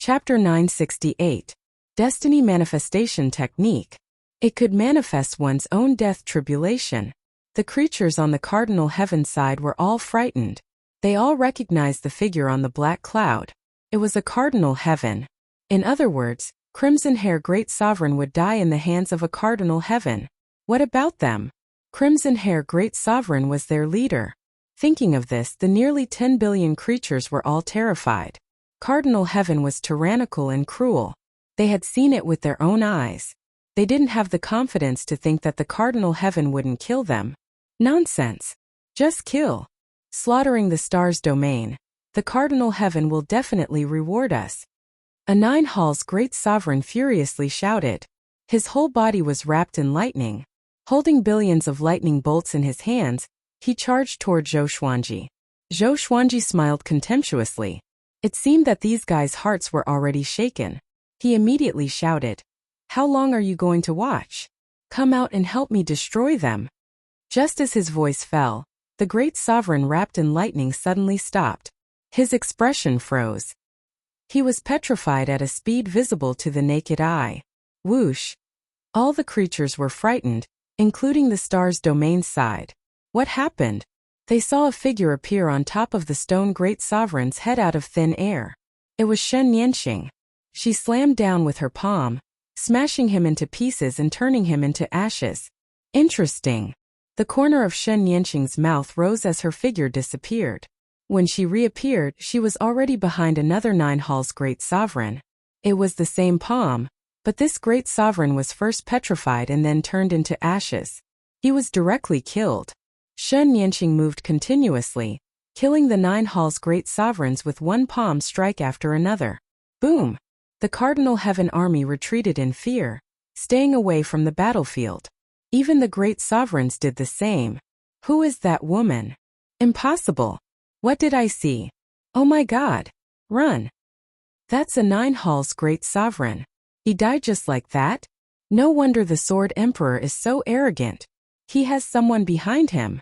Chapter 968. Destiny Manifestation Technique. It could manifest one's own death tribulation. The creatures on the cardinal heaven side were all frightened. They all recognized the figure on the black cloud. It was a cardinal heaven. In other words, Crimson Hair Great Sovereign would die in the hands of a cardinal heaven. What about them? Crimson Hair Great Sovereign was their leader. Thinking of this, the nearly 10 billion creatures were all terrified. Cardinal Heaven was tyrannical and cruel. They had seen it with their own eyes. They didn't have the confidence to think that the Cardinal Heaven wouldn't kill them. Nonsense. Just kill. Slaughtering the star's domain. The Cardinal Heaven will definitely reward us. A Nine Halls Great Sovereign furiously shouted. His whole body was wrapped in lightning. Holding billions of lightning bolts in his hands, he charged toward Zhou Xuanji. Zhou Xuanji smiled contemptuously. It seemed that these guys' hearts were already shaken. He immediately shouted, "How long are you going to watch? Come out and help me destroy them." Just as his voice fell, the great sovereign wrapped in lightning suddenly stopped. His expression froze. He was petrified at a speed visible to the naked eye. Whoosh! All the creatures were frightened, including the star's domain side. What happened? They saw a figure appear on top of the stone great sovereign's head out of thin air. It was Shen Yanxing. She slammed down with her palm, smashing him into pieces and turning him into ashes. Interesting. The corner of Shen Yanxing's mouth rose as her figure disappeared. When she reappeared, she was already behind another Nine Halls great sovereign. It was the same palm, but this great sovereign was first petrified and then turned into ashes. He was directly killed. Shen Yanxing moved continuously, killing the Nine Halls great sovereigns with one palm strike after another. Boom! The Cardinal Heaven army retreated in fear, staying away from the battlefield. Even the great sovereigns did the same. Who is that woman? Impossible. What did I see? Oh my God! Run! That's a Nine Halls great sovereign. He died just like that? No wonder the Sword Emperor is so arrogant. He has someone behind him.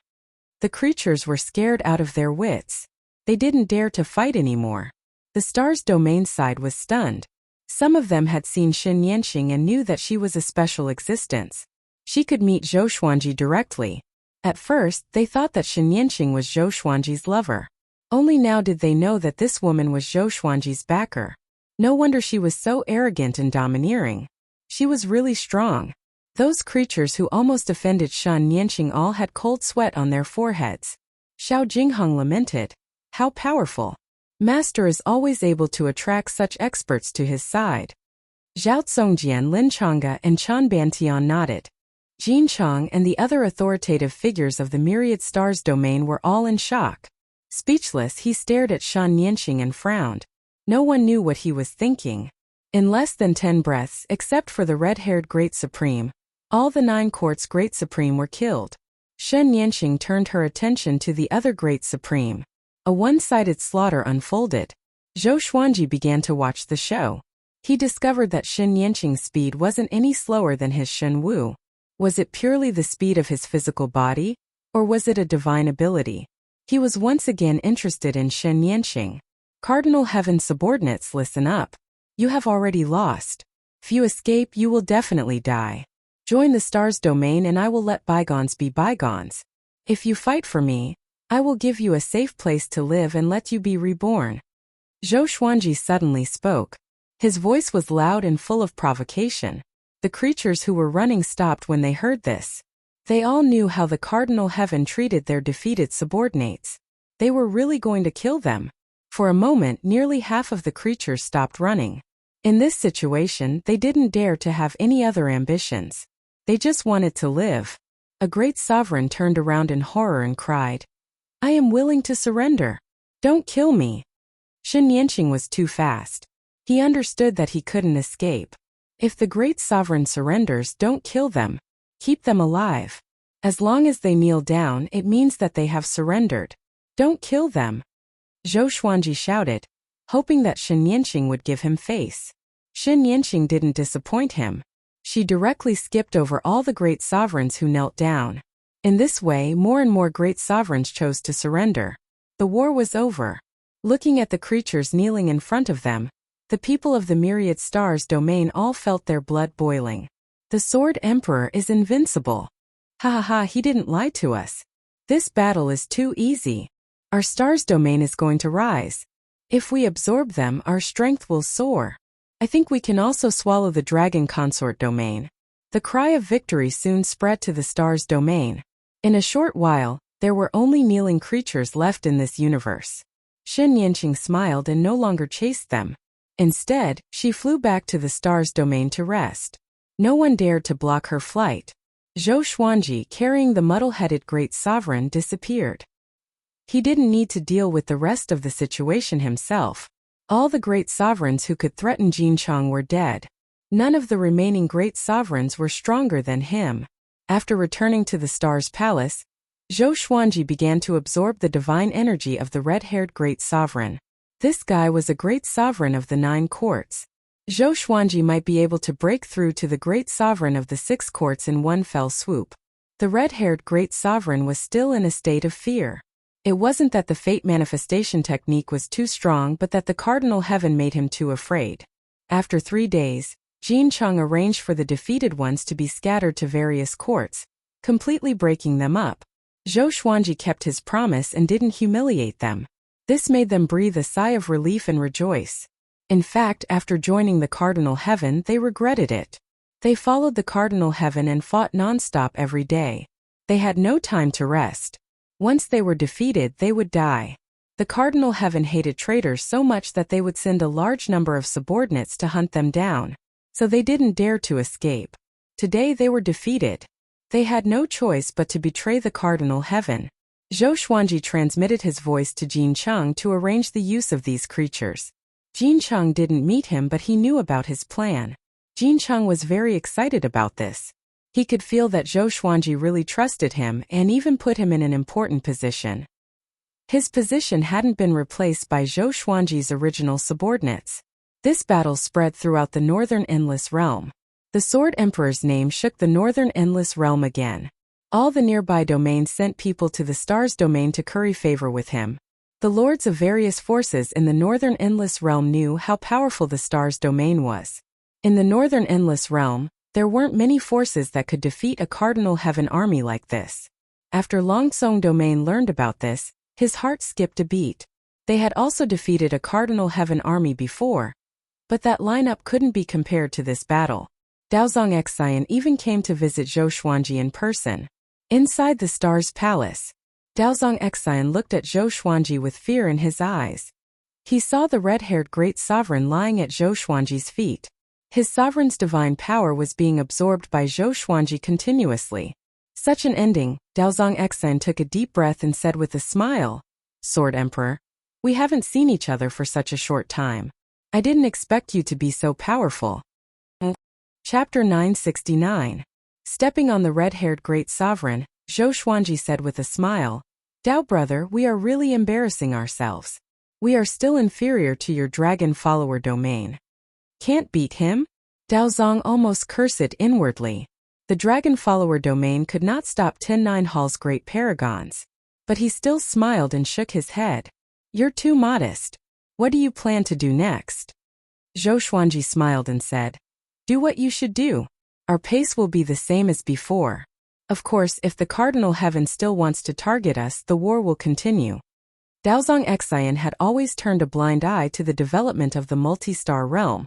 The creatures were scared out of their wits. They didn't dare to fight anymore. The star's domain side was stunned. Some of them had seen Shen Yanxing and knew that she was a special existence. She could meet Zhou Xuanji directly. At first, they thought that Shen Yanxing was Zhou Xuanji's lover. Only now did they know that this woman was Zhou Xuanji's backer. No wonder she was so arrogant and domineering. She was really strong. Those creatures who almost offended Shen Yanxing all had cold sweat on their foreheads. Xiao Jingheng lamented. How powerful. Master is always able to attract such experts to his side. Zhao Tsongjian, Lin Changge and Chen Bantian nodded. Jin Chang and the other authoritative figures of the myriad stars domain were all in shock. Speechless, he stared at Shen Yanxing and frowned. No one knew what he was thinking. In less than 10 breaths, except for the red-haired Great Supreme, all the 9 courts Great Supreme were killed. Shen Yanxing turned her attention to the other Great Supreme. A one-sided slaughter unfolded. Zhou Xuanji began to watch the show. He discovered that Shen Yanxing's speed wasn't any slower than his Shen Wu. Was it purely the speed of his physical body? Or was it a divine ability? He was once again interested in Shen Yanxing. Cardinal Heaven subordinates, listen up. You have already lost. If you escape, you will definitely die. Join the star's domain and I will let bygones be bygones. If you fight for me, I will give you a safe place to live and let you be reborn. Zhou Xuanji suddenly spoke. His voice was loud and full of provocation. The creatures who were running stopped when they heard this. They all knew how the Cardinal Heaven treated their defeated subordinates. They were really going to kill them. For a moment, nearly half of the creatures stopped running. In this situation, they didn't dare to have any other ambitions. They just wanted to live. A great sovereign turned around in horror and cried, "I am willing to surrender. Don't kill me." Shen Yanxing was too fast. He understood that he couldn't escape. If the great sovereign surrenders, don't kill them. Keep them alive. As long as they kneel down, it means that they have surrendered. Don't kill them. Zhou Xuanji shouted, hoping that Shen Yanxing would give him face. Shen Yanxing didn't disappoint him. She directly skipped over all the great sovereigns who knelt down. In this way, more and more great sovereigns chose to surrender. The war was over. Looking at the creatures kneeling in front of them, The people of the myriad stars domain all felt their blood boiling. The Sword Emperor is invincible. Ha ha ha, he didn't lie to us. This battle is too easy. Our stars domain is going to rise. If we absorb them, our strength will soar. I think we can also swallow the dragon consort domain. The cry of victory soon spread to the stars domain. In a short while, there were only kneeling creatures left in this universe. Shen Yanqing smiled and no longer chased them. Instead, she flew back to the stars domain to rest. No one dared to block her flight. Zhou Xuanji, carrying the muddle-headed great sovereign, disappeared. He didn't need to deal with the rest of the situation himself. All the great sovereigns who could threaten Jinchang were dead. None of the remaining great sovereigns were stronger than him. After returning to the Star's Palace, Zhou Xuanji began to absorb the divine energy of the red-haired great sovereign. This guy was a great sovereign of the 9 courts. Zhou Xuanji might be able to break through to the great sovereign of the 6 courts in one fell swoop. The red-haired great sovereign was still in a state of fear. It wasn't that the fate manifestation technique was too strong, but that the cardinal heaven made him too afraid. After 3 days, Jinchang arranged for the defeated ones to be scattered to various courts, completely breaking them up. Zhou Xuanji kept his promise and didn't humiliate them. This made them breathe a sigh of relief and rejoice. In fact, after joining the cardinal heaven, they regretted it. They followed the cardinal heaven and fought non-stop every day. They had no time to rest. Once they were defeated, they would die. The cardinal heaven hated traitors so much that they would send a large number of subordinates to hunt them down. So they didn't dare to escape. Today they were defeated. They had no choice but to betray the cardinal heaven. Zhou Xuanji transmitted his voice to Jinchang to arrange the use of these creatures. Jinchang didn't meet him, but he knew about his plan. Jinchang was very excited about this. He could feel that Zhou Xuanji really trusted him and even put him in an important position. His position hadn't been replaced by Zhou Xuanji's original subordinates. This battle spread throughout the Northern Endless Realm. The Sword Emperor's name shook the Northern Endless Realm again. All the nearby domains sent people to the Stars domain to curry favor with him. The lords of various forces in the Northern Endless Realm knew how powerful the Stars domain was. In the Northern Endless Realm, there weren't many forces that could defeat a Cardinal Heaven army like this. After Longsong domain learned about this, his heart skipped a beat. They had also defeated a Cardinal Heaven army before. But that lineup couldn't be compared to this battle. Daozong Xian even came to visit Zhou Xuanji in person. Inside the Star's Palace, Daozong Xian looked at Zhou Xuanji with fear in his eyes. He saw the red-haired great sovereign lying at Zhou Xuanji's feet. His sovereign's divine power was being absorbed by Zhou Xuanji continuously. Such an ending, Daozong Xian took a deep breath and said with a smile, "Sword Emperor, we haven't seen each other for such a short time. I didn't expect you to be so powerful." Chapter 969. Stepping on the red-haired great sovereign, Zhou Xuanji said with a smile, "Dao brother, we are really embarrassing ourselves. We are still inferior to your dragon follower domain." "Can't beat him?" Daozong almost cursed inwardly. The dragon follower domain could not stop 10-9 Hall's great paragons. But he still smiled and shook his head. "You're too modest. What do you plan to do next?" Zhou Xuanji smiled and said, "Do what you should do. Our pace will be the same as before. Of course, if the Cardinal Heaven still wants to target us, the war will continue." Daozong Xian had always turned a blind eye to the development of the multi-star realm,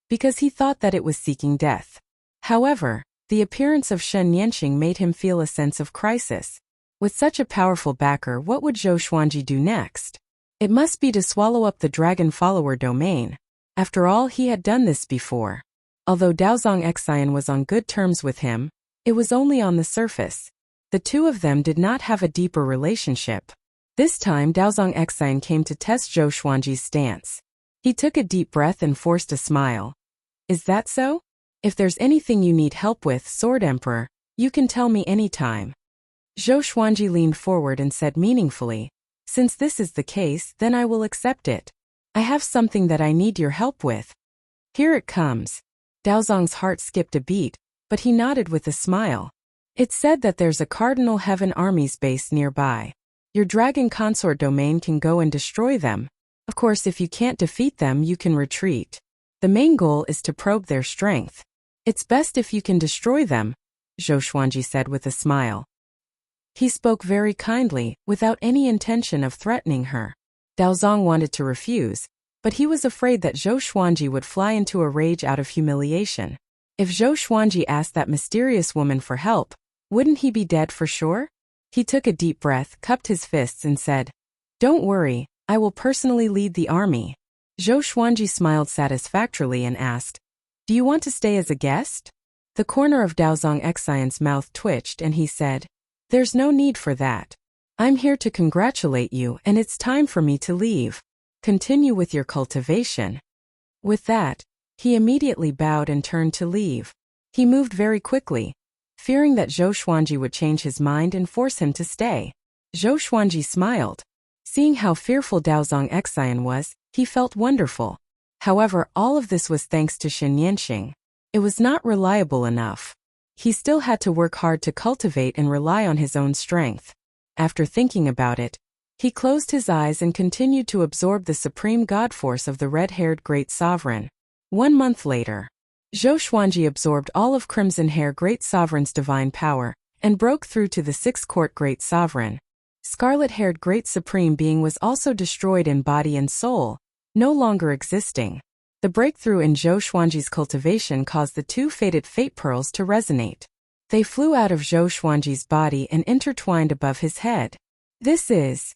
because he thought that it was seeking death. However, the appearance of Shen Yanqing made him feel a sense of crisis. With such a powerful backer, what would Zhou Xuanji do next? It must be to swallow up the dragon follower domain. After all, he had done this before. Although Daozong Xian was on good terms with him, it was only on the surface. The two of them did not have a deeper relationship. This time Daozong Xian came to test Zhou Xuanji's stance. He took a deep breath and forced a smile. "Is that so? If there's anything you need help with, Sword Emperor, you can tell me anytime." Zhou Xuanji leaned forward and said meaningfully, "Since this is the case, then I will accept it. I have something that I need your help with." "Here it comes." Daozong's heart skipped a beat, but he nodded with a smile. "It's said that there's a Cardinal Heaven army's base nearby. Your dragon consort domain can go and destroy them. Of course, if you can't defeat them, you can retreat. The main goal is to probe their strength. It's best if you can destroy them, Zhou Xuanji said with a smile. He spoke very kindly, without any intention of threatening her. Daozong wanted to refuse, but he was afraid that Zhou Xuanji would fly into a rage out of humiliation. If Zhou Xuanji asked that mysterious woman for help, wouldn't he be dead for sure? He took a deep breath, cupped his fists and said, "Don't worry, I will personally lead the army." Zhou Xuanji smiled satisfactorily and asked, "Do you want to stay as a guest?" The corner of Daozong Xian's mouth twitched and he said, "There's no need for that. I'm here to congratulate you and it's time for me to leave. Continue with your cultivation." With that, he immediately bowed and turned to leave. He moved very quickly, fearing that Zhou Xuanji would change his mind and force him to stay. Zhou Xuanji smiled. Seeing how fearful Daozong Xian was, he felt wonderful. However, all of this was thanks to Shen Yanxing. It was not reliable enough. He still had to work hard to cultivate and rely on his own strength. After thinking about it, he closed his eyes and continued to absorb the supreme god force of the red-haired great sovereign. 1 month later, Zhou Xuanji absorbed all of Crimson Hair Great Sovereign's divine power and broke through to the Sixth Court Great Sovereign. Scarlet-haired Great Supreme Being was also destroyed in body and soul, no longer existing. The breakthrough in Zhou Xuanji's cultivation caused the 2 faded fate pearls to resonate. They flew out of Zhou Xuanji's body and intertwined above his head. "This is..."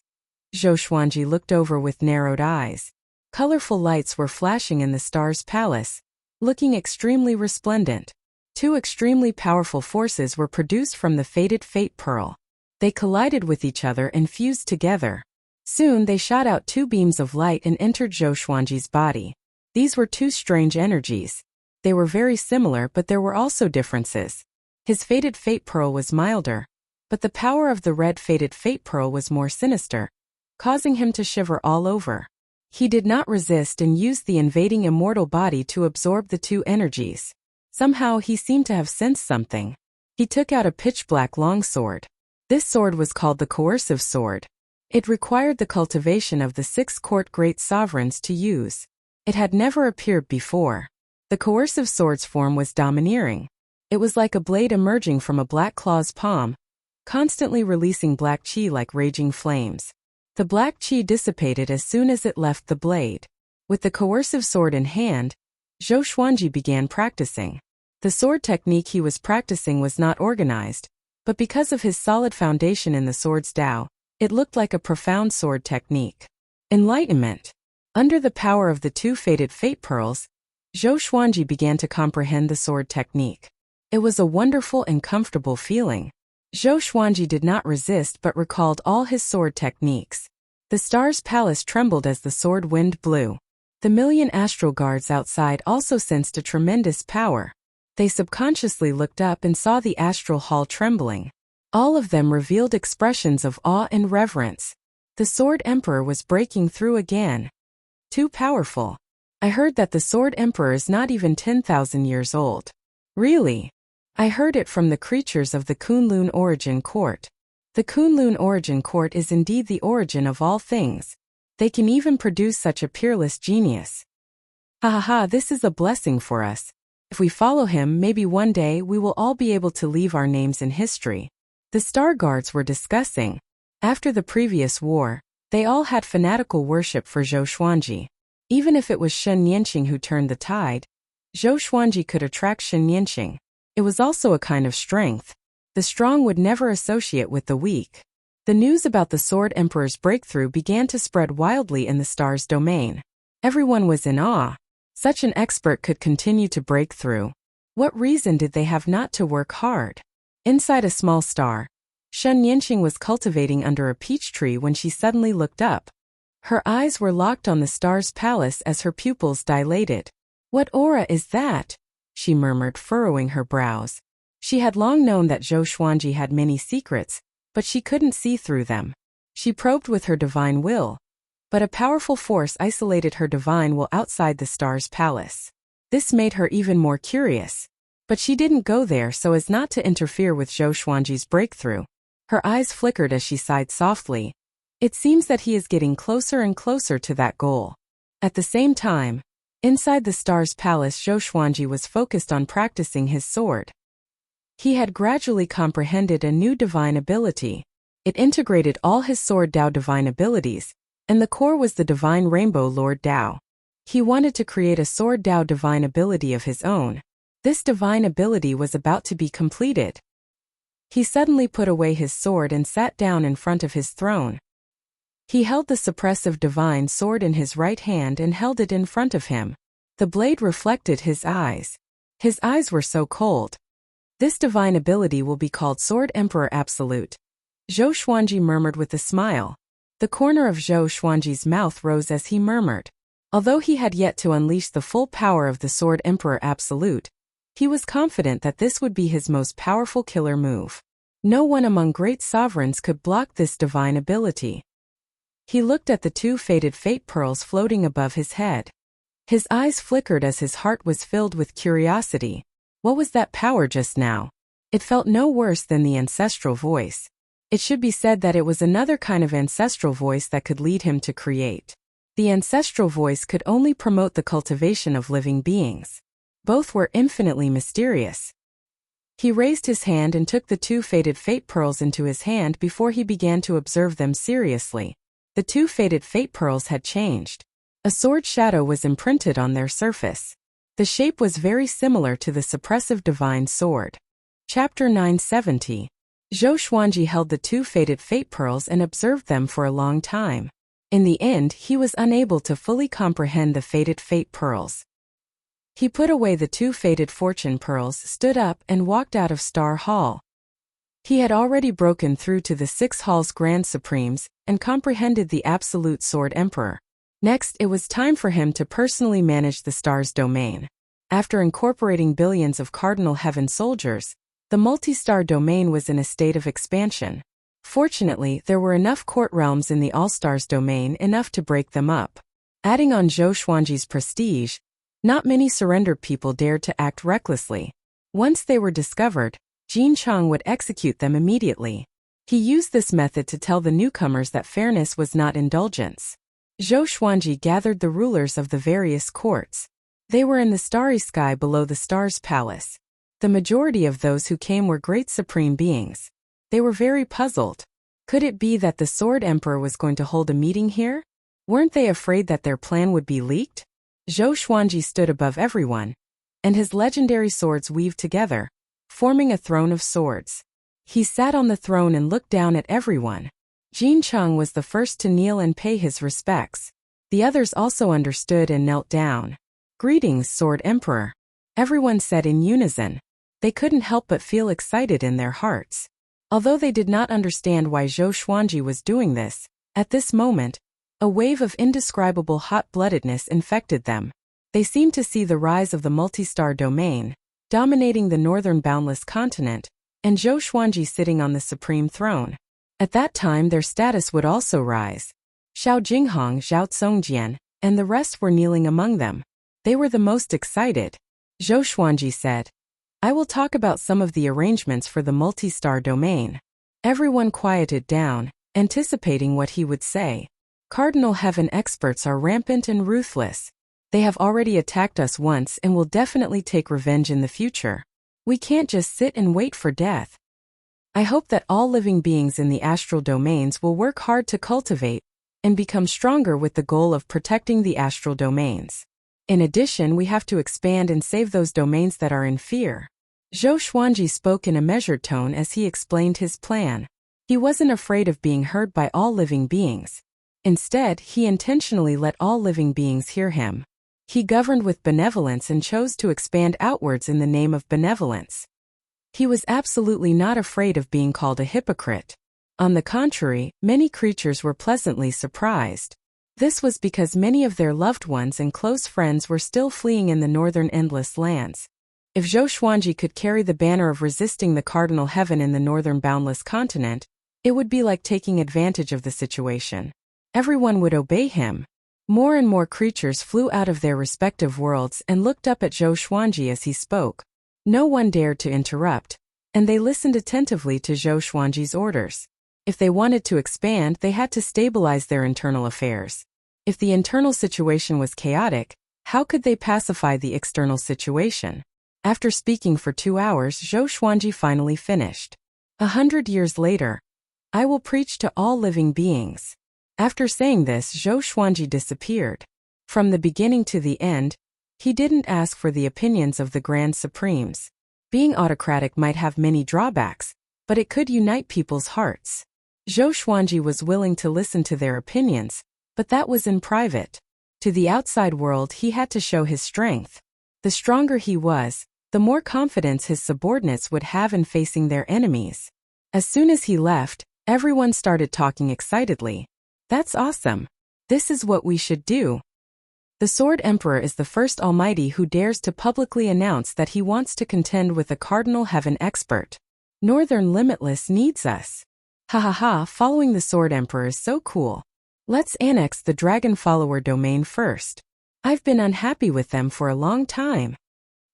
Zhou Xuanji looked over with narrowed eyes. Colorful lights were flashing in the star's palace, looking extremely resplendent. 2 extremely powerful forces were produced from the faded fate pearl. They collided with each other and fused together. Soon they shot out 2 beams of light and entered Zhou Xuanji's body. These were 2 strange energies. They were very similar, but there were also differences. His faded fate pearl was milder, but the power of the red faded fate pearl was more sinister, causing him to shiver all over. He did not resist and used the invading immortal body to absorb the 2 energies. Somehow he seemed to have sensed something. He took out a pitch-black longsword. This sword was called the Coercive Sword. It required the cultivation of the 6 court great sovereigns to use. It had never appeared before. The Coercive Sword's form was domineering. It was like a blade emerging from a black claw's palm, constantly releasing black qi like raging flames. The black qi dissipated as soon as it left the blade. With the Coercive Sword in hand, Zhou Xuanji began practicing. The sword technique he was practicing was not organized, but because of his solid foundation in the sword's Tao, it looked like a profound sword technique. Enlightenment. Under the power of the 2 faded fate pearls, Zhou Xuanji began to comprehend the sword technique. It was a wonderful and comfortable feeling. Zhou Xuanji did not resist but recalled all his sword techniques. The star's palace trembled as the sword wind blew. The million astral guards outside also sensed a tremendous power. They subconsciously looked up and saw the astral hall trembling. All of them revealed expressions of awe and reverence. The Sword Emperor was breaking through again. Too powerful. I heard that the Sword Emperor is not even 10,000 years old. Really? I heard it from the creatures of the Kunlun Origin Court. The Kunlun Origin Court is indeed the origin of all things. They can even produce such a peerless genius. Ha ha ha, this is a blessing for us. If we follow him, maybe one day we will all be able to leave our names in history. The Star Guards were discussing. After the previous war, they all had fanatical worship for Zhou Xuanji. Even if it was Shen Yanxing who turned the tide, Zhou Xuanji could attract Shen Yanxing. It was also a kind of strength. The strong would never associate with the weak. The news about the Sword Emperor's breakthrough began to spread wildly in the star's domain. Everyone was in awe. Such an expert could continue to break through. What reason did they have not to work hard? Inside a small star, Shen Yanxing was cultivating under a peach tree when she suddenly looked up. Her eyes were locked on the star's palace as her pupils dilated. "What aura is that?" she murmured, furrowing her brows. She had long known that Zhou Xuanji had many secrets, but she couldn't see through them. She probed with her divine will, but a powerful force isolated her divine will outside the star's palace. This made her even more curious. But she didn't go there so as not to interfere with Zhou Xuanji's breakthrough. Her eyes flickered as she sighed softly. It seems that he is getting closer and closer to that goal. At the same time, Inside the star's palace, Zhou Xuanji was focused on practicing his sword. He had gradually comprehended a new divine ability. It integrated all his Sword Dao divine abilities, and the core was the divine Rainbow Lord Dao. He wanted to create a Sword Dao divine ability of his own. This divine ability was about to be completed. He suddenly put away his sword and sat down in front of his throne. He held the suppressive divine sword in his right hand and held it in front of him. The blade reflected his eyes. His eyes were so cold. This divine ability will be called Sword Emperor Absolute. Zhou Xuanji murmured with a smile. The corner of Zhou Xuanji's mouth rose as he murmured. Although he had yet to unleash the full power of the Sword Emperor Absolute, he was confident that this would be his most powerful killer move. No one among great sovereigns could block this divine ability. He looked at the two faded fate pearls floating above his head. His eyes flickered as his heart was filled with curiosity. What was that power just now? It felt no worse than the ancestral voice. It should be said that it was another kind of ancestral voice that could lead him to create. The ancestral voice could only promote the cultivation of living beings. Both were infinitely mysterious. He raised his hand and took the two faded fate pearls into his hand before he began to observe them seriously. The two faded fate pearls had changed. A sword shadow was imprinted on their surface. The shape was very similar to the suppressive divine sword. Chapter 970. Zhou Xuanji held the two faded fate pearls and observed them for a long time. In the end, he was unable to fully comprehend the faded fate pearls. He put away the two faded fortune pearls, stood up, and walked out of Star Hall. He had already broken through to the 6 Hall's Grand Supremes and comprehended the Absolute Sword Emperor. Next, it was time for him to personally manage the star's domain. After incorporating billions of Cardinal Heaven soldiers, the multi-star domain was in a state of expansion. Fortunately, there were enough court realms in the All-Stars domain enough to break them up. Adding on Zhou Xuanji's prestige, not many surrendered people dared to act recklessly. Once they were discovered, Jin Chang would execute them immediately. He used this method to tell the newcomers that fairness was not indulgence. Zhou Xuanji gathered the rulers of the various courts. They were in the starry sky below the star's palace. The majority of those who came were great supreme beings. They were very puzzled. Could it be that the Sword Emperor was going to hold a meeting here? Weren't they afraid that their plan would be leaked? Zhou Xuanji stood above everyone, and his legendary swords weaved together, forming a throne of swords. He sat on the throne and looked down at everyone. Jin Chang was the first to kneel and pay his respects. The others also understood and knelt down. "Greetings, Sword Emperor," everyone said in unison. They couldn't help but feel excited in their hearts. Although they did not understand why Zhou Xuanji was doing this, at this moment, a wave of indescribable hot-bloodedness infected them. They seemed to see the rise of the multi-star domain, dominating the northern boundless continent, and Zhou Xuanji sitting on the supreme throne. At that time their status would also rise. Xiao Jinghong, Zhao Tsongjian, and the rest were kneeling among them. They were the most excited. Zhou Xuanji said, "I will talk about some of the arrangements for the multi-star domain." Everyone quieted down, anticipating what he would say. Cardinal Heaven experts are rampant and ruthless. They have already attacked us once and will definitely take revenge in the future. We can't just sit and wait for death. I hope that all living beings in the astral domains will work hard to cultivate and become stronger with the goal of protecting the astral domains. In addition, we have to expand and save those domains that are in fear. Zhou Xuanji spoke in a measured tone as he explained his plan. He wasn't afraid of being heard by all living beings. Instead, he intentionally let all living beings hear him. He governed with benevolence and chose to expand outwards in the name of benevolence. He was absolutely not afraid of being called a hypocrite. On the contrary, many creatures were pleasantly surprised. This was because many of their loved ones and close friends were still fleeing in the northern endless lands. If Zhou Xuanji could carry the banner of resisting the Cardinal Heaven in the northern boundless continent, it would be like taking advantage of the situation. Everyone would obey him. More and more creatures flew out of their respective worlds and looked up at Zhou Xuanji as he spoke. No one dared to interrupt, and they listened attentively to Zhou Xuanji's orders. If they wanted to expand, they had to stabilize their internal affairs. If the internal situation was chaotic, How could they pacify the external situation? After speaking for 2 hours, Zhou Xuanji finally finished. 100 years later, I will preach to all living beings. After saying this, Zhou Xuanji disappeared. From the beginning to the end, he didn't ask for the opinions of the Grand Supremes. Being autocratic might have many drawbacks, but it could unite people's hearts. Zhou Xuanji was willing to listen to their opinions, but that was in private. To the outside world, he had to show his strength. The stronger he was, the more confidence his subordinates would have in facing their enemies. As soon as he left, everyone started talking excitedly. That's awesome. This is what we should do. The Sword Emperor is the first Almighty who dares to publicly announce that he wants to contend with a Cardinal Heaven expert. Northern Limitless needs us. Ha ha ha, following the Sword Emperor is so cool. Let's annex the Dragon Follower domain first. I've been unhappy with them for a long time.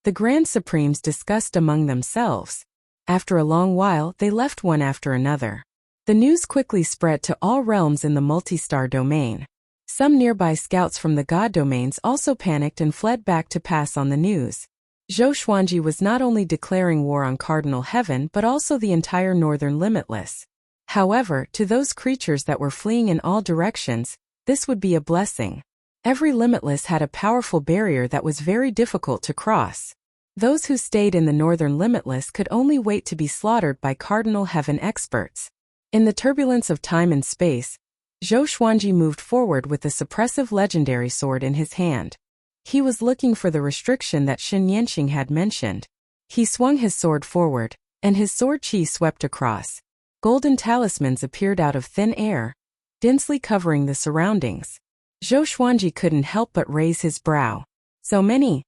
The Grand Supremes discussed among themselves. After a long while, they left one after another. The news quickly spread to all realms in the multi-star domain. Some nearby scouts from the god domains also panicked and fled back to pass on the news. Zhou Xuanji was not only declaring war on Cardinal Heaven but also the entire Northern Limitless. However, to those creatures that were fleeing in all directions, this would be a blessing. Every Limitless had a powerful barrier that was very difficult to cross. Those who stayed in the Northern Limitless could only wait to be slaughtered by Cardinal Heaven experts. In the turbulence of time and space, Zhou Xuanji moved forward with the suppressive legendary sword in his hand. He was looking for the restriction that Shen Yanqing had mentioned. He swung his sword forward, and his sword chi swept across. Golden talismans appeared out of thin air, densely covering the surroundings. Zhou Xuanji couldn't help but raise his brow. So many?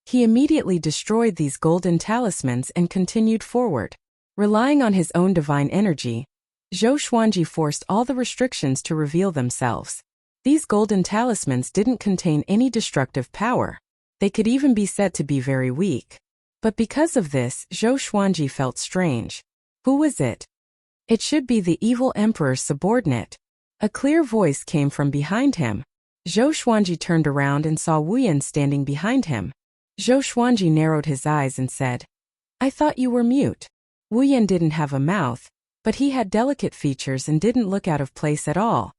He immediately destroyed these golden talismans and continued forward. Relying on his own divine energy, Zhou Xuanji forced all the restrictions to reveal themselves. These golden talismans didn't contain any destructive power. They could even be said to be very weak. But because of this, Zhou Xuanji felt strange. Who was it? It should be the evil emperor's subordinate. A clear voice came from behind him. Zhou Xuanji turned around and saw Wuyan standing behind him. Zhou Xuanji narrowed his eyes and said, I thought you were mute. Wuyan didn't have a mouth, but he had delicate features and didn't look out of place at all.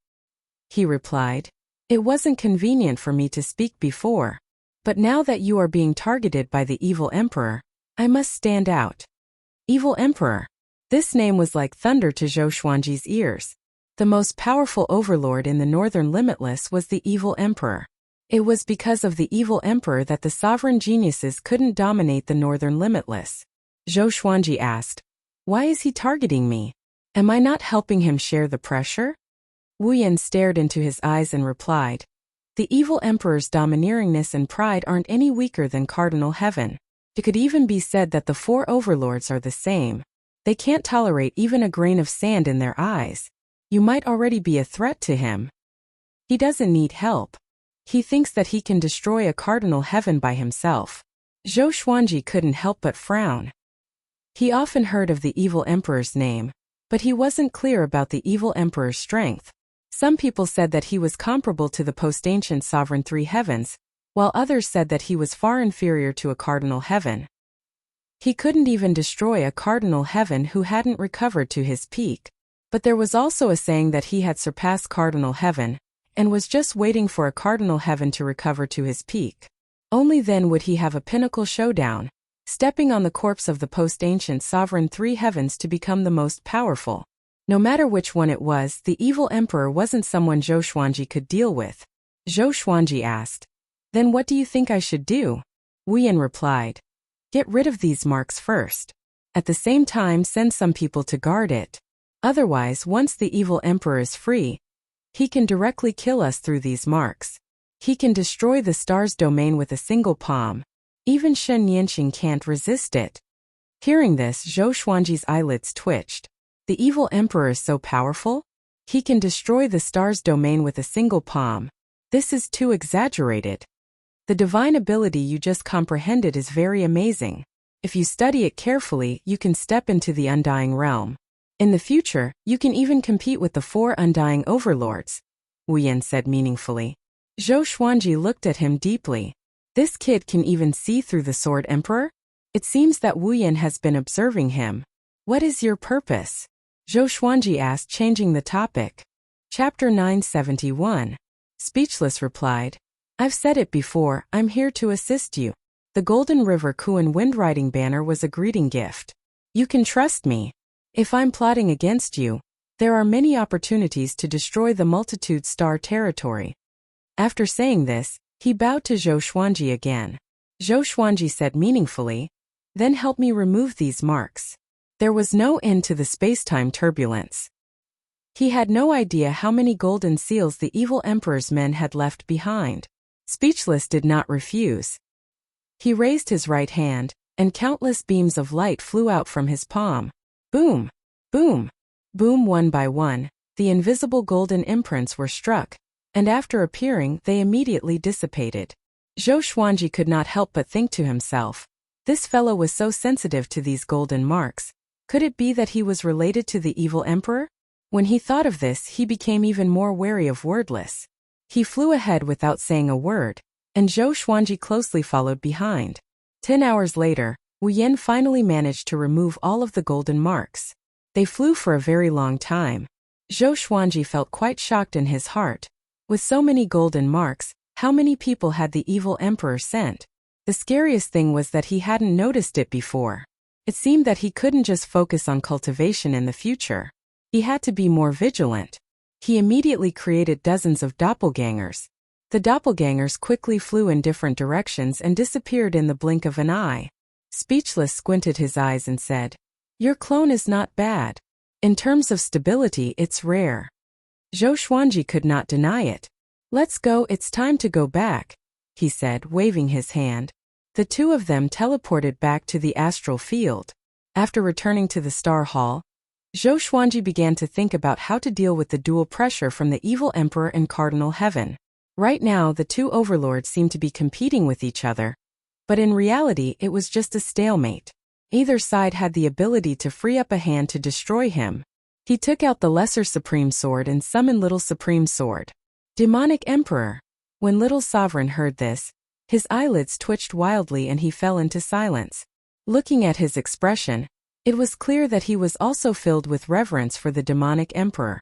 He replied, It wasn't convenient for me to speak before. But now that you are being targeted by the evil emperor, I must stand out. Evil emperor. This name was like thunder to Zhou Xuanji's ears. The most powerful overlord in the Northern Limitless was the evil emperor. It was because of the evil emperor that the sovereign geniuses couldn't dominate the Northern Limitless. Zhou Xuanji asked, Why is he targeting me? Am I not helping him share the pressure? Wuyan stared into his eyes and replied, The evil emperor's domineeringness and pride aren't any weaker than Cardinal Heaven. It could even be said that the 4 overlords are the same. They can't tolerate even a grain of sand in their eyes. You might already be a threat to him. He doesn't need help. He thinks that he can destroy a Cardinal Heaven by himself. Zhou Xuanji couldn't help but frown. He often heard of the evil emperor's name, but he wasn't clear about the evil emperor's strength. Some people said that he was comparable to the post-ancient sovereign 3 heavens, while others said that he was far inferior to a Cardinal Heaven. He couldn't even destroy a Cardinal Heaven who hadn't recovered to his peak. But there was also a saying that he had surpassed Cardinal Heaven, and was just waiting for a Cardinal Heaven to recover to his peak. Only then would he have a pinnacle showdown, stepping on the corpse of the post-ancient sovereign 3 heavens to become the most powerful. No matter which one it was, the evil emperor wasn't someone Zhou Xuanji could deal with. Zhou Xuanji asked, Then what do you think I should do? Wuyan replied, Get rid of these marks first. At the same time, send some people to guard it. Otherwise, once the evil emperor is free, he can directly kill us through these marks. He can destroy the star's domain with a single palm. Even Shen Yanqing can't resist it. Hearing this, Zhou Xuanji's eyelids twitched. The evil emperor is so powerful? He can destroy the star's domain with a single palm. This is too exaggerated. The divine ability you just comprehended is very amazing. If you study it carefully, you can step into the undying realm. In the future, you can even compete with the 4 undying overlords, Wuyan said meaningfully. Zhou Xuanji looked at him deeply. This kid can even see through the Sword Emperor? It seems that Wu Yan has been observing him. What is your purpose? Zhou Xuanji asked, changing the topic. Chapter 971. Speechless replied. I've said it before, I'm here to assist you. The Golden River Kuan Windriding Banner was a greeting gift. You can trust me. If I'm plotting against you, there are many opportunities to destroy the Multitude Star territory. After saying this, he bowed to Zhou Xuanji again. Zhou Xuanji said meaningfully, then help me remove these marks. There was no end to the space-time turbulence. He had no idea how many golden seals the evil emperor's men had left behind. Speechless did not refuse. He raised his right hand, and countless beams of light flew out from his palm. Boom! Boom! Boom! One by one, the invisible golden imprints were struck, and after appearing, they immediately dissipated. Zhou Xuanji could not help but think to himself, this fellow was so sensitive to these golden marks. Could it be that he was related to the evil emperor? When he thought of this, he became even more wary of Wordless. He flew ahead without saying a word, and Zhou Xuanji closely followed behind. 10 hours later, Wu Yan finally managed to remove all of the golden marks. They flew for a very long time. Zhou Xuanji felt quite shocked in his heart. With so many golden marks, how many people had the evil emperor sent? The scariest thing was that he hadn't noticed it before. It seemed that he couldn't just focus on cultivation in the future. He had to be more vigilant. He immediately created dozens of doppelgangers. The doppelgangers quickly flew in different directions and disappeared in the blink of an eye. Speechless squinted his eyes and said, your clone is not bad. In terms of stability, it's rare. Zhou Xuanji could not deny it. Let's go, it's time to go back, he said, waving his hand. The two of them teleported back to the astral field. After returning to the Star Hall, Zhou Xuanji began to think about how to deal with the dual pressure from the evil emperor and Cardinal Heaven. Right now, the two overlords seemed to be competing with each other. But in reality, it was just a stalemate. Either side had the ability to free up a hand to destroy him. He took out the Lesser Supreme Sword and summoned Little Supreme Sword. Demonic Emperor. When Little Sovereign heard this, his eyelids twitched wildly and he fell into silence. Looking at his expression, it was clear that he was also filled with reverence for the demonic emperor.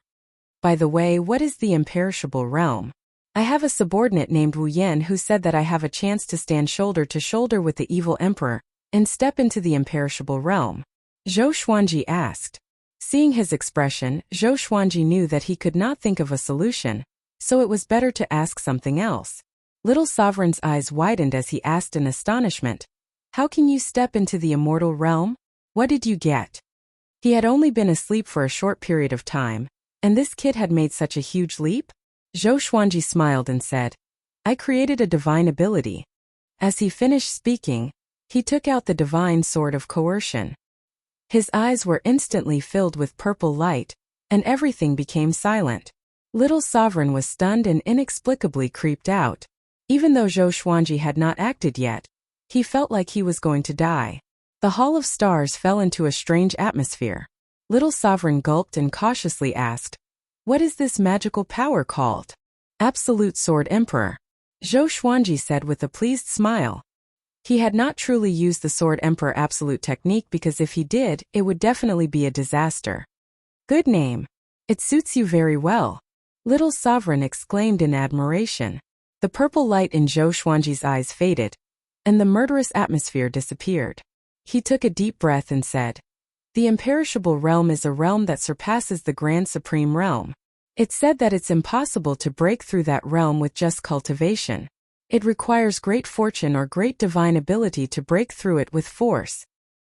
By the way, what is the imperishable realm? I have a subordinate named Wu Yan who said that I have a chance to stand shoulder to shoulder with the evil emperor and step into the imperishable realm. Zhou Xuanji asked. Seeing his expression, Zhou Xuanji knew that he could not think of a solution, so it was better to ask something else. Little Sovereign's eyes widened as he asked in astonishment, how can you step into the immortal realm? What did you get? He had only been asleep for a short period of time, and this kid had made such a huge leap? Zhou Xuanji smiled and said, I created a divine ability. As he finished speaking, he took out the divine sword of coercion. His eyes were instantly filled with purple light, and everything became silent. Little Sovereign was stunned and inexplicably creeped out. Even though Zhou Xuanji had not acted yet, he felt like he was going to die. The Hall of Stars fell into a strange atmosphere. Little Sovereign gulped and cautiously asked, what is this magical power called? Absolute Sword Emperor. Zhou Xuanji said with a pleased smile. He had not truly used the Sword Emperor Absolute technique because if he did, it would definitely be a disaster. Good name. It suits you very well. Little Sovereign exclaimed in admiration. The purple light in Zhou Xuanji's eyes faded, and the murderous atmosphere disappeared. He took a deep breath and said, the imperishable realm is a realm that surpasses the Grand Supreme Realm. It's said that it's impossible to break through that realm with just cultivation. It requires great fortune or great divine ability to break through it with force.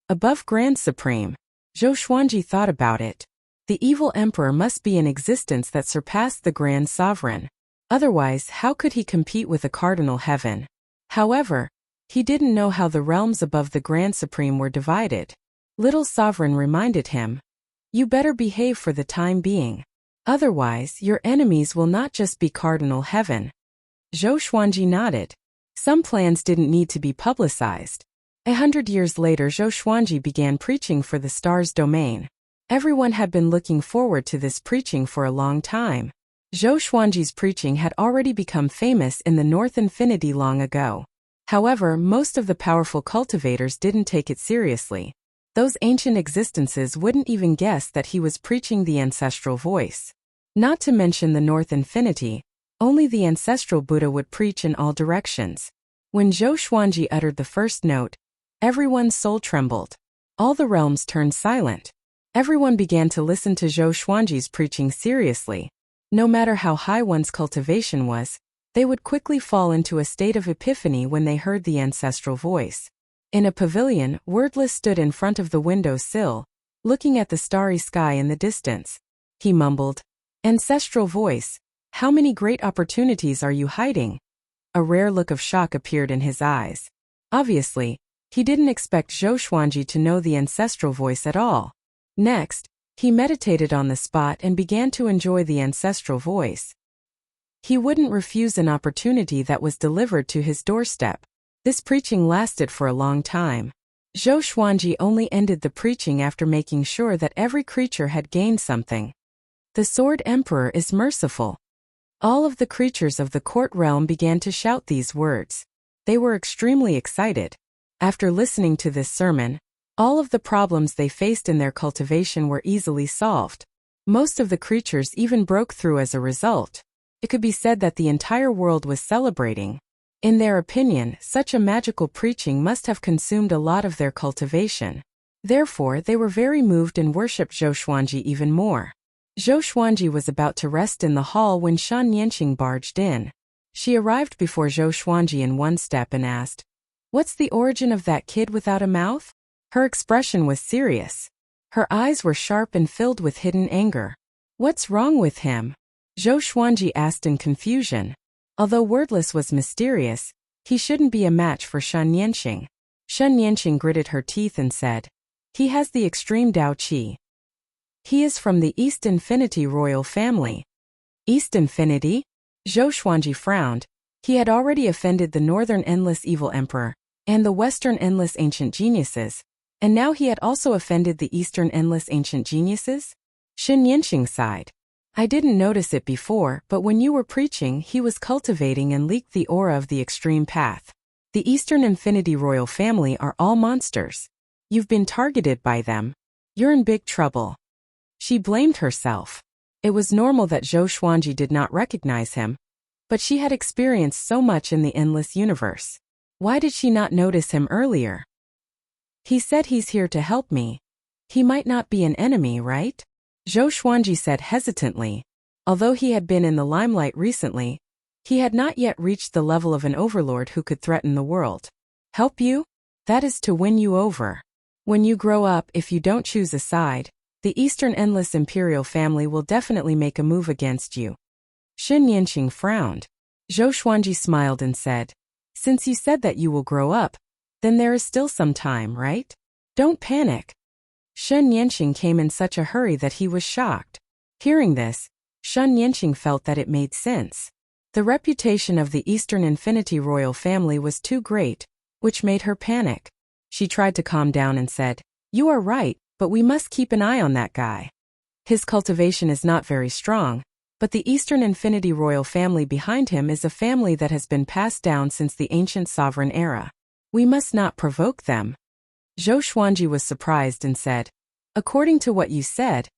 Above Grand Supreme, Zhou Xuanji thought about it. The evil emperor must be in existence that surpassed the Grand Sovereign. Otherwise, how could he compete with a Cardinal Heaven? However, he didn't know how the realms above the Grand Supreme were divided. Little Sovereign reminded him, you better behave for the time being. Otherwise, your enemies will not just be Cardinal Heaven. Zhou Xuanji nodded. Some plans didn't need to be publicized. 100 years later, Zhou Xuanji began preaching for the stars domain. Everyone had been looking forward to this preaching for a long time. Zhou Xuanji's preaching had already become famous in the North Infinity long ago. However, most of the powerful cultivators didn't take it seriously. Those ancient existences wouldn't even guess that he was preaching the ancestral voice. Not to mention the North Infinity, only the ancestral Buddha would preach in all directions. When Zhou Xuanji uttered the first note, everyone's soul trembled. All the realms turned silent. Everyone began to listen to Zhou Xuanji's preaching seriously. No matter how high one's cultivation was, they would quickly fall into a state of epiphany when they heard the ancestral voice. In a pavilion, Wordless stood in front of the window sill, looking at the starry sky in the distance. He mumbled, "Ancestral voice, how many great opportunities are you hiding?" A rare look of shock appeared in his eyes. Obviously, he didn't expect Zhou Xuanji to know the ancestral voice at all. Next, he meditated on the spot and began to enjoy the ancestral voice. He wouldn't refuse an opportunity that was delivered to his doorstep. This preaching lasted for a long time. Zhou Xuanji only ended the preaching after making sure that every creature had gained something. The Sword Emperor is merciful. All of the creatures of the court realm began to shout these words. They were extremely excited. After listening to this sermon, all of the problems they faced in their cultivation were easily solved. Most of the creatures even broke through as a result. It could be said that the entire world was celebrating. In their opinion, such a magical preaching must have consumed a lot of their cultivation. Therefore, they were very moved and worshipped Zhou Xuanji even more. Zhou Xuanji was about to rest in the hall when Shan Yanqing barged in. She arrived before Zhou Xuanji in one step and asked, "What's the origin of that kid without a mouth?" Her expression was serious. Her eyes were sharp and filled with hidden anger. "What's wrong with him?" Zhou Xuanji asked in confusion. Although Wordless was mysterious, he shouldn't be a match for Shan Yanqing. Shan Yanqing gritted her teeth and said, "He has the extreme Dao Qi. He is from the East Infinity royal family." East Infinity? Zhou Xuanji frowned. He had already offended the Northern Endless Evil Emperor and the Western Endless Ancient Geniuses, and now he had also offended the Eastern Endless Ancient Geniuses? Shan Yanqing sighed. "I didn't notice it before, but when you were preaching, he was cultivating and leaked the aura of the extreme path. The Eastern Infinity royal family are all monsters. You've been targeted by them. You're in big trouble." She blamed herself. It was normal that Zhou Xuanji did not recognize him, but she had experienced so much in the endless universe. Why did she not notice him earlier? "He said he's here to help me. He might not be an enemy, right?" Zhou Xuanji said hesitantly. Although he had been in the limelight recently, he had not yet reached the level of an overlord who could threaten the world. "Help you? That is to win you over. When you grow up, if you don't choose a side, the Eastern Endless Imperial family will definitely make a move against you." Shan Yanqing frowned. Zhou Xuanji smiled and said, "Since you said that you will grow up, then there is still some time, right? Don't panic." Shan Yanqing came in such a hurry that he was shocked. Hearing this, Shan Yanqing felt that it made sense. The reputation of the Eastern Infinity royal family was too great, which made her panic. She tried to calm down and said, "You are right, but we must keep an eye on that guy. His cultivation is not very strong, but the Eastern Infinity royal family behind him is a family that has been passed down since the ancient sovereign era. We must not provoke them." Zhou Xuanji was surprised and said, "According to what you said,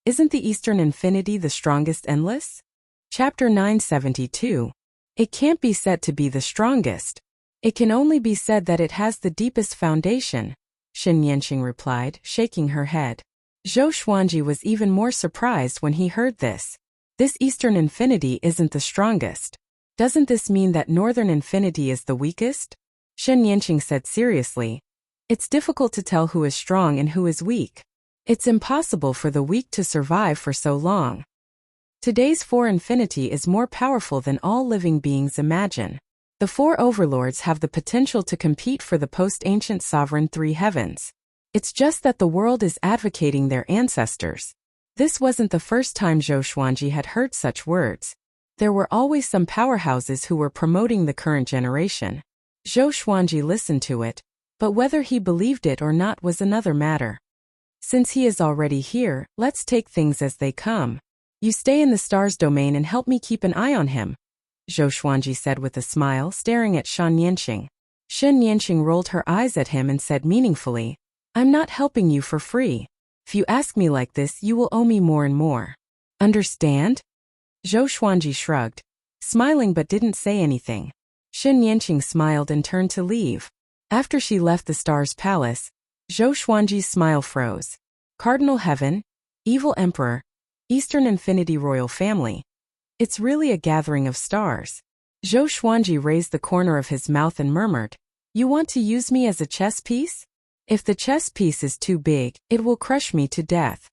isn't the Eastern Infinity the strongest endless?" Chapter 972. It can't be said to be the strongest. It can only be said that it has the deepest foundation, Shan Yanqing replied, shaking her head. Zhou Xuanji was even more surprised when he heard this. This Eastern Infinity isn't the strongest. Doesn't this mean that Northern Infinity is the weakest? Shan Yanqing said seriously, "It's difficult to tell who is strong and who is weak. It's impossible for the weak to survive for so long. Today's Four Infinity is more powerful than all living beings imagine. The four overlords have the potential to compete for the post-ancient sovereign three heavens. It's just that the world is advocating their ancestors." This wasn't the first time Zhou Xuanji had heard such words. There were always some powerhouses who were promoting the current generation. Zhou Xuanji listened to it, but whether he believed it or not was another matter. Since he is already here, let's take things as they come. You stay in the stars domain and help me keep an eye on him, Zhou Xuanji said with a smile, staring at Shan Yanqing. Shan Yanqing rolled her eyes at him and said meaningfully, I'm not helping you for free. If you ask me like this, you will owe me more and more. Understand? Zhou Xuanji shrugged, smiling but didn't say anything. Shan Yanqing smiled and turned to leave. After she left the star's palace, Zhou Xuanji's smile froze. Cardinal Heaven, Evil Emperor, Eastern Infinity Royal Family. It's really a gathering of stars. Zhou Xuanji raised the corner of his mouth and murmured, You want to use me as a chess piece? If the chess piece is too big, it will crush me to death.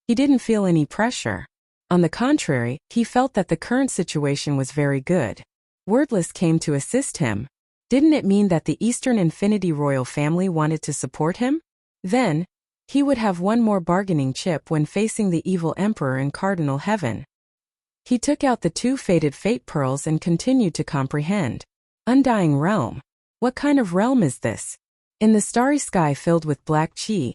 He didn't feel any pressure. On the contrary, he felt that the current situation was very good. Wordless came to assist him. Didn't it mean that the Eastern Infinity Royal Family wanted to support him? Then, he would have one more bargaining chip when facing the evil emperor in Cardinal Heaven. He took out the 2 faded fate pearls and continued to comprehend. Undying realm. What kind of realm is this? In the starry sky filled with black chi,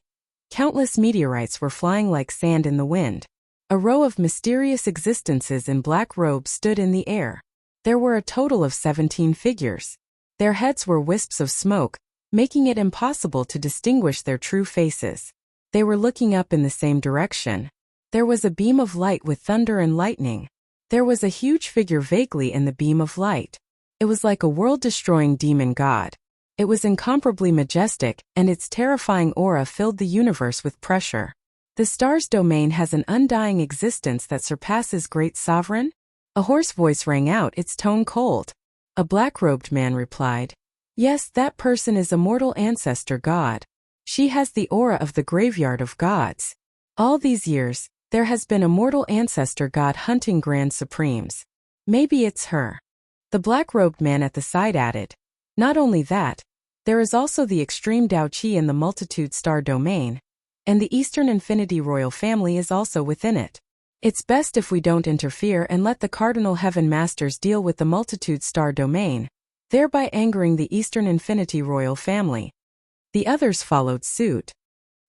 countless meteorites were flying like sand in the wind. A row of mysterious existences in black robes stood in the air. There were a total of 17 figures. Their heads were wisps of smoke, making it impossible to distinguish their true faces. They were looking up in the same direction. There was a beam of light with thunder and lightning. There was a huge figure vaguely in the beam of light. It was like a world-destroying demon god. It was incomparably majestic, and its terrifying aura filled the universe with pressure. The star's domain has an undying existence that surpasses Great Sovereign? A hoarse voice rang out, its tone cold. A black-robed man replied, Yes, that person is a mortal ancestor god. She has the aura of the graveyard of gods. All these years, there has been a mortal ancestor god hunting Grand Supremes. Maybe it's her. The black-robed man at the side added, Not only that, there is also the extreme Dao Qi in the multitude star domain, and the Eastern Infinity Royal Family is also within it. It's best if we don't interfere and let the Cardinal Heaven Masters deal with the multitude star domain, thereby angering the Eastern Infinity Royal Family. The others followed suit.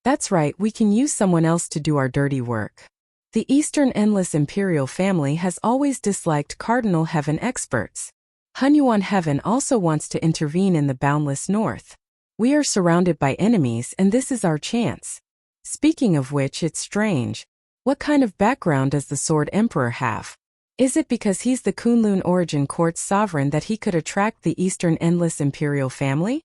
That's right, we can use someone else to do our dirty work. The Eastern Endless Imperial Family has always disliked Cardinal Heaven experts. Hunyuan Heaven also wants to intervene in the boundless north. We are surrounded by enemies and this is our chance. Speaking of which, it's strange. What kind of background does the Sword Emperor have? Is it because he's the Kunlun Origin Court's sovereign that he could attract the Eastern Endless Imperial Family?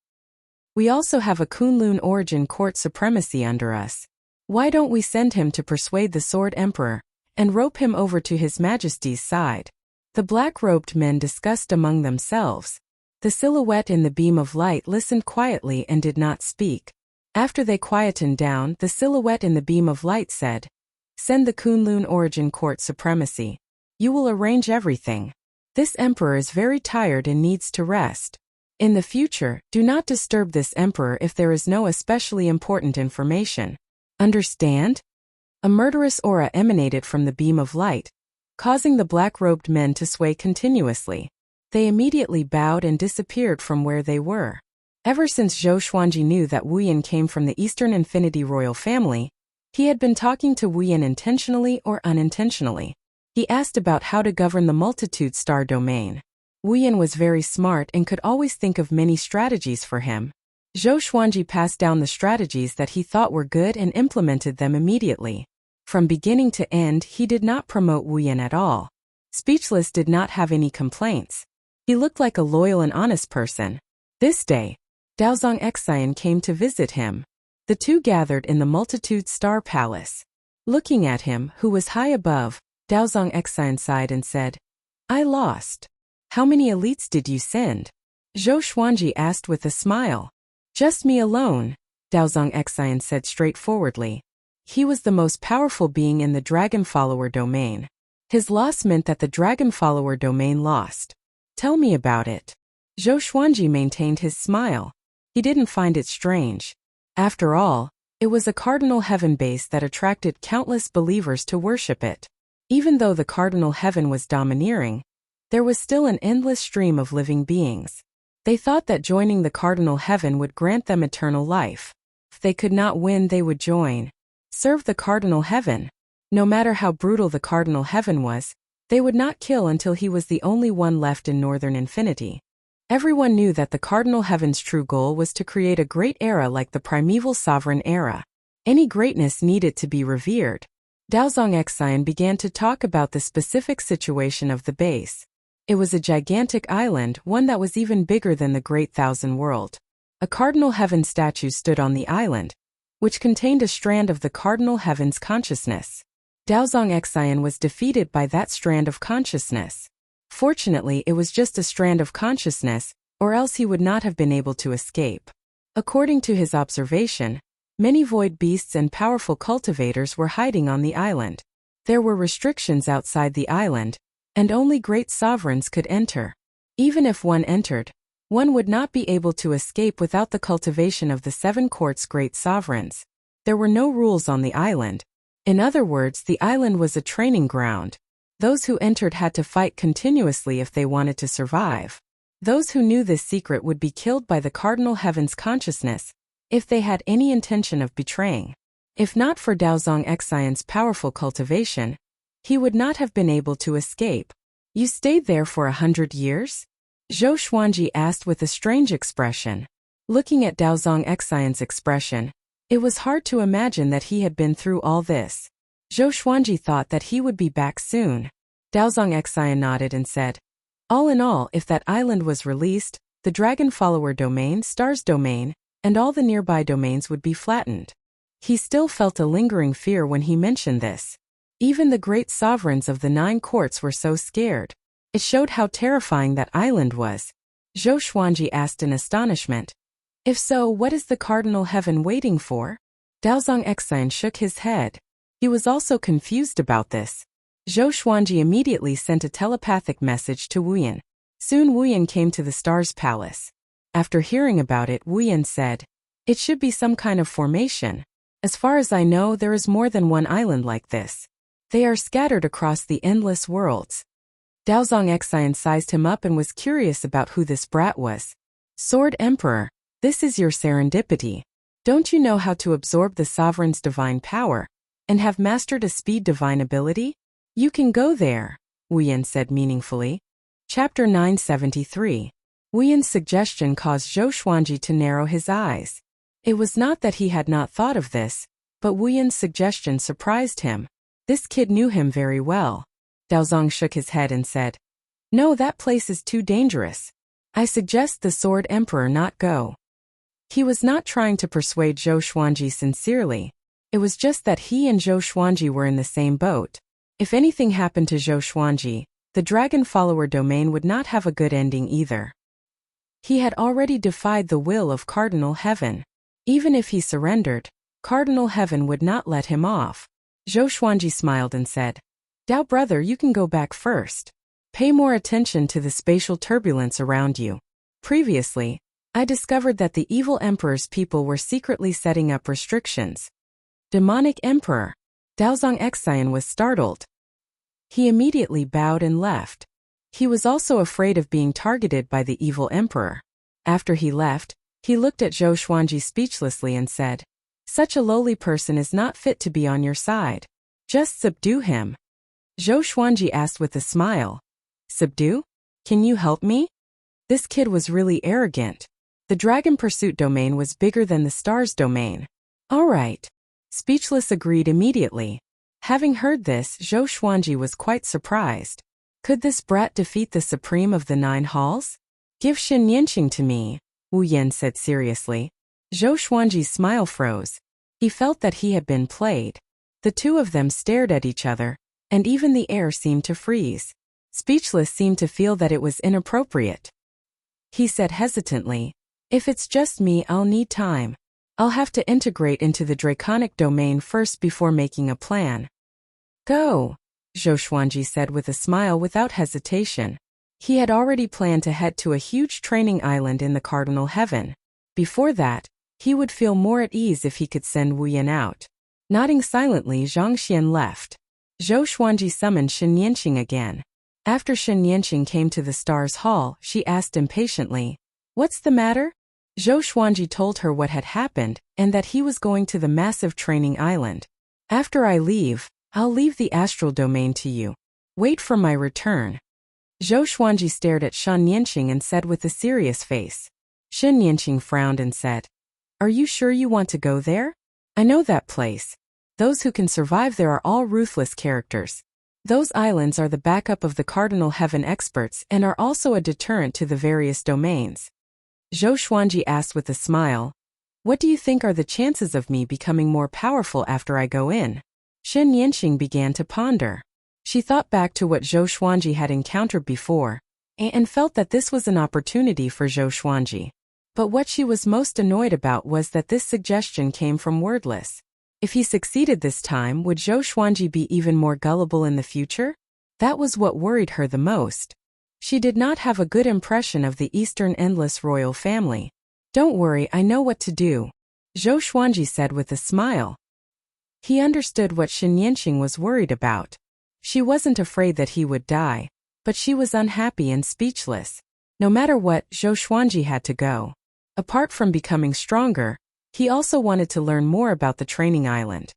We also have a Kunlun Origin Court supremacy under us. Why don't we send him to persuade the Sword Emperor, and rope him over to His Majesty's side? The black-robed men discussed among themselves. The silhouette in the beam of light listened quietly and did not speak. After they quietened down, the silhouette in the beam of light said, Send the Kunlun Origin Court supremacy. You will arrange everything. This emperor is very tired and needs to rest. In the future, do not disturb this emperor if there is no especially important information. Understand? A murderous aura emanated from the beam of light, causing the black-robed men to sway continuously. They immediately bowed and disappeared from where they were. Ever since Zhou Xuanji knew that Wu Yan came from the Eastern Infinity Royal Family, he had been talking to Wu Yan intentionally or unintentionally. He asked about how to govern the multitude star domain. Wu Yan was very smart and could always think of many strategies for him. Zhou Xuanji passed down the strategies that he thought were good and implemented them immediately. From beginning to end, he did not promote Wu Yan at all. Speechless did not have any complaints. He looked like a loyal and honest person. This day, Daozong Xian came to visit him. The two gathered in the multitude star palace. Looking at him, who was high above, Daozong Xian sighed and said, I lost. How many elites did you send? Zhou Xuanji asked with a smile. Just me alone, Daozong Xian said straightforwardly. He was the most powerful being in the Dragon Follower domain. His loss meant that the Dragon Follower domain lost. Tell me about it. Zhou Xuanji maintained his smile. He didn't find it strange. After all, it was a Cardinal Heaven base that attracted countless believers to worship it. Even though the Cardinal Heaven was domineering, there was still an endless stream of living beings. They thought that joining the Cardinal Heaven would grant them eternal life. If they could not win, they would join. Serve the Cardinal Heaven. No matter how brutal the cardinal heaven was, they would not kill until he was the only one left in northern infinity. Everyone knew that the cardinal heaven's true goal was to create a great era like the primeval sovereign era. Any greatness needed to be revered. Daozong Xian began to talk about the specific situation of the base. It was a gigantic island, one that was even bigger than the Great Thousand World. A cardinal heaven statue stood on the island, which contained a strand of the cardinal heaven's consciousness. Daozong Xian was defeated by that strand of consciousness. Fortunately, it was just a strand of consciousness, or else he would not have been able to escape. According to his observation, many void beasts and powerful cultivators were hiding on the island. There were restrictions outside the island, and only great sovereigns could enter. Even if one entered, one would not be able to escape without the cultivation of the 7 courts' great sovereigns. There were no rules on the island. In other words, the island was a training ground. Those who entered had to fight continuously if they wanted to survive. Those who knew this secret would be killed by the cardinal heaven's consciousness if they had any intention of betraying. If not for Daozong Xian's powerful cultivation, he would not have been able to escape. You stayed there for 100 years? Zhou Xuanji asked with a strange expression. Looking at Daozong Xian's expression, it was hard to imagine that he had been through all this. Zhou Xuanji thought that he would be back soon. Daozong Xian nodded and said, all in all, if that island was released, the Dragon Follower domain, Star's domain, and all the nearby domains would be flattened. He still felt a lingering fear when he mentioned this. Even the great sovereigns of the 9 courts were so scared. It showed how terrifying that island was. Zhou Xuanji asked in astonishment. If so, what is the cardinal heaven waiting for? Daozong Xian shook his head. He was also confused about this. Zhou Xuanji immediately sent a telepathic message to Wuyan. Soon Wuyan came to the Star's Palace. After hearing about it, Wuyan said, it should be some kind of formation. As far as I know, there is more than one island like this. They are scattered across the endless worlds. Daozong Xian sized him up and was curious about who this brat was. Sword Emperor, this is your serendipity. Don't you know how to absorb the sovereign's divine power, and have mastered a speed divine ability? You can go there, Wuyan said meaningfully. Chapter 973. Wuyan's suggestion caused Zhou Xuanji to narrow his eyes. It was not that he had not thought of this, but Wuyan's suggestion surprised him. This kid knew him very well. Daozong shook his head and said, no, that place is too dangerous. I suggest the Sword Emperor not go. He was not trying to persuade Zhou Xuanji sincerely. It was just that he and Zhou Xuanji were in the same boat. If anything happened to Zhou Xuanji, the Dragon Follower domain would not have a good ending either. He had already defied the will of Cardinal Heaven. Even if he surrendered, Cardinal Heaven would not let him off. Zhou Xuanji smiled and said, Dao brother, you can go back first. Pay more attention to the spatial turbulence around you. Previously, I discovered that the evil emperor's people were secretly setting up restrictions. Demonic Emperor. Daozong Xian was startled. He immediately bowed and left. He was also afraid of being targeted by the evil emperor. After he left, he looked at Zhou Xuanji speechlessly and said, such a lowly person is not fit to be on your side. Just subdue him. Zhou Xuanji asked with a smile. Subdue? Can you help me? This kid was really arrogant. The Dragon Pursuit domain was bigger than the Stars domain. All right. Speechless agreed immediately. Having heard this, Zhou Xuanji was quite surprised. Could this brat defeat the Supreme of the 9 Halls? Give Xin Yanqing to me, Wu Yan said seriously. Zhou Xuanji's smile froze. He felt that he had been played. The two of them stared at each other, and even the air seemed to freeze. Speechless seemed to feel that it was inappropriate. He said hesitantly, if it's just me, I'll need time. I'll have to integrate into the draconic domain first before making a plan. Go, Zhou Xuanji said with a smile without hesitation. He had already planned to head to a huge training island in the Cardinal Heaven. Before that, he would feel more at ease if he could send Wu Yan out. Nodding silently, Zhang Xian left. Zhou Xuanji summoned Xin Yanqing again. After Xin Yanqing came to the Stars Hall, she asked impatiently, what's the matter? Zhou Xuanji told her what had happened, and that he was going to the massive training island. After I leave, I'll leave the astral domain to you. Wait for my return. Zhou Xuanji stared at Shen Nianqing and said with a serious face. Shen Nianqing frowned and said, Are you sure you want to go there? I know that place. Those who can survive there are all ruthless characters. Those islands are the backup of the Cardinal Heaven experts and are also a deterrent to the various domains. Zhou Xuanji asked with a smile, What do you think are the chances of me becoming more powerful after I go in? Shen Nianqing began to ponder. She thought back to what Zhou Xuanji had encountered before, and felt that this was an opportunity for Zhou Xuanji. But what she was most annoyed about was that this suggestion came from Wordless. If he succeeded this time, would Zhou Xuanji be even more gullible in the future? That was what worried her the most. She did not have a good impression of the Eastern Endless royal family. Don't worry, I know what to do, Zhou Xuanji said with a smile. He understood what Shen Nianqing was worried about. She wasn't afraid that he would die, but she was unhappy and speechless. No matter what, Zhou Xuanji had to go. Apart from becoming stronger, he also wanted to learn more about the training island.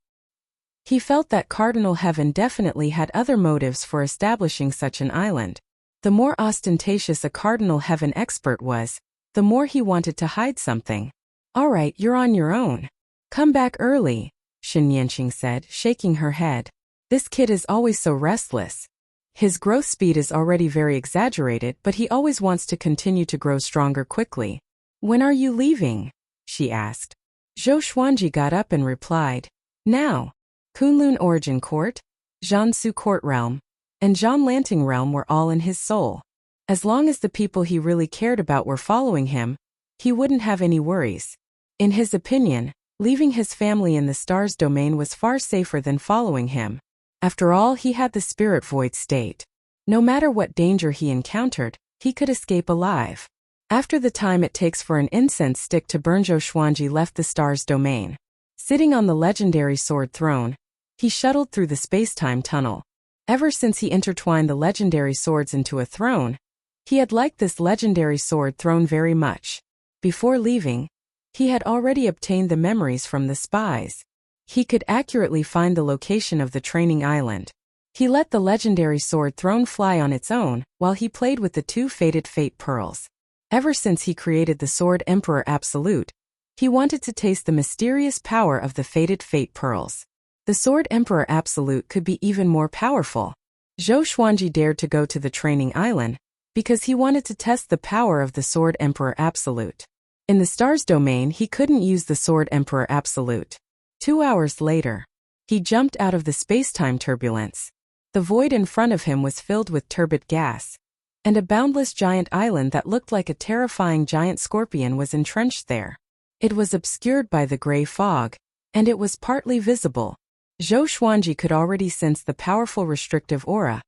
He felt that Cardinal Heaven definitely had other motives for establishing such an island. The more ostentatious a Cardinal Heaven expert was, the more he wanted to hide something. All right, you're on your own. Come back early, Shen Nianqing said, shaking her head. This kid is always so restless. His growth speed is already very exaggerated, but he always wants to continue to grow stronger quickly. When are you leaving? She asked. Zhou Xuanji got up and replied, Now. Kunlun Origin Court, Jiangsu Court Realm, and Zhanlanting Realm were all in his soul. As long as the people he really cared about were following him, he wouldn't have any worries. In his opinion, leaving his family in the stars domain was far safer than following him. After all, he had the spirit void state. No matter what danger he encountered, he could escape alive. After the time it takes for an incense stick to burn, Zhou Xuanji left the stars domain. Sitting on the legendary sword throne, he shuttled through the space-time tunnel. Ever since he intertwined the legendary swords into a throne, he had liked this legendary sword throne very much. Before leaving, he had already obtained the memories from the spies. He could accurately find the location of the training island. He let the legendary sword throne fly on its own while he played with the two fated fate pearls. Ever since he created the Sword Emperor Absolute, he wanted to taste the mysterious power of the fated fate pearls. The Sword Emperor Absolute could be even more powerful. Zhou Xuanji dared to go to the training island because he wanted to test the power of the Sword Emperor Absolute. In the stars domain, he couldn't use the Sword Emperor Absolute. 2 hours later, he jumped out of the space-time turbulence. The void in front of him was filled with turbid gas, and a boundless giant island that looked like a terrifying giant scorpion was entrenched there. It was obscured by the gray fog, and it was partly visible. Zhou Xuanji could already sense the powerful restrictive aura,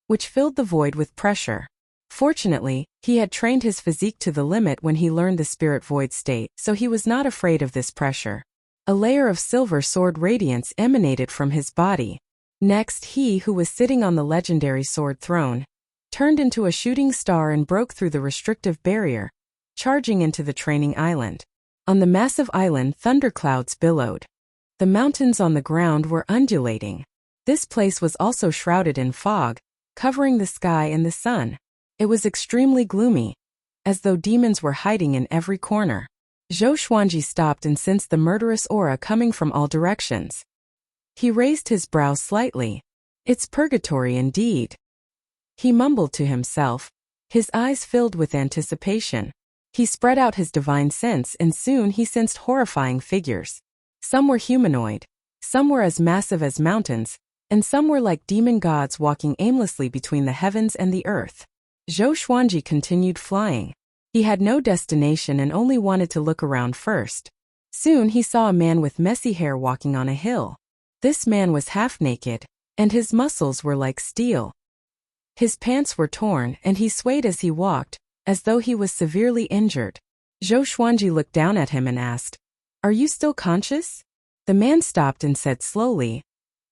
which filled the void with pressure. Fortunately, he had trained his physique to the limit when he learned the spirit void state, so he was not afraid of this pressure. A layer of silver sword radiance emanated from his body. Next, he who was sitting on the legendary sword throne turned into a shooting star and broke through the restrictive barrier, charging into the training island. On the massive island, thunderclouds billowed. The mountains on the ground were undulating. This place was also shrouded in fog, covering the sky and the sun. It was extremely gloomy, as though demons were hiding in every corner. Zhou Xuanji stopped and sensed the murderous aura coming from all directions. He raised his brows slightly. It's purgatory indeed. He mumbled to himself, his eyes filled with anticipation. He spread out his divine sense and soon he sensed horrifying figures. Some were humanoid, some were as massive as mountains, and some were like demon gods walking aimlessly between the heavens and the earth. Zhou Xuanji continued flying. He had no destination and only wanted to look around first. Soon he saw a man with messy hair walking on a hill. This man was half naked, and his muscles were like steel. His pants were torn and he swayed as he walked, as though he was severely injured. Zhou Xuanji looked down at him and asked, "Are you still conscious?" The man stopped and said slowly,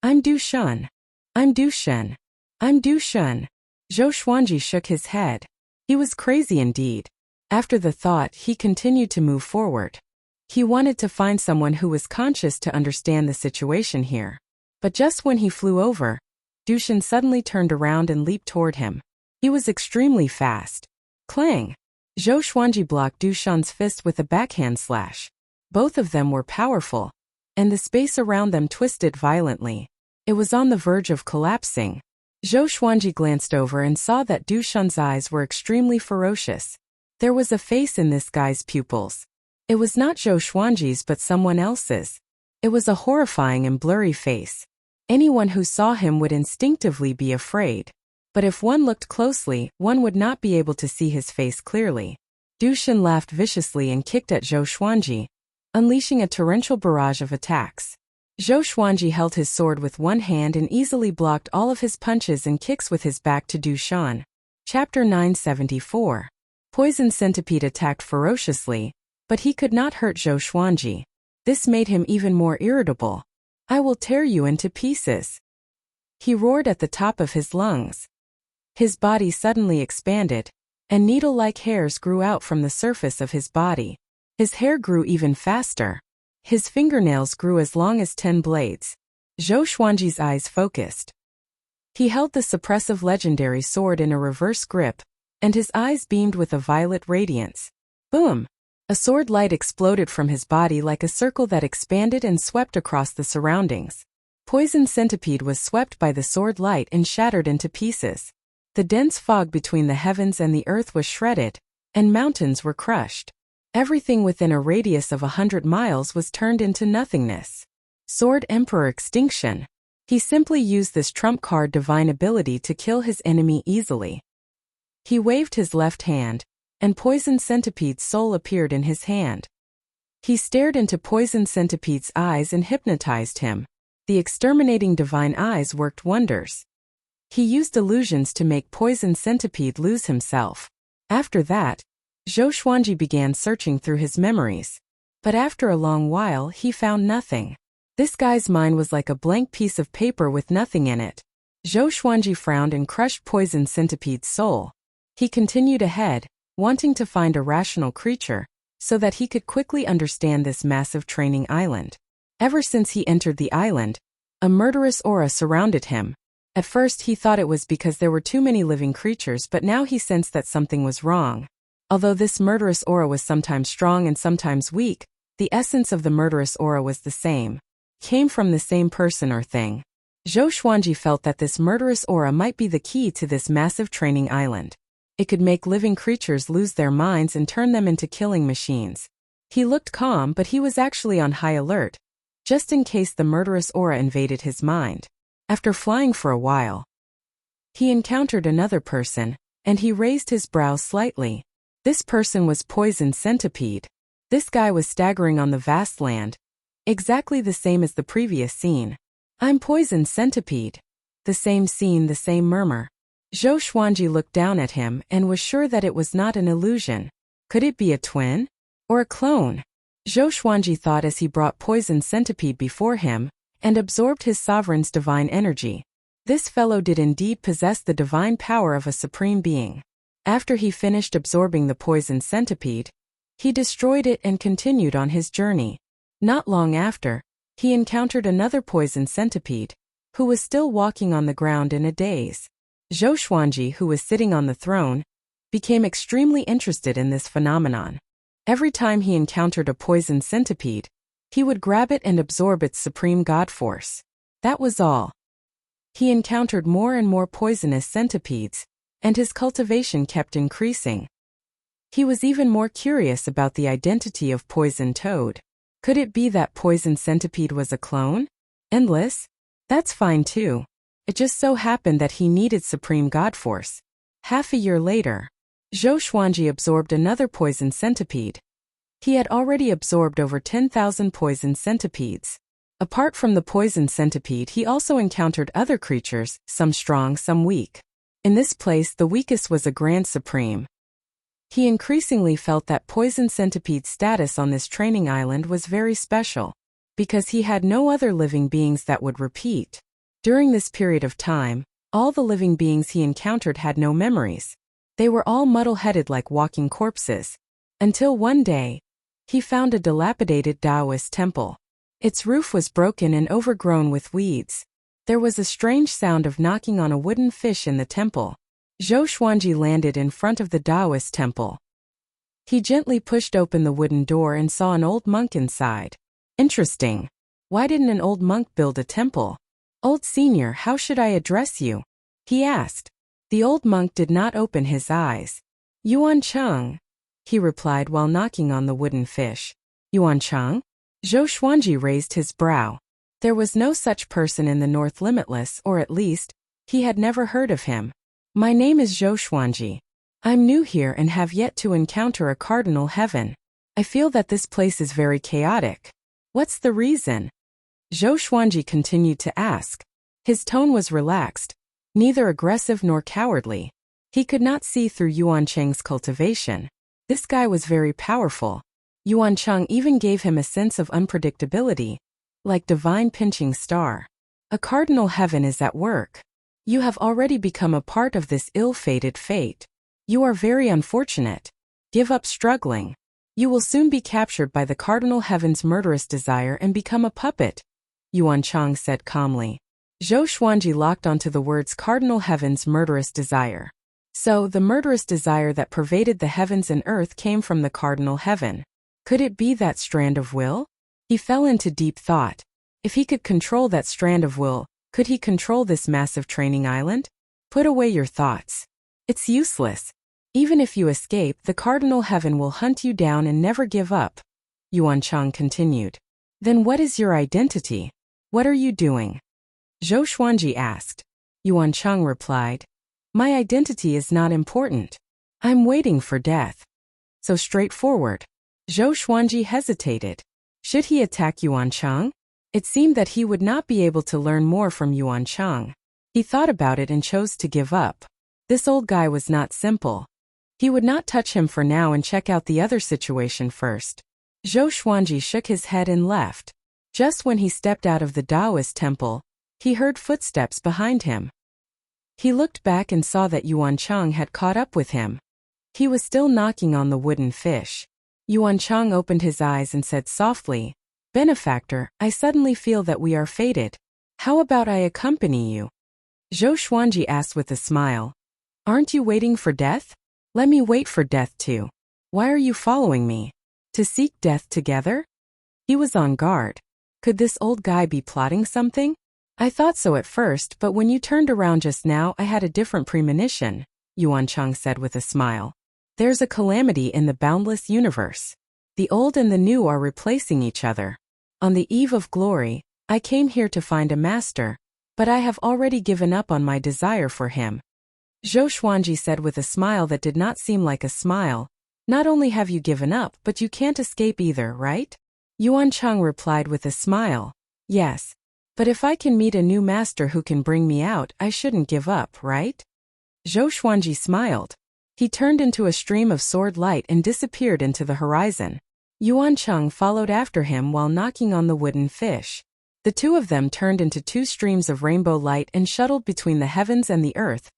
"I'm Du Shen. I'm Du Shen. I'm Du Shen." Zhou Xuanji shook his head. He was crazy indeed. After the thought, he continued to move forward. He wanted to find someone who was conscious to understand the situation here. But just when he flew over, Dushan suddenly turned around and leaped toward him. He was extremely fast. Clang! Zhou Xuanji blocked Dushan's fist with a backhand slash. Both of them were powerful, and the space around them twisted violently. It was on the verge of collapsing. Zhou Xuanji glanced over and saw that Dushan's eyes were extremely ferocious. There was a face in this guy's pupils. It was not Zhou Xuanji's but someone else's. It was a horrifying and blurry face. Anyone who saw him would instinctively be afraid. But if one looked closely, one would not be able to see his face clearly. Dushan laughed viciously and kicked at Zhou Xuanji, unleashing a torrential barrage of attacks. Zhou Xuanji held his sword with one hand and easily blocked all of his punches and kicks with his back to Dushan. Chapter 974. Poison Centipede attacked ferociously, but he could not hurt Zhou Xuanji. This made him even more irritable. "I will tear you into pieces," he roared at the top of his lungs. His body suddenly expanded, and needle-like hairs grew out from the surface of his body. His hair grew even faster. His fingernails grew as long as 10 blades. Zhou Xuanji's eyes focused. He held the suppressive legendary sword in a reverse grip, and his eyes beamed with a violet radiance. Boom! A sword light exploded from his body like a circle that expanded and swept across the surroundings. Poison Centipede was swept by the sword light and shattered into pieces. The dense fog between the heavens and the earth was shredded, and mountains were crushed. Everything within a radius of 100 miles was turned into nothingness. Sword Emperor Extinction. He simply used this trump card divine ability to kill his enemy easily. He waved his left hand, and Poison Centipede's soul appeared in his hand. He stared into Poison Centipede's eyes and hypnotized him. The exterminating divine eyes worked wonders. He used illusions to make Poison Centipede lose himself. After that, Zhou Xuanji began searching through his memories. But after a long while he found nothing. This guy's mind was like a blank piece of paper with nothing in it. Zhou Xuanji frowned and crushed Poison Centipede's soul. He continued ahead, wanting to find a rational creature, so that he could quickly understand this massive training island. Ever since he entered the island, a murderous aura surrounded him. At first he thought it was because there were too many living creatures, but now he sensed that something was wrong. Although this murderous aura was sometimes strong and sometimes weak, the essence of the murderous aura was the same. Came from the same person or thing. Zhou Xuanji felt that this murderous aura might be the key to this massive training island. It could make living creatures lose their minds and turn them into killing machines. He looked calm, but he was actually on high alert, just in case the murderous aura invaded his mind. After flying for a while, he encountered another person, and he raised his brows slightly. This person was Poison Centipede. This guy was staggering on the vast land, exactly the same as the previous scene. "I'm Poison Centipede." The same scene, the same murmur. Zhou Xuanji looked down at him and was sure that it was not an illusion. Could it be a twin? Or a clone? Zhou Xuanji thought as he brought Poison Centipede before him, and absorbed his sovereign's divine energy. This fellow did indeed possess the divine power of a supreme being. After he finished absorbing the Poison Centipede, he destroyed it and continued on his journey. Not long after, he encountered another Poison Centipede, who was still walking on the ground in a daze. Zhou Xuanji, who was sitting on the throne, became extremely interested in this phenomenon. Every time he encountered a Poison Centipede, he would grab it and absorb its supreme god force. That was all. He encountered more and more poisonous centipedes, and his cultivation kept increasing. He was even more curious about the identity of Poison Toad. Could it be that Poison Centipede was a clone? Endless? That's fine too. It just so happened that he needed supreme god force. Half a year later, Zhou Xuanji absorbed another Poison Centipede. He had already absorbed over 10,000 Poison Centipedes. Apart from the Poison Centipede, he also encountered other creatures, some strong, some weak. In this place, the weakest was a Grand Supreme. He increasingly felt that Poison Centipede's status on this training island was very special, because he had no other living beings that would repeat. During this period of time, all the living beings he encountered had no memories. They were all muddle-headed like walking corpses. Until one day, he found a dilapidated Taoist temple. Its roof was broken and overgrown with weeds. There was a strange sound of knocking on a wooden fish in the temple. Zhou Xuanji landed in front of the Taoist temple. He gently pushed open the wooden door and saw an old monk inside. Interesting. Why didn't an old monk build a temple? Old senior, how should I address you? He asked. The old monk did not open his eyes. Yuan Cheng, he replied while knocking on the wooden fish. Yuan Cheng? Zhou Xuanji raised his brow. There was no such person in the North Limitless, or at least, he had never heard of him. My name is Zhou Xuanji. I'm new here and have yet to encounter a cardinal heaven. I feel that this place is very chaotic. What's the reason? Zhou Xuanji continued to ask. His tone was relaxed, neither aggressive nor cowardly. He could not see through Yuan Cheng's cultivation. This guy was very powerful. Yuan Cheng even gave him a sense of unpredictability, like divine pinching star. A cardinal heaven is at work. You have already become a part of this ill-fated fate. You are very unfortunate. Give up struggling. You will soon be captured by the cardinal heaven's murderous desire and become a puppet, Yuan Cheng said calmly. Zhou Xuanji locked onto the words cardinal heaven's murderous desire. So, the murderous desire that pervaded the heavens and earth came from the cardinal heaven. Could it be that strand of will? He fell into deep thought. If he could control that strand of will, could he control this massive training island? Put away your thoughts. It's useless. Even if you escape, the cardinal heaven will hunt you down and never give up. Yuan Cheng continued. Then what is your identity? What are you doing? Zhou Xuanji asked. Yuan Cheng replied. My identity is not important. I'm waiting for death. So straightforward. Zhou Xuanji hesitated. Should he attack Yuan Cheng? It seemed that he would not be able to learn more from Yuan Cheng. He thought about it and chose to give up. This old guy was not simple. He would not touch him for now and check out the other situation first. Zhou Xuanji shook his head and left. Just when he stepped out of the Taoist temple, he heard footsteps behind him. He looked back and saw that Yuan Cheng had caught up with him. He was still knocking on the wooden fish. Yuan Cheng opened his eyes and said softly, Benefactor, I suddenly feel that we are fated. How about I accompany you? Zhou Xuanji asked with a smile. Aren't you waiting for death? Let me wait for death too. Why are you following me? To seek death together? He was on guard. Could this old guy be plotting something? I thought so at first, but when you turned around just now I had a different premonition, Yuan Cheng said with a smile. There's a calamity in the boundless universe. The old and the new are replacing each other. On the eve of glory, I came here to find a master, but I have already given up on my desire for him. Zhou Xuanji said with a smile that did not seem like a smile. Not only have you given up, but you can't escape either, right? Yuan Cheng replied with a smile. Yes. But if I can meet a new master who can bring me out, I shouldn't give up, right? Zhou Xuanji smiled. He turned into a stream of sword light and disappeared into the horizon. Yuan Cheng followed after him while knocking on the wooden fish. The two of them turned into two streams of rainbow light and shuttled between the heavens and the earth,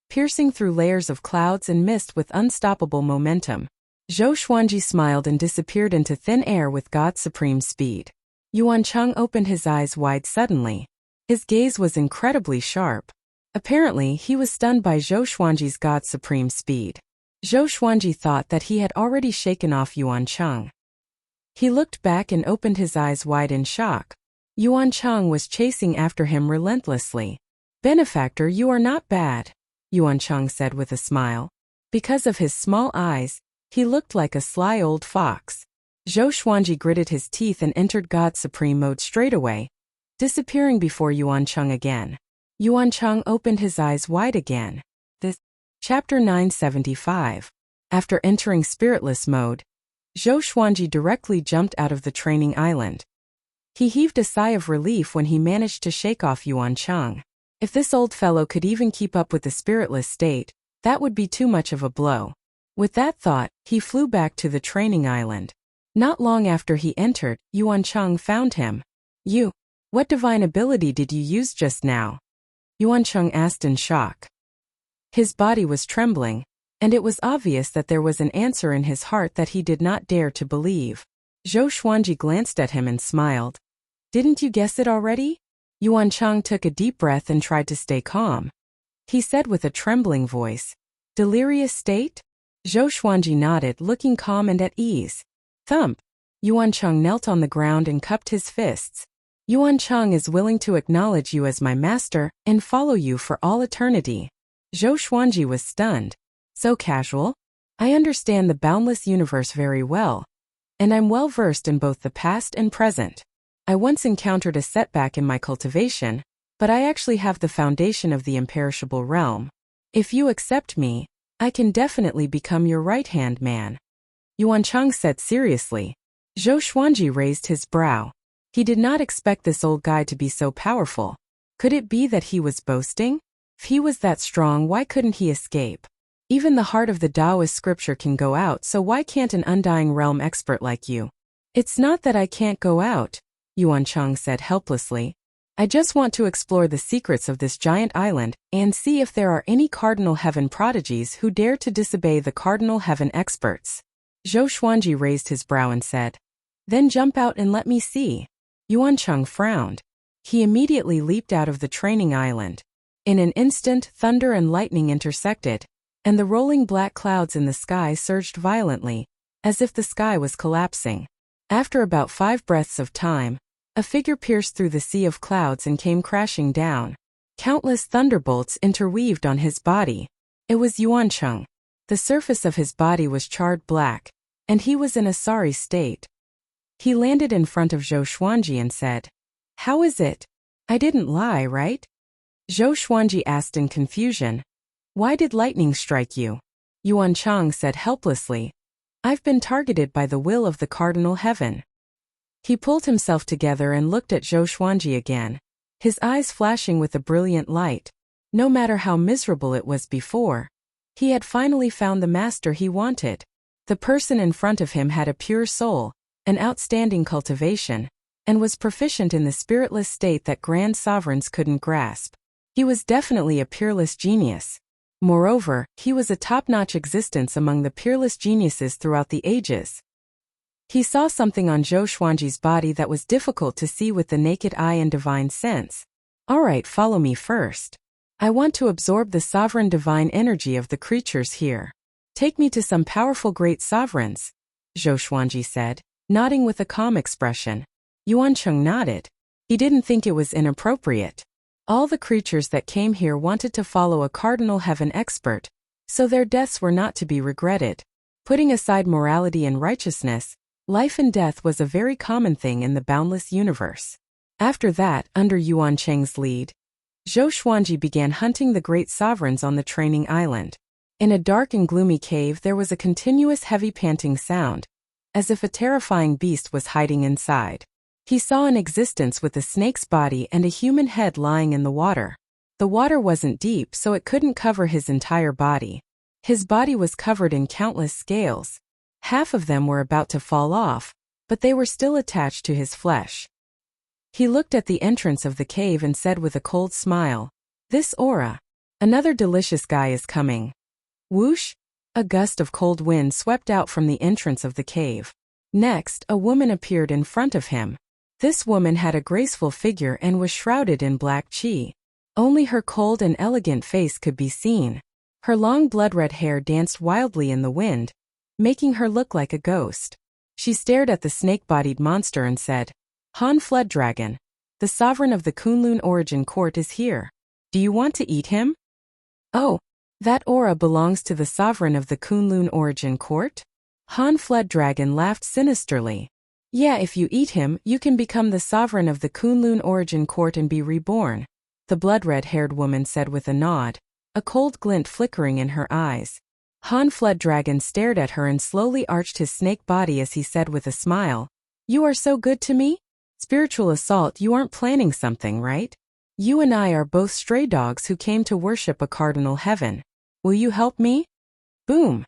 piercing through layers of clouds and mist with unstoppable momentum. Zhou Xuanji smiled and disappeared into thin air with God's supreme speed. Yuan Cheng opened his eyes wide suddenly. His gaze was incredibly sharp. Apparently, he was stunned by Zhou Xuanji's God's supreme speed. Zhou Xuanji thought that he had already shaken off Yuan Cheng. He looked back and opened his eyes wide in shock. Yuan Cheng was chasing after him relentlessly. Benefactor, you are not bad, Yuan Cheng said with a smile. Because of his small eyes, he looked like a sly old fox. Zhou Xuanji gritted his teeth and entered God's supreme mode straightaway, disappearing before Yuan Cheng again. Yuan Cheng opened his eyes wide again. Chapter 975. After entering spiritless mode, Zhou Xuanji directly jumped out of the training island. He heaved a sigh of relief when he managed to shake off Yuan Cheng. If this old fellow could even keep up with the spiritless state, that would be too much of a blow. With that thought, he flew back to the training island. Not long after he entered, Yuan Cheng found him. What divine ability did you use just now? Yuan Cheng asked in shock. His body was trembling, and it was obvious that there was an answer in his heart that he did not dare to believe. Zhou Xuanji glanced at him and smiled. Didn't you guess it already? Yuan Chang took a deep breath and tried to stay calm. He said with a trembling voice, "Delirious state?" Zhou Xuanji nodded, looking calm and at ease. Thump! Yuan Chang knelt on the ground and cupped his fists. "Yuan Chang is willing to acknowledge you as my master and follow you for all eternity." Zhou Xuanji was stunned. "So casual? I understand the boundless universe very well, and I'm well versed in both the past and present. I once encountered a setback in my cultivation, but I actually have the foundation of the imperishable realm. If you accept me, I can definitely become your right-hand man." Yuan Chang said seriously. Zhou Xuanji raised his brow. He did not expect this old guy to be so powerful. Could it be that he was boasting? If he was that strong, why couldn't he escape? Even the heart of the Taoist scripture can go out, so why can't an undying realm expert like you? "It's not that I can't go out," Yuan Chang said helplessly. "I just want to explore the secrets of this giant island and see if there are any Cardinal Heaven prodigies who dare to disobey the Cardinal Heaven experts." Zhou Xuanji raised his brow and said, "Then jump out and let me see." Yuan Chang frowned. He immediately leaped out of the training island. In an instant, thunder and lightning intersected, and the rolling black clouds in the sky surged violently, as if the sky was collapsing. After about 5 breaths of time, a figure pierced through the sea of clouds and came crashing down. Countless thunderbolts interweaved on his body. It was Yuan Chang. The surface of his body was charred black, and he was in a sorry state. He landed in front of Zhou Xuanji and said, "How is it? I didn't lie, right?" Zhou Xuanji asked in confusion, "Why did lightning strike you?" Yuan Chang said helplessly, "I've been targeted by the will of the Cardinal Heaven." He pulled himself together and looked at Zhou Xuanji again, his eyes flashing with a brilliant light. No matter how miserable it was before, he had finally found the master he wanted. The person in front of him had a pure soul, an outstanding cultivation, and was proficient in the spiritless state that grand sovereigns couldn't grasp. He was definitely a peerless genius. Moreover, he was a top-notch existence among the peerless geniuses throughout the ages. He saw something on Zhou Xuanji's body that was difficult to see with the naked eye and divine sense. "All right, follow me first. I want to absorb the sovereign divine energy of the creatures here. Take me to some powerful great sovereigns," Zhou Xuanji said, nodding with a calm expression. Yuan Chang nodded. He didn't think it was inappropriate. All the creatures that came here wanted to follow a Cardinal Heaven expert, so their deaths were not to be regretted. Putting aside morality and righteousness, life and death was a very common thing in the boundless universe. After that, under Yuan Chang's lead, Zhou Xuanji began hunting the great sovereigns on the training island. In a dark and gloomy cave there was a continuous heavy panting sound, as if a terrifying beast was hiding inside. He saw an existence with a snake's body and a human head lying in the water. The water wasn't deep, so it couldn't cover his entire body. His body was covered in countless scales. Half of them were about to fall off, but they were still attached to his flesh. He looked at the entrance of the cave and said with a cold smile, "This aura. Another delicious guy is coming." Whoosh! A gust of cold wind swept out from the entrance of the cave. Next, a woman appeared in front of him. This woman had a graceful figure and was shrouded in black qi. Only her cold and elegant face could be seen. Her long blood-red hair danced wildly in the wind, making her look like a ghost. She stared at the snake-bodied monster and said, "Han Flood Dragon, the sovereign of the Kunlun Origin Court is here. Do you want to eat him?" "Oh, that aura belongs to the sovereign of the Kunlun Origin Court?" Han Flood Dragon laughed sinisterly. "Yeah, if you eat him, you can become the sovereign of the Kunlun Origin Court and be reborn," the blood-red-haired woman said with a nod, a cold glint flickering in her eyes. Han Flood Dragon stared at her and slowly arched his snake body as he said with a smile, "You are so good to me? Spiritual assault, you aren't planning something, right? You and I are both stray dogs who came to worship a Cardinal Heaven. Will you help me?" Boom!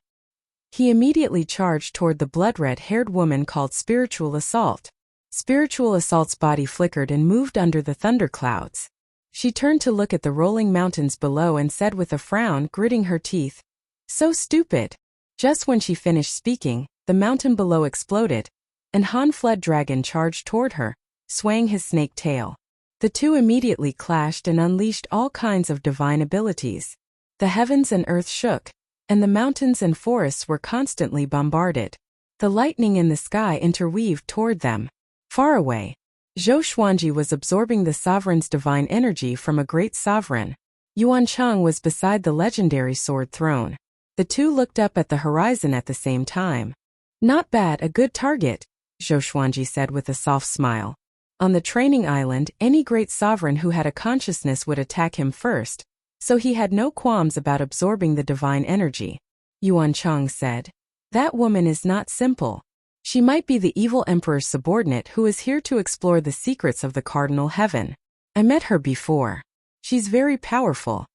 He immediately charged toward the blood-red-haired woman called Spiritual Assault. Spiritual Assault's body flickered and moved under the thunderclouds. She turned to look at the rolling mountains below and said with a frown, gritting her teeth, "So stupid." Just when she finished speaking, the mountain below exploded, and Han Flood Dragon charged toward her, swaying his snake tail. The two immediately clashed and unleashed all kinds of divine abilities. The heavens and earth shook, and the mountains and forests were constantly bombarded. The lightning in the sky interweaved toward them. Far away, Zhou Xuanji was absorbing the sovereign's divine energy from a great sovereign. Yuan Cheng was beside the legendary sword throne. The two looked up at the horizon at the same time. Not bad, a good target, Zhou Xuanji said with a soft smile. On the training island, any great sovereign who had a consciousness would attack him first, so he had no qualms about absorbing the divine energy. Yuan Cheng said, "That woman is not simple. She might be the evil emperor's subordinate who is here to explore the secrets of the cardinal heaven. I met her before. She's very powerful."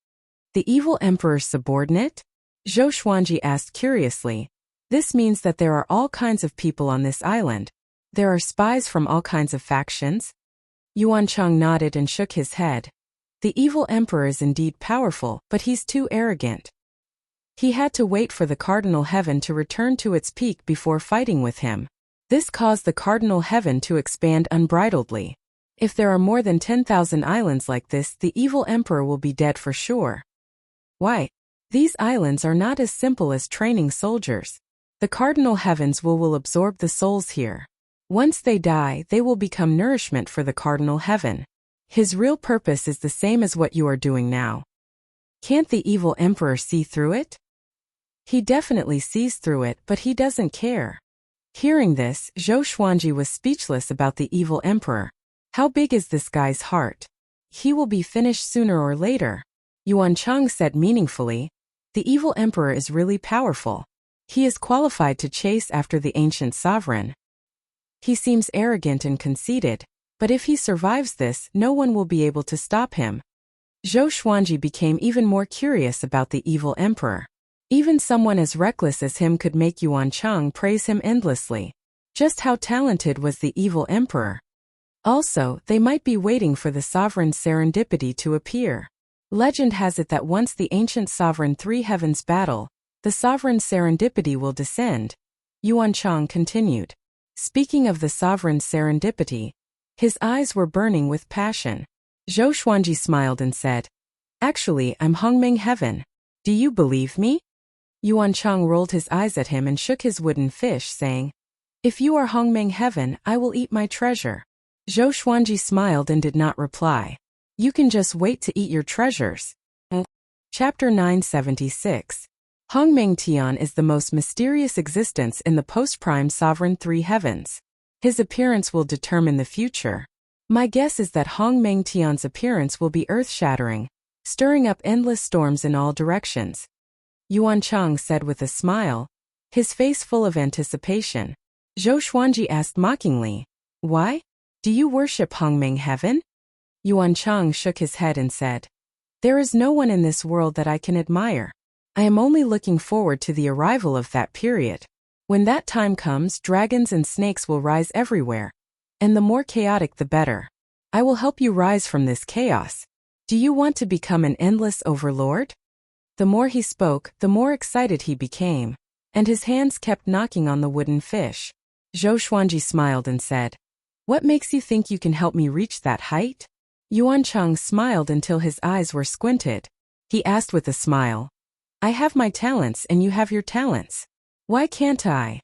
The evil emperor's subordinate? Zhou Xuanji asked curiously. This means that there are all kinds of people on this island. There are spies from all kinds of factions? Yuan Cheng nodded and shook his head. The evil emperor is indeed powerful, but he's too arrogant. He had to wait for the cardinal heaven to return to its peak before fighting with him. This caused the cardinal heaven to expand unbridledly. If there are more than 10,000 islands like this, the evil emperor will be dead for sure. Why? These islands are not as simple as training soldiers. The cardinal heavens will absorb the souls here. Once they die, they will become nourishment for the cardinal heaven. His real purpose is the same as what you are doing now. Can't the evil emperor see through it? He definitely sees through it, but he doesn't care. Hearing this, Zhou Xuanji was speechless about the evil emperor. How big is this guy's heart? He will be finished sooner or later. Yuan Cheng said meaningfully, "The evil emperor is really powerful. He is qualified to chase after the ancient sovereign. He seems arrogant and conceited, but if he survives this, no one will be able to stop him." Zhou Xuanji became even more curious about the evil emperor. Even someone as reckless as him could make Yuan Cheng praise him endlessly. Just how talented was the evil emperor? Also, they might be waiting for the sovereign's serendipity to appear. Legend has it that once the ancient sovereign three heavens battle, the sovereign's serendipity will descend. Yuan Cheng continued. Speaking of the sovereign's serendipity, his eyes were burning with passion. Zhou Xuanji smiled and said, "Actually, I'm Hongming Heaven. Do you believe me?" Yuan Cheng rolled his eyes at him and shook his wooden fish, saying, "If you are Hongming Heaven, I will eat my treasure." Zhou Xuanji smiled and did not reply. "You can just wait to eat your treasures." Chapter 976. Hongmeng Tian is the most mysterious existence in the post-prime sovereign three heavens. His appearance will determine the future. My guess is that Hongmeng Tian's appearance will be earth-shattering, stirring up endless storms in all directions. Yuan Cheng said with a smile, his face full of anticipation. Zhou Xuanji asked mockingly, "Why? Do you worship Hongmeng Heaven?" Yuan Cheng shook his head and said, "There is no one in this world that I can admire. I am only looking forward to the arrival of that period. When that time comes, dragons and snakes will rise everywhere, and the more chaotic the better. I will help you rise from this chaos. Do you want to become an endless overlord?" The more he spoke, the more excited he became, and his hands kept knocking on the wooden fish. Zhou Xuanji smiled and said, "What makes you think you can help me reach that height?" Yuan Cheng smiled until his eyes were squinted. He asked with a smile, "I have my talents and you have your talents. Why can't I?"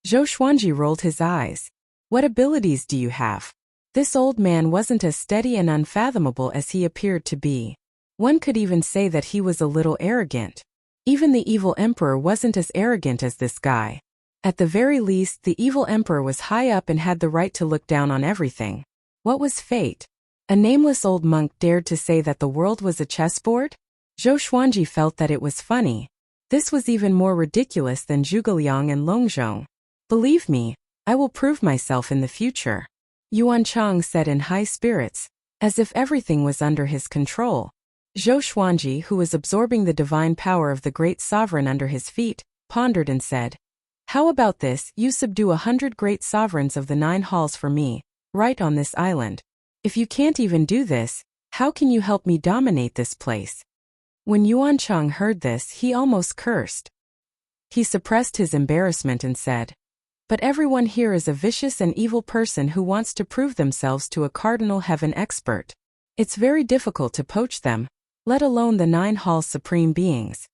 Zhou Xuanji rolled his eyes. "What abilities do you have?" This old man wasn't as steady and unfathomable as he appeared to be. One could even say that he was a little arrogant. Even the evil emperor wasn't as arrogant as this guy. At the very least, the evil emperor was high up and had the right to look down on everything. What was fate? A nameless old monk dared to say that the world was a chessboard? Zhou Xuanji felt that it was funny. This was even more ridiculous than Zhuge and Longzhong. "Believe me, I will prove myself in the future," Yuan Cheng said in high spirits, as if everything was under his control. Zhou Xuanji, who was absorbing the divine power of the great sovereign under his feet, pondered and said, "How about this, you subdue 100 great sovereigns of the 9 halls for me, right on this island. If you can't even do this, how can you help me dominate this place?" When Yuan Cheng heard this, he almost cursed. He suppressed his embarrassment and said, But everyone here is a vicious and evil person who wants to prove themselves to a cardinal heaven expert. It's very difficult to poach them, let alone the 9 halls supreme beings.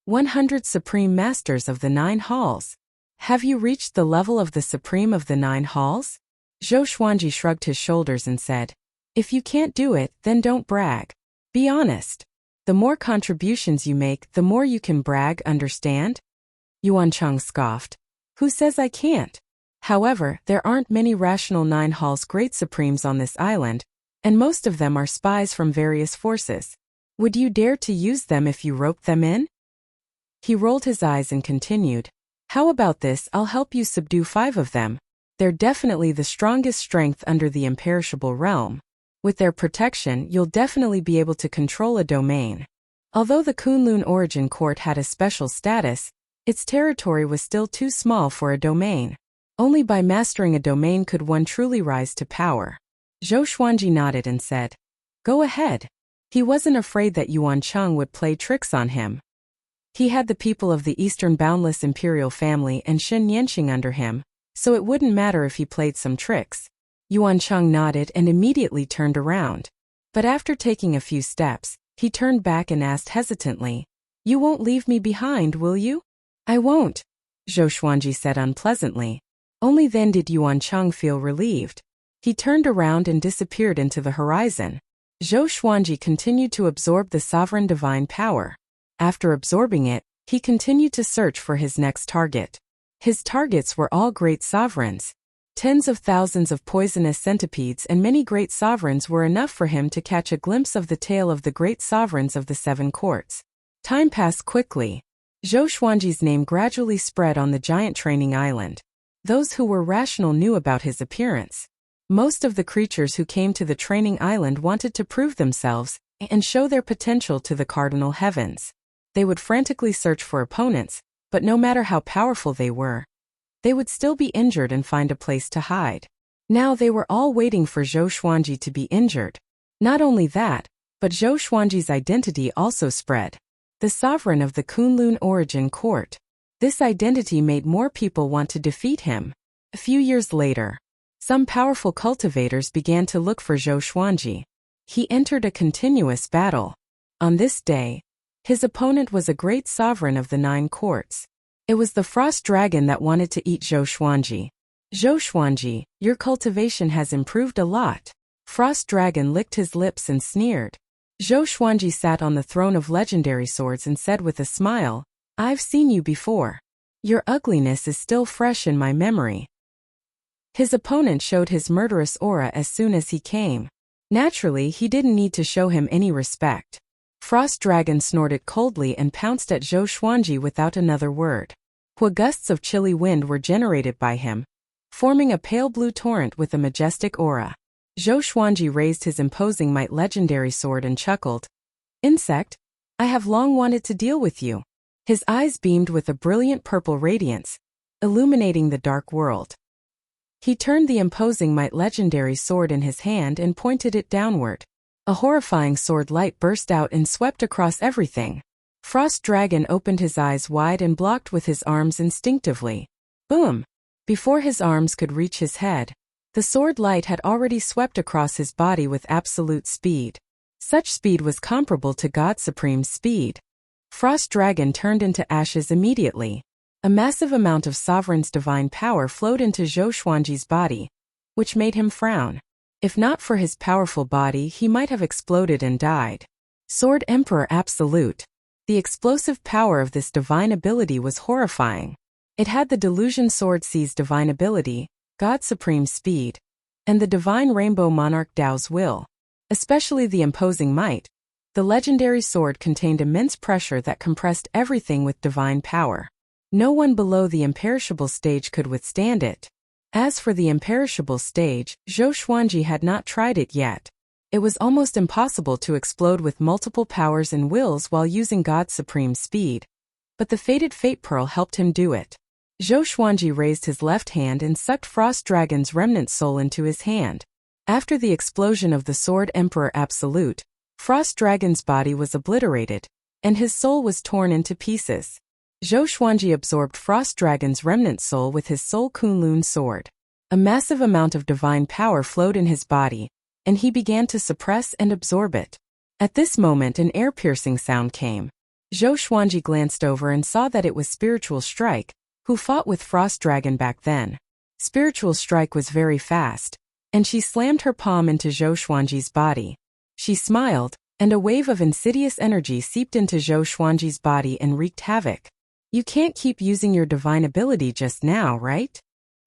100 supreme masters of the 9 halls. Have you reached the level of the supreme of the 9 halls? Zhou Xuanji shrugged his shoulders and said, if you can't do it, then don't brag. Be honest. The more contributions you make, the more you can brag, understand? Yuan Cheng scoffed. Who says I can't? However, there aren't many rational 9 halls great supremes on this island, and most of them are spies from various forces. Would you dare to use them if you roped them in? He rolled his eyes and continued, how about this? I'll help you subdue 5 of them. They're definitely the strongest strength under the imperishable realm. With their protection, you'll definitely be able to control a domain. Although the Kunlun Origin Court had a special status, its territory was still too small for a domain. Only by mastering a domain could one truly rise to power. Zhou Xuanji nodded and said, go ahead. He wasn't afraid that Yuan Cheng would play tricks on him. He had the people of the Eastern Boundless Imperial family and Shen Yanqing under him, so it wouldn't matter if he played some tricks. Yuan Cheng nodded and immediately turned around. But after taking a few steps, he turned back and asked hesitantly, you won't leave me behind, will you? I won't, Zhou Xuanji said unpleasantly. Only then did Yuan Cheng feel relieved. He turned around and disappeared into the horizon. Zhou Xuanji continued to absorb the sovereign divine power. After absorbing it, he continued to search for his next target. His targets were all great sovereigns. Tens of thousands of poisonous centipedes and many great sovereigns were enough for him to catch a glimpse of the tale of the great sovereigns of the 7 courts. Time passed quickly. Zhou Xuanji's name gradually spread on the giant training island. Those who were rational knew about his appearance. Most of the creatures who came to the training island wanted to prove themselves and show their potential to the cardinal heavens. They would frantically search for opponents, but no matter how powerful they were, they would still be injured and find a place to hide. Now they were all waiting for Zhou Xuanji to be injured. Not only that, but Zhou Xuanji's identity also spread. The sovereign of the Kunlun Origin Court. This identity made more people want to defeat him. A few years later, some powerful cultivators began to look for Zhou Xuanji. He entered a continuous battle. On this day, his opponent was a great sovereign of the 9 courts. It was the frost dragon that wanted to eat Zhou Xuanji. Zhou Xuanji, your cultivation has improved a lot. Frost dragon licked his lips and sneered. Zhou Xuanji sat on the throne of legendary swords and said with a smile, I've seen you before. Your ugliness is still fresh in my memory. His opponent showed his murderous aura as soon as he came. Naturally, he didn't need to show him any respect. Frost dragon snorted coldly and pounced at Zhou Xuanji without another word. Gusts of chilly wind were generated by him, forming a pale blue torrent with a majestic aura. Zhou Xuanji raised his imposing might legendary sword and chuckled. Insect, I have long wanted to deal with you. His eyes beamed with a brilliant purple radiance, illuminating the dark world. He turned the imposing might legendary sword in his hand and pointed it downward. A horrifying sword light burst out and swept across everything. Frost Dragon opened his eyes wide and blocked with his arms instinctively. Boom! Before his arms could reach his head, the sword light had already swept across his body with absolute speed. Such speed was comparable to God Supreme's speed. Frost Dragon turned into ashes immediately. A massive amount of Sovereign's divine power flowed into Zhou Xuanji's body, which made him frown. If not for his powerful body, he might have exploded and died. Sword Emperor Absolute. The explosive power of this divine ability was horrifying. It had the Delusion Sword C's divine ability, God Supreme Speed, and the divine Rainbow Monarch Dao's will. Especially the imposing might. The legendary sword contained immense pressure that compressed everything with divine power. No one below the imperishable stage could withstand it. As for the imperishable stage, Zhou Xuanji had not tried it yet. It was almost impossible to explode with multiple powers and wills while using God's supreme speed. But the fated Fate Pearl helped him do it. Zhou Xuanji raised his left hand and sucked Frost Dragon's remnant soul into his hand. After the explosion of the Sword Emperor Absolute, Frost Dragon's body was obliterated, and his soul was torn into pieces. Zhou Xuanji absorbed Frost Dragon's remnant soul with his Soul Kunlun sword. A massive amount of divine power flowed in his body, and he began to suppress and absorb it. At this moment an ear-piercing sound came. Zhou Xuanji glanced over and saw that it was Spiritual Strike, who fought with Frost Dragon back then. Spiritual Strike was very fast, and she slammed her palm into Zhou Xuanji's body. She smiled, and a wave of insidious energy seeped into Zhou Xuanji's body and wreaked havoc. You can't keep using your divine ability just now, right?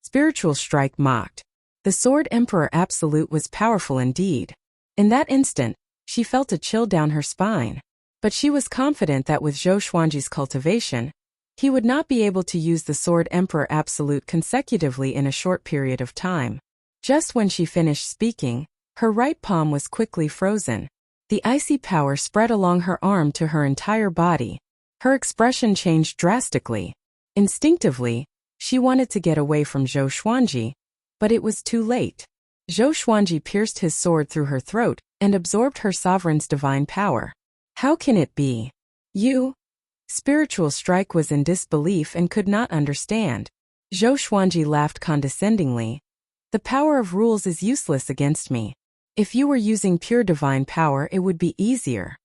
Spiritual Strike mocked. The Sword Emperor Absolute was powerful indeed. In that instant, she felt a chill down her spine. But she was confident that with Zhou Xuanji's cultivation, he would not be able to use the Sword Emperor Absolute consecutively in a short period of time. Just when she finished speaking, her right palm was quickly frozen. The icy power spread along her arm to her entire body. Her expression changed drastically. Instinctively, she wanted to get away from Zhou Xuanji, but it was too late. Zhou Xuanji pierced his sword through her throat and absorbed her sovereign's divine power. How can it be? You? Spiritual Strike was in disbelief and could not understand. Zhou Xuanji laughed condescendingly. The power of rules is useless against me. If you were using pure divine power, it would be easier.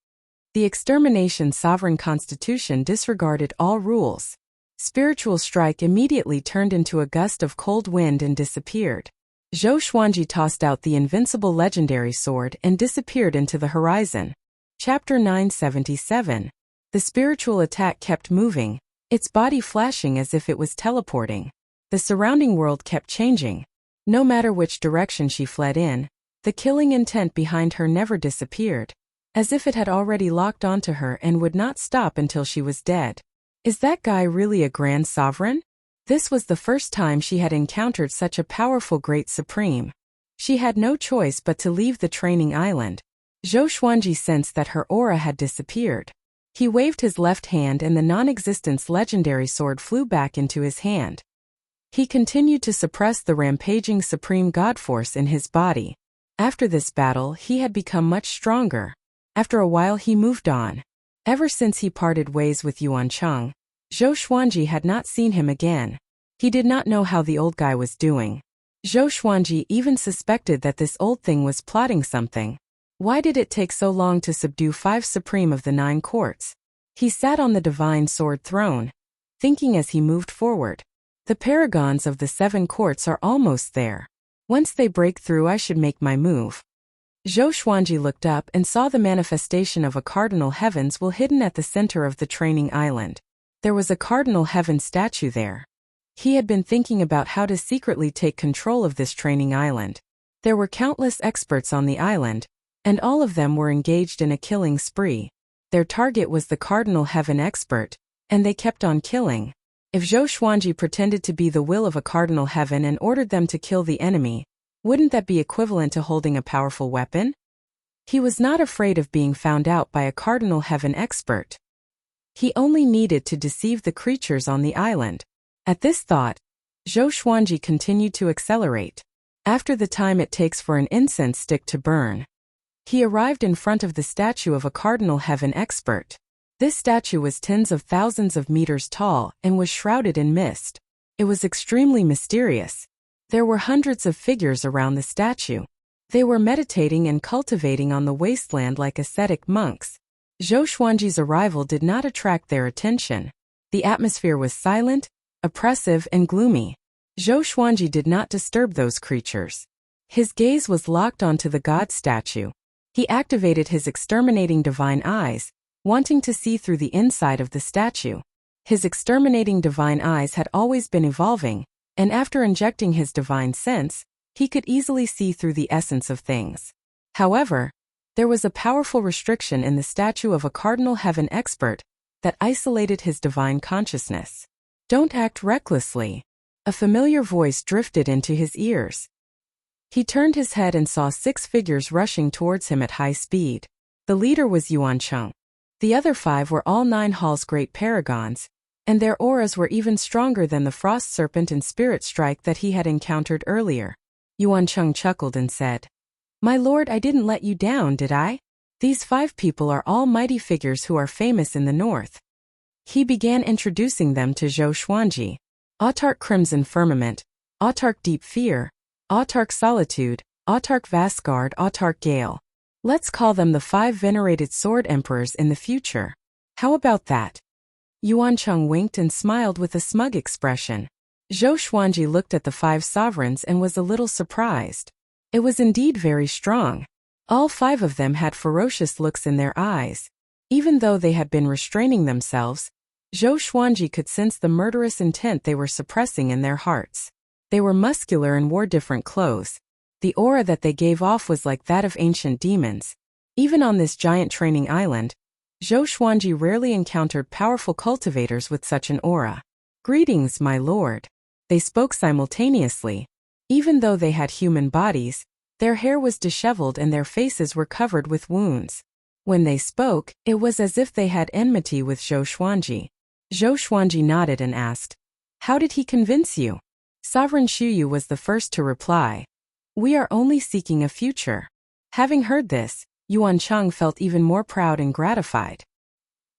The extermination sovereign constitution disregarded all rules. Spiritual Strike immediately turned into a gust of cold wind and disappeared. Zhou Xuanji tossed out the invincible legendary sword and disappeared into the horizon. Chapter 977. The spiritual attack kept moving, its body flashing as if it was teleporting. The surrounding world kept changing. No matter which direction she fled in, the killing intent behind her never disappeared, as if it had already locked onto her and would not stop until she was dead. Is that guy really a Grand Sovereign? This was the first time she had encountered such a powerful Great Supreme. She had no choice but to leave the training island. Zhou Xuanji sensed that her aura had disappeared. He waved his left hand and the non-existence legendary sword flew back into his hand. He continued to suppress the rampaging supreme god force in his body. After this battle, he had become much stronger. After a while he moved on. Ever since he parted ways with Yuan Cheng, Zhou Xuanji had not seen him again. He did not know how the old guy was doing. Zhou Xuanji even suspected that this old thing was plotting something. Why did it take so long to subdue 5 supreme of the 9 courts? He sat on the divine sword throne, thinking as he moved forward. The paragons of the 7 courts are almost there. Once they break through, I should make my move. Zhou Xuanji looked up and saw the manifestation of a cardinal heavens will hidden at the center of the training island. There was a cardinal heaven statue there. He had been thinking about how to secretly take control of this training island. There were countless experts on the island, and all of them were engaged in a killing spree. Their target was the cardinal heaven expert, and they kept on killing. If Zhou Xuanji pretended to be the will of a cardinal heaven and ordered them to kill the enemy, wouldn't that be equivalent to holding a powerful weapon? He was not afraid of being found out by a cardinal heaven expert. He only needed to deceive the creatures on the island. At this thought, Zhou Xuanji continued to accelerate. After the time it takes for an incense stick to burn, he arrived in front of the statue of a cardinal heaven expert. This statue was tens of thousands of meters tall and was shrouded in mist. It was extremely mysterious. There were hundreds of figures around the statue. They were meditating and cultivating on the wasteland like ascetic monks. Zhou Xuanji's arrival did not attract their attention. The atmosphere was silent, oppressive, and gloomy. Zhou Xuanji did not disturb those creatures. His gaze was locked onto the god statue. He activated his exterminating divine eyes, wanting to see through the inside of the statue. His exterminating divine eyes had always been evolving, and after injecting his divine sense, he could easily see through the essence of things. However, there was a powerful restriction in the statue of a cardinal heaven expert that isolated his divine consciousness. Don't act recklessly. A familiar voice drifted into his ears. He turned his head and saw 6 figures rushing towards him at high speed. The leader was Yuan Cheng. The other 5 were all 9 Hall's great paragons, and their auras were even stronger than the Frost Serpent and Spirit Strike that he had encountered earlier. Yuan Cheng chuckled and said, "My lord, I didn't let you down, did I? These 5 people are all mighty figures who are famous in the north." He began introducing them to Zhou Xuanji. Autark Crimson Firmament, Autark Deep Fear, Autark Solitude, Autark Vastguard, Autark Gale. Let's call them the 5 venerated sword emperors in the future. How about that? Yuancheng winked and smiled with a smug expression. Zhou Xuanji looked at the 5 sovereigns and was a little surprised. It was indeed very strong. All 5 of them had ferocious looks in their eyes. Even though they had been restraining themselves, Zhou Xuanji could sense the murderous intent they were suppressing in their hearts. They were muscular and wore different clothes. The aura that they gave off was like that of ancient demons. Even on this giant training island, Zhou Xuanji rarely encountered powerful cultivators with such an aura. "Greetings, my lord." They spoke simultaneously. Even though they had human bodies, their hair was disheveled and their faces were covered with wounds. When they spoke, it was as if they had enmity with Zhou Xuanji. Zhou Xuanji nodded and asked, "How did he convince you?" Sovereign Shuyu was the first to reply. "We are only seeking a future." Having heard this, Yuancheng felt even more proud and gratified.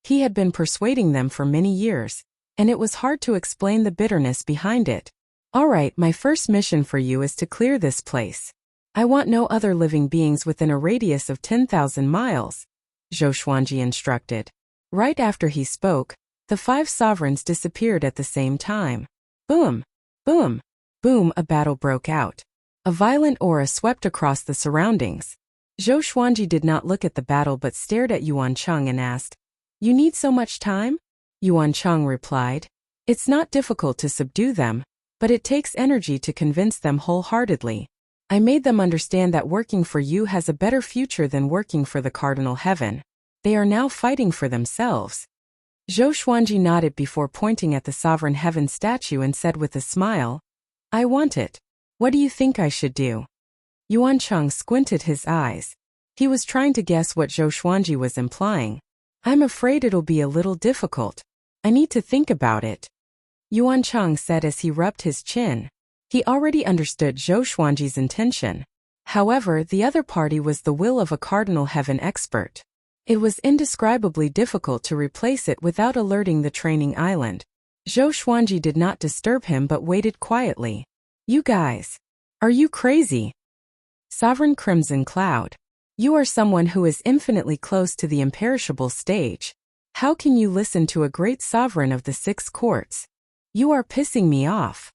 He had been persuading them for many years, and it was hard to explain the bitterness behind it. "All right, my first mission for you is to clear this place. I want no other living beings within a radius of 10,000 miles, Zhou Xuanji instructed. Right after he spoke, the 5 sovereigns disappeared at the same time. Boom! Boom! Boom! A battle broke out. A violent aura swept across the surroundings. Zhou Xuanji did not look at the battle but stared at Yuancheng and asked, "You need so much time?" Yuancheng replied, "It's not difficult to subdue them, but it takes energy to convince them wholeheartedly. I made them understand that working for you has a better future than working for the Cardinal Heaven. They are now fighting for themselves." Zhou Xuanji nodded before pointing at the Sovereign Heaven statue and said with a smile, "I want it. What do you think I should do?" Yuancheng squinted his eyes. He was trying to guess what Zhou Xuanji was implying. "I'm afraid it'll be a little difficult. I need to think about it," Yuancheng said as he rubbed his chin. He already understood Zhou Xuanji's intention. However, the other party was the will of a Cardinal Heaven expert. It was indescribably difficult to replace it without alerting the training island. Zhou Xuanji did not disturb him but waited quietly. "You guys. Are you crazy?" Sovereign Crimson Cloud. "You are someone who is infinitely close to the imperishable stage. How can you listen to a great sovereign of the 6 courts? You are pissing me off.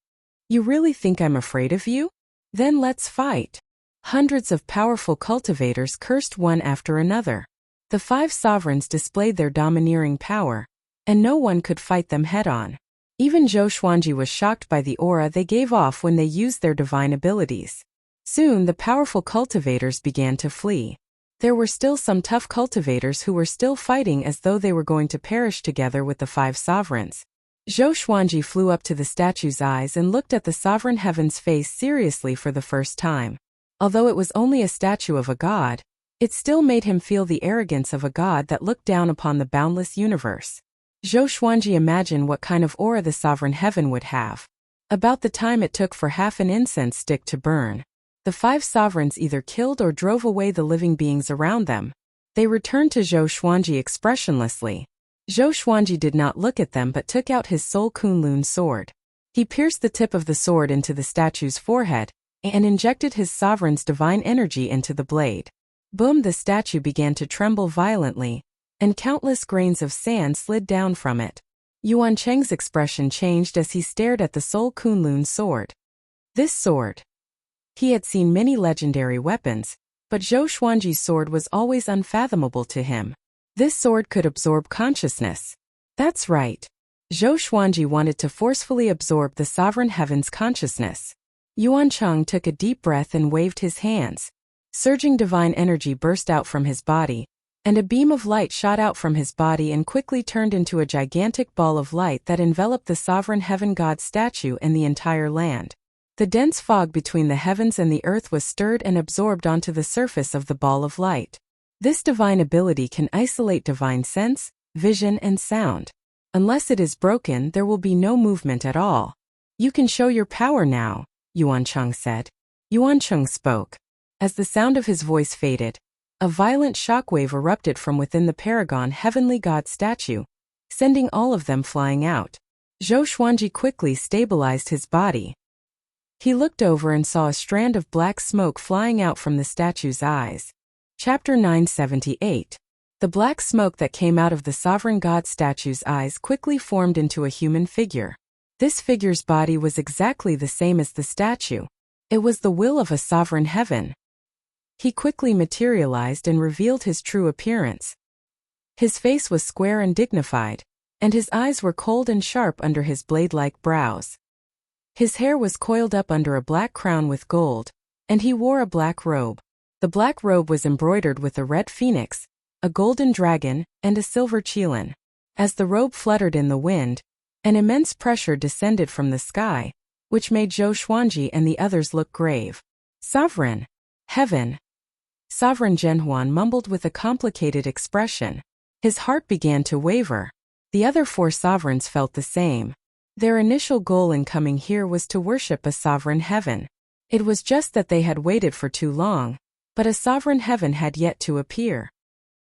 You really think I'm afraid of you? Then let's fight." Hundreds of powerful cultivators cursed one after another. The 5 sovereigns displayed their domineering power, and no one could fight them head-on. Even Zhou Xuanji was shocked by the aura they gave off when they used their divine abilities. Soon the powerful cultivators began to flee. There were still some tough cultivators who were still fighting as though they were going to perish together with the 5 sovereigns. Zhou Xuanji flew up to the statue's eyes and looked at the Sovereign Heaven's face seriously for the first time. Although it was only a statue of a god, it still made him feel the arrogance of a god that looked down upon the boundless universe. Zhou Xuanji imagined what kind of aura the Sovereign Heaven would have. About the time it took for half an incense stick to burn, the 5 sovereigns either killed or drove away the living beings around them. They returned to Zhou Xuanji expressionlessly. Zhou Xuanji did not look at them but took out his Soul Kunlun sword. He pierced the tip of the sword into the statue's forehead and injected his sovereign's divine energy into the blade. Boom! The statue began to tremble violently, and countless grains of sand slid down from it. Yuancheng's expression changed as he stared at the Soul Kunlun sword. This sword. He had seen many legendary weapons, but Zhou Xuanji's sword was always unfathomable to him. This sword could absorb consciousness. That's right. Zhou Xuanji wanted to forcefully absorb the Sovereign Heaven's consciousness. Yuancheng took a deep breath and waved his hands. Surging divine energy burst out from his body, and a beam of light shot out from his body and quickly turned into a gigantic ball of light that enveloped the Sovereign Heaven God statue and the entire land. The dense fog between the heavens and the earth was stirred and absorbed onto the surface of the ball of light. This divine ability can isolate divine sense, vision, and sound. Unless it is broken, there will be no movement at all. "You can show your power now," Yuancheng said. Yuancheng spoke. As the sound of his voice faded, a violent shockwave erupted from within the Paragon Heavenly God statue, sending all of them flying out. Zhou Xuanji quickly stabilized his body. He looked over and saw a strand of black smoke flying out from the statue's eyes. Chapter 978. The black smoke that came out of the sovereign god statue's eyes quickly formed into a human figure. This figure's body was exactly the same as the statue. It was the will of a sovereign heaven. He quickly materialized and revealed his true appearance. His face was square and dignified, and his eyes were cold and sharp under his blade-like brows. His hair was coiled up under a black crown with gold, and he wore a black robe. The black robe was embroidered with a red phoenix, a golden dragon, and a silver qilin. As the robe fluttered in the wind, an immense pressure descended from the sky, which made Zhou Xuanji and the others look grave. Sovereign. Heaven. Sovereign Zhenhuan mumbled with a complicated expression. His heart began to waver. The other 4 sovereigns felt the same. Their initial goal in coming here was to worship a sovereign heaven. It was just that they had waited for too long, but a sovereign heaven had yet to appear.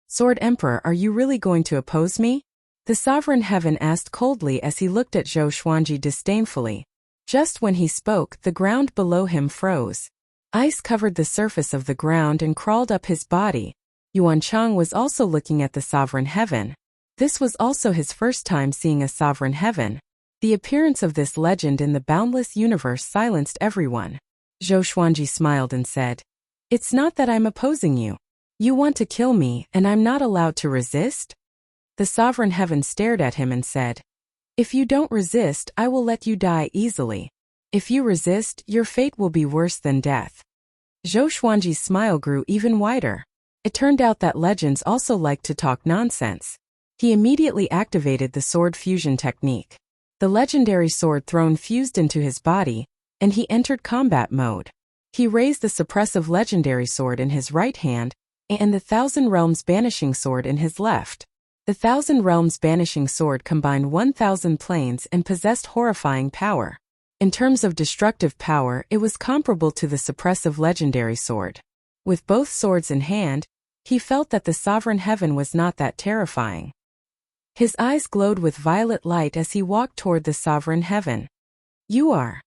Sword Emperor, are you really going to oppose me? The sovereign heaven asked coldly as he looked at Zhou Xuanji disdainfully. Just when he spoke, the ground below him froze. Ice covered the surface of the ground and crawled up his body. Yuan Chang was also looking at the sovereign heaven. This was also his first time seeing a sovereign heaven. The appearance of this legend in the boundless universe silenced everyone. Zhou Xuanji smiled and said, "It's not that I'm opposing you. You want to kill me, and I'm not allowed to resist?" The sovereign heaven stared at him and said, "If you don't resist, I will let you die easily. If you resist, your fate will be worse than death." Zhou Xuanji's smile grew even wider. It turned out that legends also like to talk nonsense. He immediately activated the sword fusion technique. The legendary sword throne fused into his body, and he entered combat mode. He raised the suppressive legendary sword in his right hand, and the Thousand Realms Banishing Sword in his left. The Thousand Realms Banishing Sword combined 1,000 planes and possessed horrifying power. In terms of destructive power, it was comparable to the suppressive legendary sword. With both swords in hand, he felt that the sovereign heaven was not that terrifying. His eyes glowed with violet light as he walked toward the sovereign heaven. "You are."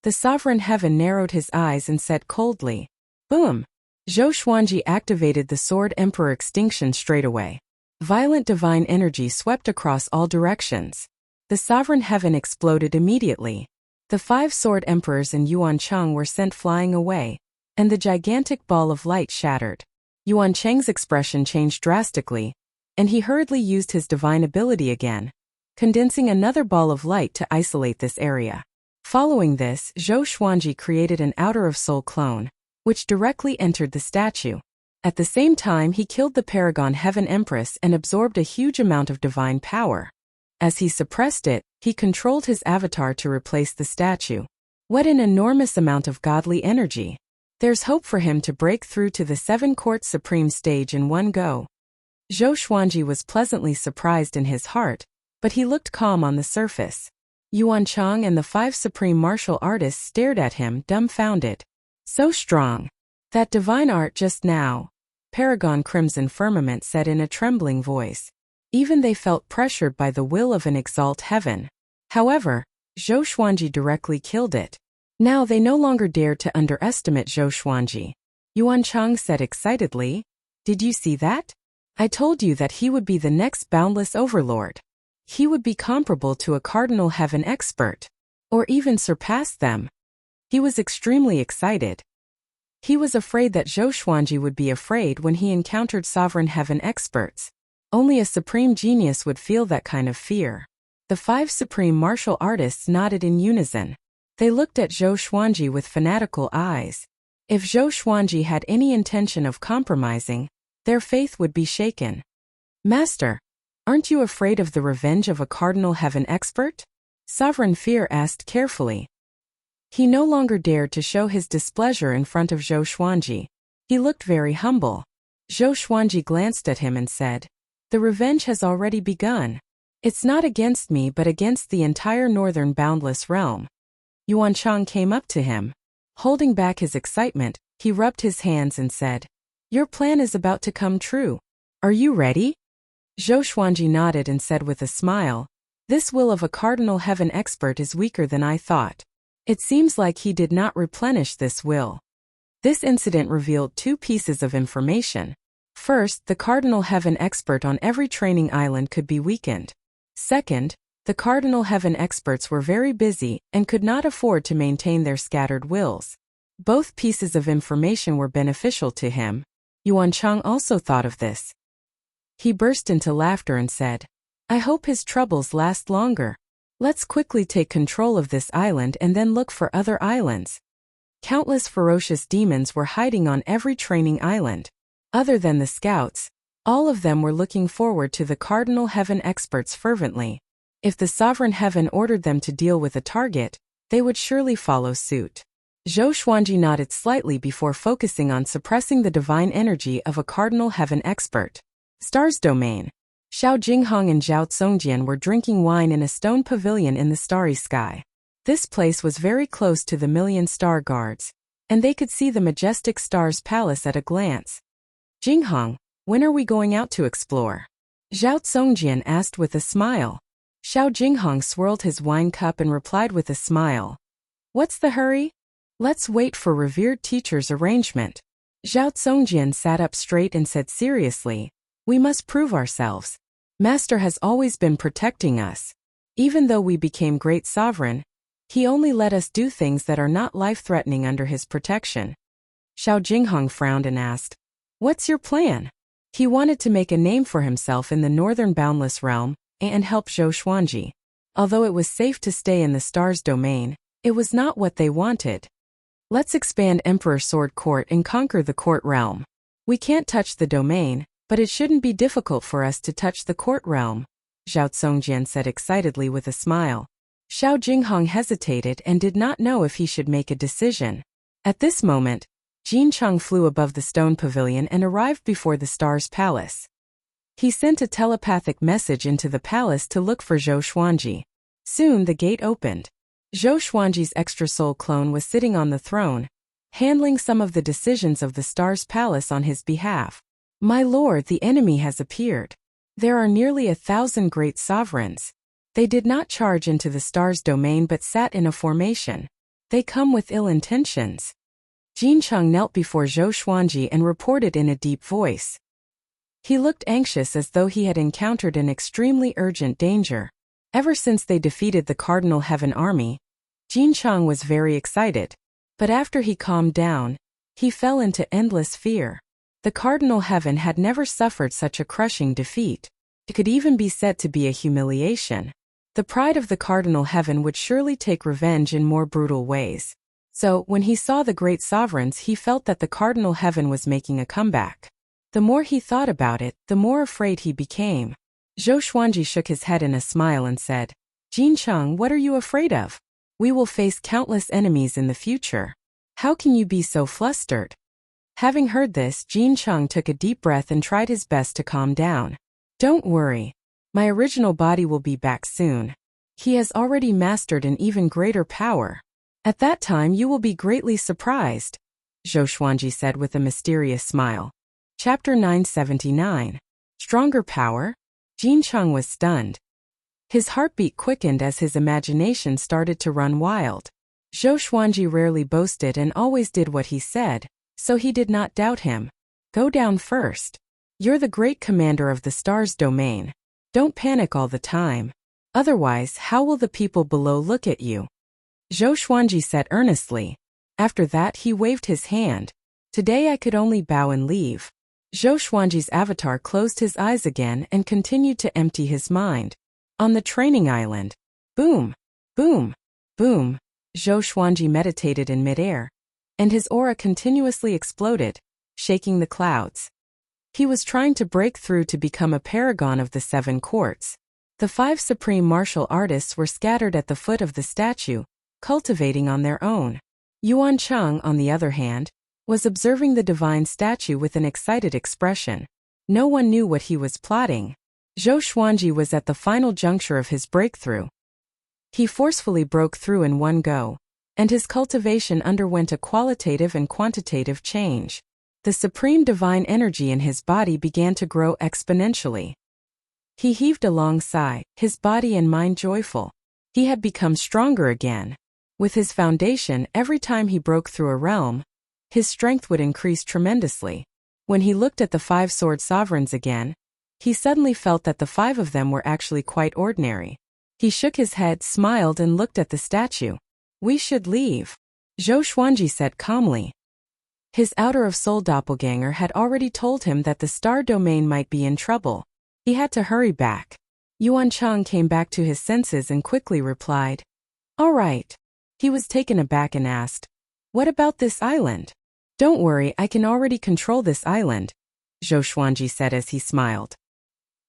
The sovereign heaven narrowed his eyes and said coldly, "Boom." Zhou Xuanji activated the Sword Emperor extinction straight away. Violent divine energy swept across all directions. The sovereign heaven exploded immediately. The 5 sword emperors and Yuan Chang were sent flying away, and the gigantic ball of light shattered. Yuan Chang's expression changed drastically, and he hurriedly used his divine ability again, condensing another ball of light to isolate this area. Following this, Zhou Xuanji created an Outer of Soul clone, which directly entered the statue. At the same time, he killed the Paragon Heaven Empress and absorbed a huge amount of divine power. As he suppressed it, he controlled his avatar to replace the statue. What an enormous amount of godly energy! There's hope for him to break through to the 7 Court Supreme stage in one go. Zhou Xuanji was pleasantly surprised in his heart, but he looked calm on the surface. Yuan Chang and the 5 supreme martial artists stared at him, dumbfounded. So strong. That divine art just now, Paragon Crimson Firmament said in a trembling voice. Even they felt pressured by the will of an exalt heaven. However, Zhou Xuanji directly killed it. Now they no longer dared to underestimate Zhou Xuanji. Yuan Chang said excitedly, "Did you see that? I told you that he would be the next boundless overlord. He would be comparable to a cardinal heaven expert, or even surpass them." He was extremely excited. He was afraid that Zhou Xuanji would be afraid when he encountered sovereign heaven experts. Only a supreme genius would feel that kind of fear. The 5 supreme martial artists nodded in unison. They looked at Zhou Xuanji with fanatical eyes. If Zhou Xuanji had any intention of compromising, their faith would be shaken. "Master, aren't you afraid of the revenge of a cardinal heaven expert?" Sovereign Fear asked carefully. He no longer dared to show his displeasure in front of Zhou Xuanji. He looked very humble. Zhou Xuanji glanced at him and said, "The revenge has already begun. It's not against me but against the entire northern boundless realm." Yuan Chang came up to him. Holding back his excitement, he rubbed his hands and said, "Your plan is about to come true. Are you ready?" Zhou Xuanji nodded and said with a smile, "This will of a cardinal heaven expert is weaker than I thought. It seems like he did not replenish this will." This incident revealed two pieces of information. First, the cardinal heaven expert on every training island could be weakened. Second, the cardinal heaven experts were very busy and could not afford to maintain their scattered wills. Both pieces of information were beneficial to him. Yuan Chang also thought of this. He burst into laughter and said, "I hope his troubles last longer. Let's quickly take control of this island and then look for other islands." Countless ferocious demons were hiding on every training island. Other than the scouts, all of them were looking forward to the cardinal heaven experts fervently. If the sovereign heaven ordered them to deal with a target, they would surely follow suit. Zhou Xuanji nodded slightly before focusing on suppressing the divine energy of a cardinal heaven expert. Stars domain. Xiao Jinghong and Zhao Tsongjian were drinking wine in a stone pavilion in the starry sky. This place was very close to the million star guards, and they could see the majestic stars palace at a glance. "Jinghong, when are we going out to explore?" Zhao Tsongjian asked with a smile. Xiao Jinghong swirled his wine cup and replied with a smile, "What's the hurry? Let's wait for revered teacher's arrangement." Zhao Tsongjian sat up straight and said seriously, "We must prove ourselves. Master has always been protecting us. Even though we became great sovereign, he only let us do things that are not life-threatening under his protection." Xiao Jinghong frowned and asked, "What's your plan?" He wanted to make a name for himself in the northern boundless realm and help Zhou Xuanji. Although it was safe to stay in the stars domain, it was not what they wanted. "Let's expand Emperor Sword Court and conquer the court realm. We can't touch the domain, but it shouldn't be difficult for us to touch the court realm," Zhao Tsongjian said excitedly with a smile. Xiao Jinghong hesitated and did not know if he should make a decision. At this moment, Jin Cheng flew above the stone pavilion and arrived before the Stars Palace. He sent a telepathic message into the palace to look for Zhou Xuanji. Soon the gate opened. Zhou Xuanji's extra soul clone was sitting on the throne, handling some of the decisions of the Stars Palace on his behalf. "My lord, the enemy has appeared. There are nearly 1,000 great sovereigns. They did not charge into the Stars domain but sat in a formation. They come with ill intentions." Jin Cheng knelt before Zhou Xuanji and reported in a deep voice. He looked anxious as though he had encountered an extremely urgent danger. Ever since they defeated the Cardinal Heaven army, Jin Cheng was very excited. But after he calmed down, he fell into endless fear. The Cardinal Heaven had never suffered such a crushing defeat. It could even be said to be a humiliation. The pride of the Cardinal Heaven would surely take revenge in more brutal ways. So, when he saw the great sovereigns, he felt that the Cardinal Heaven was making a comeback. The more he thought about it, the more afraid he became. Zhou Xuanji shook his head in a smile and said, "Jin Cheng, what are you afraid of? We will face countless enemies in the future. How can you be so flustered?" Having heard this, Jin Cheng took a deep breath and tried his best to calm down. "Don't worry. My original body will be back soon. He has already mastered an even greater power. At that time you will be greatly surprised," Zhou Xuanji said with a mysterious smile. Chapter 979. Stronger Power? Jin Cheng was stunned. His heartbeat quickened as his imagination started to run wild. Zhou Xuanji rarely boasted and always did what he said, so he did not doubt him. "Go down first. You're the great commander of the stars domain. Don't panic all the time. Otherwise, how will the people below look at you?" Zhou Xuanji said earnestly. After that, he waved his hand. "Today I could only bow and leave." Zhou Xuanji's avatar closed his eyes again and continued to empty his mind. On the training island. Boom! Boom! Boom! Zhou Xuanji meditated in midair, and his aura continuously exploded, shaking the clouds. He was trying to break through to become a paragon of the 7 courts. The 5 supreme martial artists were scattered at the foot of the statue, cultivating on their own. Yuan Cheng, on the other hand, was observing the divine statue with an excited expression. No one knew what he was plotting. Zhou Xuanji was at the final juncture of his breakthrough. He forcefully broke through in one go, and his cultivation underwent a qualitative and quantitative change. The supreme divine energy in his body began to grow exponentially. He heaved a long sigh, his body and mind joyful. He had become stronger again. With his foundation, every time he broke through a realm, his strength would increase tremendously. When he looked at the 5 sword sovereigns again, he suddenly felt that the 5 of them were actually quite ordinary. He shook his head, smiled and looked at the statue. "We should leave," Zhou Xuanji said calmly. His outer of soul doppelganger had already told him that the star domain might be in trouble. He had to hurry back. Yuan Chang came back to his senses and quickly replied, "All right." He was taken aback and asked, "What about this island?" "Don't worry, I can already control this island," Zhou Xuanji said as he smiled.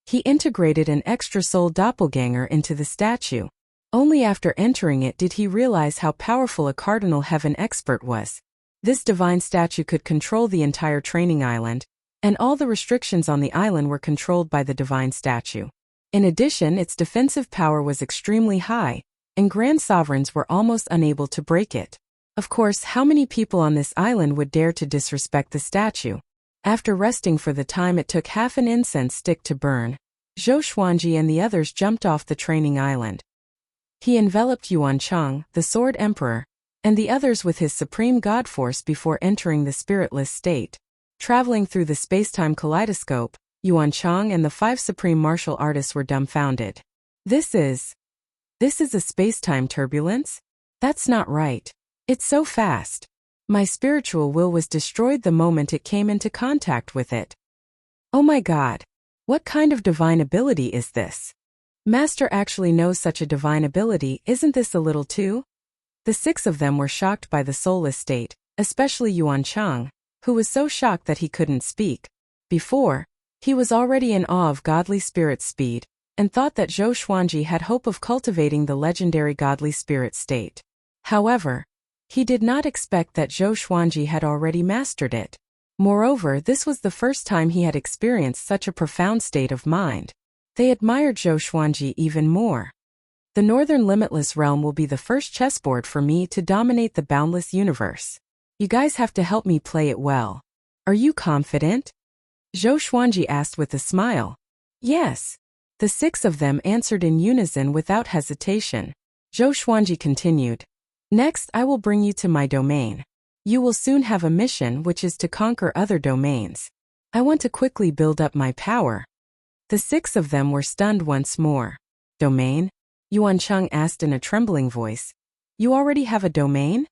He integrated an extra soul doppelganger into the statue. Only after entering it did he realize how powerful a cardinal heaven expert was. This divine statue could control the entire training island, and all the restrictions on the island were controlled by the divine statue. In addition, its defensive power was extremely high, and grand sovereigns were almost unable to break it. Of course, how many people on this island would dare to disrespect the statue? After resting for the time it took half an incense stick to burn, Zhou Xuanji and the others jumped off the training island. He enveloped Yuan Chang, the Sword Emperor, and the others with his supreme god force before entering the spiritless state. Traveling through the space-time kaleidoscope, Yuan Chang and the 5 supreme martial artists were dumbfounded. This is a space-time turbulence? That's not right. It's so fast. My spiritual will was destroyed the moment it came into contact with it. Oh my God. What kind of divine ability is this? Master actually knows such a divine ability, isn't this a little too? The 6 of them were shocked by the soulless state, especially Yuan Chang, who was so shocked that he couldn't speak. Before, he was already in awe of godly spirit speed, and thought that Zhou Xuanji had hope of cultivating the legendary godly spirit state. However, he did not expect that Zhou Xuanji had already mastered it. Moreover, this was the first time he had experienced such a profound state of mind. They admired Zhou Xuanji even more. The Northern Limitless Realm will be the first chessboard for me to dominate the boundless universe. You guys have to help me play it well. Are you confident? Zhou Xuanji asked with a smile. Yes. The 6 of them answered in unison without hesitation. Zhou Xuanji continued. Next, I will bring you to my domain. You will soon have a mission, which is to conquer other domains. I want to quickly build up my power. The 6 of them were stunned once more. Domain? Yuan Chang asked in a trembling voice. You already have a domain?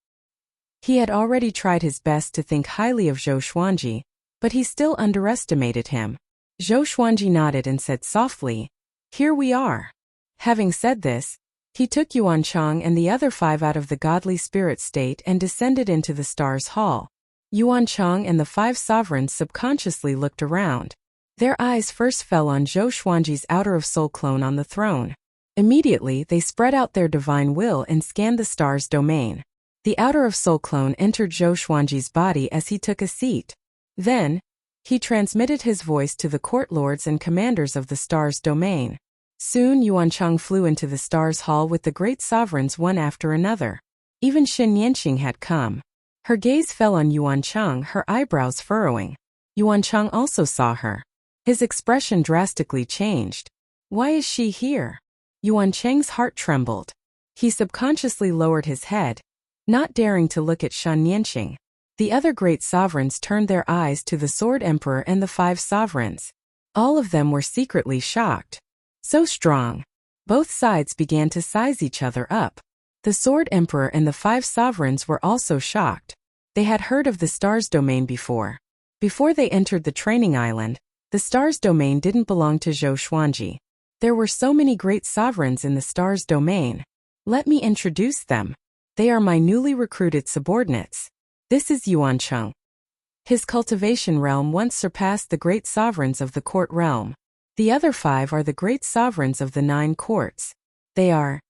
He had already tried his best to think highly of Zhou Xuanji, but he still underestimated him. Zhou Xuanji nodded and said softly, "Here we are." Having said this, he took Yuan Chang and the other 5 out of the godly spirit state and descended into the stars' hall. Yuan Chang and the 5 sovereigns subconsciously looked around. Their eyes first fell on Zhou Xuanji's outer of soul clone on the throne. Immediately, they spread out their divine will and scanned the stars' domain. The outer of soul clone entered Zhou Xuanji's body as he took a seat. Then, he transmitted his voice to the court lords and commanders of the stars' domain. Soon Yuan Chang flew into the stars' hall with the great sovereigns one after another. Even Xin Yanqing had come. Her gaze fell on Yuan Chang, her eyebrows furrowing. Yuan Chang also saw her. His expression drastically changed. Why is she here? Yuan Chang's heart trembled. He subconsciously lowered his head, not daring to look at Xin Yanqing. The other great sovereigns turned their eyes to the Sword Emperor and the 5 sovereigns. All of them were secretly shocked. So strong. Both sides began to size each other up. The Sword Emperor and the 5 sovereigns were also shocked. They had heard of the stars domain before. Before they entered the training island, the stars domain didn't belong to Zhou Xuanji. There were so many great sovereigns in the stars domain. Let me introduce them. They are my newly recruited subordinates. This is Yuan Chang. His cultivation realm once surpassed the great sovereigns of the court realm. The other 5 are the great sovereigns of the 9 courts. They are.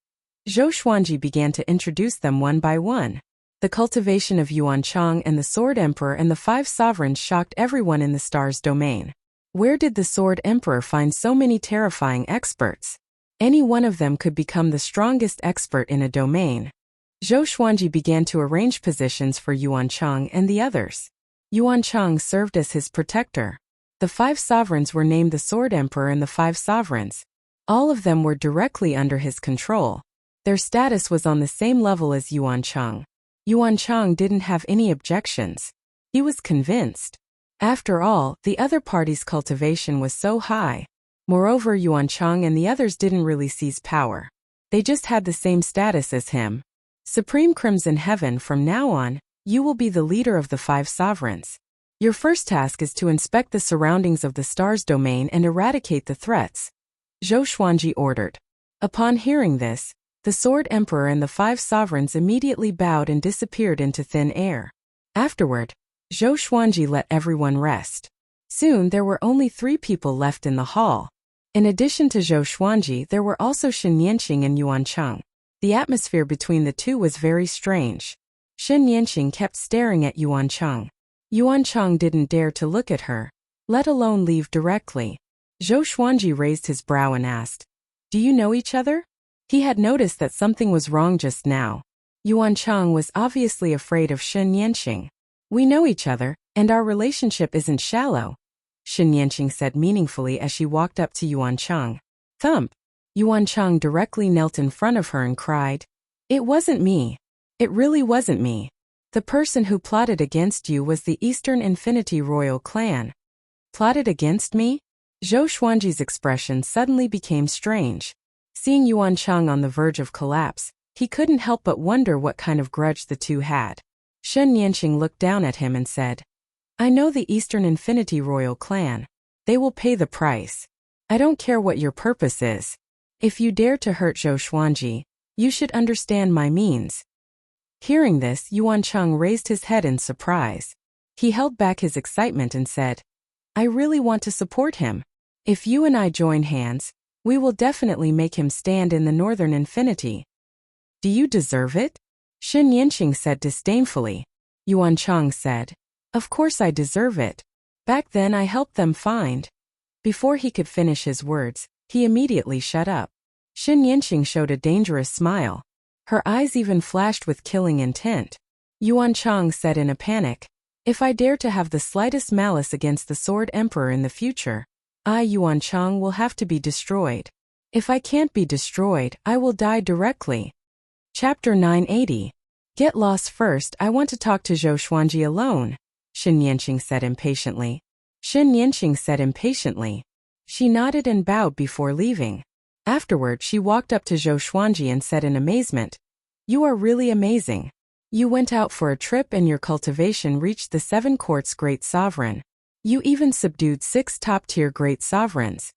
Zhou Xuanji began to introduce them one by one. The cultivation of Yuan Chang and the Sword Emperor and the 5 sovereigns shocked everyone in the stars domain. Where did the Sword Emperor find so many terrifying experts? Any one of them could become the strongest expert in a domain. Zhou Xuanji began to arrange positions for Yuan Chang and the others. Yuan Chang served as his protector. The 5 sovereigns were named the Sword Emperor and the 5 sovereigns. All of them were directly under his control. Their status was on the same level as Yuan Cheng. Yuan Cheng didn't have any objections. He was convinced. After all, the other party's cultivation was so high. Moreover, Yuan Cheng and the others didn't really seize power. They just had the same status as him. Supreme Crimson Heaven, from now on, you will be the leader of the 5 sovereigns. Your first task is to inspect the surroundings of the star's domain and eradicate the threats, Zhou Xuanji ordered. Upon hearing this, the Sword Emperor and the 5 sovereigns immediately bowed and disappeared into thin air. Afterward, Zhou Xuanji let everyone rest. Soon there were only 3 people left in the hall. In addition to Zhou Xuanji, there were also Shen Yanqing and Yuan Cheng. The atmosphere between the two was very strange. Shen Yanqing kept staring at Yuan Cheng. Yuan Cheng didn't dare to look at her, let alone leave directly. Zhou Xuanji raised his brow and asked, "Do you know each other?" He had noticed that something was wrong just now. Yuan Cheng was obviously afraid of Shen Yanqing. "We know each other, and our relationship isn't shallow," Shen Yanqing said meaningfully as she walked up to Yuan Cheng. Thump! Yuan Cheng directly knelt in front of her and cried, "It wasn't me. It really wasn't me. The person who plotted against you was the Eastern Infinity Royal Clan." "Plotted against me?" Zhou Xuanji's expression suddenly became strange. Seeing Yuan Cheng on the verge of collapse, he couldn't help but wonder what kind of grudge the two had. Shen Yanqing looked down at him and said, "I know the Eastern Infinity Royal Clan. They will pay the price. I don't care what your purpose is. If you dare to hurt Zhou Xuanji, you should understand my means." Hearing this, Yuan Cheng raised his head in surprise. He held back his excitement and said, "I really want to support him. If you and I join hands, we will definitely make him stand in the Northern Infinity." "Do you deserve it?" Shen Yanqing said disdainfully. Yuan Cheng said, "Of course I deserve it. Back then I helped them find." Before he could finish his words, he immediately shut up. Shen Yanqing showed a dangerous smile. Her eyes even flashed with killing intent. Yuan Cheng said in a panic, "If I dare to have the slightest malice against the Sword Emperor in the future, I, Yuan Cheng, will have to be destroyed. If I can't be destroyed, I will die directly." Chapter 980. "Get lost first. I want to talk to Zhou Xuanji alone," Shen Yanqing said impatiently. Shen Yanqing said impatiently. She nodded and bowed before leaving. Afterward, she walked up to Zhou Xuanji and said in amazement, "You are really amazing. You went out for a trip and your cultivation reached the 7 courts great sovereign. You even subdued 6 top-tier great sovereigns."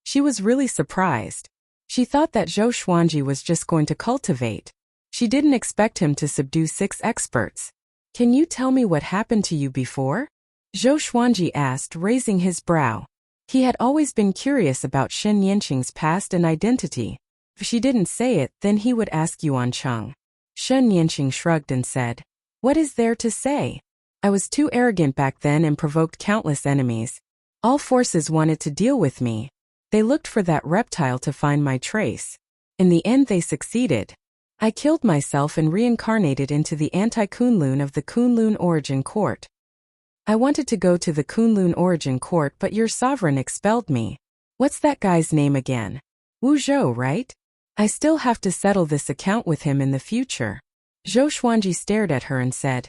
She was really surprised. She thought that Zhou Xuanji was just going to cultivate. She didn't expect him to subdue 6 experts. "Can you tell me what happened to you before?" Zhou Xuanji asked, raising his brow. He had always been curious about Shen Yanqing's past and identity. If she didn't say it, then he would ask Yuan Cheng. Shen Yanqing shrugged and said, "What is there to say? I was too arrogant back then and provoked countless enemies. All forces wanted to deal with me. They looked for that reptile to find my trace. In the end they succeeded. I killed myself and reincarnated into the anti-Kunlun of the Kunlun Origin Court. I wanted to go to the Kunlun Origin Court, but your sovereign expelled me. What's that guy's name again? Wu Zhou, right? I still have to settle this account with him in the future." Zhou Xuanji stared at her and said,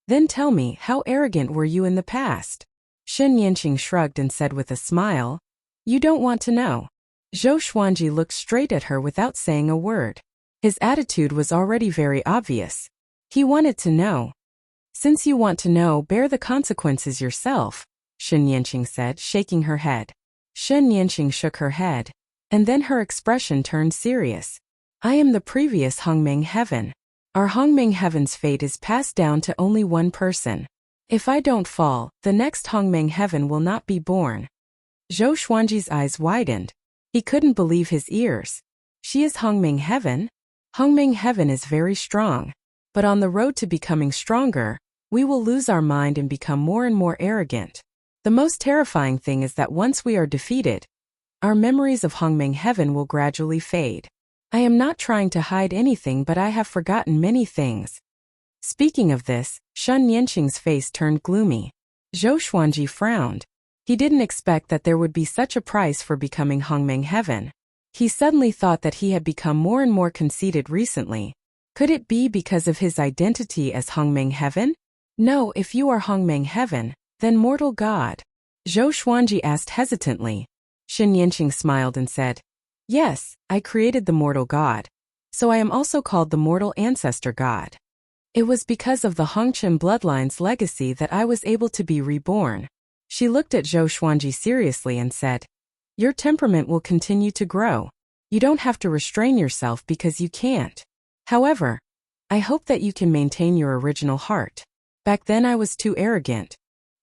"Then tell me, how arrogant were you in the past?" Shen Yanqing shrugged and said with a smile, "You don't want to know." Zhou Xuanji looked straight at her without saying a word. His attitude was already very obvious. He wanted to know. "Since you want to know, bear the consequences yourself," Shen Yanqing said, shaking her head. Shen Yanqing shook her head, and then her expression turned serious. "I am the previous Hongming Heaven. Our Hongming Heaven's fate is passed down to only one person. If I don't fall, the next Hongming Heaven will not be born." Zhou Xuanji's eyes widened. He couldn't believe his ears. She is Hongming Heaven? Hongming Heaven is very strong. But on the road to becoming stronger, we will lose our mind and become more and more arrogant. The most terrifying thing is that once we are defeated, our memories of Hongming Heaven will gradually fade. I am not trying to hide anything, but I have forgotten many things." Speaking of this, Shen Yanqing's face turned gloomy. Zhou Xuanji frowned. He didn't expect that there would be such a price for becoming Hongmeng Heaven. He suddenly thought that he had become more and more conceited recently. Could it be because of his identity as Hongmeng Heaven? No, if you are Hongmeng Heaven, then mortal god. Zhou Xuanji asked hesitantly. Xin Yanqing smiled and said, yes, I created the mortal god. So I am also called the mortal ancestor god. It was because of the Hongchen bloodline's legacy that I was able to be reborn. She looked at Zhou Xuanji seriously and said, your temperament will continue to grow. You don't have to restrain yourself because you can't. However, I hope that you can maintain your original heart. Back then I was too arrogant.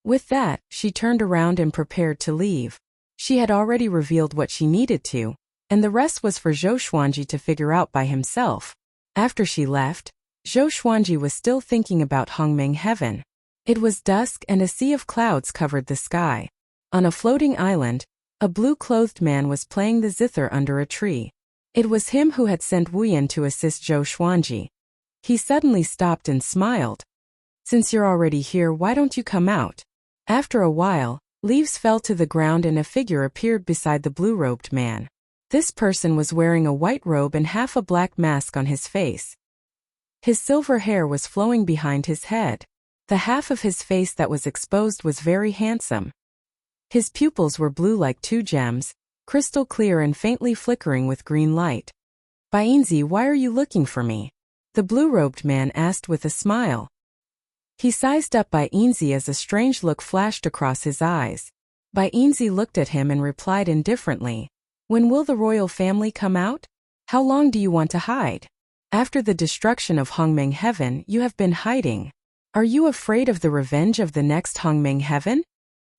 With that, she turned around and prepared to leave. She had already revealed what she needed to, and the rest was for Zhou Xuanji to figure out by himself. After she left, Zhou Xuanji was still thinking about Hongmeng Heaven. It was dusk and a sea of clouds covered the sky. On a floating island, a blue-clothed man was playing the zither under a tree. It was him who had sent Wuyan to assist Zhou Xuanji. He suddenly stopped and smiled. Since you're already here, why don't you come out? After a while, leaves fell to the ground and a figure appeared beside the blue-robed man. This person was wearing a white robe and half a black mask on his face. His silver hair was flowing behind his head. The half of his face that was exposed was very handsome. His pupils were blue like two gems, crystal clear and faintly flickering with green light. Bainzi, why are you looking for me? The blue-robed man asked with a smile. He sized up Bainzi as a strange look flashed across his eyes. Bainzi looked at him and replied indifferently. When will the royal family come out? How long do you want to hide? After the destruction of Hongmeng Heaven, you have been hiding. Are you afraid of the revenge of the next Hongmeng Heaven?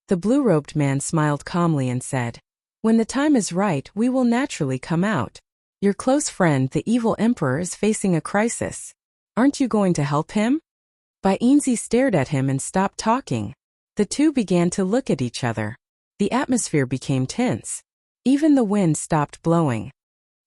The blue-robed man smiled calmly and said, when the time is right, we will naturally come out. Your close friend, the evil emperor, is facing a crisis. Aren't you going to help him? Bainzi stared at him and stopped talking. The two began to look at each other. The atmosphere became tense. Even the wind stopped blowing.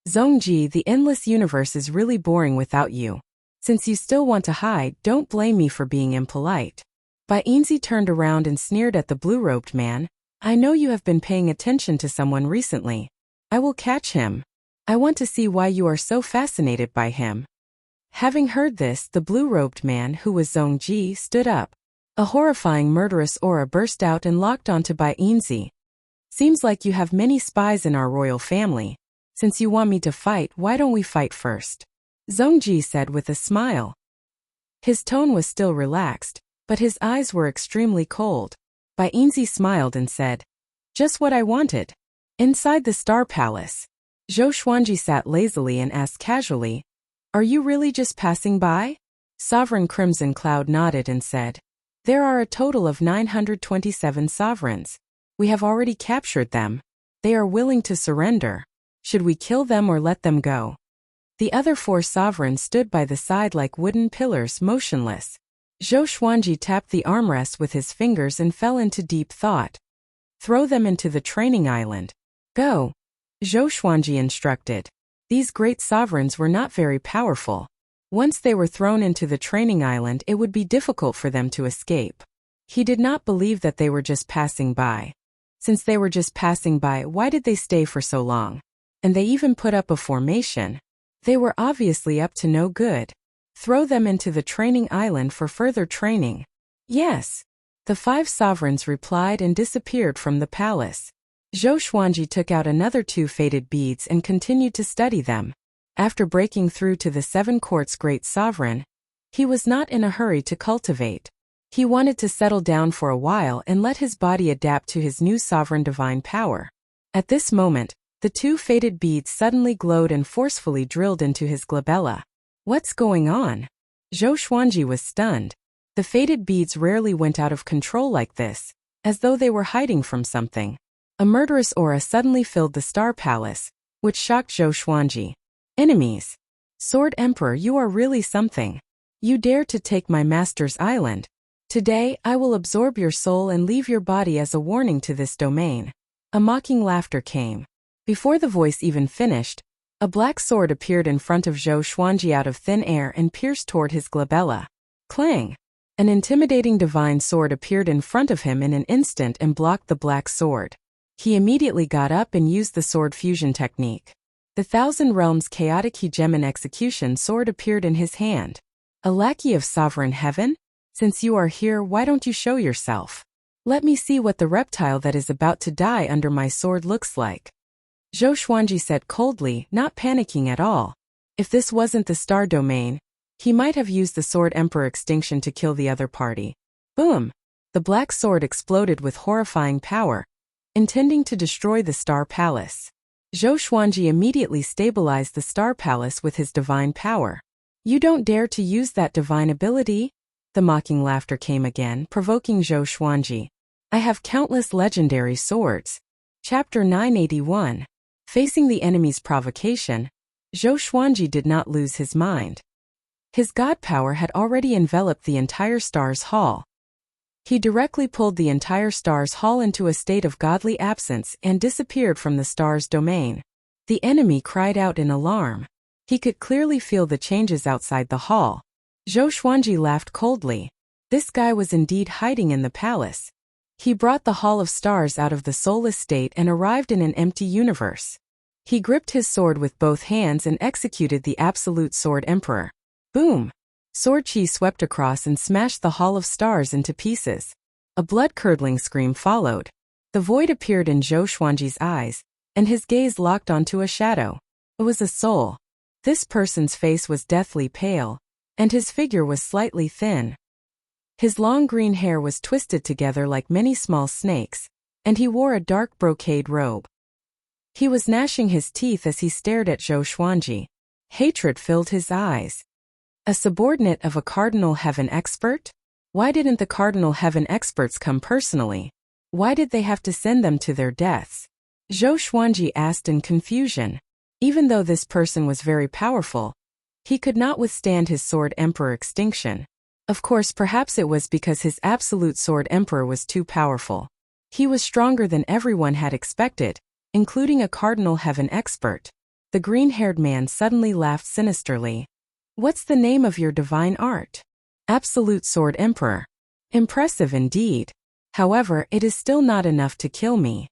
Zhongji, the endless universe is really boring without you. Since you still want to hide, don't blame me for being impolite. Bainzi turned around and sneered at the blue-robed man. I know you have been paying attention to someone recently. I will catch him. I want to see why you are so fascinated by him. Having heard this, the blue-robed man, who was Zhongji, stood up. A horrifying murderous aura burst out and locked onto Bainzi. Seems like you have many spies in our royal family. Since you want me to fight, why don't we fight first? Zhongji said with a smile. His tone was still relaxed, but his eyes were extremely cold. Bainzi smiled and said, just what I wanted. Inside the Star Palace, Zhou Xuanji sat lazily and asked casually, are you really just passing by? Sovereign Crimson Cloud nodded and said, there are a total of 927 sovereigns. We have already captured them. They are willing to surrender. Should we kill them or let them go? The other 4 sovereigns stood by the side like wooden pillars, motionless. Zhou Xuanji tapped the armrest with his fingers and fell into deep thought. Throw them into the training island. Go. Zhou Xuanji instructed. These great sovereigns were not very powerful. Once they were thrown into the training island, it would be difficult for them to escape. He did not believe that they were just passing by. Since they were just passing by, why did they stay for so long? And they even put up a formation. They were obviously up to no good. Throw them into the training island for further training. Yes. The 5 sovereigns replied and disappeared from the palace. Zhou Xuanji took out another 2 faded beads and continued to study them. After breaking through to the 7 courts great sovereign, he was not in a hurry to cultivate. He wanted to settle down for a while and let his body adapt to his new sovereign divine power. At this moment, the 2 faded beads suddenly glowed and forcefully drilled into his glabella. What's going on? Zhou Xuanji was stunned. The faded beads rarely went out of control like this, as though they were hiding from something. A murderous aura suddenly filled the Star Palace, which shocked Zhou Xuanji. Enemies. Sword Emperor, you are really something. You dare to take my master's island. Today, I will absorb your soul and leave your body as a warning to this domain. A mocking laughter came. Before the voice even finished, a black sword appeared in front of Zhou Xuanji out of thin air and pierced toward his glabella. Clang! An intimidating divine sword appeared in front of him in an instant and blocked the black sword. He immediately got up and used the sword fusion technique. The Thousand Realms chaotic hegemon execution sword appeared in his hand. A lackey of sovereign heaven? Since you are here, why don't you show yourself? Let me see what the reptile that is about to die under my sword looks like. Zhou Xuanji said coldly, not panicking at all. If this wasn't the star domain, he might have used the Sword Emperor extinction to kill the other party. Boom! The black sword exploded with horrifying power, intending to destroy the Star Palace. Zhou Xuanji immediately stabilized the Star Palace with his divine power. You don't dare to use that divine ability? The mocking laughter came again, provoking Zhou Xuanji. I have countless legendary swords. Chapter 981. Facing the enemy's provocation, Zhou Xuanji did not lose his mind. His god power had already enveloped the entire Stars Hall. He directly pulled the entire Stars Hall into a state of godly absence and disappeared from the Stars domain. The enemy cried out in alarm. He could clearly feel the changes outside the hall. Zhou Xuanji laughed coldly. This guy was indeed hiding in the palace. He brought the Hall of Stars out of the soulless state and arrived in an empty universe. He gripped his sword with both hands and executed the Absolute Sword Emperor. Boom! Sword chi swept across and smashed the Hall of Stars into pieces. A blood-curdling scream followed. The void appeared in Zhou Xuanji's eyes, and his gaze locked onto a shadow. It was a soul. This person's face was deathly pale, and his figure was slightly thin. His long green hair was twisted together like many small snakes, and he wore a dark brocade robe. He was gnashing his teeth as he stared at Zhou Xuanji. Hatred filled his eyes. A subordinate of a Cardinal Heaven expert? Why didn't the Cardinal Heaven experts come personally? Why did they have to send them to their deaths? Zhou Xuanji asked in confusion. Even though this person was very powerful, he could not withstand his Sword Emperor extinction. Of course, perhaps it was because his Absolute Sword Emperor was too powerful. He was stronger than everyone had expected, including a Cardinal Heaven expert. The green-haired man suddenly laughed sinisterly. What's the name of your divine art? Absolute Sword Emperor. Impressive indeed. However, it is still not enough to kill me.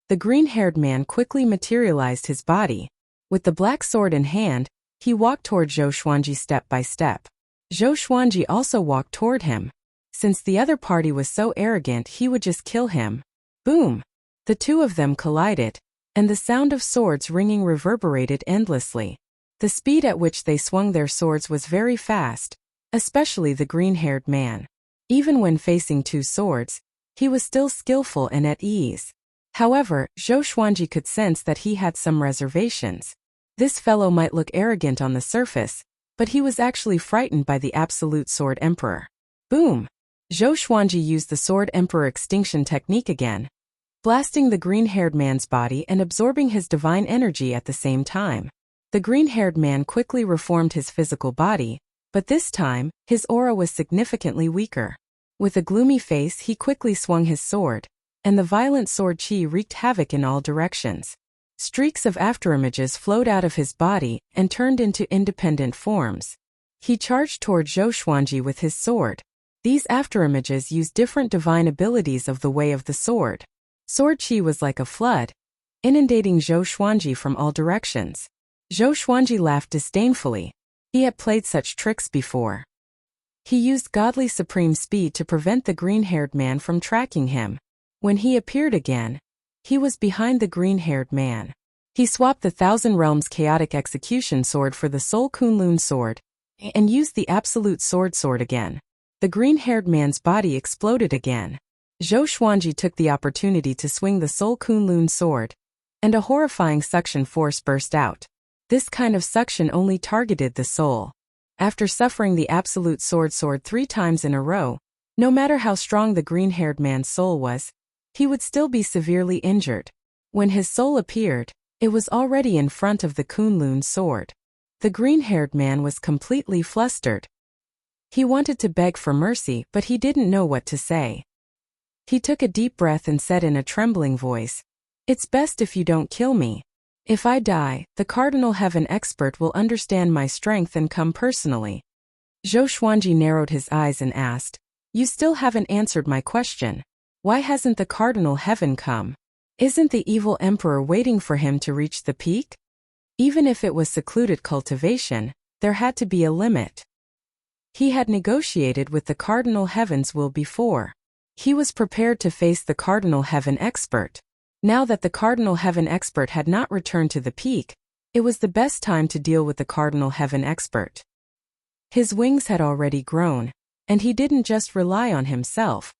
The green-haired man quickly materialized his body. With the black sword in hand, he walked toward Zhou Xuanji step by step. Zhou Xuanji also walked toward him. Since the other party was so arrogant, he would just kill him. Boom! The two of them collided, and the sound of swords ringing reverberated endlessly. The speed at which they swung their swords was very fast, especially the green-haired man. Even when facing two swords, he was still skillful and at ease. However, Zhou Xuanji could sense that he had some reservations. This fellow might look arrogant on the surface, but he was actually frightened by the Absolute Sword Emperor. Boom! Zhou Xuanji used the Sword Emperor extinction technique again, blasting the green-haired man's body and absorbing his divine energy at the same time. The green-haired man quickly reformed his physical body, but this time, his aura was significantly weaker. With a gloomy face, he quickly swung his sword, and the violent sword chi wreaked havoc in all directions. Streaks of afterimages flowed out of his body and turned into independent forms. He charged toward Zhou Xuanji with his sword. These afterimages used different divine abilities of the way of the sword. Sword chi was like a flood, inundating Zhou Xuanji from all directions. Zhou Xuanji laughed disdainfully. He had played such tricks before. He used godly supreme speed to prevent the green-haired man from tracking him. When he appeared again, he was behind the green-haired man. He swapped the Thousand Realms chaotic execution sword for the Soul Kunlun sword, and used the Absolute sword again. The green-haired man's body exploded again. Zhou Xuanji took the opportunity to swing the Soul Kunlun sword, and a horrifying suction force burst out. This kind of suction only targeted the soul. After suffering the Absolute sword 3 times in a row, no matter how strong the green-haired man's soul was, he would still be severely injured. When his soul appeared, it was already in front of the Kunlun sword. The green-haired man was completely flustered. He wanted to beg for mercy, but he didn't know what to say. He took a deep breath and said in a trembling voice, "It's best if you don't kill me. If I die, the Cardinal Heaven expert will understand my strength and come personally." Zhou Xuanji narrowed his eyes and asked, You still haven't answered my question. Why hasn't the cardinal heaven come? Isn't the evil emperor waiting for him to reach the peak? Even if it was secluded cultivation, there had to be a limit. He had negotiated with the cardinal heaven's will before. He was prepared to face the cardinal heaven expert. Now that the cardinal heaven expert had not returned to the peak, it was the best time to deal with the cardinal heaven expert. His wings had already grown, and he didn't just rely on himself.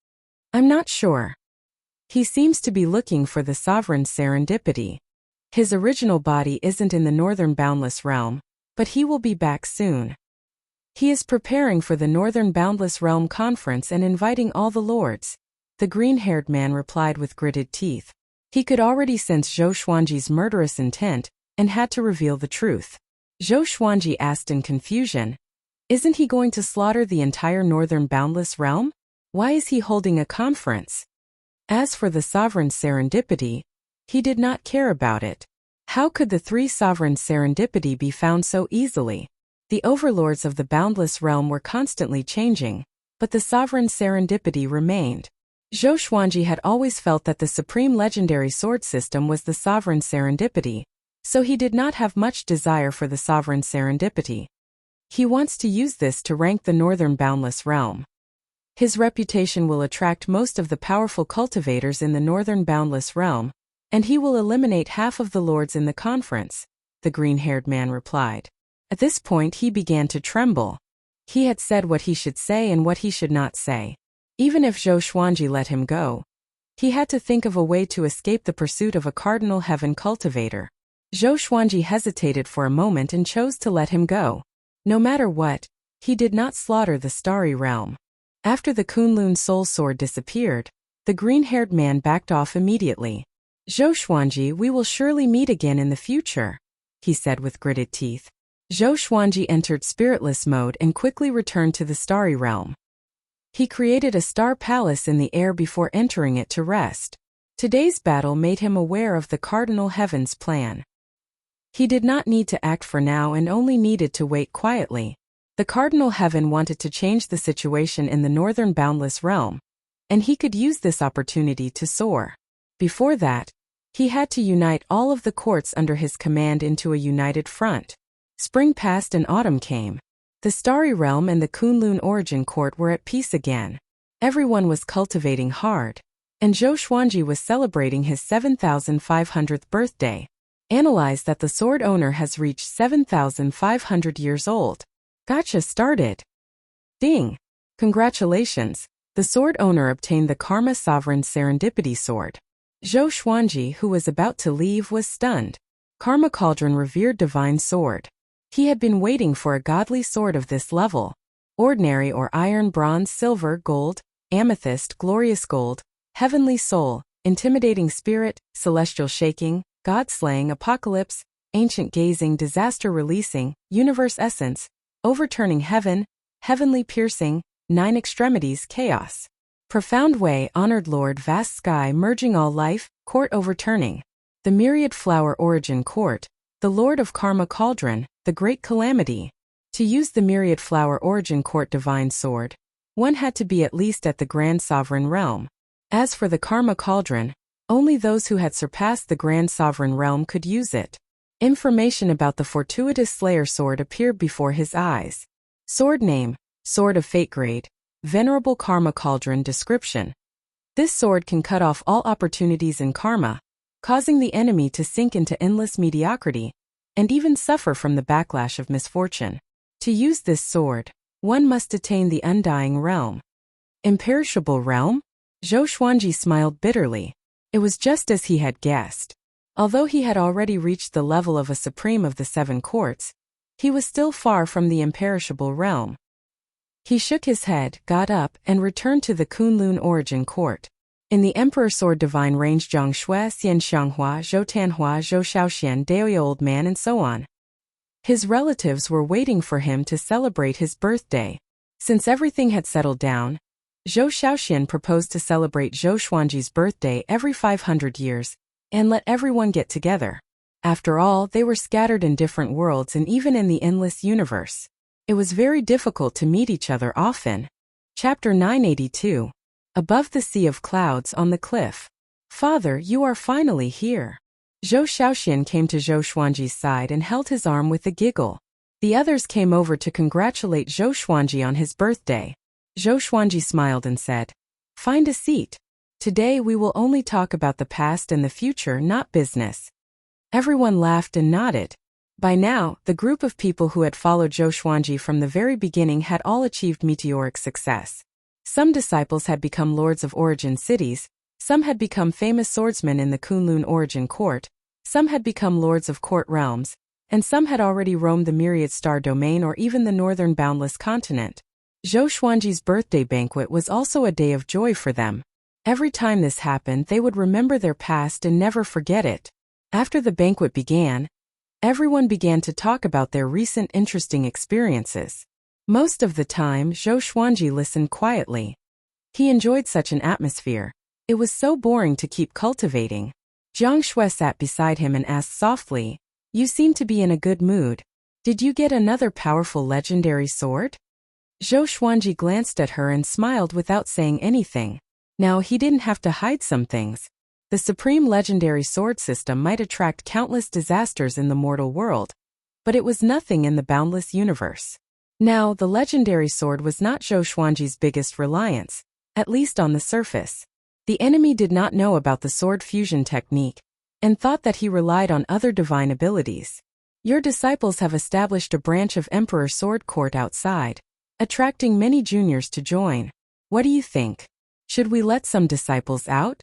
I'm not sure. He seems to be looking for the sovereign serendipity. His original body isn't in the northern boundless realm, but he will be back soon. He is preparing for the Northern Boundless Realm Conference and inviting all the lords, the green-haired man replied with gritted teeth. He could already sense Zhou Xuanji's murderous intent and had to reveal the truth. Zhou Xuanji asked in confusion, "Isn't he going to slaughter the entire Northern Boundless Realm? Why is he holding a conference?" As for the sovereign serendipity, he did not care about it. How could the three sovereign serendipity be found so easily? The overlords of the boundless realm were constantly changing, but the sovereign serendipity remained. Zhou Xuanji had always felt that the supreme legendary sword system was the sovereign serendipity, so he did not have much desire for the sovereign serendipity. He wants to use this to rank the northern boundless realm. His reputation will attract most of the powerful cultivators in the northern boundless realm, and he will eliminate half of the lords in the conference, the green-haired man replied. At this point he began to tremble. He had said what he should say and what he should not say. Even if Zhou Xuanji let him go, he had to think of a way to escape the pursuit of a cardinal heaven cultivator. Zhou Xuanji hesitated for a moment and chose to let him go. No matter what, he did not slaughter the starry realm. After the Kunlun soul sword disappeared, the green-haired man backed off immediately. "Zhou Xuanji, we will surely meet again in the future," he said with gritted teeth. Zhou Xuanji entered spiritless mode and quickly returned to the starry realm. He created a star palace in the air before entering it to rest. Today's battle made him aware of the cardinal heaven's plan. He did not need to act for now and only needed to wait quietly. The cardinal heaven wanted to change the situation in the northern boundless realm, and he could use this opportunity to soar. Before that, he had to unite all of the courts under his command into a united front. Spring passed and autumn came. The Starry Realm and the Kunlun Origin Court were at peace again. Everyone was cultivating hard, and Zhou Xuanji was celebrating his 7,500th birthday. Analyze that the sword owner has reached 7,500 years old. Gotcha started. Ding! Congratulations! The sword owner obtained the Karma Sovereign Serendipity Sword. Zhou Xuanji, who was about to leave, was stunned. Karma Cauldron revered divine sword. He had been waiting for a godly sword of this level. Ordinary or iron, bronze, silver, gold, amethyst, glorious gold, heavenly soul, intimidating spirit, celestial shaking, god-slaying, apocalypse, ancient gazing, disaster releasing, universe essence, overturning heaven, heavenly piercing, nine extremities, chaos. Profound way, honored lord, vast sky, merging all life, court overturning. The myriad flower origin court, the lord of Karma Cauldron, the great calamity. To use the myriad flower origin court divine sword, one had to be at least at the grand sovereign realm. As for the Karma Cauldron, only those who had surpassed the grand sovereign realm could use it. Information about the fortuitous slayer sword appeared before his eyes. Sword name, Sword of Fate grade, Venerable Karma Cauldron description. This sword can cut off all opportunities in karma, causing the enemy to sink into endless mediocrity, and even suffer from the backlash of misfortune. To use this sword, one must attain the undying realm. Imperishable realm? Zhou Xuanji smiled bitterly. It was just as he had guessed. Although he had already reached the level of a supreme of the seven courts, he was still far from the imperishable realm. He shook his head, got up, and returned to the Kunlun Origin Court. In the Emperor Sword Divine Range, Zhang Shui, Xian Xianghua, Zhou Tanhua, Zhou Shaoxian, Daoya Old Man, and so on. His relatives were waiting for him to celebrate his birthday. Since everything had settled down, Zhou Shaoxian proposed to celebrate Zhou Xuanji's birthday every 500 years, and let everyone get together. After all, they were scattered in different worlds and even in the endless universe. It was very difficult to meet each other often. Chapter 982. Above the sea of clouds on the cliff. Father, you are finally here. Zhou Shaoxian came to Zhou Xuanji's side and held his arm with a giggle. The others came over to congratulate Zhou Xuanji on his birthday. Zhou Xuanji smiled and said, "Find a seat. Today we will only talk about the past and the future, not business." Everyone laughed and nodded. By now, the group of people who had followed Zhou Xuanji from the very beginning had all achieved meteoric success. Some disciples had become lords of origin cities, some had become famous swordsmen in the Kunlun origin court, some had become lords of court realms, and some had already roamed the myriad star domain or even the northern boundless continent. Zhou Xuanji's birthday banquet was also a day of joy for them. Every time this happened, they would remember their past and never forget it. After the banquet began, everyone began to talk about their recent interesting experiences. Most of the time, Zhou Xuanji listened quietly. He enjoyed such an atmosphere. It was so boring to keep cultivating. Jiang Shui sat beside him and asked softly, "You seem to be in a good mood. Did you get another powerful legendary sword?" Zhou Xuanji glanced at her and smiled without saying anything. Now he didn't have to hide some things. The supreme legendary sword system might attract countless disasters in the mortal world, but it was nothing in the boundless universe. Now, the legendary sword was not Zhou Xuanji's biggest reliance, at least on the surface. The enemy did not know about the sword fusion technique, and thought that he relied on other divine abilities. Your disciples have established a branch of Emperor Sword Court outside, attracting many juniors to join. What do you think? Should we let some disciples out?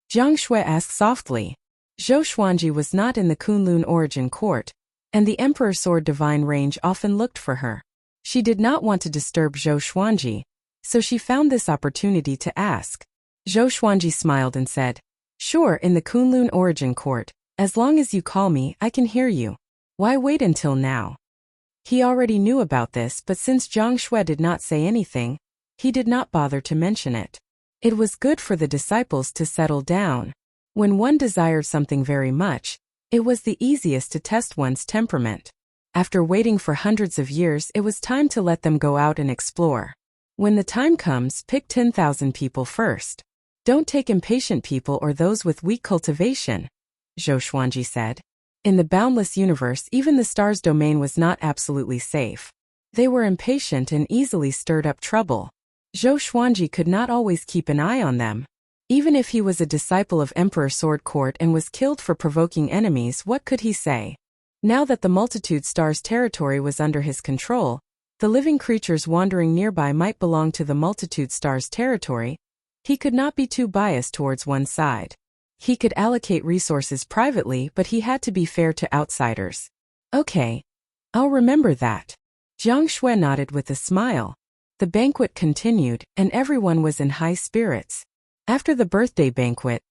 Jiang Shui asked softly. Zhou Xuanji was not in the Kunlun origin court, and the Emperor Sword Divine Range often looked for her. She did not want to disturb Zhou Xuanji, so she found this opportunity to ask. Zhou Xuanji smiled and said, "Sure, in the Kunlun origin court, as long as you call me, I can hear you. Why wait until now?" He already knew about this, but since Jiang Shui did not say anything, he did not bother to mention it. It was good for the disciples to settle down. When one desired something very much, it was the easiest to test one's temperament. After waiting for hundreds of years, it was time to let them go out and explore. When the time comes, pick 10,000 people first. Don't take impatient people or those with weak cultivation, Zhou Xuanji said. In the boundless universe, even the stars' domain was not absolutely safe. They were impatient and easily stirred up trouble. Zhou Xuanji could not always keep an eye on them. Even if he was a disciple of Emperor Sword Court and was killed for provoking enemies, what could he say? Now that the multitude stars' territory was under his control, the living creatures wandering nearby might belong to the multitude stars' territory. He could not be too biased towards one side. He could allocate resources privately, but he had to be fair to outsiders. Okay, I'll remember that. Jiang Shui nodded with a smile. The banquet continued, and everyone was in high spirits. After the birthday banquet,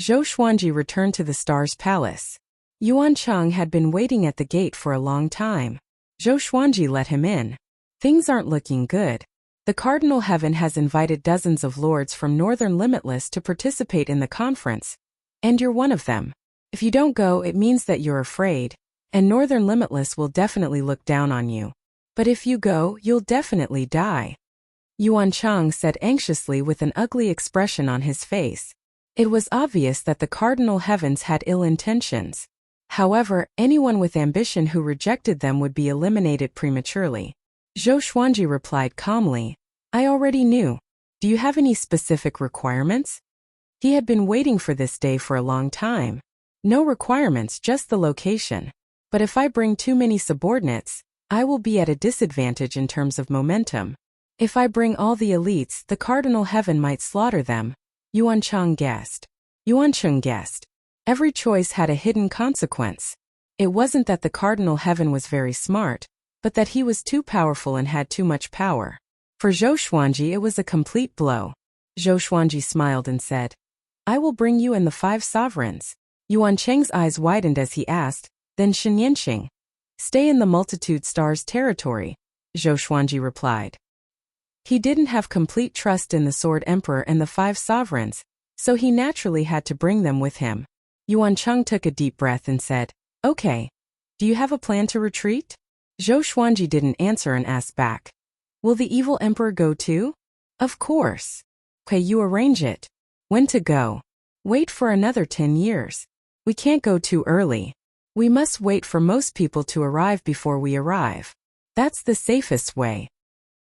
Zhou Xuanji returned to the Star's Palace. Yuan Cheng had been waiting at the gate for a long time. Zhou Xuanji let him in. Things aren't looking good. The Cardinal Heaven has invited dozens of lords from Northern Limitless to participate in the conference, and you're one of them. If you don't go, it means that you're afraid, and Northern Limitless will definitely look down on you. But if you go, you'll definitely die. Yuan Cheng said anxiously with an ugly expression on his face. It was obvious that the Cardinal Heavens had ill intentions. However, anyone with ambition who rejected them would be eliminated prematurely. Zhou Xuanji replied calmly, "I already knew. Do you have any specific requirements?" He had been waiting for this day for a long time. No requirements, just the location. But if I bring too many subordinates, I will be at a disadvantage in terms of momentum. If I bring all the elites, the Cardinal Heaven might slaughter them. Yuan Cheng guessed. Every choice had a hidden consequence. It wasn't that the Cardinal Heaven was very smart, but that he was too powerful and had too much power. For Zhou Xuanji, it was a complete blow. Zhou Xuanji smiled and said, "I will bring you and the 5 sovereigns." Yuan Cheng's eyes widened as he asked, "Then Shenyanqing?" "Stay in the multitude stars territory," Zhou Xuanji replied. He didn't have complete trust in the Sword Emperor and the 5 sovereigns, so he naturally had to bring them with him. Yuan Cheng took a deep breath and said, "Okay. Do you have a plan to retreat?" Zhou Xuanji didn't answer and asked back, "Will the evil emperor go too?" Of course. Okay, you arrange it. When to go? Wait for another 10 years. We can't go too early. We must wait for most people to arrive before we arrive. That's the safest way.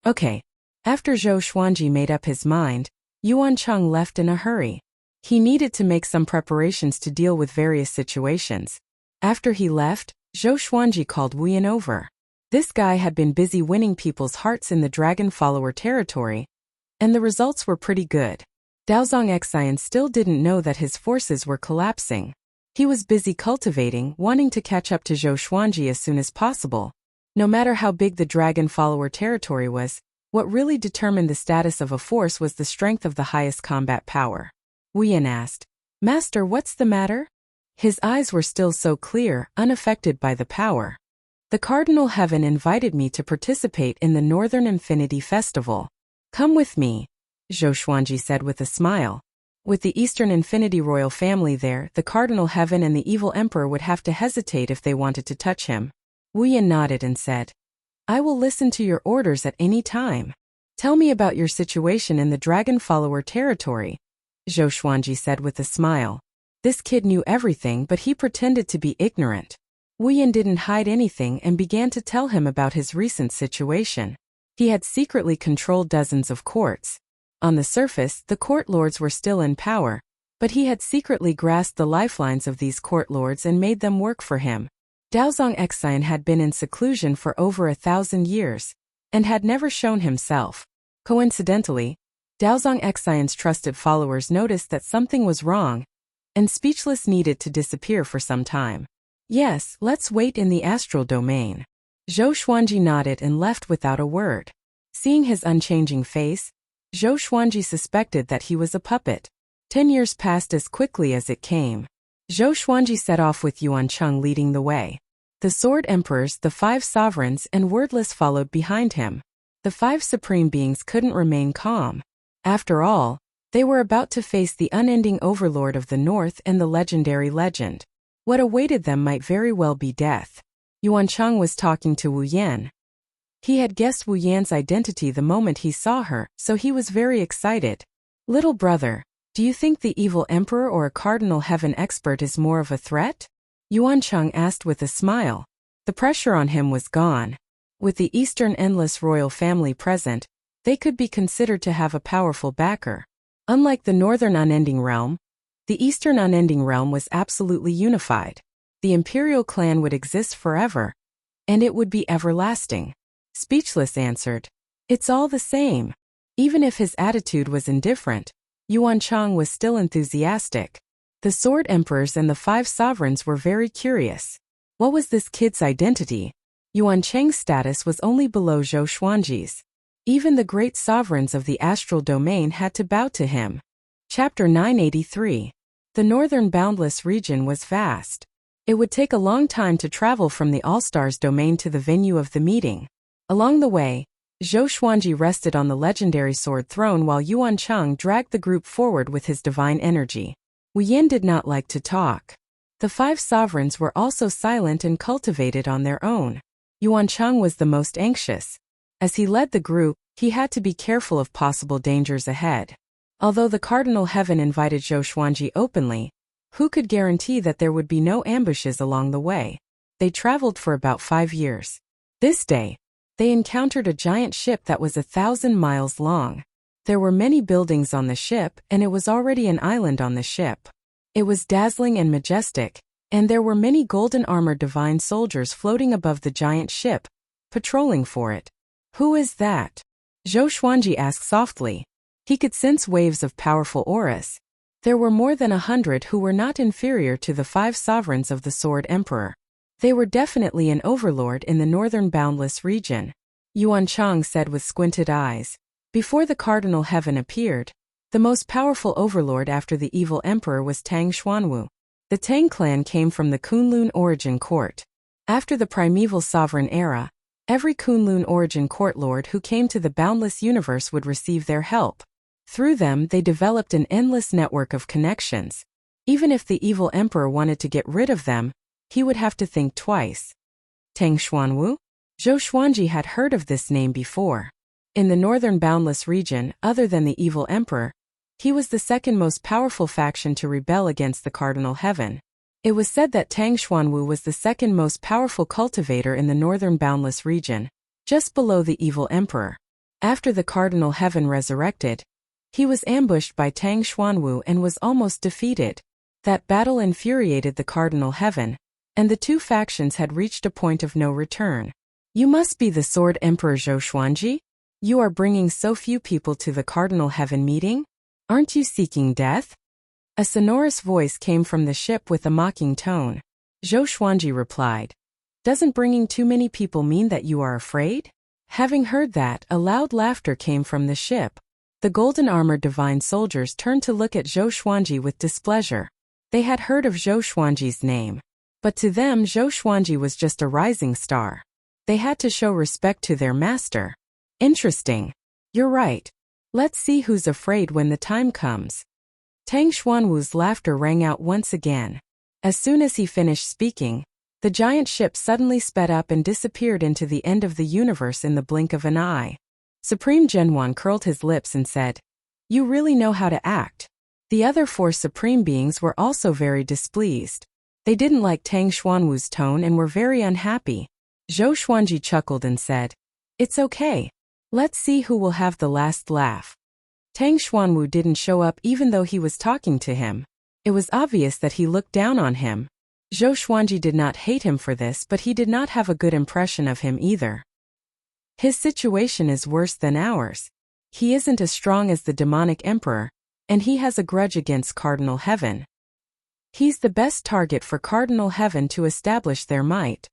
Okay. After Zhou Xuanji made up his mind, Yuan Cheng left in a hurry. He needed to make some preparations to deal with various situations. After he left, Zhou Xuanji called Wu Yan over. This guy had been busy winning people's hearts in the dragon follower territory, and the results were pretty good. Daozong Xian still didn't know that his forces were collapsing. He was busy cultivating, wanting to catch up to Zhou Xuanji as soon as possible. No matter how big the dragon follower territory was, what really determined the status of a force was the strength of the highest combat power. Wu Yan asked, "Master, what's the matter?" His eyes were still so clear, unaffected by the power. "The Cardinal Heaven invited me to participate in the Northern Infinity Festival. Come with me," Zhou Xuanji said with a smile. With the Eastern Infinity royal family there, the Cardinal Heaven and the evil emperor would have to hesitate if they wanted to touch him. Wu Yan nodded and said, "I will listen to your orders at any time. Tell me about your situation in the dragon follower territory," Zhou Xuanji said with a smile. This kid knew everything, but he pretended to be ignorant. Wu Yan didn't hide anything and began to tell him about his recent situation. He had secretly controlled dozens of courts. On the surface, the court lords were still in power, but he had secretly grasped the lifelines of these court lords and made them work for him. Daozong Xian had been in seclusion for over 1,000 years, and had never shown himself. Coincidentally, Daozong Xian's trusted followers noticed that something was wrong, and speechless needed to disappear for some time. "Yes, let's wait in the astral domain." Zhou Xuanji nodded and left without a word. Seeing his unchanging face, Zhou Xuanji suspected that he was a puppet. 10 years passed as quickly as it came. Zhou Xuanji set off with Yuan Cheng leading the way. The Sword Emperors, the 5 sovereigns, and Wordless followed behind him. The 5 supreme beings couldn't remain calm. After all, they were about to face the unending overlord of the North and the legendary legend. What awaited them might very well be death. Yuan Cheng was talking to Wu Yan. He had guessed Wu Yan's identity the moment he saw her, so he was very excited. "Little brother, do you think the evil emperor or a Cardinal Heaven expert is more of a threat?" Yuan Cheng asked with a smile. The pressure on him was gone. With the Eastern Endless royal family present, they could be considered to have a powerful backer. Unlike the Northern Unending Realm, the Eastern Unending Realm was absolutely unified. The imperial clan would exist forever, and it would be everlasting. Speechless answered, "It's all the same." Even if his attitude was indifferent, Yuan Cheng was still enthusiastic. The Sword Emperors and the 5 sovereigns were very curious. What was this kid's identity? Yuan Cheng's status was only below Zhou Xuanji's. Even the great sovereigns of the astral domain had to bow to him. Chapter 983. The northern boundless region was vast. It would take a long time to travel from the All-Stars domain to the venue of the meeting. Along the way, Zhou Xuanji rested on the legendary sword throne while Yuan Cheng dragged the group forward with his divine energy. Wu Yan did not like to talk. The 5 sovereigns were also silent and cultivated on their own. Yuan Cheng was the most anxious. As he led the group, he had to be careful of possible dangers ahead. Although the Cardinal Heaven invited Zhou Xuanji openly, who could guarantee that there would be no ambushes along the way? They traveled for about 5 years. This day, they encountered a giant ship that was 1,000 miles long. There were many buildings on the ship, and it was already an island on the ship. It was dazzling and majestic, and there were many golden-armored divine soldiers floating above the giant ship, patrolling for it. "Who is that?" Zhou Xuanji asked softly. He could sense waves of powerful auras. There were more than 100 who were not inferior to the 5 sovereigns of the Sword Emperor. They were definitely an overlord in the northern boundless region. Yuan Cheng said with squinted eyes. Before the Cardinal Heaven appeared, the most powerful overlord after the evil emperor was Tang Xuanwu. The Tang clan came from the Kunlun origin court. After the primeval sovereign era, every Kunlun origin court lord who came to the boundless universe would receive their help. Through them, they developed an endless network of connections. Even if the evil emperor wanted to get rid of them, he would have to think twice. Tang Xuanwu? Zhou Xuanji had heard of this name before. In the northern boundless region, other than the evil emperor, he was the second most powerful faction to rebel against the cardinal heaven. It was said that Tang Xuanwu was the second most powerful cultivator in the northern boundless region, just below the evil emperor. After the cardinal heaven resurrected, he was ambushed by Tang Xuanwu and was almost defeated. That battle infuriated the cardinal heaven, and the two factions had reached a point of no return. You must be the Sword Emperor Zhou Xuanji? You are bringing so few people to the cardinal heaven meeting? Aren't you seeking death? A sonorous voice came from the ship with a mocking tone. Zhou Xuanji replied, "Doesn't bringing too many people mean that you are afraid?" Having heard that, a loud laughter came from the ship. The golden-armored divine soldiers turned to look at Zhou Xuanji with displeasure. They had heard of Zhou Xuanji's name, but to them Zhou Xuanji was just a rising star. They had to show respect to their master. Interesting. You're right. Let's see who's afraid when the time comes. Tang Xuanwu's laughter rang out once again. As soon as he finished speaking, the giant ship suddenly sped up and disappeared into the end of the universe in the blink of an eye. Supreme Zhenwan curled his lips and said, "You really know how to act." The other four supreme beings were also very displeased. They didn't like Tang Xuanwu's tone and were very unhappy. Zhou Xuanji chuckled and said, "It's okay. Let's see who will have the last laugh." Tang Xuanwu didn't show up even though he was talking to him. It was obvious that he looked down on him. Zhou Xuanji did not hate him for this, but he did not have a good impression of him either. His situation is worse than ours. He isn't as strong as the demonic emperor, and he has a grudge against Cardinal Heaven. He's the best target for Cardinal Heaven to establish their might.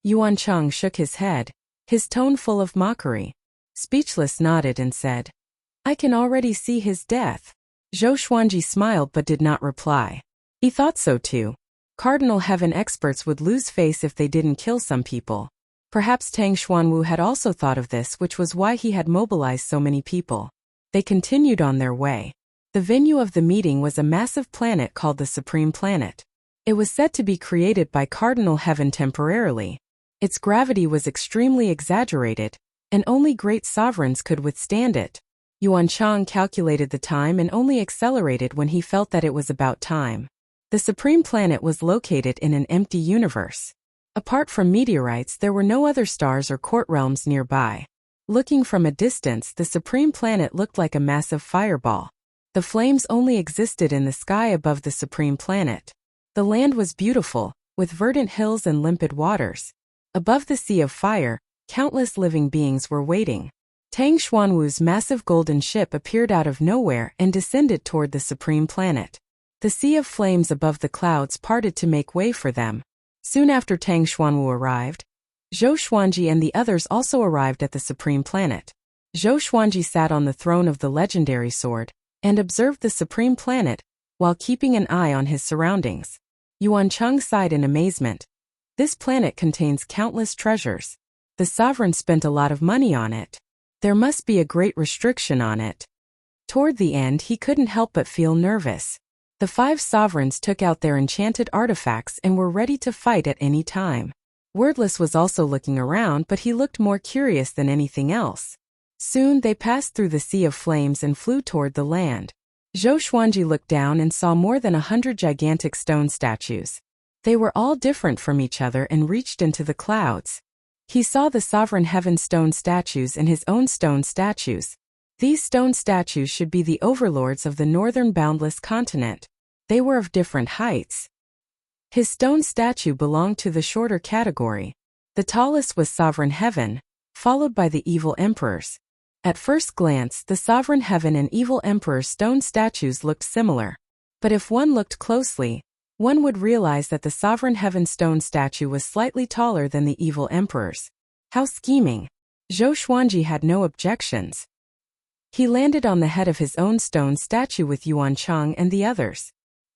Yuan Chang shook his head, his tone full of mockery. Speechless nodded and said, "I can already see his death." Zhou Xuanji smiled but did not reply. He thought so too. Cardinal Heaven experts would lose face if they didn't kill some people. Perhaps Tang Xuanwu had also thought of this, which was why he had mobilized so many people. They continued on their way. The venue of the meeting was a massive planet called the Supreme Planet. It was said to be created by Cardinal Heaven temporarily. Its gravity was extremely exaggerated, and only great sovereigns could withstand it. Yuan Chang calculated the time and only accelerated when he felt that it was about time. The Supreme Planet was located in an empty universe. Apart from meteorites, there were no other stars or court realms nearby. Looking from a distance, the Supreme Planet looked like a massive fireball. The flames only existed in the sky above the Supreme Planet. The land was beautiful, with verdant hills and limpid waters. Above the sea of fire, countless living beings were waiting. Tang Xuanwu's massive golden ship appeared out of nowhere and descended toward the Supreme Planet. The sea of flames above the clouds parted to make way for them. Soon after Tang Xuanwu arrived, Zhou Xuanji and the others also arrived at the Supreme Planet. Zhou Xuanji sat on the throne of the legendary sword and observed the Supreme Planet while keeping an eye on his surroundings. Yuan Chang sighed in amazement. This planet contains countless treasures. The sovereign spent a lot of money on it. There must be a great restriction on it. Toward the end, he couldn't help but feel nervous. The five sovereigns took out their enchanted artifacts and were ready to fight at any time. Wordless was also looking around, but he looked more curious than anything else. Soon they passed through the sea of flames and flew toward the land. Zhou Xuanji looked down and saw more than 100 gigantic stone statues. They were all different from each other and reached into the clouds. He saw the sovereign heaven stone statues and his own stone statues. These stone statues should be the overlords of the northern boundless continent. They were of different heights. His stone statue belonged to the shorter category. The tallest was sovereign heaven, followed by the evil emperors. At first glance, the sovereign heaven and evil emperor's stone statues looked similar. But if one looked closely, one would realize that the sovereign heaven stone statue was slightly taller than the evil emperor's. How scheming! Zhou Xuanji had no objections. He landed on the head of his own stone statue with Yuan Chang and the others.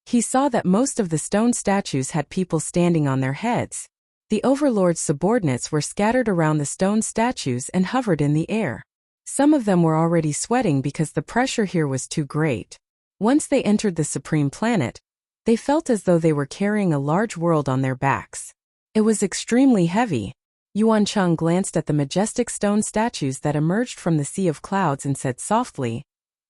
He saw that most of the stone statues had people standing on their heads. The overlord's subordinates were scattered around the stone statues and hovered in the air. Some of them were already sweating because the pressure here was too great. Once they entered the Supreme Planet, they felt as though they were carrying a large world on their backs. It was extremely heavy. Yuan Cheng glanced at the majestic stone statues that emerged from the sea of clouds and said softly,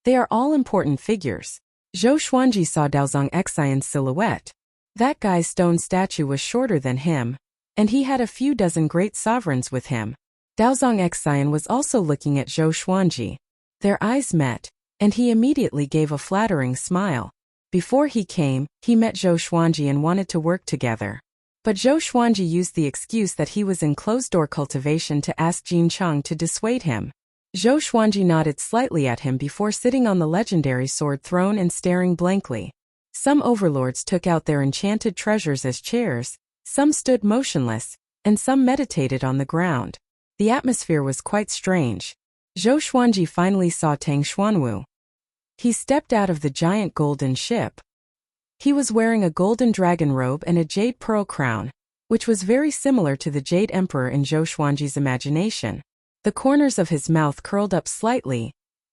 "They are all important figures." Zhou Xuanji saw Daozong Xian's silhouette. That guy's stone statue was shorter than him, and he had a few dozen great sovereigns with him. Daozong Xian was also looking at Zhou Xuanji. Their eyes met, and he immediately gave a flattering smile. Before he came, he met Zhou Xuanji and wanted to work together. But Zhou Xuanji used the excuse that he was in closed-door cultivation to ask Jin Cheng to dissuade him. Zhou Xuanji nodded slightly at him before sitting on the legendary sword throne and staring blankly. Some overlords took out their enchanted treasures as chairs, some stood motionless, and some meditated on the ground. The atmosphere was quite strange. Zhou Xuanji finally saw Tang Xuanwu. He stepped out of the giant golden ship. He was wearing a golden dragon robe and a jade pearl crown, which was very similar to the Jade Emperor in Zhou Xuanji's imagination. The corners of his mouth curled up slightly,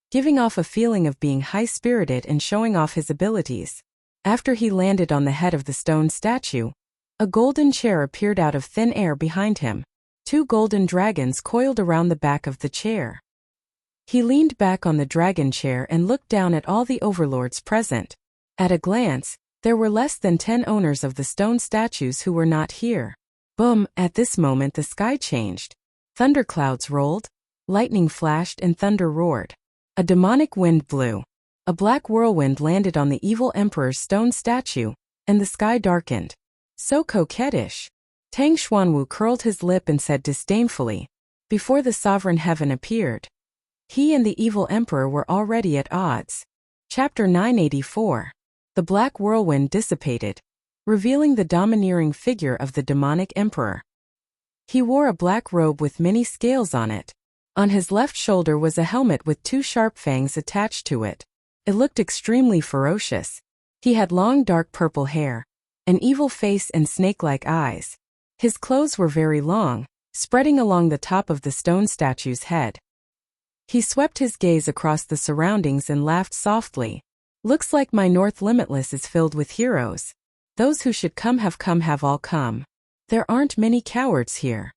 giving off a feeling of being high-spirited and showing off his abilities. After he landed on the head of the stone statue, a golden chair appeared out of thin air behind him. 2 golden dragons coiled around the back of the chair. He leaned back on the dragon chair and looked down at all the overlords present. At a glance, there were less than 10 owners of the stone statues who were not here. Boom! At this moment the sky changed. Thunderclouds rolled, lightning flashed and thunder roared. A demonic wind blew. A black whirlwind landed on the evil emperor's stone statue, and the sky darkened. So coquettish. Tang Xuanwu curled his lip and said disdainfully, "Before the sovereign heaven appeared, he and the evil emperor were already at odds." Chapter 984. The black whirlwind dissipated, revealing the domineering figure of the demonic emperor. He wore a black robe with many scales on it. On his left shoulder was a helmet with 2 sharp fangs attached to it. It looked extremely ferocious. He had long dark purple hair, an evil face and snake-like eyes. His clothes were very long, spreading along the top of the stone statue's head. He swept his gaze across the surroundings and laughed softly. "Looks like my North Limitless is filled with heroes. Those who should come have all come. There aren't many cowards here."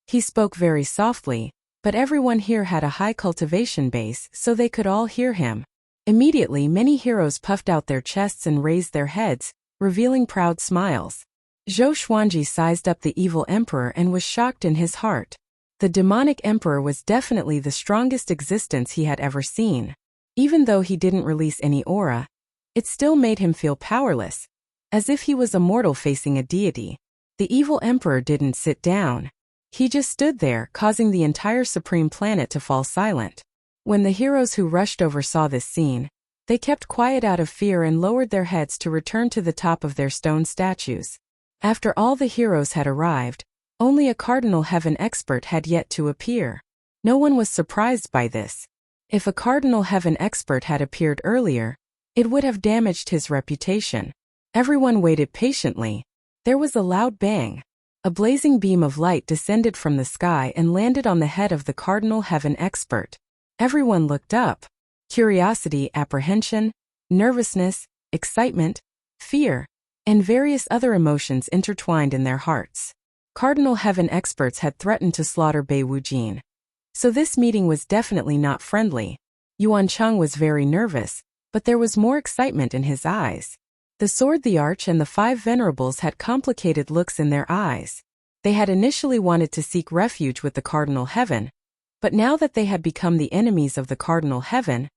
He spoke very softly, but everyone here had a high cultivation base so they could all hear him. Immediately many heroes puffed out their chests and raised their heads, revealing proud smiles. Zhou Xuanji sized up the evil emperor and was shocked in his heart. The demonic emperor was definitely the strongest existence he had ever seen. Even though he didn't release any aura, it still made him feel powerless, as if he was a mortal facing a deity. The evil emperor didn't sit down. He just stood there, causing the entire supreme planet to fall silent. When the heroes who rushed over saw this scene, they kept quiet out of fear and lowered their heads to return to the top of their stone statues. After all the heroes had arrived, only a Cardinal Heaven expert had yet to appear. No one was surprised by this. If a Cardinal Heaven expert had appeared earlier, it would have damaged his reputation. Everyone waited patiently. There was a loud bang. A blazing beam of light descended from the sky and landed on the head of the Cardinal Heaven expert. Everyone looked up. Curiosity, apprehension, nervousness, excitement, fear, and various other emotions intertwined in their hearts. Cardinal Heaven experts had threatened to slaughter Bei Wujin. So this meeting was definitely not friendly. Yuan Cheng was very nervous, but there was more excitement in his eyes. The Sword, the Arch and the 5 venerables had complicated looks in their eyes. They had initially wanted to seek refuge with the Cardinal Heaven, but now that they had become the enemies of the Cardinal Heaven,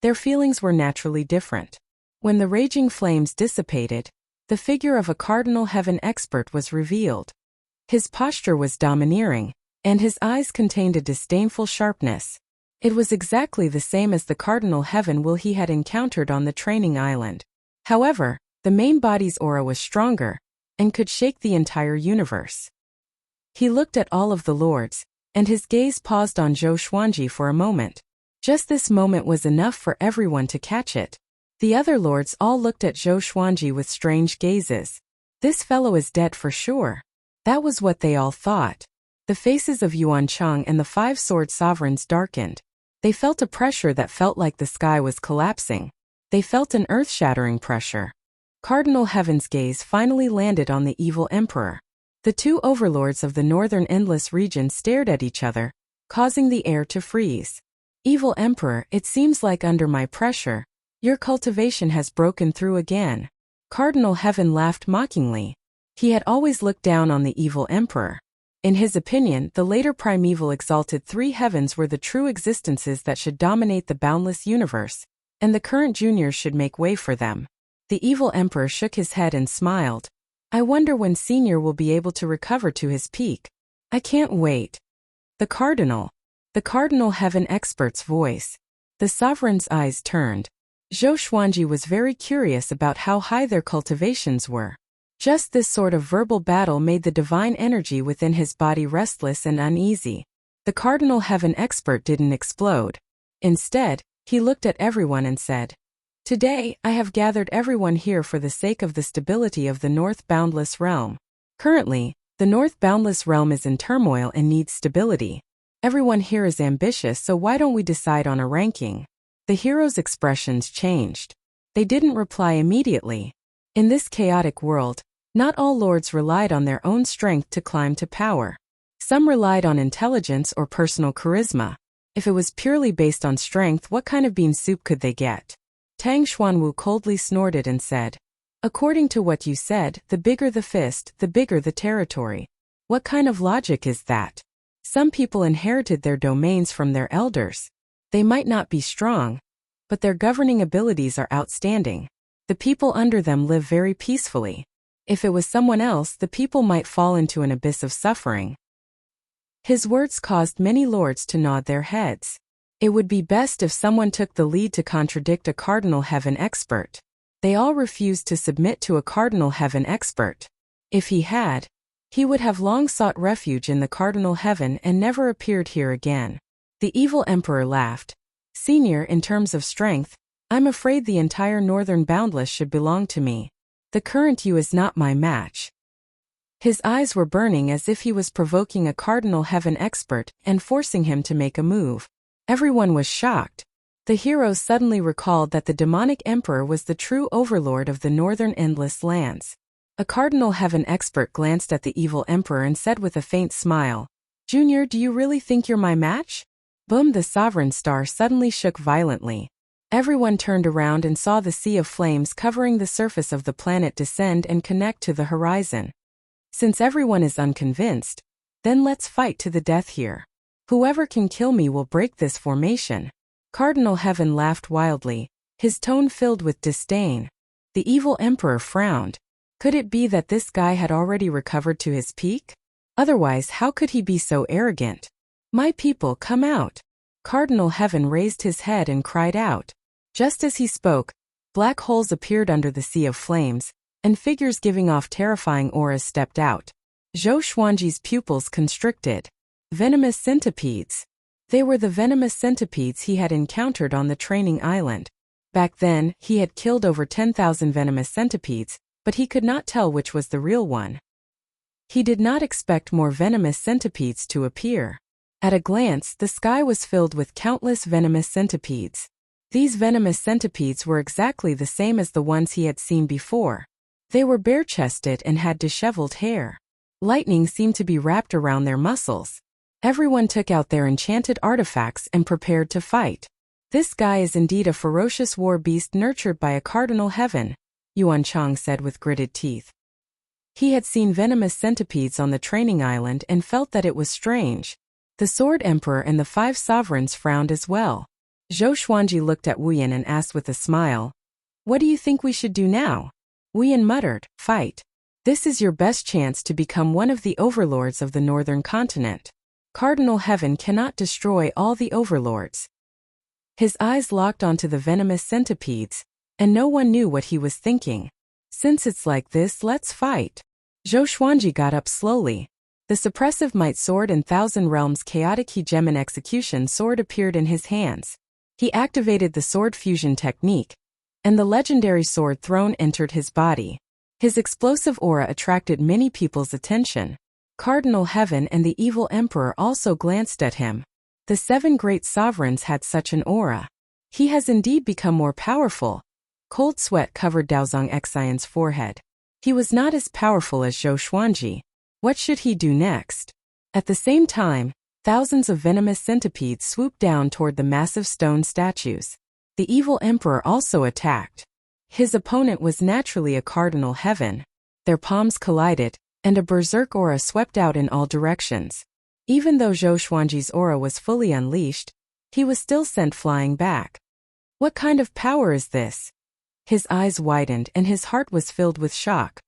their feelings were naturally different. When the raging flames dissipated, the figure of a Cardinal Heaven expert was revealed. His posture was domineering, and his eyes contained a disdainful sharpness. It was exactly the same as the Cardinal Heaven will he had encountered on the training island. However, the main body's aura was stronger, and could shake the entire universe. He looked at all of the lords, and his gaze paused on Zhou Xuanji for a moment. Just this moment was enough for everyone to catch it. The other lords all looked at Zhou Xuanji with strange gazes. This fellow is dead for sure. That was what they all thought. The faces of Yuan Cheng and the 5 sword sovereigns darkened. They felt a pressure that felt like the sky was collapsing. They felt an earth-shattering pressure. Cardinal Heaven's gaze finally landed on the evil emperor. The two overlords of the northern endless region stared at each other, causing the air to freeze. Evil Emperor, it seems like under my pressure, your cultivation has broken through again. Cardinal Heaven laughed mockingly. He had always looked down on the evil emperor. In his opinion, the later primeval exalted three heavens were the true existences that should dominate the boundless universe, and the current juniors should make way for them. The evil emperor shook his head and smiled. I wonder when Senior will be able to recover to his peak. I can't wait. The Cardinal Heaven expert's voice. The sovereign's eyes turned. Zhou Xuanji was very curious about how high their cultivations were. Just this sort of verbal battle made the divine energy within his body restless and uneasy. The Cardinal Heaven expert didn't explode. Instead, he looked at everyone and said, Today, I have gathered everyone here for the sake of the stability of the North Boundless Realm. Currently, the North Boundless Realm is in turmoil and needs stability. Everyone here is ambitious, so why don't we decide on a ranking? The heroes' expressions changed. They didn't reply immediately. In this chaotic world, not all lords relied on their own strength to climb to power. Some relied on intelligence or personal charisma. If it was purely based on strength, what kind of bean soup could they get? Tang Xuanwu coldly snorted and said, According to what you said, the bigger the fist, the bigger the territory. What kind of logic is that? Some people inherited their domains from their elders. They might not be strong, but their governing abilities are outstanding. The people under them live very peacefully. If it was someone else, the people might fall into an abyss of suffering. His words caused many lords to nod their heads. It would be best if someone took the lead to contradict a Cardinal Heaven expert. They all refused to submit to a Cardinal Heaven expert. If he had, he would have long sought refuge in the Cardinal Heaven and never appeared here again. The evil emperor laughed. Senior, in terms of strength, I'm afraid the entire Northern Boundless should belong to me. The current you is not my match. His eyes were burning as if he was provoking a Cardinal Heaven expert and forcing him to make a move. Everyone was shocked. The heroes suddenly recalled that the demonic emperor was the true overlord of the northern endless lands. A Cardinal Heaven expert glanced at the evil emperor and said with a faint smile, Junior, do you really think you're my match? Boom! The sovereign star suddenly shook violently. Everyone turned around and saw the sea of flames covering the surface of the planet descend and connect to the horizon. Since everyone is unconvinced, then let's fight to the death here. Whoever can kill me will break this formation. Cardinal Heaven laughed wildly, his tone filled with disdain. The evil emperor frowned. Could it be that this guy had already recovered to his peak? Otherwise, how could he be so arrogant? My people, come out. Cardinal Heaven raised his head and cried out. Just as he spoke, black holes appeared under the sea of flames, and figures giving off terrifying auras stepped out. Zhou Xuanji's pupils constricted. Venomous centipedes. They were the venomous centipedes he had encountered on the training island. Back then, he had killed over 10,000 venomous centipedes, but he could not tell which was the real one. He did not expect more venomous centipedes to appear. At a glance, the sky was filled with countless venomous centipedes. These venomous centipedes were exactly the same as the ones he had seen before. They were bare-chested and had disheveled hair. Lightning seemed to be wrapped around their muscles. Everyone took out their enchanted artifacts and prepared to fight. This guy is indeed a ferocious war beast nurtured by a Cardinal Heaven, Yuan Chang said with gritted teeth. He had seen venomous centipedes on the training island and felt that it was strange. The Sword Emperor and the 5 sovereigns frowned as well. Zhou Xuanji looked at Wuyan and asked with a smile, What do you think we should do now? Wuyan muttered, Fight. This is your best chance to become one of the overlords of the northern continent. Cardinal Heaven cannot destroy all the overlords. His eyes locked onto the venomous centipedes, and no one knew what he was thinking. Since it's like this, let's fight. Zhou Xuanji got up slowly. The suppressive might sword and Thousand Realms chaotic hegemon execution sword appeared in his hands. He activated the sword fusion technique, and the legendary sword throne entered his body. His explosive aura attracted many people's attention. Cardinal Heaven and the evil emperor also glanced at him. The 7 great sovereigns had such an aura. He has indeed become more powerful. Cold sweat covered Daozong Xian's forehead. He was not as powerful as Zhou Xuanji, What should he do next? At the same time, thousands of venomous centipedes swooped down toward the massive stone statues. The evil emperor also attacked. His opponent was naturally a cardinal heaven. Their palms collided, and a berserk aura swept out in all directions. Even though Zhou Xuanji's aura was fully unleashed, he was still sent flying back. What kind of power is this? His eyes widened and his heart was filled with shock.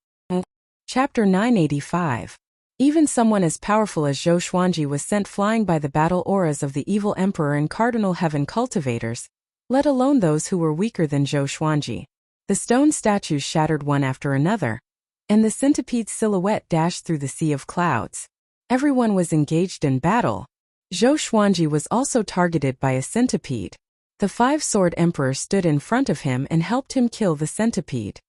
Chapter 985. Even someone as powerful as Zhou Xuanji was sent flying by the battle auras of the evil emperor and cardinal heaven cultivators, let alone those who were weaker than Zhou Xuanji. The stone statues shattered one after another, and the centipede's silhouette dashed through the sea of clouds. Everyone was engaged in battle. Zhou Xuanji was also targeted by a centipede. The five-sword emperor stood in front of him and helped him kill the centipede.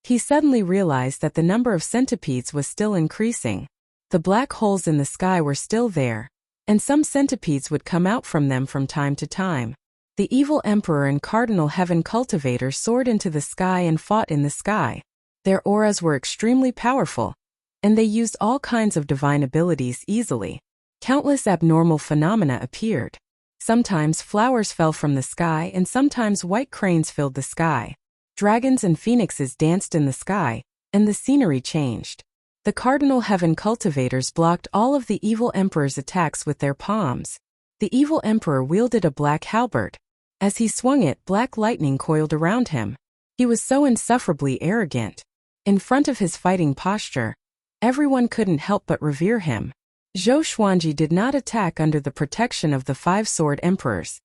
He suddenly realized that the number of centipedes was still increasing. The black holes in the sky were still there, and some centipedes would come out from them from time to time. The evil emperor and cardinal heaven cultivator soared into the sky and fought in the sky. Their auras were extremely powerful, and they used all kinds of divine abilities easily. Countless abnormal phenomena appeared. Sometimes flowers fell from the sky and sometimes white cranes filled the sky. Dragons and phoenixes danced in the sky, and the scenery changed. The cardinal heaven cultivators blocked all of the evil emperor's attacks with their palms. The evil emperor wielded a black halberd. As he swung it, black lightning coiled around him. He was so insufferably arrogant. In front of his fighting posture, everyone couldn't help but revere him. Zhou Xuanji did not attack under the protection of the five-sword emperors.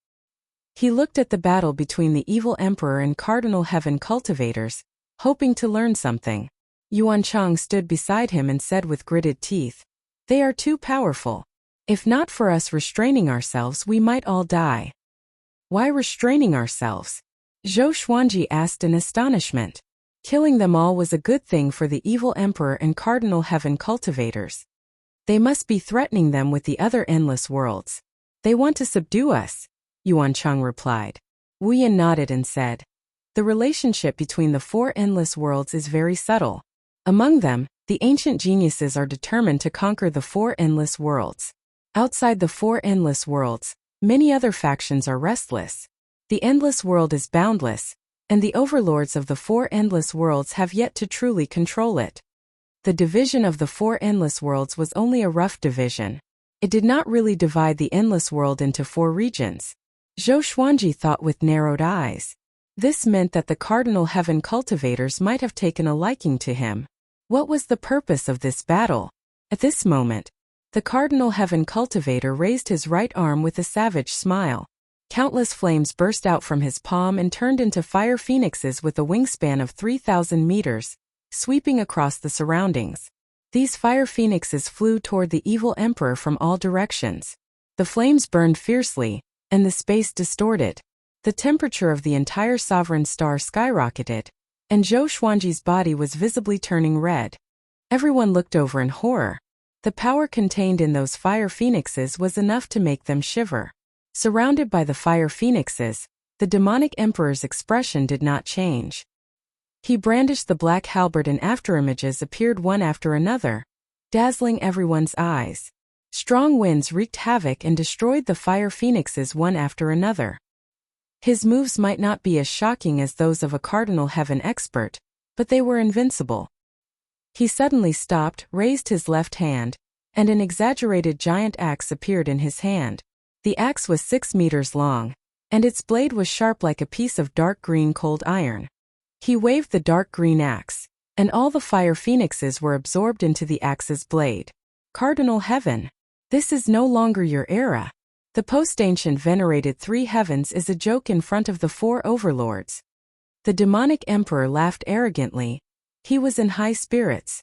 He looked at the battle between the evil emperor and cardinal heaven cultivators, hoping to learn something. Yuan Chang stood beside him and said with gritted teeth, "They are too powerful. If not for us restraining ourselves, we might all die." "Why restraining ourselves?" Zhou Xuanji asked in astonishment. Killing them all was a good thing for the evil emperor and cardinal heaven cultivators. They must be threatening them with the other endless worlds. They want to subdue us, Yuan Chang replied. Wu Yan nodded and said, "The relationship between the four endless worlds is very subtle. Among them, the ancient geniuses are determined to conquer the four endless worlds. Outside the four endless worlds, many other factions are restless. The endless world is boundless, and the overlords of the four endless worlds have yet to truly control it. The division of the four endless worlds was only a rough division. It did not really divide the endless world into four regions." Zhou Xuanji thought with narrowed eyes. This meant that the cardinal heaven cultivators might have taken a liking to him. What was the purpose of this battle? At this moment, the cardinal heaven cultivator raised his right arm with a savage smile. Countless flames burst out from his palm and turned into fire phoenixes with a wingspan of 3,000 meters, sweeping across the surroundings. These fire phoenixes flew toward the evil emperor from all directions. The flames burned fiercely, and the space distorted. The temperature of the entire sovereign star skyrocketed, and Zhou Xuanji's body was visibly turning red. Everyone looked over in horror. The power contained in those fire phoenixes was enough to make them shiver. Surrounded by the fire phoenixes, the demonic emperor's expression did not change. He brandished the black halberd and afterimages appeared one after another, dazzling everyone's eyes. Strong winds wreaked havoc and destroyed the fire phoenixes one after another. His moves might not be as shocking as those of a cardinal heaven expert, but they were invincible. He suddenly stopped, raised his left hand, and an exaggerated giant axe appeared in his hand. The axe was 6 meters long, and its blade was sharp like a piece of dark green cold iron. He waved the dark green axe, and all the fire phoenixes were absorbed into the axe's blade. Cardinal Heaven, this is no longer your era. The post-ancient venerated three heavens is a joke in front of the four overlords. The demonic emperor laughed arrogantly. He was in high spirits.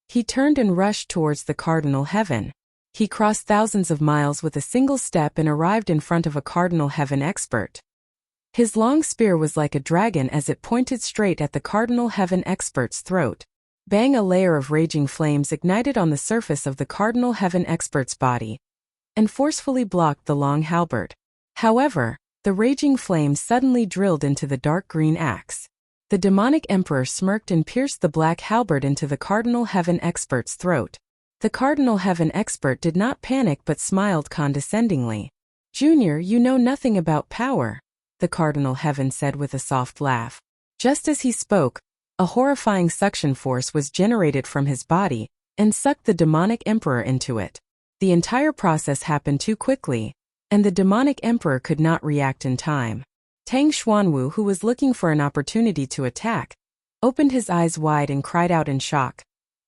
He turned and rushed towards the cardinal heaven. He crossed thousands of miles with a single step and arrived in front of a cardinal heaven expert. His long spear was like a dragon as it pointed straight at the cardinal heaven expert's throat. Bang! A layer of raging flames ignited on the surface of the cardinal heaven expert's body and forcefully blocked the long halberd. However, the raging flames suddenly drilled into the dark green axe. The demonic emperor smirked and pierced the black halberd into the cardinal heaven expert's throat. The Cardinal Heaven expert did not panic but smiled condescendingly. Junior, you know nothing about power, the Cardinal Heaven said with a soft laugh. Just as he spoke, a horrifying suction force was generated from his body and sucked the demonic emperor into it. The entire process happened too quickly, and the demonic emperor could not react in time. Tang Xuanwu, who was looking for an opportunity to attack, opened his eyes wide and cried out in shock.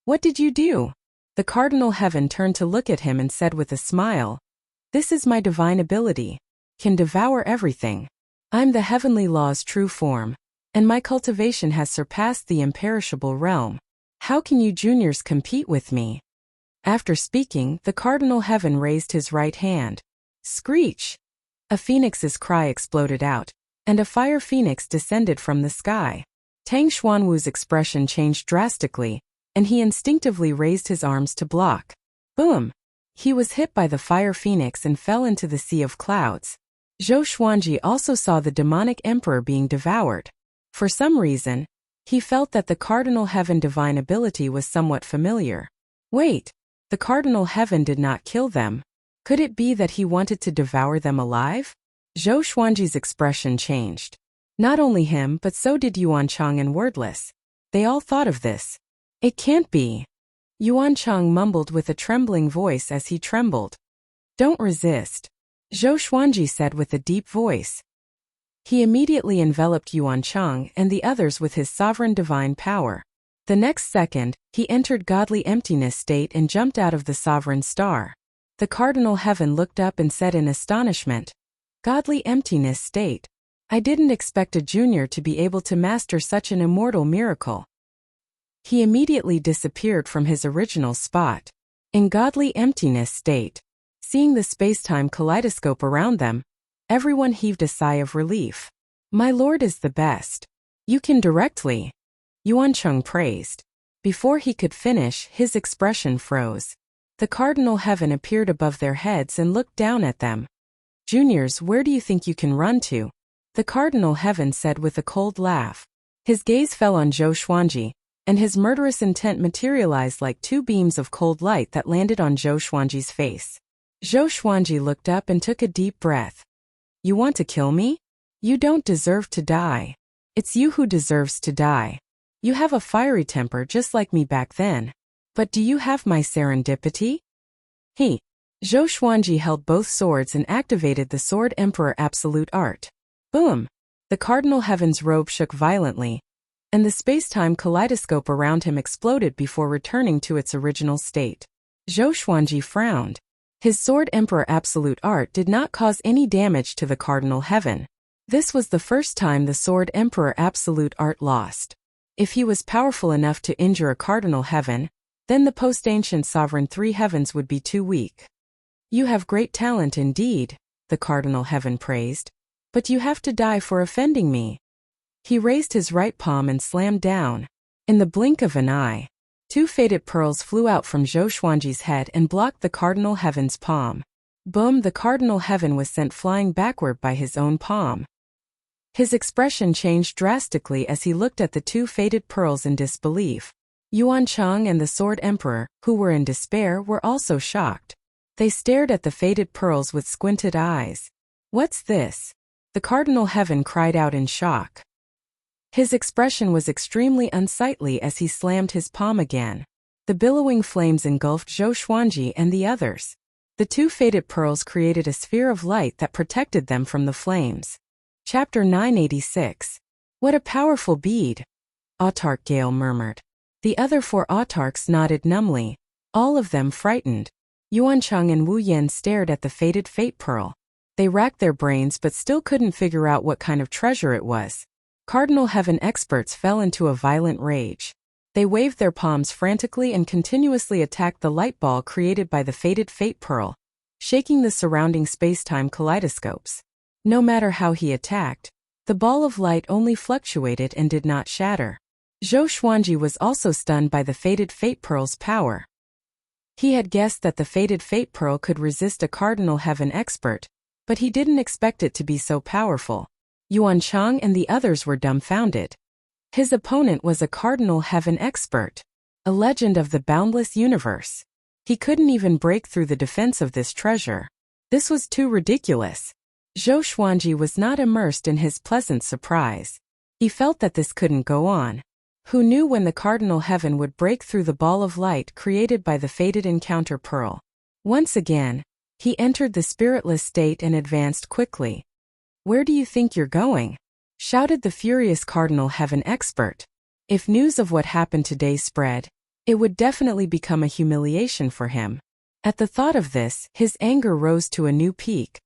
What did you do? The Cardinal Heaven turned to look at him and said with a smile, This is my divine ability. Can devour everything. I'm the heavenly law's true form, and my cultivation has surpassed the imperishable realm. How can you juniors compete with me? After speaking, the Cardinal Heaven raised his right hand. Screech! A phoenix's cry exploded out, and a fire phoenix descended from the sky. Tang Xuanwu's expression changed drastically, and he instinctively raised his arms to block. Boom! He was hit by the fire phoenix and fell into the sea of clouds. Zhou Xuanji also saw the demonic emperor being devoured. For some reason, he felt that the Cardinal Heaven divine ability was somewhat familiar. Wait, the Cardinal Heaven did not kill them. Could it be that he wanted to devour them alive? Zhou Xuanji's expression changed. Not only him but so did Yuan Chang and Wordless. They all thought of this. It can't be. Yuan Chang mumbled with a trembling voice as he trembled. Don't resist, Zhou Xuanji said with a deep voice. He immediately enveloped Yuan Chang and the others with his sovereign divine power. The next second, he entered godly emptiness state and jumped out of the sovereign star. The Cardinal Heaven looked up and said in astonishment, Godly emptiness state. I didn't expect a junior to be able to master such an immortal miracle. He immediately disappeared from his original spot. In godly emptiness state, seeing the space-time kaleidoscope around them, everyone heaved a sigh of relief. My lord is the best. You can directly. Yuan Cheng praised. Before he could finish, his expression froze. The Cardinal Heaven appeared above their heads and looked down at them. Juniors, where do you think you can run to? The Cardinal Heaven said with a cold laugh. His gaze fell on Zhou Xuanji, and his murderous intent materialized like two beams of cold light that landed on Zhou Xuanji's face. Zhou Xuanji looked up and took a deep breath. You want to kill me? You don't deserve to die. It's you who deserves to die. You have a fiery temper just like me back then. But do you have my serendipity? Zhou Xuanji held both swords and activated the Sword Emperor Absolute Art. Boom! The Cardinal Heaven's robe shook violently, and the space-time kaleidoscope around him exploded before returning to its original state. Zhou Xuanji frowned. His Sword Emperor Absolute Art did not cause any damage to the Cardinal Heaven. This was the first time the Sword Emperor Absolute Art lost. If he was powerful enough to injure a Cardinal Heaven, then the post-ancient Sovereign Three Heavens would be too weak. You have great talent indeed, the Cardinal Heaven praised. But you have to die for offending me. He raised his right palm and slammed down. In the blink of an eye, two faded pearls flew out from Zhou Xuanji's head and blocked the Cardinal Heaven's palm. Boom! The Cardinal Heaven was sent flying backward by his own palm. His expression changed drastically as he looked at the two faded pearls in disbelief. Yuan Chang and the Sword Emperor, who were in despair, were also shocked. They stared at the faded pearls with squinted eyes. What's this? The Cardinal Heaven cried out in shock. His expression was extremely unsightly as he slammed his palm again. The billowing flames engulfed Zhou Xuanji and the others. The two faded pearls created a sphere of light that protected them from the flames. Chapter 986. What a powerful bead! Autarch Gale murmured. The other four autarchs nodded numbly, all of them frightened. Yuan Cheng and Wu Yan stared at the faded fate pearl. They racked their brains but still couldn't figure out what kind of treasure it was. Cardinal Heaven experts fell into a violent rage. They waved their palms frantically and continuously attacked the light ball created by the faded fate pearl, shaking the surrounding space-time kaleidoscopes. No matter how he attacked, the ball of light only fluctuated and did not shatter. Zhou Xuanji was also stunned by the faded fate pearl's power. He had guessed that the faded fate pearl could resist a Cardinal Heaven expert, but he didn't expect it to be so powerful. Yuan Chang and the others were dumbfounded. His opponent was a Cardinal Heaven expert, a legend of the boundless universe. He couldn't even break through the defense of this treasure. This was too ridiculous. Zhou Xuanji was not immersed in his pleasant surprise. He felt that this couldn't go on. Who knew when the cardinal heaven would break through the ball of light created by the fated encounter pearl? Once again, he entered the spiritless state and advanced quickly. "Where do you think you're going?" shouted the furious cardinal heaven expert. If news of what happened today spread, it would definitely become a humiliation for him. At the thought of this, his anger rose to a new peak.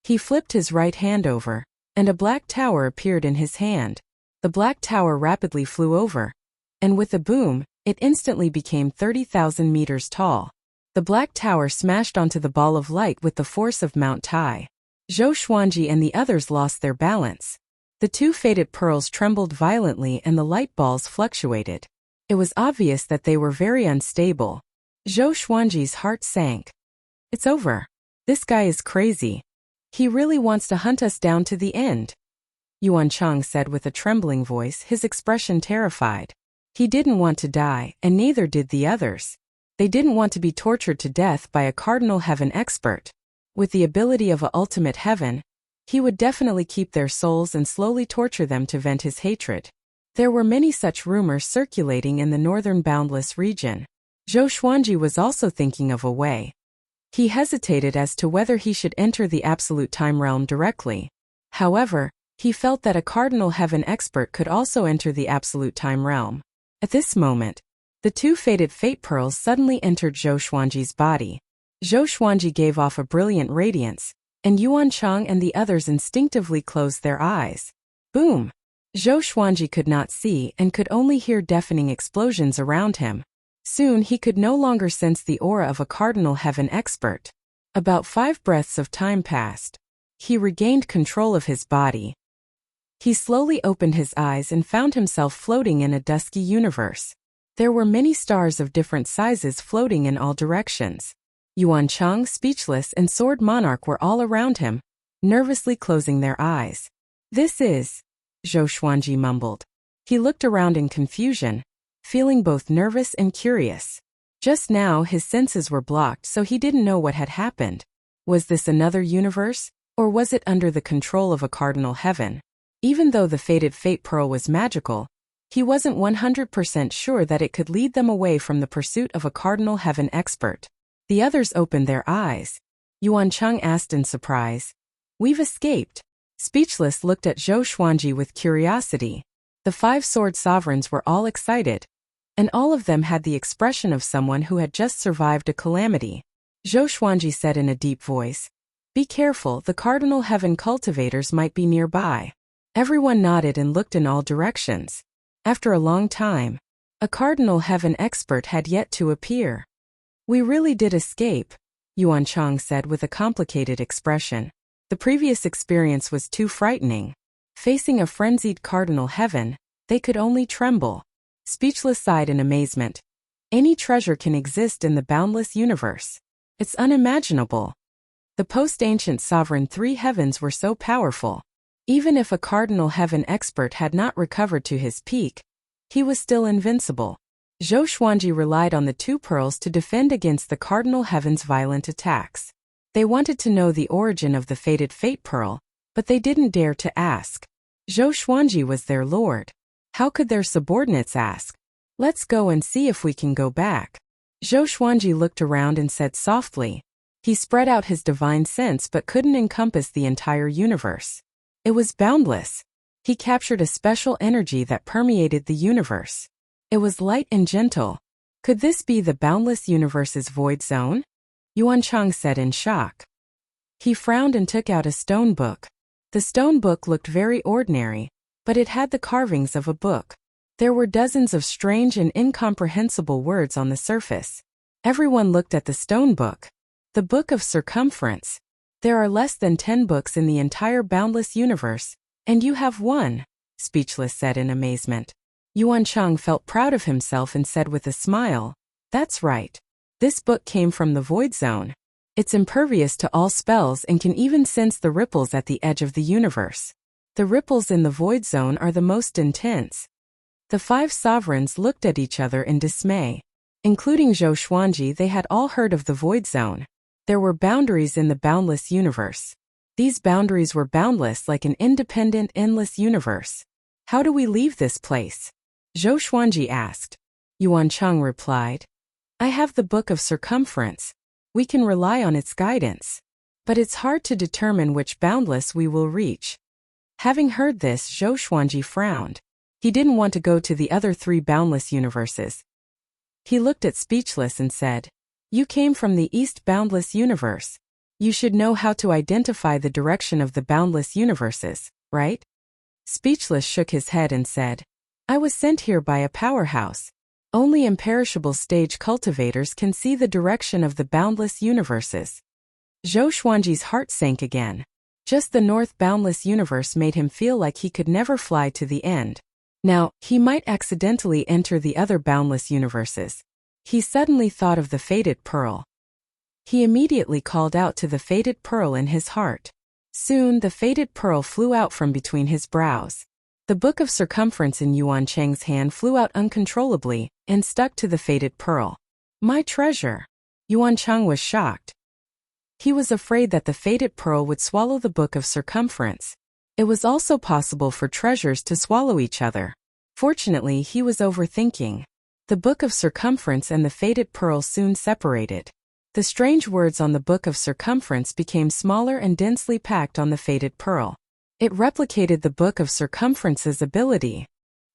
He flipped his right hand over, and a black tower appeared in his hand. The black tower rapidly flew over, and with a boom, it instantly became 30,000 meters tall. The black tower smashed onto the ball of light with the force of Mount Tai. Zhou Xuanji and the others lost their balance. The two fated pearls trembled violently and the light balls fluctuated. It was obvious that they were very unstable. Zhou Xuanji's heart sank. "It's over. This guy is crazy. He really wants to hunt us down to the end," Yuan Cheng said with a trembling voice, his expression terrified. He didn't want to die, and neither did the others. They didn't want to be tortured to death by a cardinal heaven expert. With the ability of an ultimate heaven, he would definitely keep their souls and slowly torture them to vent his hatred. There were many such rumors circulating in the northern boundless region. Zhou Xuanji was also thinking of a way. He hesitated as to whether he should enter the absolute time realm directly. However, he felt that a cardinal heaven expert could also enter the absolute time realm. At this moment, the two fated fate pearls suddenly entered Zhou Xuanji's body. Zhou Xuanji gave off a brilliant radiance, and Yuan Cheng and the others instinctively closed their eyes. Boom! Zhou Xuanji could not see and could only hear deafening explosions around him. Soon he could no longer sense the aura of a cardinal heaven expert. About 5 breaths of time passed. He regained control of his body. He slowly opened his eyes and found himself floating in a dusky universe. There were many stars of different sizes floating in all directions. Yuan Cheng, Speechless, and Sword Monarch were all around him, nervously closing their eyes. "This is," Zhou Xuanji mumbled. He looked around in confusion, feeling both nervous and curious. Just now his senses were blocked, so he didn't know what had happened. Was this another universe, or was it under the control of a cardinal heaven? Even though the fated fate pearl was magical, he wasn't 100% sure that it could lead them away from the pursuit of a cardinal heaven expert. The others opened their eyes. Yuan Cheng asked in surprise, "We've escaped." Speechless looked at Zhou Xuanji with curiosity. The 5 sword sovereigns were all excited, and all of them had the expression of someone who had just survived a calamity. Zhou Xuanji said in a deep voice, "Be careful, the cardinal heaven cultivators might be nearby." Everyone nodded and looked in all directions. After a long time, a cardinal heaven expert had yet to appear. "We really did escape," Yuan Cheng said with a complicated expression. The previous experience was too frightening. Facing a frenzied cardinal heaven, they could only tremble. Speechless sighed in amazement. Any treasure can exist in the boundless universe. It's unimaginable. The post-ancient sovereign 3 heavens were so powerful. Even if a cardinal heaven expert had not recovered to his peak, he was still invincible. Zhou Xuanji relied on the 2 pearls to defend against the cardinal heaven's violent attacks. They wanted to know the origin of the fated fate pearl, but they didn't dare to ask. Zhou Xuanji was their lord. How could their subordinates ask? "Let's go and see if we can go back." Zhou Xuanji looked around and said softly. He spread out his divine sense but couldn't encompass the entire universe. It was boundless. He captured a special energy that permeated the universe. It was light and gentle. Could this be the boundless universe's void zone? Yuan Cheng said in shock. He frowned and took out a stone book. The stone book looked very ordinary, but it had the carvings of a book. There were dozens of strange and incomprehensible words on the surface. Everyone looked at the stone book. The Book of Circumference. There are less than 10 books in the entire boundless universe, and you have one, Speechless said in amazement. Yuan Cheng felt proud of himself and said with a smile, "That's right. This book came from the Void Zone. It's impervious to all spells and can even sense the ripples at the edge of the universe. The ripples in the Void Zone are the most intense." The 5 sovereigns looked at each other in dismay. Including Zhou Xuanji, they had all heard of the Void Zone. There were boundaries in the boundless universe. These boundaries were boundless like an independent, endless universe. How do we leave this place? Zhou Xuanji asked. Yuan Cheng replied. I have the Book of Circumference. We can rely on its guidance. But it's hard to determine which boundless we will reach. Having heard this, Zhou Xuanji frowned. He didn't want to go to the other 3 boundless universes. He looked at Speechless and said, You came from the East boundless universe. You should know how to identify the direction of the boundless universes, right? Speechless shook his head and said, I was sent here by a powerhouse. Only imperishable stage cultivators can see the direction of the boundless universes. Zhou Xuanji's heart sank again. Just the North boundless universe made him feel like he could never fly to the end. Now, he might accidentally enter the other boundless universes. He suddenly thought of the Fated Pearl. He immediately called out to the Fated Pearl in his heart. Soon the Fated Pearl flew out from between his brows. The Book of Circumference in Yuan Cheng's hand flew out uncontrollably and stuck to the Fated Pearl. My treasure! Yuan Cheng was shocked. He was afraid that the Fated Pearl would swallow the Book of Circumference. It was also possible for treasures to swallow each other. Fortunately, he was overthinking. The Book of Circumference and the Fated Pearl soon separated. The strange words on the Book of Circumference became smaller and densely packed on the Fated Pearl. It replicated the Book of Circumference's ability.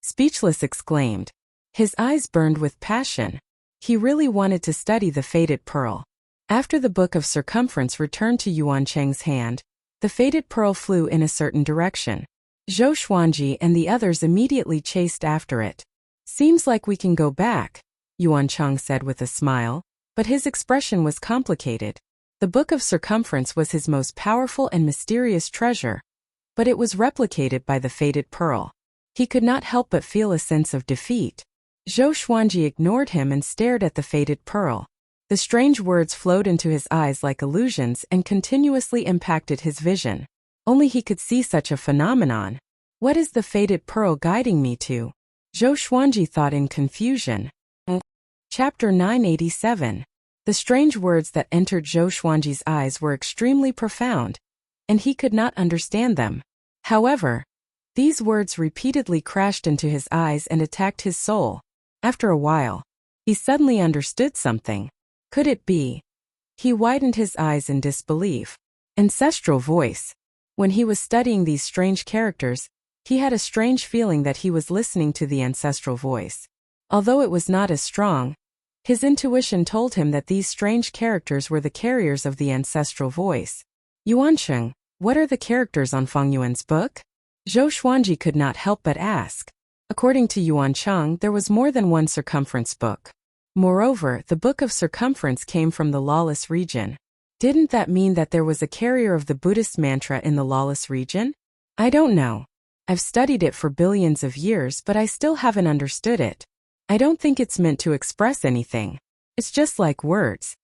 Speechless exclaimed. His eyes burned with passion. He really wanted to study the Fated Pearl. After the Book of Circumference returned to Yuan Cheng's hand, the Fated Pearl flew in a certain direction. Zhou Xuanji and the others immediately chased after it. Seems like we can go back, Yuan Cheng said with a smile, but his expression was complicated. The Book of Circumference was his most powerful and mysterious treasure, but it was replicated by the Fated Pearl. He could not help but feel a sense of defeat. Zhou Xuanji ignored him and stared at the Fated Pearl. The strange words flowed into his eyes like illusions and continuously impacted his vision. Only he could see such a phenomenon. What is the Fated Pearl guiding me to? Zhou Xuanji thought in confusion. Chapter 987. The strange words that entered Zhou Xuanji's eyes were extremely profound, and he could not understand them. However, these words repeatedly crashed into his eyes and attacked his soul. After a while, he suddenly understood something. Could it be? He widened his eyes in disbelief. Ancestral voice. When he was studying these strange characters, he had a strange feeling that he was listening to the ancestral voice. Although it was not as strong, his intuition told him that these strange characters were the carriers of the ancestral voice. Yuancheng, what are the characters on Feng Yuan's book? Zhou Xuanji could not help but ask. According to Yuan Cheng, there was more than one circumference book. Moreover, the Book of Circumference came from the lawless region. Didn't that mean that there was a carrier of the Buddhist mantra in the lawless region? I don't know. I've studied it for billions of years, but I still haven't understood it. I don't think it's meant to express anything. It's just like words.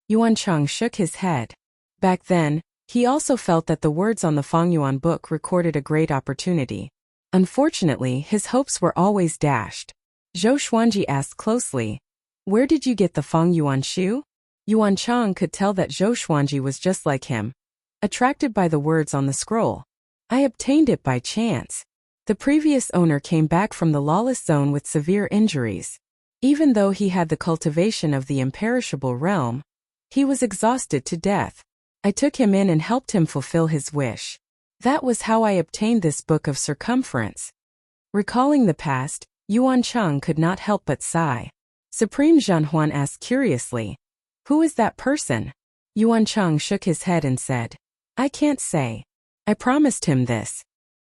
Yuan Cheng shook his head. Back then, he also felt that the words on the Feng Yuan book recorded a great opportunity. Unfortunately, his hopes were always dashed. Zhou Xuanji asked closely, Where did you get the Feng Yuan shoe? Yuan Cheng could tell that Zhou Xuanji was just like him, attracted by the words on the scroll. I obtained it by chance. The previous owner came back from the lawless zone with severe injuries. Even though he had the cultivation of the imperishable realm, he was exhausted to death. I took him in and helped him fulfill his wish. That was how I obtained this Book of Circumference. Recalling the past, Yuan Cheng could not help but sigh. Supreme Zhanhuan asked curiously, Who is that person? Yuan Cheng shook his head and said, I can't say. I promised him this.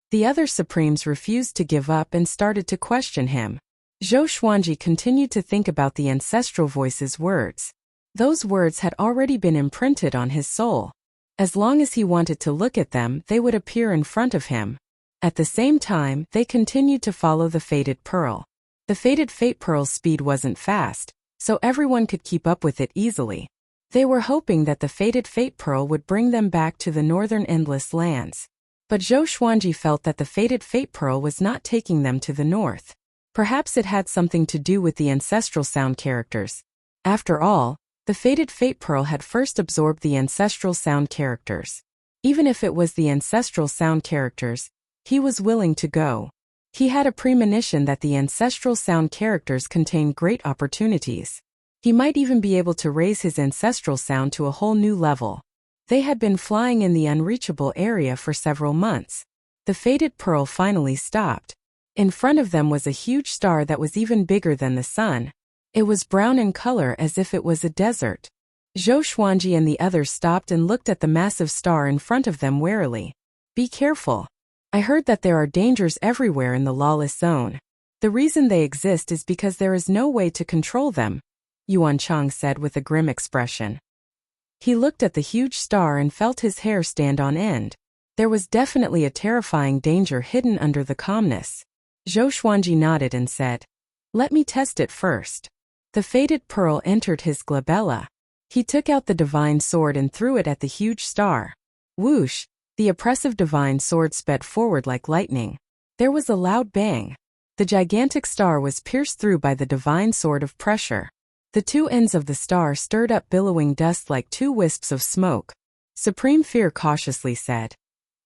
The other Supremes refused to give up and started to question him. Zhou Xuanji continued to think about the ancestral voice's words. Those words had already been imprinted on his soul. As long as he wanted to look at them, they would appear in front of him. At the same time, they continued to follow the Fated Pearl. The Fated Fate Pearl's speed wasn't fast, so everyone could keep up with it easily. They were hoping that the Fated Fate Pearl would bring them back to the northern endless lands. But Zhou Xuanji felt that the Fated Fate Pearl was not taking them to the north. Perhaps it had something to do with the ancestral sound characters. After all, the fated Fate Pearl had first absorbed the ancestral sound characters. Even if it was the ancestral sound characters, he was willing to go. He had a premonition that the ancestral sound characters contained great opportunities. He might even be able to raise his ancestral sound to a whole new level. They had been flying in the unreachable area for several months. The fated pearl finally stopped. In front of them was a huge star that was even bigger than the sun. It was brown in color as if it was a desert. Zhou Xuanji and the others stopped and looked at the massive star in front of them warily. Be careful. I heard that there are dangers everywhere in the lawless zone. The reason they exist is because there is no way to control them, Yuan Chang said with a grim expression. He looked at the huge star and felt his hair stand on end. There was definitely a terrifying danger hidden under the calmness. Zhou Xuanji nodded and said, "Let me test it first." The fated pearl entered his glabella. He took out the divine sword and threw it at the huge star. Whoosh! The oppressive divine sword sped forward like lightning. There was a loud bang. The gigantic star was pierced through by the divine sword of pressure. The two ends of the star stirred up billowing dust like two wisps of smoke. Supreme Fear cautiously said,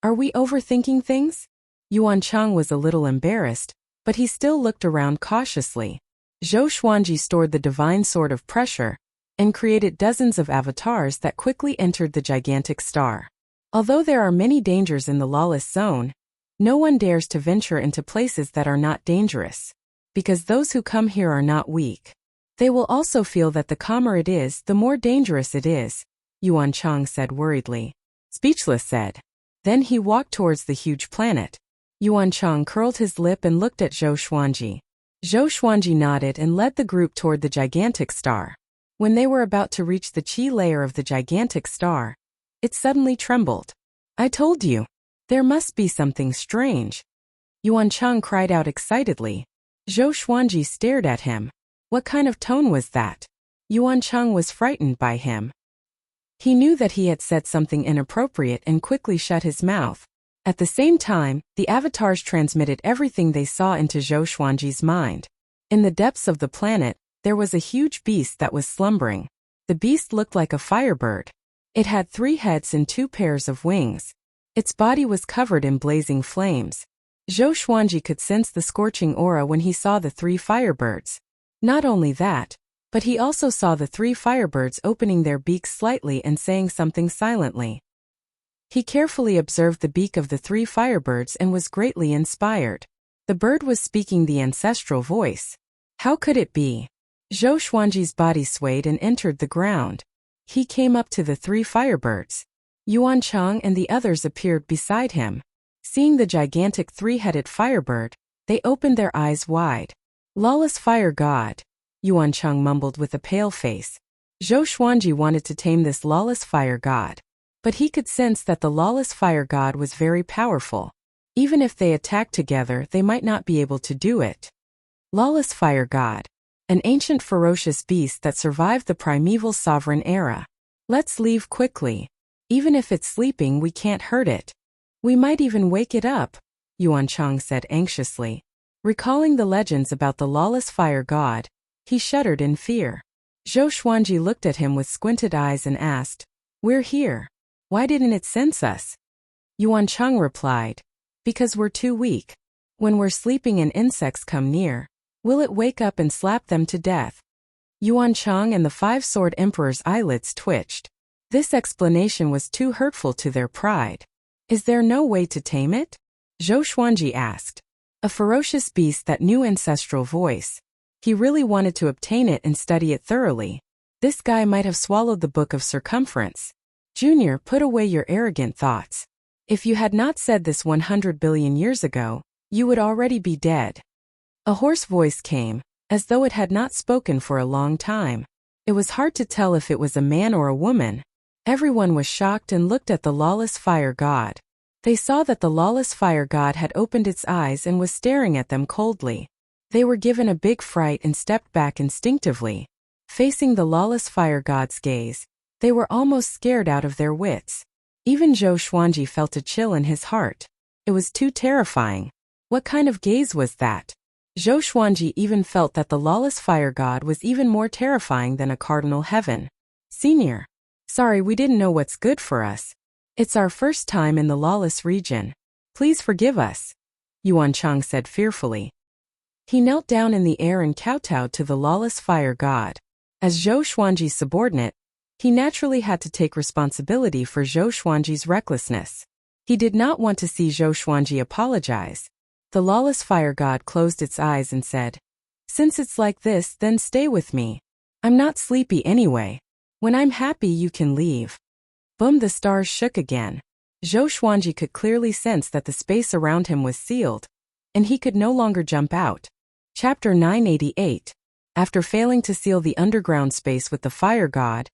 "Are we overthinking things?" Yuan Chang was a little embarrassed, but he still looked around cautiously. Zhou Xuanji stored the divine sword of pressure and created dozens of avatars that quickly entered the gigantic star. Although there are many dangers in the lawless zone, no one dares to venture into places that are not dangerous, because those who come here are not weak. They will also feel that the calmer it is, the more dangerous it is, Yuan Chang said worriedly. Speechless said. Then he walked towards the huge planet. Yuan Chang curled his lip and looked at Zhou Xuanji. Zhou Xuanji nodded and led the group toward the gigantic star. When they were about to reach the chi layer of the gigantic star, it suddenly trembled. "I told you. There must be something strange." Yuan Chang cried out excitedly. Zhou Xuanji stared at him. What kind of tone was that? Yuan Chang was frightened by him. He knew that he had said something inappropriate and quickly shut his mouth. At the same time, the avatars transmitted everything they saw into Zhou Xuanji's mind. In the depths of the planet, there was a huge beast that was slumbering. The beast looked like a firebird. It had 3 heads and 2 pairs of wings. Its body was covered in blazing flames. Zhou Xuanji could sense the scorching aura when he saw the 3 firebirds. Not only that, but he also saw the 3 firebirds opening their beaks slightly and saying something silently. He carefully observed the beak of the 3 firebirds and was greatly inspired. The bird was speaking the ancestral voice. How could it be? Zhou Xuanji's body swayed and entered the ground. He came up to the 3 firebirds. Yuan Chang and the others appeared beside him. Seeing the gigantic 3-headed firebird, they opened their eyes wide. Lawless fire god, Yuan Chang mumbled with a pale face. Zhou Xuanji wanted to tame this lawless fire god, but he could sense that the lawless fire god was very powerful. Even if they attacked together, they might not be able to do it. Lawless fire god. An ancient ferocious beast that survived the primeval sovereign era. Let's leave quickly. Even if it's sleeping, we can't hurt it. We might even wake it up, Yuan Chang said anxiously. Recalling the legends about the lawless fire god, he shuddered in fear. Zhou Xuanji looked at him with squinted eyes and asked, "We're here. Why didn't it sense us?" Yuan Chang replied, "Because we're too weak. When we're sleeping and insects come near, will it wake up and slap them to death?" Yuan Chang and the 5-sword emperor's eyelids twitched. This explanation was too hurtful to their pride. Is there no way to tame it? Zhou Xuanji asked. A ferocious beast that knew ancestral voice. He really wanted to obtain it and study it thoroughly. This guy might have swallowed the Book of Circumference. Junior, put away your arrogant thoughts. If you had not said this 100 billion years ago, you would already be dead. A hoarse voice came, as though it had not spoken for a long time. It was hard to tell if it was a man or a woman. Everyone was shocked and looked at the lawless fire god. They saw that the lawless fire god had opened its eyes and was staring at them coldly. They were given a big fright and stepped back instinctively. Facing the lawless fire god's gaze, they were almost scared out of their wits. Even Zhou Xuanji felt a chill in his heart. It was too terrifying. What kind of gaze was that? Zhou Xuanji even felt that the lawless fire god was even more terrifying than a cardinal heaven. Senior. Sorry, we didn't know what's good for us. It's our first time in the lawless region. Please forgive us, Yuan Chang said fearfully. He knelt down in the air and kowtowed to the lawless fire god. As Zhou Xuanji's subordinate, he naturally had to take responsibility for Zhou Xuanji's recklessness. He did not want to see Zhou Xuanji apologize. The lawless fire god closed its eyes and said, "Since it's like this, then stay with me. I'm not sleepy anyway. When I'm happy you can leave." Boom, the stars shook again. Zhou Xuanji could clearly sense that the space around him was sealed, and he could no longer jump out. Chapter 988. After failing to seal the underground space with the fire god,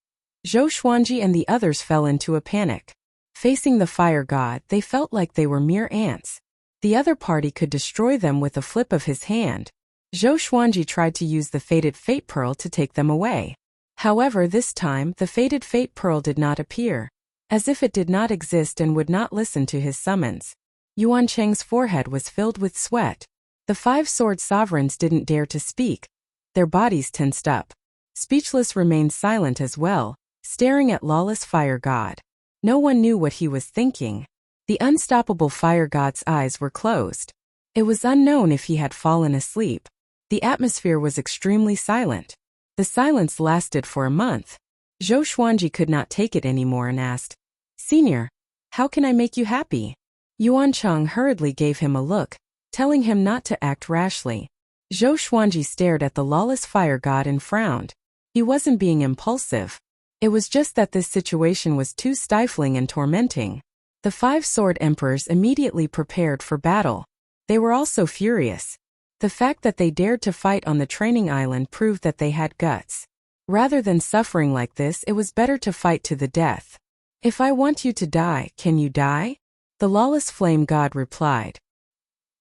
Zhou Xuanji and the others fell into a panic. Facing the fire god, they felt like they were mere ants. The other party could destroy them with a flip of his hand. Zhou Xuanji tried to use the fated fate pearl to take them away. However, this time, the fated fate pearl did not appear, as if it did not exist and would not listen to his summons. Yuan Cheng's forehead was filled with sweat. The 5 sword sovereigns didn't dare to speak. Their bodies tensed up. Speechless remained silent as well, staring at lawless fire god. No one knew what he was thinking. The unstoppable fire god's eyes were closed. It was unknown if he had fallen asleep. The atmosphere was extremely silent. The silence lasted for a month. Zhou Xuanji could not take it anymore and asked, "Senior, how can I make you happy?" Yuan Chang hurriedly gave him a look, telling him not to act rashly. Zhou Xuanji stared at the lawless fire god and frowned. He wasn't being impulsive. It was just that this situation was too stifling and tormenting. The 5 sword emperors immediately prepared for battle. They were also furious. The fact that they dared to fight on the training island proved that they had guts. Rather than suffering like this, it was better to fight to the death. "If I want you to die, can you die?" The lawless flame god replied.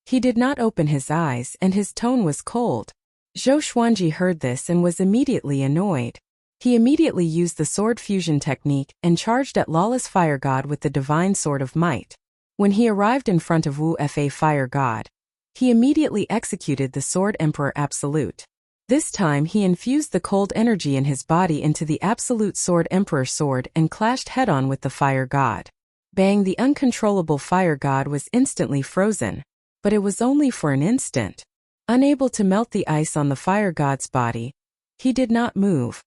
He did not open his eyes, and his tone was cold. Zhou Xuanji heard this and was immediately annoyed. He immediately used the sword fusion technique and charged at lawless fire god with the divine sword of might. When he arrived in front of Wuxia fire god, he immediately executed the sword emperor absolute. This time he infused the cold energy in his body into the absolute sword emperor sword and clashed head-on with the fire god. Bang! The uncontrollable fire god was instantly frozen. But it was only for an instant. Unable to melt the ice on the fire god's body, he did not move.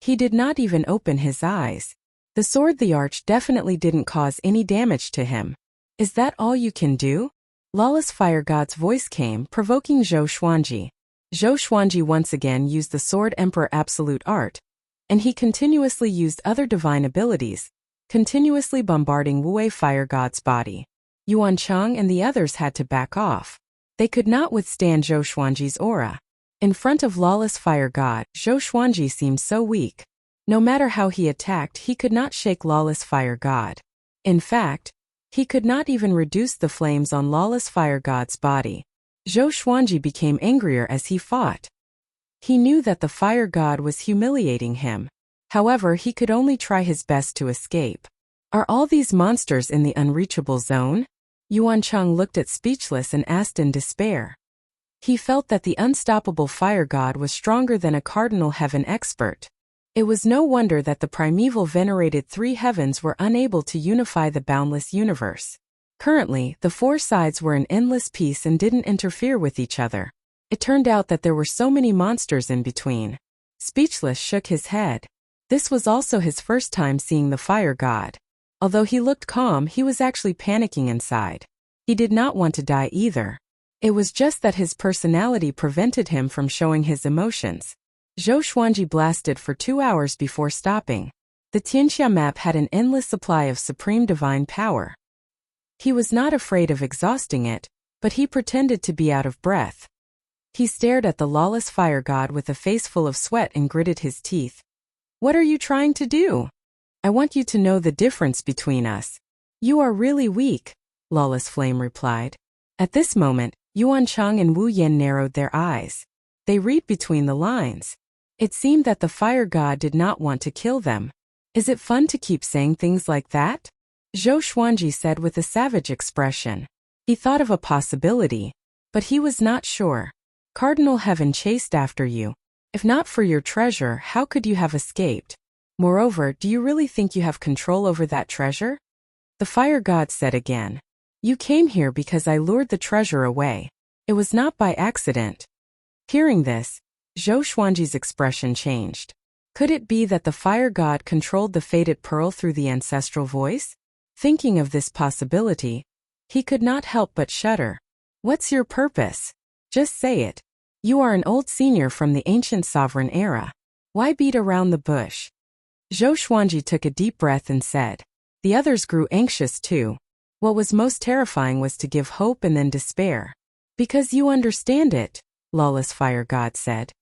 He did not even open his eyes. The sword the arch definitely didn't cause any damage to him. "Is that all you can do?" Lawless fire god's voice came, provoking Zhou Xuanji. Zhou Xuanji once again used the sword emperor absolute art, and he continuously used other divine abilities, continuously bombarding Wuxia fire god's body. Yuan Chang and the others had to back off. They could not withstand Zhou Xuanji's aura. In front of lawless fire god, Zhou Xuanji seemed so weak. No matter how he attacked, he could not shake lawless fire god. In fact, he could not even reduce the flames on lawless fire god's body. Zhou Xuanji became angrier as he fought. He knew that the fire god was humiliating him. However, he could only try his best to escape. Are all these monsters in the unreachable zone? Yuan Chang looked at speechless and asked in despair. He felt that the unstoppable fire god was stronger than a cardinal heaven expert. It was no wonder that the primeval venerated 3 heavens were unable to unify the boundless universe. Currently, the 4 sides were in endless peace and didn't interfere with each other. It turned out that there were so many monsters in between. Speechless shook his head. This was also his first time seeing the fire god. Although he looked calm, he was actually panicking inside. He did not want to die either. It was just that his personality prevented him from showing his emotions. Zhou Xuanji blasted for 2 hours before stopping. The Tianxia map had an endless supply of supreme divine power. He was not afraid of exhausting it, but he pretended to be out of breath. He stared at the lawless fire god with a face full of sweat and gritted his teeth. "What are you trying to do? I want you to know the difference between us. You are really weak," Lawless Flame replied. At this moment, Yuan Chang and Wu Yan narrowed their eyes. They read between the lines. It seemed that the fire god did not want to kill them. "Is it fun to keep saying things like that?" Zhou Xuanji said with a savage expression. He thought of a possibility, but he was not sure. Cardinal Heaven chased after you. If not for your treasure, how could you have escaped? Moreover, do you really think you have control over that treasure? The fire god said again. You came here because I lured the treasure away. It was not by accident. Hearing this, Zhou Xuanji's expression changed. Could it be that the fire god controlled the fated pearl through the ancestral voice? Thinking of this possibility, he could not help but shudder. What's your purpose? Just say it. You are an old senior from the ancient sovereign era. Why beat around the bush? Zhou Xuanji took a deep breath and said. The others grew anxious too. What was most terrifying was to give hope and then despair. Because you understand it, lawless fire god said.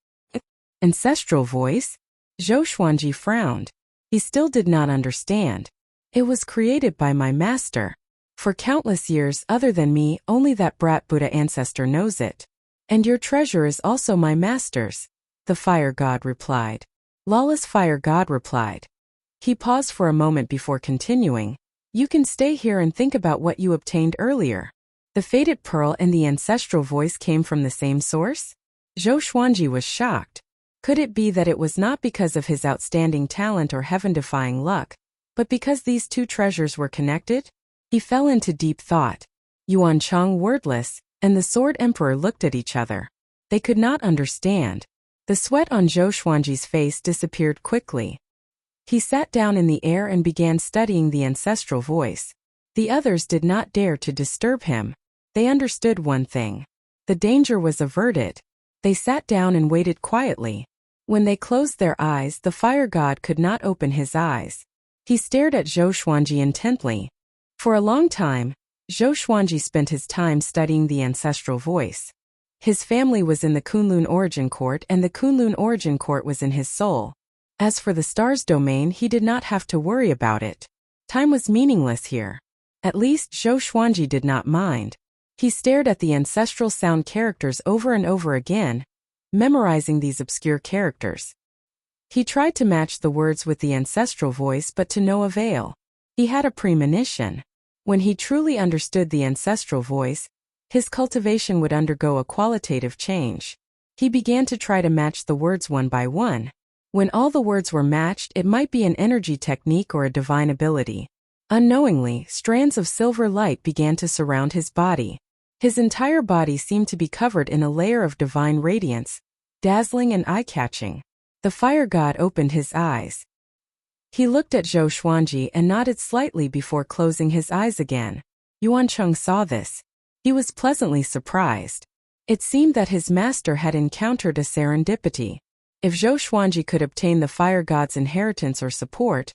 Ancestral voice? Zhou Xuanji frowned. He still did not understand. It was created by my master. For countless years other than me, only that brat Buddha ancestor knows it. And your treasure is also my master's, the fire god replied. Lawless fire god replied. He paused for a moment before continuing. You can stay here and think about what you obtained earlier. The fated pearl and the ancestral voice came from the same source? Zhou Xuanji was shocked. Could it be that it was not because of his outstanding talent or heaven-defying luck, but because these two treasures were connected? He fell into deep thought. Yuan Chang wordless, and the Sword Emperor looked at each other. They could not understand. The sweat on Zhou Xuanji's face disappeared quickly. He sat down in the air and began studying the ancestral voice. The others did not dare to disturb him. They understood one thing. The danger was averted. They sat down and waited quietly. When they closed their eyes, the fire god could not open his eyes. He stared at Zhou Xuanji intently. For a long time, Zhou Xuanji spent his time studying the ancestral voice. His family was in the Kunlun Origin Court and the Kunlun Origin Court was in his soul. As for the stars domain, he did not have to worry about it. Time was meaningless here. At least Zhou Xuanji did not mind. He stared at the ancestral sound characters over and over again, memorizing these obscure characters. He tried to match the words with the ancestral voice but to no avail. He had a premonition. When he truly understood the ancestral voice, his cultivation would undergo a qualitative change. He began to try to match the words one by one. When all the words were matched, it might be an energy technique or a divine ability. Unknowingly, strands of silver light began to surround his body. His entire body seemed to be covered in a layer of divine radiance, dazzling and eye-catching. The fire god opened his eyes. He looked at Zhou Xuanji and nodded slightly before closing his eyes again. Yuan Cheng saw this. He was pleasantly surprised. It seemed that his master had encountered a serendipity. If Zhou Xuanji could obtain the fire god's inheritance or support,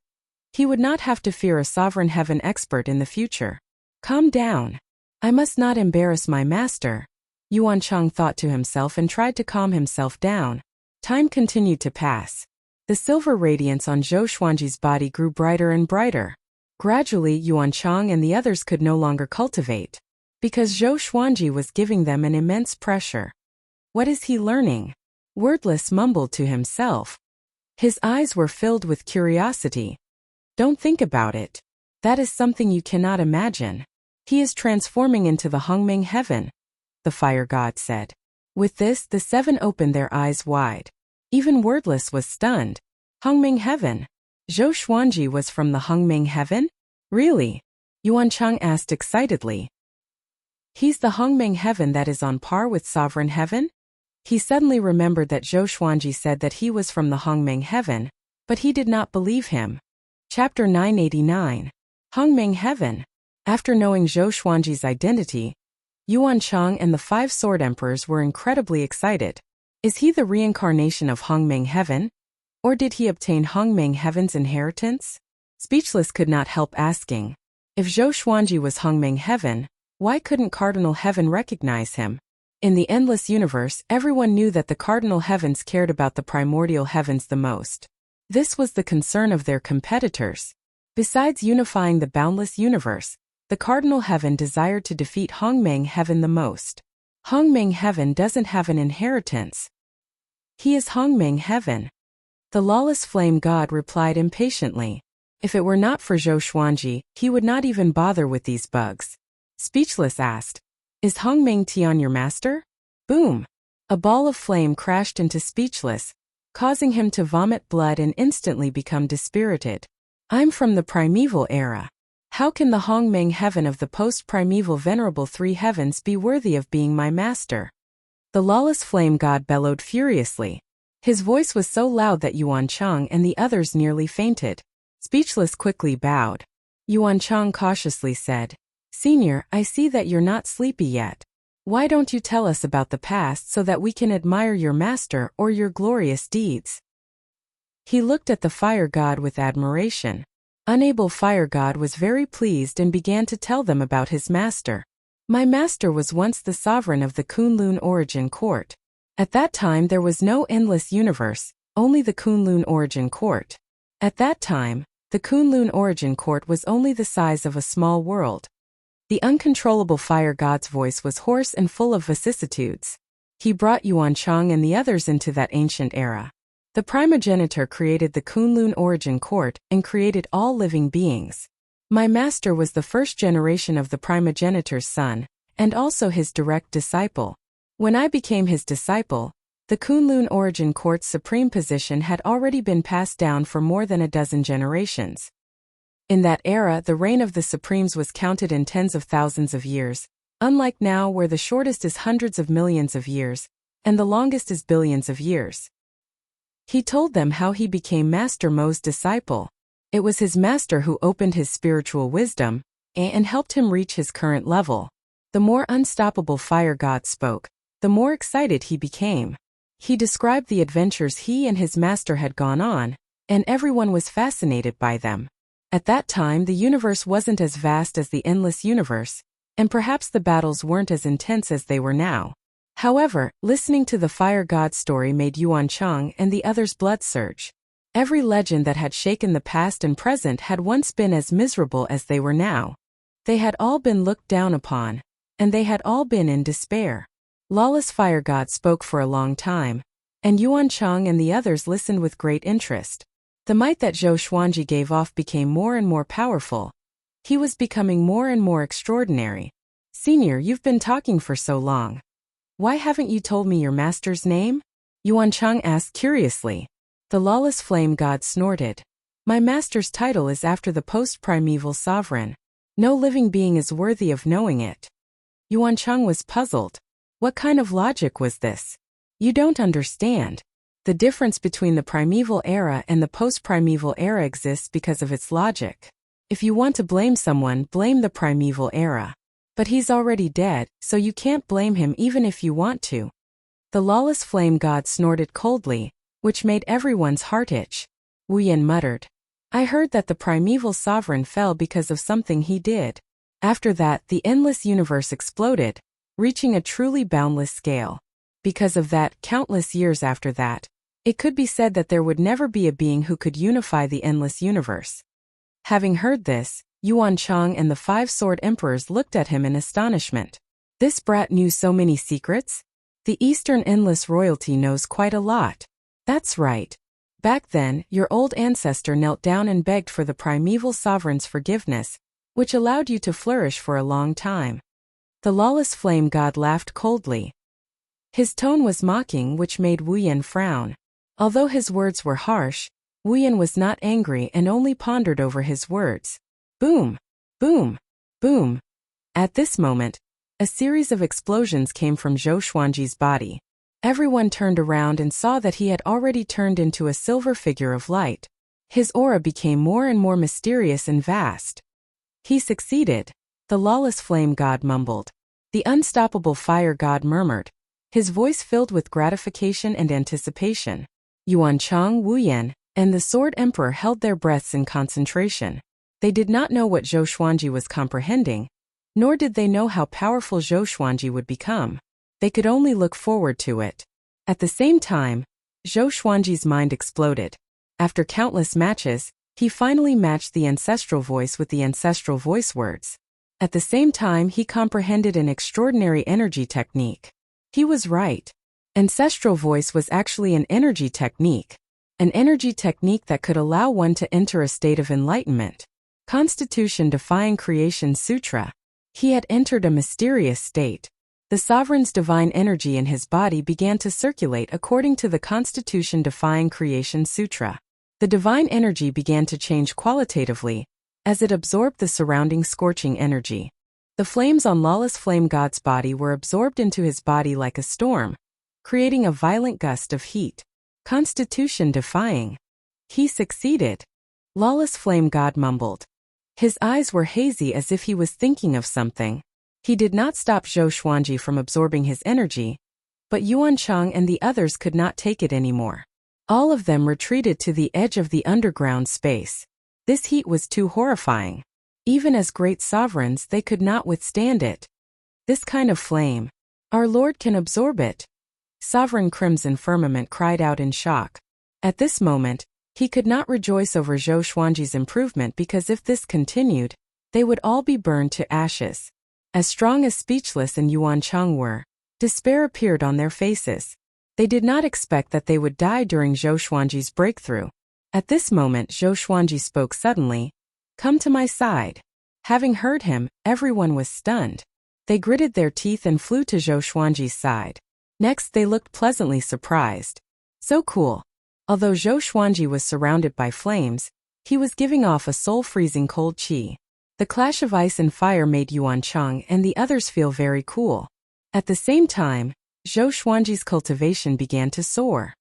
he would not have to fear a sovereign heaven expert in the future. Calm down. I must not embarrass my master, Yuan Cheng thought to himself and tried to calm himself down. Time continued to pass. The silver radiance on Zhou Xuanji's body grew brighter and brighter. Gradually, Yuan Cheng and the others could no longer cultivate, because Zhou Xuanji was giving them an immense pressure. What is he learning? Wordless mumbled to himself. His eyes were filled with curiosity. Don't think about it. That is something you cannot imagine. He is transforming into the Hongming heaven, the fire god said. With this, the seven opened their eyes wide. Even Wordless was stunned. Hongming heaven? Zhou Xuanji was from the Hongming heaven? Really? Yuan Cheng asked excitedly. He's the Hongming heaven that is on par with sovereign heaven? He suddenly remembered that Zhou Xuanji said that he was from the Hongming heaven, but he did not believe him. Chapter 989. Hongming heaven. After knowing Zhou Xuanji's identity, Yuan Cheng and the 5 sword emperors were incredibly excited. Is he the reincarnation of Hongming heaven? Or did he obtain Hongming heaven's inheritance? Speechless could not help asking. If Zhou Xuanji was Hongming heaven, why couldn't Cardinal Heaven recognize him? In the endless universe, everyone knew that the Cardinal Heavens cared about the primordial heavens the most. This was the concern of their competitors. Besides unifying the boundless universe, the Cardinal Heaven desired to defeat Hongming heaven the most. Hongming heaven doesn't have an inheritance. He is Hongming heaven. The lawless flame god replied impatiently. If it were not for Zhou Xuanji, he would not even bother with these bugs. Speechless asked, is Hongming Tian your master? Boom! A ball of flame crashed into Speechless, causing him to vomit blood and instantly become dispirited. I'm from the primeval era. How can the Hongmeng heaven of the post-primeval venerable three heavens be worthy of being my master? The lawless flame god bellowed furiously. His voice was so loud that Yuan Chang and the others nearly fainted. Speechless quickly bowed. Yuan Chang cautiously said, "Senior, I see that you're not sleepy yet. Why don't you tell us about the past so that we can admire your master or your glorious deeds?" He looked at the fire god with admiration. Unable fire god was very pleased and began to tell them about his master. My master was once the sovereign of the Kunlun Origin Court. At that time there was no endless universe, only the Kunlun Origin Court. At that time, the Kunlun Origin Court was only the size of a small world. The uncontrollable fire god's voice was hoarse and full of vicissitudes. He brought Yuan Chang and the others into that ancient era. The primogenitor created the Kunlun Origin Court and created all living beings. My master was the first generation of the primogenitor's son, and also his direct disciple. When I became his disciple, the Kunlun Origin Court's supreme position had already been passed down for more than a dozen generations. In that era, the reign of the Supremes was counted in tens of thousands of years, unlike now where the shortest is hundreds of millions of years, and the longest is billions of years. He told them how he became Master Mo's disciple. It was his master who opened his spiritual wisdom and helped him reach his current level. The more unstoppable fire god spoke, the more excited he became. He described the adventures he and his master had gone on, and everyone was fascinated by them. At that time the universe wasn't as vast as the endless universe, and perhaps the battles weren't as intense as they were now. However, listening to the fire god's story made Yuan Chang and the others' blood surge. Every legend that had shaken the past and present had once been as miserable as they were now. They had all been looked down upon, and they had all been in despair. Lawless fire god spoke for a long time, and Yuan Chang and the others listened with great interest. The might that Zhou Xuanji gave off became more and more powerful. He was becoming more and more extraordinary. "Senior, you've been talking for so long. Why haven't you told me your master's name?" Yuan Chang asked curiously. The lawless flame god snorted. "My master's title is after the post-primeval sovereign. No living being is worthy of knowing it." Yuan Chang was puzzled. What kind of logic was this? You don't understand. The difference between the primeval era and the post-primeval era exists because of its logic. If you want to blame someone, blame the primeval era. But he's already dead, so you can't blame him even if you want to. The lawless flame god snorted coldly, which made everyone's heart itch. Wuyan muttered, "I heard that the primeval sovereign fell because of something he did. After that, the endless universe exploded, reaching a truly boundless scale. Because of that, countless years after that, it could be said that there would never be a being who could unify the endless universe." Having heard this, Yuan Chang and the five sword emperors looked at him in astonishment. This brat knew so many secrets? The Eastern Endless royalty knows quite a lot. That's right. Back then, your old ancestor knelt down and begged for the primeval sovereign's forgiveness, which allowed you to flourish for a long time. The lawless flame god laughed coldly. His tone was mocking, which made Wuyan frown. Although his words were harsh, Wuyan was not angry and only pondered over his words. Boom! Boom! Boom! At this moment, a series of explosions came from Zhou Xuanji's body. Everyone turned around and saw that he had already turned into a silver figure of light. His aura became more and more mysterious and vast. He succeeded, the lawless flame god mumbled. The unstoppable fire god murmured, his voice filled with gratification and anticipation. Yuan Chang, Wuyan, and the Sword Emperor held their breaths in concentration. They did not know what Zhou Xuanji was comprehending, nor did they know how powerful Zhou Xuanji would become. They could only look forward to it. At the same time, Zhou Xuanji's mind exploded. After countless matches, he finally matched the ancestral voice with the ancestral voice words. At the same time, he comprehended an extraordinary energy technique. He was right. Ancestral voice was actually an energy technique that could allow one to enter a state of enlightenment. Constitution defying creation sutra. He had entered a mysterious state. The sovereign's divine energy in his body began to circulate according to the Constitution-defying Creation Sutra. The divine energy began to change qualitatively as it absorbed the surrounding scorching energy. The flames on Lawless Flame God's body were absorbed into his body like a storm, creating a violent gust of heat. Constitution-defying. He succeeded. Lawless Flame God mumbled. His eyes were hazy as if he was thinking of something. He did not stop Zhou Xuanji from absorbing his energy, but Yuan Cheng and the others could not take it anymore. All of them retreated to the edge of the underground space. This heat was too horrifying. Even as great sovereigns, they could not withstand it. This kind of flame. Our Lord can absorb it. Sovereign Crimson Firmament cried out in shock. At this moment, he could not rejoice over Zhou Xuanji's improvement because if this continued, they would all be burned to ashes. As strong as Speechless and Yuan Cheng were, despair appeared on their faces. They did not expect that they would die during Zhou Xuanji's breakthrough. At this moment Zhou Xuanji spoke suddenly, "Come to my side." Having heard him, everyone was stunned. They gritted their teeth and flew to Zhou Xuanji's side. Next they looked pleasantly surprised. So cool. Although Zhou Xuanji was surrounded by flames, he was giving off a soul-freezing cold qi. The clash of ice and fire made Yuan Cheng and the others feel very cool. At the same time, Zhou Xuanji's cultivation began to soar.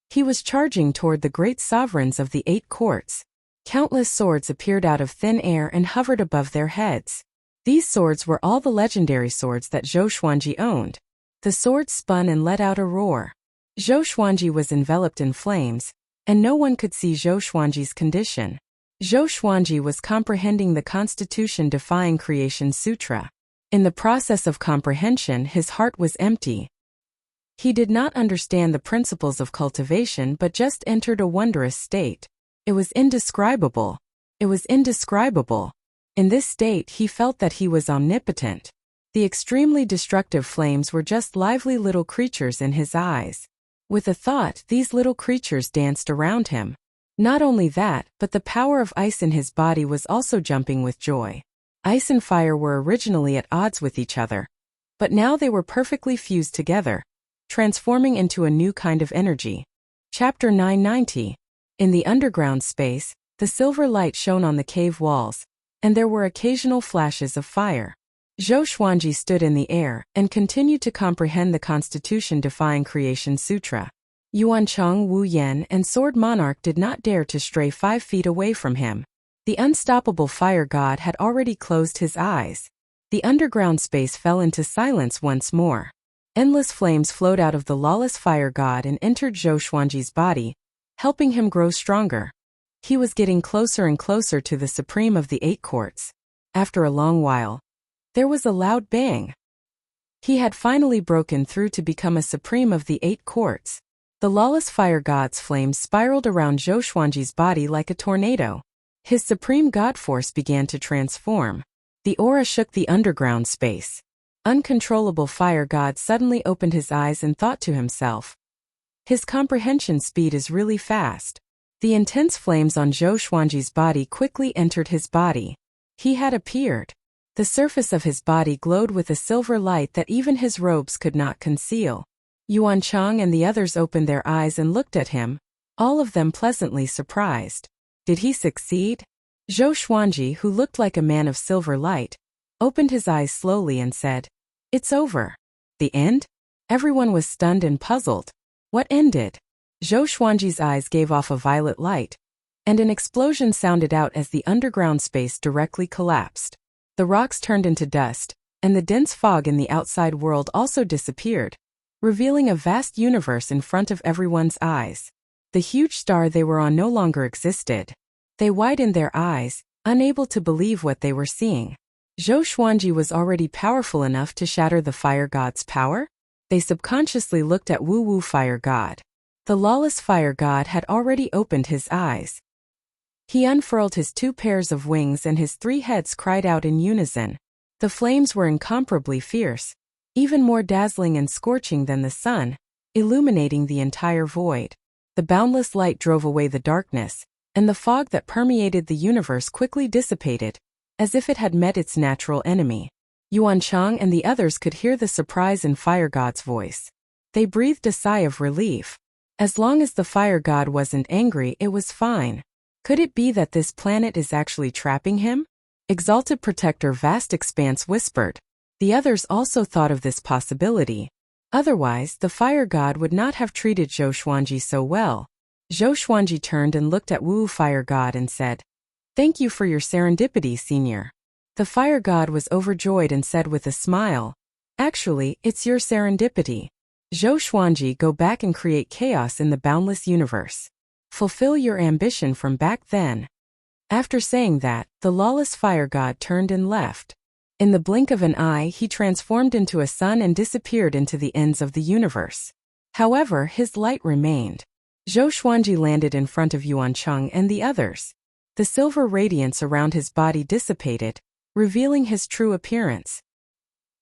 He was charging toward the great sovereigns of the 8 courts. Countless swords appeared out of thin air and hovered above their heads. These swords were all the legendary swords that Zhou Xuanji owned. The swords spun and let out a roar. Zhou Xuanji was enveloped in flames, and no one could see Zhou Xuanji's condition. Zhou Xuanji was comprehending the Constitution-defying Creation Sutra. In the process of comprehension, his heart was empty. He did not understand the principles of cultivation but just entered a wondrous state. It was indescribable. It was indescribable. In this state he felt that he was omnipotent. The extremely destructive flames were just lively little creatures in his eyes. With a thought, these little creatures danced around him. Not only that, but the power of ice in his body was also jumping with joy. Ice and fire were originally at odds with each other, but now they were perfectly fused together, transforming into a new kind of energy. Chapter 990. In the underground space, the silver light shone on the cave walls, and there were occasional flashes of fire. Zhou Xuanji stood in the air and continued to comprehend the Constitution-defying Creation Sutra. Yuan Cheng, Wu Yan, and Sword Monarch did not dare to stray 5 feet away from him. The unstoppable fire god had already closed his eyes. The underground space fell into silence once more. Endless flames flowed out of the lawless fire god and entered Zhou Xuanji's body, helping him grow stronger. He was getting closer and closer to the supreme of the 8 courts. After a long while, there was a loud bang. He had finally broken through to become a supreme of the 8 courts. The lawless fire god's flames spiraled around Zhou Xuanji's body like a tornado. His supreme god force began to transform. The aura shook the underground space. Uncontrollable fire god suddenly opened his eyes and thought to himself, "His comprehension speed is really fast." The intense flames on Zhou Xuanji's body quickly entered his body. He had appeared. The surface of his body glowed with a silver light that even his robes could not conceal. Yuan Cheng and the others opened their eyes and looked at him, all of them pleasantly surprised. Did he succeed? Zhou Xuanji, who looked like a man of silver light, opened his eyes slowly and said, "It's over." The end? Everyone was stunned and puzzled. What ended? Zhou Xuanji's eyes gave off a violet light, and an explosion sounded out as the underground space directly collapsed. The rocks turned into dust, and the dense fog in the outside world also disappeared, revealing a vast universe in front of everyone's eyes. The huge star they were on no longer existed. They widened their eyes, unable to believe what they were seeing. Zhou Xuanji was already powerful enough to shatter the fire god's power? They subconsciously looked at Wu Wu Fire God. The lawless fire god had already opened his eyes. He unfurled his 2 pairs of wings and his 3 heads cried out in unison. The flames were incomparably fierce, even more dazzling and scorching than the sun, illuminating the entire void. The boundless light drove away the darkness, and the fog that permeated the universe quickly dissipated, as if it had met its natural enemy. Yuan Chang and the others could hear the surprise in Fire God's voice. They breathed a sigh of relief. As long as the Fire God wasn't angry, it was fine. Could it be that this planet is actually trapping him? Exalted Protector Vast Expanse whispered. The others also thought of this possibility. Otherwise, the Fire God would not have treated Zhou Xuanji so well. Zhou Xuanji turned and looked at Wu Fire God and said, "Thank you for your serendipity, Senior." The Fire God was overjoyed and said with a smile, "Actually, it's your serendipity. Zhou Xuanji, go back and create chaos in the boundless universe. Fulfill your ambition from back then." After saying that, the lawless Fire God turned and left. In the blink of an eye, he transformed into a sun and disappeared into the ends of the universe. However, his light remained. Zhou Xuanji landed in front of Yuan Cheng and the others. The silver radiance around his body dissipated, revealing his true appearance.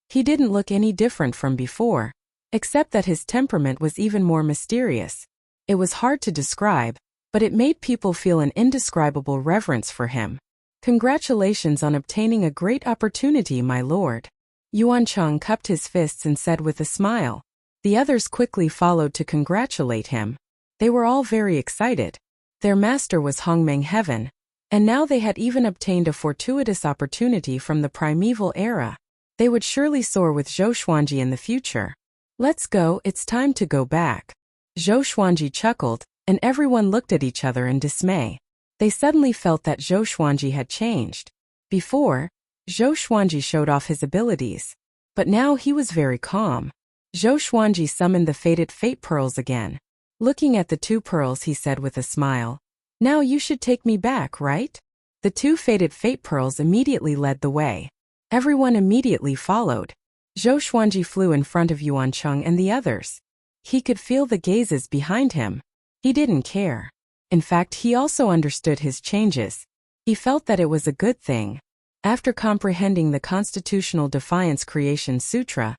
He didn't look any different from before, except that his temperament was even more mysterious. It was hard to describe, but it made people feel an indescribable reverence for him. "Congratulations on obtaining a great opportunity, my lord." Yuan Cheng cupped his fists and said with a smile. The others quickly followed to congratulate him. They were all very excited. Their master was Hongmeng Heaven, and now they had even obtained a fortuitous opportunity from the primeval era. They would surely soar with Zhou Xuanji in the future. "Let's go, it's time to go back." Zhou Xuanji chuckled, and everyone looked at each other in dismay. They suddenly felt that Zhou Xuanji had changed. Before, Zhou Xuanji showed off his abilities, but now he was very calm. Zhou Xuanji summoned the faded fate pearls again. Looking at the two pearls, he said with a smile, "Now you should take me back, right?" The two faded fate pearls immediately led the way. Everyone immediately followed. Zhou Xuanji flew in front of Yuan Cheng and the others. He could feel the gazes behind him. He didn't care. In fact, he also understood his changes. He felt that it was a good thing. After comprehending the Constitutional Defiance Creation Sutra,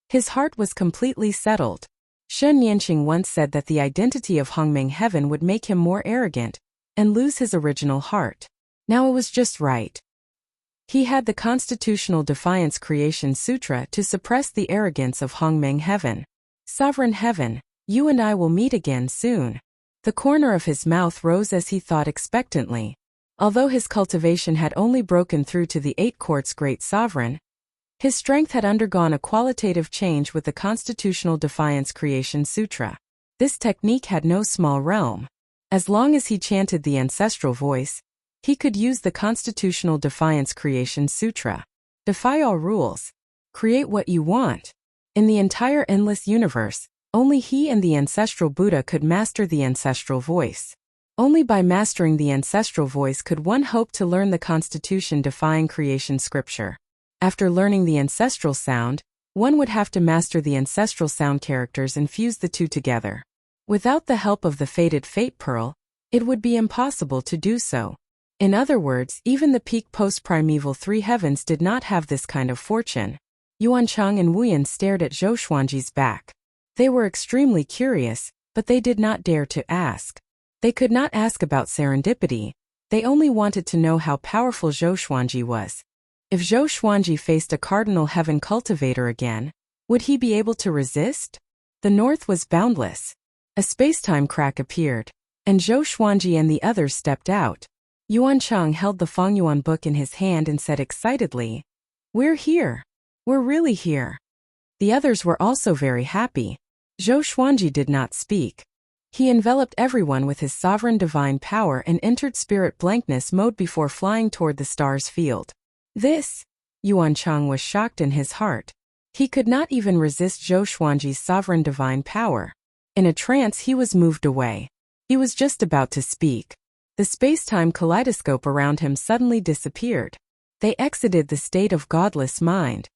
his heart was completely settled. Shen Yanqing once said that the identity of Hongmeng Heaven would make him more arrogant and lose his original heart. Now it was just right. He had the Constitutional Defiance Creation Sutra to suppress the arrogance of Hongmeng Heaven. "Sovereign Heaven, you and I will meet again soon." The corner of his mouth rose as he thought expectantly. Although his cultivation had only broken through to the 8 courts Great Sovereign, his strength had undergone a qualitative change with the Constitutional Defiance Creation Sutra. This technique had no small realm. As long as he chanted the ancestral voice, he could use the Constitutional Defiance Creation Sutra. Defy all rules. Create what you want. In the entire endless universe, only he and the ancestral Buddha could master the ancestral voice. Only by mastering the ancestral voice could one hope to learn the Constitution-defying creation scripture. After learning the ancestral sound, one would have to master the ancestral sound characters and fuse the two together. Without the help of the faded fate pearl, it would be impossible to do so. In other words, even the peak post-primeval 3 heavens did not have this kind of fortune. Yuan Cheng and Wuyan stared at Zhou Xuanji's back. They were extremely curious, but they did not dare to ask. They could not ask about serendipity. They only wanted to know how powerful Zhou Xuanji was. If Zhou Xuanji faced a cardinal heaven cultivator again, would he be able to resist? The north was boundless. A spacetime crack appeared, and Zhou Xuanji and the others stepped out. Yuan Cheng held the Fengyuan book in his hand and said excitedly, "We're here. We're really here." The others were also very happy. Zhou Xuanji did not speak. He enveloped everyone with his sovereign divine power and entered spirit blankness mode before flying toward the stars field. This, Yuan Cheng was shocked in his heart. He could not even resist Zhou Xuanji's sovereign divine power. In a trance, he was moved away. He was just about to speak. The space-time kaleidoscope around him suddenly disappeared. They exited the state of godless mind.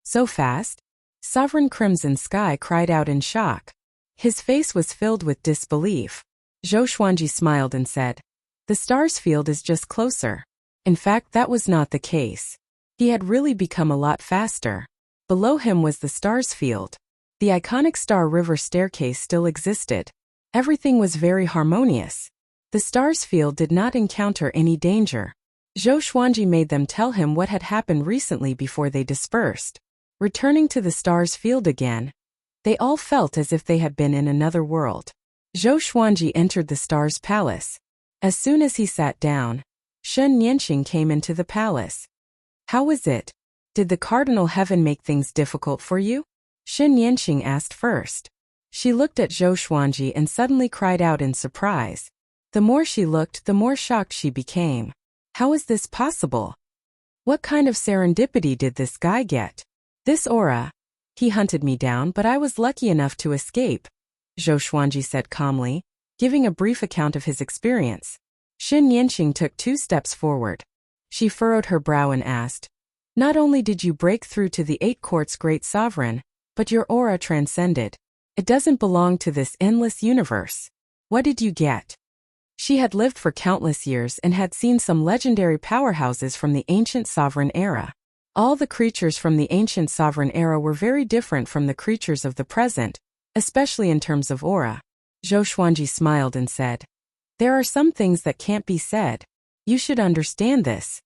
So fast? Sovereign Crimson Sky cried out in shock. His face was filled with disbelief. Zhou Xuanji smiled and said, "The stars field is just closer." In fact, that was not the case. He had really become a lot faster. Below him was the stars field. The iconic Star River staircase still existed. Everything was very harmonious. The stars field did not encounter any danger. Zhou Xuanji made them tell him what had happened recently before they dispersed. Returning to the stars field again, they all felt as if they had been in another world. Zhou Xuanji entered the stars' palace. As soon as he sat down, Shen Nianxing came into the palace. "How is it? Did the cardinal heaven make things difficult for you?" Shen Nianxing asked first. She looked at Zhou Xuanji and suddenly cried out in surprise. The more she looked, the more shocked she became. How is this possible? What kind of serendipity did this guy get? This aura. He hunted me down, but I was lucky enough to escape, Zhou Xuanji said calmly, giving a brief account of his experience. Shen Nianxing took 2 steps forward. She furrowed her brow and asked, "Not only did you break through to the 8 courts' great sovereign, but your aura transcended. It doesn't belong to this endless universe. What did you get?" She had lived for countless years and had seen some legendary powerhouses from the ancient sovereign era. All the creatures from the ancient sovereign era were very different from the creatures of the present, especially in terms of aura. Zhou Xuanji smiled and said, "There are some things that can't be said. You should understand this."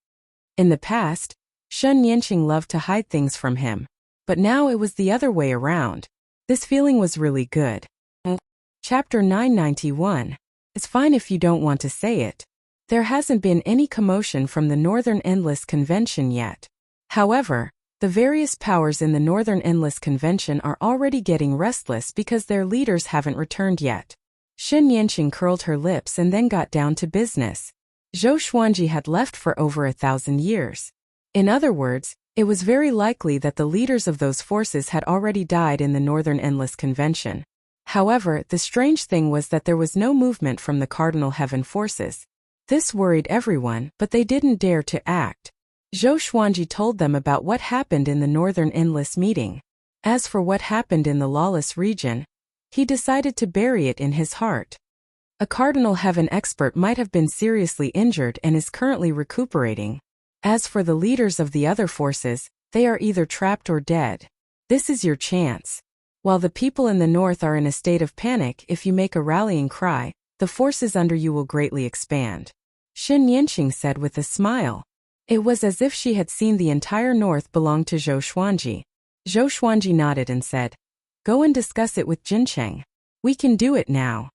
In the past, Shen Nianxing loved to hide things from him, but now it was the other way around. This feeling was really good. Chapter 991. It's fine if you don't want to say it. There hasn't been any commotion from the Northern Endless Convention yet. However, the various powers in the Northern Endless Convention are already getting restless because their leaders haven't returned yet. Shen Nianxing curled her lips and then got down to business. Zhou Xuanji had left for over 1,000 years. In other words, it was very likely that the leaders of those forces had already died in the Northern Endless Convention. However, the strange thing was that there was no movement from the Cardinal Heaven forces. This worried everyone, but they didn't dare to act. Zhou Xuanji told them about what happened in the Northern Endless meeting. As for what happened in the lawless region, he decided to bury it in his heart. A Cardinal Heaven expert might have been seriously injured and is currently recuperating. As for the leaders of the other forces, they are either trapped or dead. This is your chance. While the people in the north are in a state of panic, if you make a rallying cry, the forces under you will greatly expand. Shen Nianxing said with a smile. It was as if she had seen the entire north belong to Zhou Xuanji. Zhou Xuanji nodded and said, "Go and discuss it with Jincheng. We can do it now."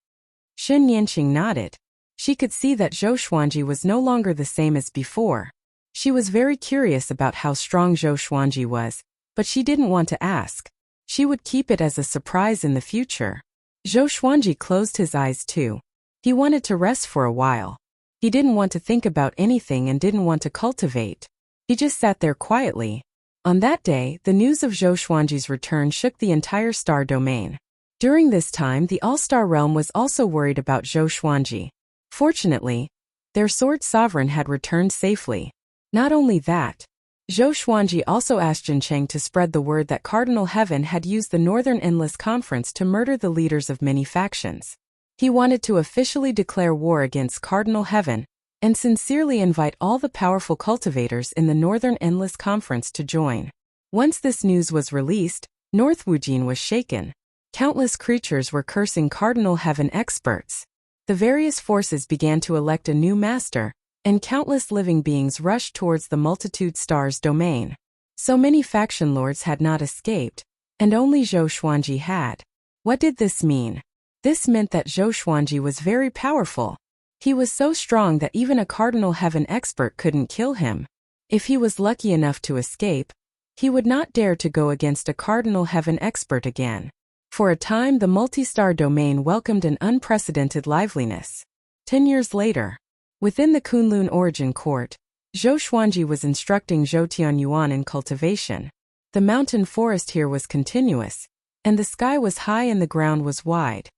Shen Nianxing nodded. She could see that Zhou Xuanji was no longer the same as before. She was very curious about how strong Zhou Xuanji was, but she didn't want to ask. She would keep it as a surprise in the future. Zhou Xuanji closed his eyes too. He wanted to rest for a while. He didn't want to think about anything and didn't want to cultivate. He just sat there quietly. On that day, the news of Zhou Xuanji's return shook the entire star domain. During this time, the All-Star Realm was also worried about Zhou Xuanji. Fortunately, their sword sovereign had returned safely. Not only that, Zhou Xuanji also asked Jincheng to spread the word that Cardinal Heaven had used the Northern Endless Conference to murder the leaders of many factions. He wanted to officially declare war against Cardinal Heaven and sincerely invite all the powerful cultivators in the Northern Endless Conference to join. Once this news was released, North Wujin was shaken. Countless creatures were cursing Cardinal Heaven experts. The various forces began to elect a new master, and countless living beings rushed towards the multitude stars domain. So many faction lords had not escaped, and only Zhou Xuanji had. What did this mean? This meant that Zhou Xuanji was very powerful. He was so strong that even a Cardinal Heaven expert couldn't kill him. If he was lucky enough to escape, he would not dare to go against a Cardinal Heaven expert again. For a time, the multi-star domain welcomed an unprecedented liveliness. 10 years later, within the Kunlun Origin Court, Zhou Xuanji was instructing Zhou Tianyuan in cultivation. The mountain forest here was continuous, and the sky was high and the ground was wide.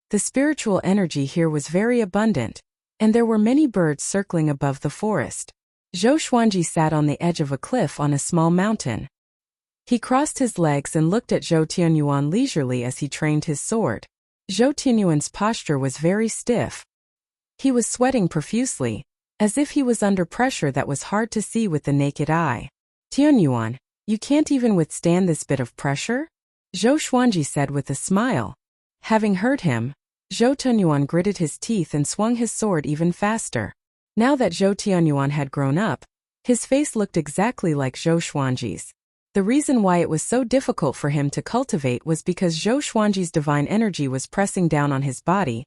The spiritual energy here was very abundant, and there were many birds circling above the forest. Zhou Xuanji sat on the edge of a cliff on a small mountain. He crossed his legs and looked at Zhou Tianyuan leisurely as he trained his sword. Zhou Tianyuan's posture was very stiff. He was sweating profusely, as if he was under pressure that was hard to see with the naked eye. "Tianyuan, you can't even withstand this bit of pressure?" Zhou Xuanji said with a smile. Having heard him, Zhou Tianyuan gritted his teeth and swung his sword even faster. Now that Zhou Tianyuan had grown up, his face looked exactly like Zhou Xuanji's. The reason why it was so difficult for him to cultivate was because Zhou Xuanji's divine energy was pressing down on his body,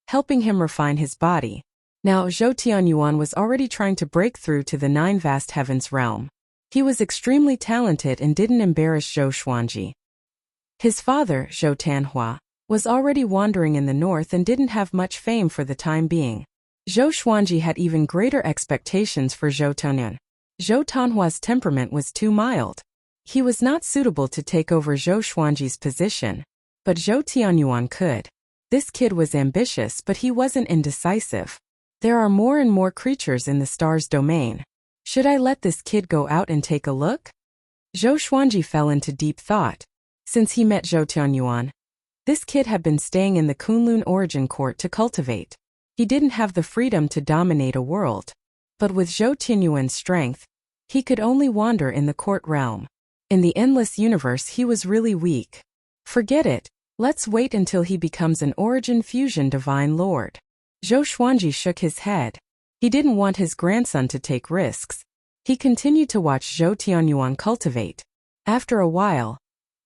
helping him refine his body. Now Zhou Tianyuan was already trying to break through to the 9 vast heavens realm. He was extremely talented and didn't embarrass Zhou Xuanji. His father, Zhou Tanhua, was already wandering in the north and didn't have much fame for the time being. Zhou Xuanji had even greater expectations for Zhou Tianyuan. Zhou Tanhua's temperament was too mild. He was not suitable to take over Zhou Xuanji's position, but Zhou Tianyuan could. This kid was ambitious, but he wasn't indecisive. There are more and more creatures in the star's domain. Should I let this kid go out and take a look? Zhou Xuanji fell into deep thought. Since he met Zhou Tianyuan, this kid had been staying in the Kunlun origin court to cultivate. He didn't have the freedom to dominate a world. But with Zhou Tianyuan's strength, he could only wander in the court realm. In the endless universe he was really weak. Forget it, let's wait until he becomes an origin fusion divine lord. Zhou Xuanji shook his head. He didn't want his grandson to take risks. He continued to watch Zhou Tianyuan cultivate. After a while,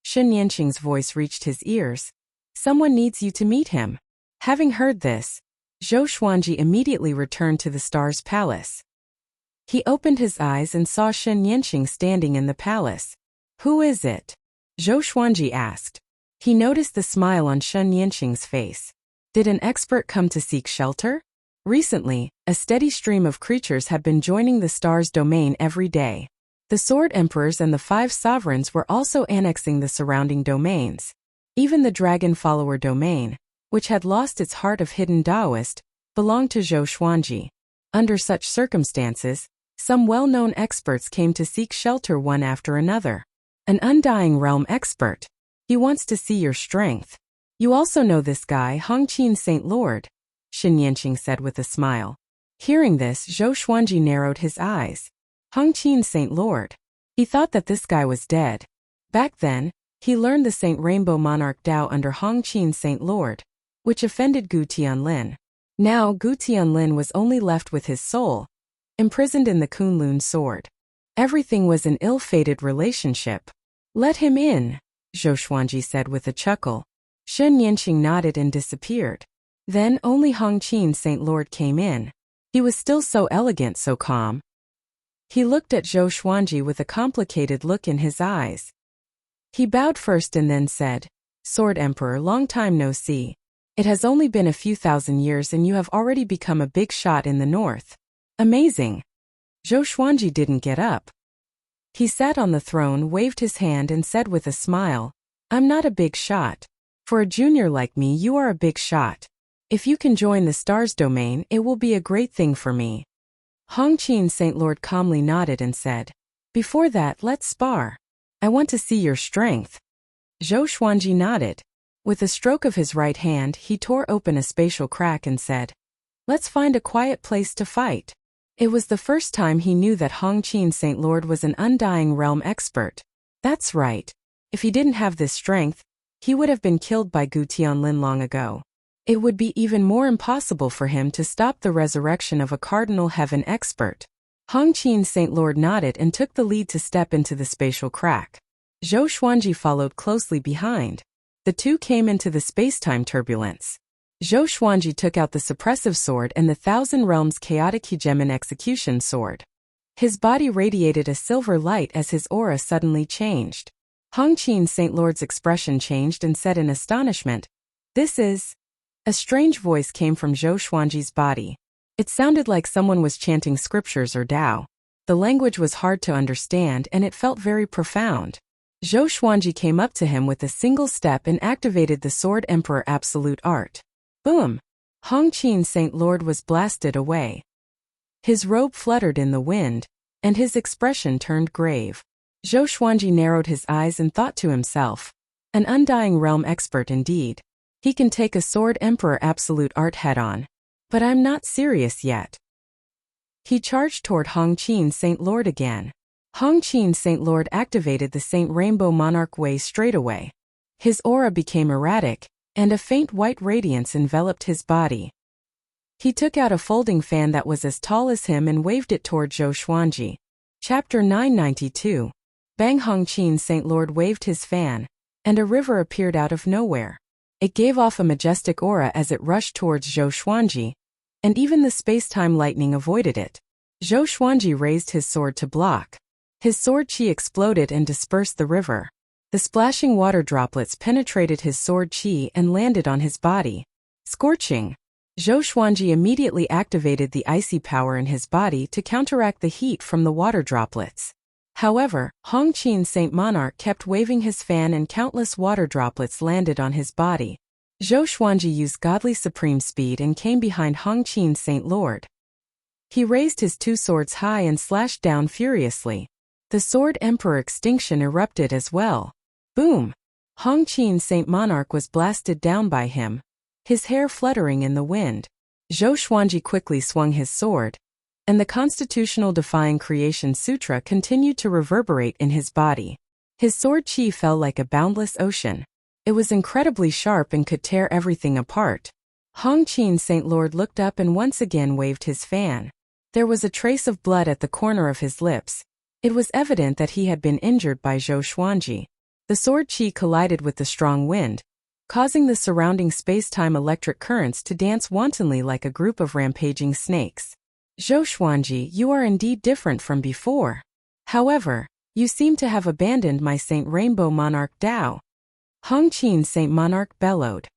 Shen Yanqing's voice reached his ears. Someone needs you to meet him. Having heard this, Zhou Xuanji immediately returned to the star's palace. He opened his eyes and saw Shen Yanqing standing in the palace. Who is it? Zhou Xuanji asked. He noticed the smile on Shen Yanqing's face. Did an expert come to seek shelter? Recently, a steady stream of creatures had been joining the star's domain every day. The Sword Emperors and the 5 sovereigns were also annexing the surrounding domains. Even the Dragon Follower domain, which had lost its heart of hidden Taoist, belonged to Zhou Xuanji. Under such circumstances, some well-known experts came to seek shelter one after another. An undying realm expert. He wants to see your strength. You also know this guy, Hongqin Saint Lord, Shen Yanqing said with a smile. Hearing this, Zhou Xuanji narrowed his eyes. Hongqin Saint Lord. He thought that this guy was dead. Back then, he learned the Saint Rainbow Monarch Dao under Hongqin Saint Lord, which offended Gu Tianlin. Now Gu Tianlin was only left with his soul, imprisoned in the Kunlun sword. Everything was an ill-fated relationship. Let him in, Zhou Xuanji said with a chuckle. Shen Yanqing nodded and disappeared. Then only Hongqin Saint Lord came in. He was still so elegant, so calm. He looked at Zhou Xuanji with a complicated look in his eyes. He bowed first and then said, Sword Emperor, long time no see. It has only been a few thousand years and you have already become a big shot in the north. Amazing. Zhou Xuanji didn't get up. He sat on the throne, waved his hand and said with a smile, I'm not a big shot. For a junior like me, you are a big shot. If you can join the star's domain, it will be a great thing for me. Hongqin Saint Lord calmly nodded and said, Before that, let's spar. I want to see your strength. Zhou Xuanji nodded. With a stroke of his right hand, he tore open a spatial crack and said, Let's find a quiet place to fight. It was the first time he knew that Hongqin Saint Lord was an undying realm expert. That's right. If he didn't have this strength, he would have been killed by Gu Tianlin long ago. It would be even more impossible for him to stop the resurrection of a cardinal heaven expert. Hongqin Saint Lord nodded and took the lead to step into the spatial crack. Zhou Xuanji followed closely behind. The two came into the space-time turbulence. Zhou Xuanji took out the suppressive sword and the Thousand Realms chaotic hegemon execution sword. His body radiated a silver light as his aura suddenly changed. Hongqin Saint Lord's expression changed and said in astonishment, This is... A strange voice came from Zhou Xuanji's body. It sounded like someone was chanting scriptures or Tao. The language was hard to understand and it felt very profound. Zhou Xuanji came up to him with a single step and activated the Sword Emperor Absolute Art. Boom! Hongqin Saint Lord was blasted away. His robe fluttered in the wind, and his expression turned grave. Zhou Xuanji narrowed his eyes and thought to himself, An undying realm expert indeed. He can take a Sword Emperor Absolute Art head-on. But I'm not serious yet. He charged toward Hongqin Saint Lord again. Hongqin Saint Lord activated the Saint Rainbow Monarch Way straightaway. His aura became erratic, and a faint white radiance enveloped his body. He took out a folding fan that was as tall as him and waved it toward Zhou Xuanji. Chapter 992. Bang Hongqin Saint Lord waved his fan, and a river appeared out of nowhere. It gave off a majestic aura as it rushed towards Zhou Xuanji, and even the space-time lightning avoided it. Zhou Xuanji raised his sword to block. His sword qi exploded and dispersed the river. The splashing water droplets penetrated his sword qi and landed on his body. Scorching. Zhou Xuanji immediately activated the icy power in his body to counteract the heat from the water droplets. However, Hongqin Saint Monarch kept waving his fan and countless water droplets landed on his body. Zhou Xuanji used godly supreme speed and came behind Hongqin Saint Lord. He raised his two swords high and slashed down furiously. The Sword Emperor extinction erupted as well. Boom! Hongqin Saint Monarch was blasted down by him, his hair fluttering in the wind. Zhou Xuanji quickly swung his sword, and the constitutional defying creation sutra continued to reverberate in his body. His sword qi fell like a boundless ocean. It was incredibly sharp and could tear everything apart. Hongqin Saint Lord looked up and once again waved his fan. There was a trace of blood at the corner of his lips. It was evident that he had been injured by Zhou Xuanji. The sword qi collided with the strong wind, causing the surrounding space-time electric currents to dance wantonly like a group of rampaging snakes. Zhou Xuanji, you are indeed different from before. However, you seem to have abandoned my Saint Rainbow Monarch Dao. Hongqin Saint Monarch bellowed.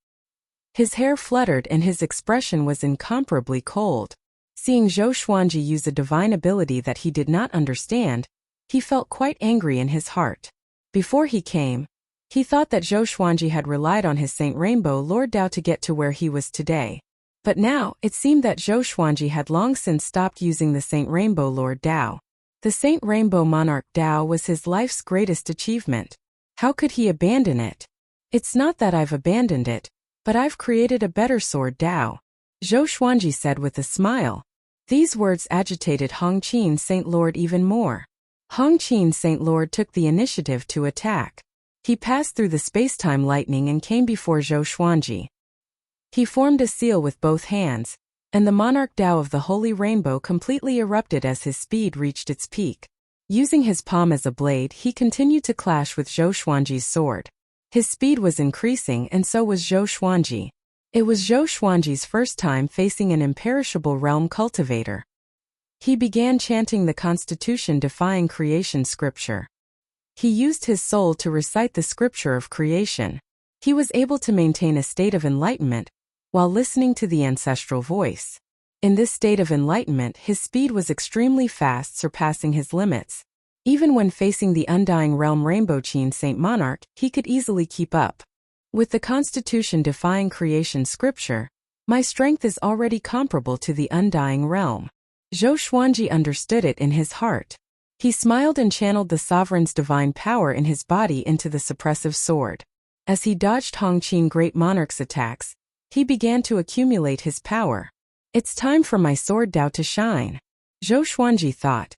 His hair fluttered and his expression was incomparably cold. Seeing Zhou Xuanji use a divine ability that he did not understand, he felt quite angry in his heart. Before he came, he thought that Zhou Xuanji had relied on his Saint Rainbow Lord Dao to get to where he was today. But now, it seemed that Zhou Xuanji had long since stopped using the Saint Rainbow Lord Dao. The Saint Rainbow Monarch Dao was his life's greatest achievement. How could he abandon it? It's not that I've abandoned it, but I've created a better sword Dao, Zhou Xuanji said with a smile. These words agitated Hongqin Saint Lord even more. Hongqin Saint Lord took the initiative to attack. He passed through the space-time lightning and came before Zhou Xuanji. He formed a seal with both hands, and the Monarch Dao of the Holy Rainbow completely erupted as his speed reached its peak. Using his palm as a blade, he continued to clash with Zhou Xuanji's sword. His speed was increasing and so was Zhou Xuanji. It was Zhou Xuanji's first time facing an imperishable realm cultivator. He began chanting the constitution-defying creation scripture. He used his soul to recite the scripture of creation. He was able to maintain a state of enlightenment while listening to the ancestral voice. In this state of enlightenment, his speed was extremely fast, surpassing his limits. Even when facing the undying realm Rainbowqin Saint Monarch, he could easily keep up. With the constitution-defying creation scripture, my strength is already comparable to the undying realm. Zhou Xuanji understood it in his heart. He smiled and channeled the sovereign's divine power in his body into the suppressive sword. As he dodged Hongqin Great Monarch's attacks, he began to accumulate his power. It's time for my sword Dao to shine, Zhou Xuanji thought.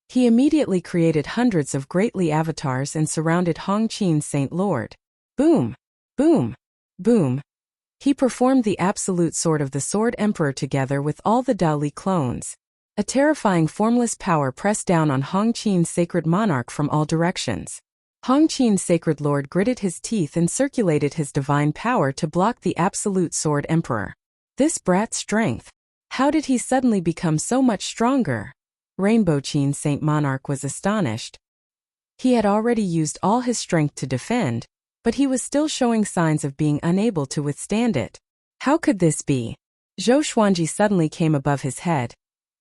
He immediately created hundreds of greatly avatars and surrounded Hongqin Saint Lord. Boom! Boom! Boom! He performed the absolute sword of the Sword Emperor together with all the Dali clones. A terrifying formless power pressed down on Hongqin's sacred monarch from all directions. Hongqin's sacred lord gritted his teeth and circulated his divine power to block the absolute Sword Emperor. This brat's strength. How did he suddenly become so much stronger? Rainbowqin Saint Monarch was astonished. He had already used all his strength to defend, but he was still showing signs of being unable to withstand it. How could this be? Zhou Xuanji suddenly came above his head,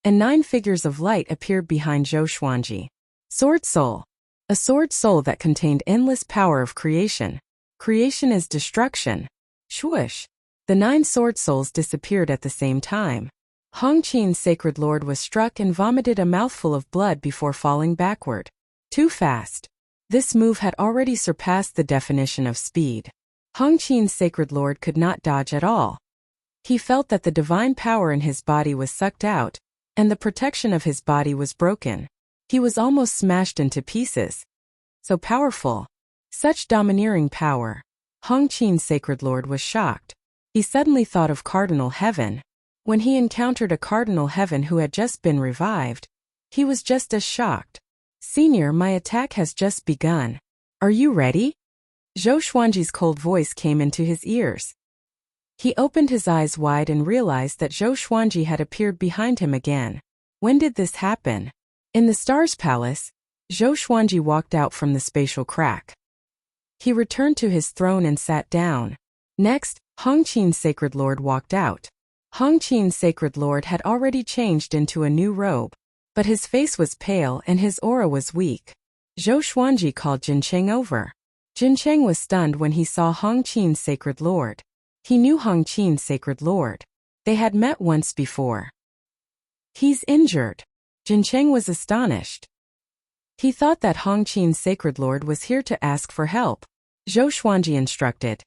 and 9 figures of light appeared behind Zhou Xuanji. Sword Soul. A sword soul that contained endless power of creation. Creation is destruction. Swoosh. The 9 sword souls disappeared at the same time. Hongqin's sacred lord was struck and vomited a mouthful of blood before falling backward. Too fast. This move had already surpassed the definition of speed. Hongqin's sacred lord could not dodge at all. He felt that the divine power in his body was sucked out, and the protection of his body was broken. He was almost smashed into pieces. So powerful. Such domineering power. Hongqin's sacred lord was shocked. He suddenly thought of Cardinal Heaven. When he encountered a cardinal heaven who had just been revived, he was just as shocked. "Senior, my attack has just begun. Are you ready?" Zhou Xuanji's cold voice came into his ears. He opened his eyes wide and realized that Zhou Xuanji had appeared behind him again. When did this happen? In the Stars Palace, Zhou Xuanji walked out from the spatial crack. He returned to his throne and sat down. Next, Hongqin's Sacred Lord walked out. Hongqin's Sacred Lord had already changed into a new robe, but his face was pale and his aura was weak. Zhou Xuanji called Jincheng over. Jincheng was stunned when he saw Hongqin's Sacred Lord. He knew Hongqin's Sacred Lord. They had met once before. "He's injured." Jincheng was astonished. He thought that Hongqin's Sacred Lord was here to ask for help. Zhou Xuanji instructed.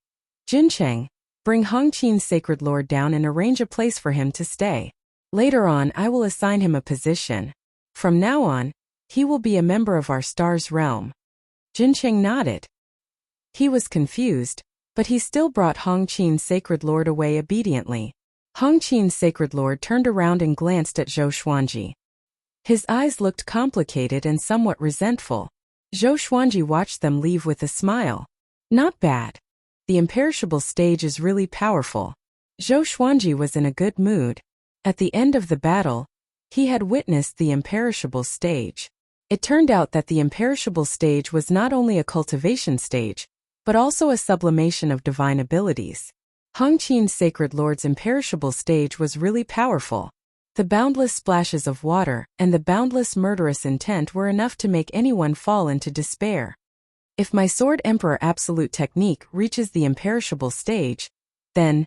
"Jincheng, bring Hongqin's Sacred Lord down and arrange a place for him to stay. Later on I will assign him a position. From now on, he will be a member of our star's realm." Jincheng nodded. He was confused, but he still brought Hongqin's Sacred Lord away obediently. Hongqin's Sacred Lord turned around and glanced at Zhou Xuanji. His eyes looked complicated and somewhat resentful. Zhou Xuanji watched them leave with a smile. "Not bad. The imperishable stage is really powerful." Zhou Xuanji was in a good mood. At the end of the battle, he had witnessed the imperishable stage. It turned out that the imperishable stage was not only a cultivation stage, but also a sublimation of divine abilities. Hongqin's Sacred Lord's imperishable stage was really powerful. The boundless splashes of water and the boundless murderous intent were enough to make anyone fall into despair. If my Sword Emperor Absolute technique reaches the imperishable stage, then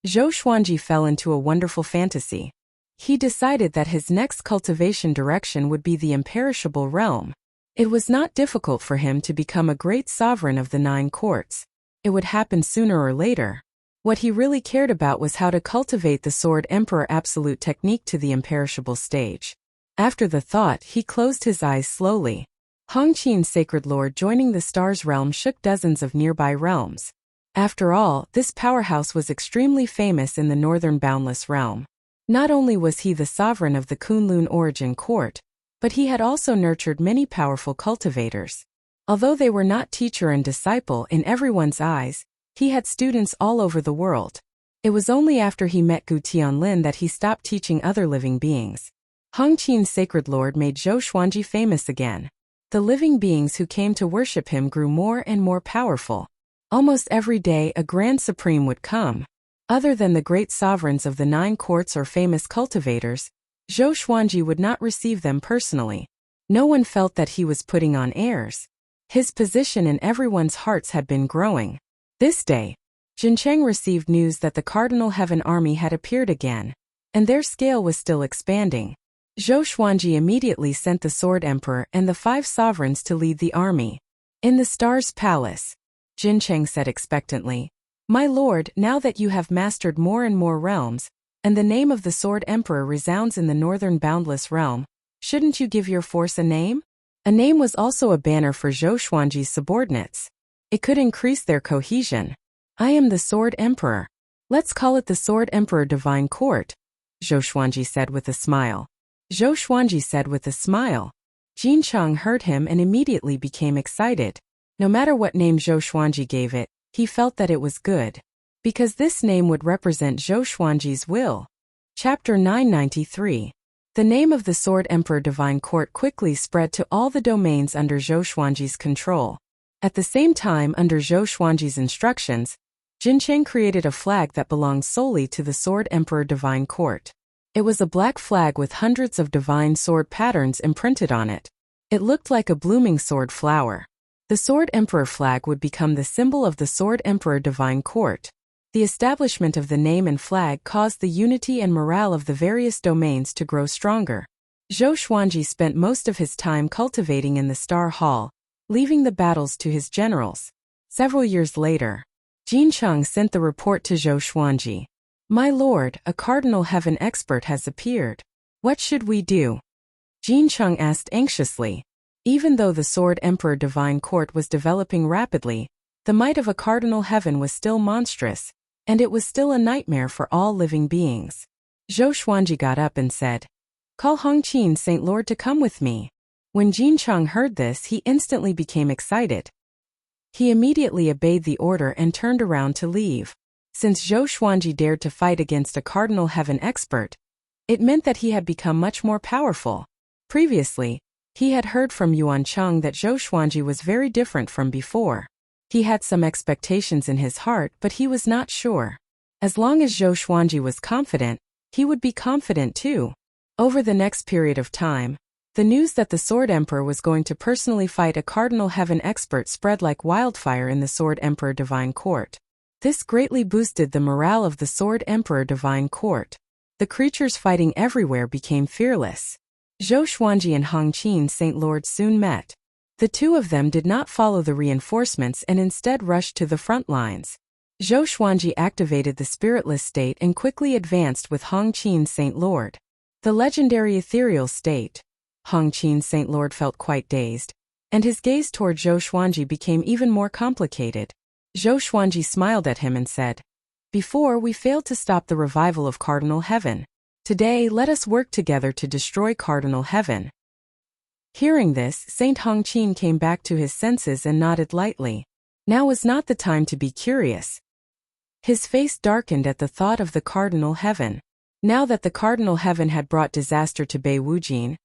Zhou Xuanji fell into a wonderful fantasy. He decided that his next cultivation direction would be the imperishable realm. It was not difficult for him to become a great sovereign of the 9 courts. It would happen sooner or later. What he really cared about was how to cultivate the Sword Emperor Absolute technique to the imperishable stage. After the thought, he closed his eyes slowly. Hongqin's Sacred Lord joining the Stars realm shook dozens of nearby realms. After all, this powerhouse was extremely famous in the Northern Boundless realm. Not only was he the sovereign of the Kunlun Origin Court, but he had also nurtured many powerful cultivators. Although they were not teacher and disciple in everyone's eyes, he had students all over the world. It was only after he met Gu Tianlin that he stopped teaching other living beings. Hongqin's Sacred Lord made Zhou Xuanji famous again. The living beings who came to worship him grew more and more powerful. Almost every day a Grand Supreme would come. Other than the great sovereigns of the 9 courts or famous cultivators, Zhou Xuanji would not receive them personally. No one felt that he was putting on airs. His position in everyone's hearts had been growing. This day, Jincheng received news that the Cardinal Heaven Army had appeared again, and their scale was still expanding. Zhou Xuanji immediately sent the Sword Emperor and the 5 sovereigns to lead the army. In the Stars Palace, Jincheng said expectantly, "My lord, now that you have mastered more and more realms, and the name of the Sword Emperor resounds in the Northern Boundless realm, shouldn't you give your force a name?" A name was also a banner for Zhou Xuanji's subordinates. It could increase their cohesion. "I am the Sword Emperor. Let's call it the Sword Emperor Divine Court," Zhou Xuanji said with a smile. Zhou Xuanji said with a smile. Jincheng heard him and immediately became excited. No matter what name Zhou Xuanji gave it, he felt that it was good. Because this name would represent Zhou Xuanji's will. Chapter 993. The name of the Sword Emperor Divine Court quickly spread to all the domains under Zhou Xuanji's control. At the same time, under Zhou Xuanji's instructions, Jincheng created a flag that belonged solely to the Sword Emperor Divine Court. It was a black flag with hundreds of divine sword patterns imprinted on it. It looked like a blooming sword flower. The Sword Emperor flag would become the symbol of the Sword Emperor Divine Court. The establishment of the name and flag caused the unity and morale of the various domains to grow stronger. Zhou Xuanji spent most of his time cultivating in the Star Hall, leaving the battles to his generals. Several years later, Jincheng sent the report to Zhou Xuanji. "My lord, a Cardinal Heaven expert has appeared. What should we do?" Jincheng asked anxiously. Even though the Sword Emperor Divine Court was developing rapidly, the might of a Cardinal Heaven was still monstrous, and it was still a nightmare for all living beings. Zhou Xuanji got up and said, "Call Hongqin Saint Lord to come with me." When Jin Cheng heard this, he instantly became excited. He immediately obeyed the order and turned around to leave. Since Zhou Xuanji dared to fight against a Cardinal Heaven expert, it meant that he had become much more powerful. Previously, he had heard from Yuan Cheng that Zhou Xuanji was very different from before. He had some expectations in his heart, but he was not sure. As long as Zhou Xuanji was confident, he would be confident too. Over the next period of time, the news that the Sword Emperor was going to personally fight a Cardinal Heaven expert spread like wildfire in the Sword Emperor Divine Court. This greatly boosted the morale of the Sword Emperor Divine Court. The creatures fighting everywhere became fearless. Zhou Xuanji and Hongqin Saint Lord soon met. The two of them did not follow the reinforcements and instead rushed to the front lines. Zhou Xuanji activated the spiritless state and quickly advanced with Hongqin Saint Lord. The legendary ethereal state. Hongqin Saint Lord felt quite dazed, and his gaze toward Zhou Xuanji became even more complicated. Zhou Xuanji smiled at him and said, "Before we failed to stop the revival of Cardinal Heaven. Today let us work together to destroy Cardinal Heaven." Hearing this, Saint Hongqin came back to his senses and nodded lightly. Now was not the time to be curious. His face darkened at the thought of the Cardinal Heaven. Now that the Cardinal Heaven had brought disaster to Bei Wujin,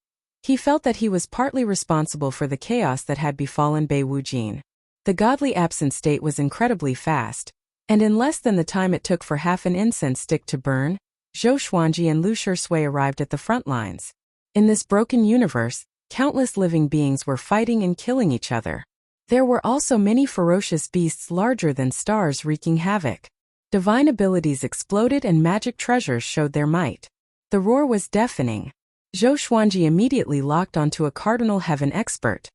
he felt that he was partly responsible for the chaos that had befallen Bei Wujin. The godly absent state was incredibly fast, and in less than the time it took for half an incense stick to burn, Zhou Xuanji and Lu Shui arrived at the front lines. In this broken universe, countless living beings were fighting and killing each other. There were also many ferocious beasts larger than stars wreaking havoc. Divine abilities exploded and magic treasures showed their might. The roar was deafening. Zhou Xuanji immediately locked onto a Cardinal Heaven expert.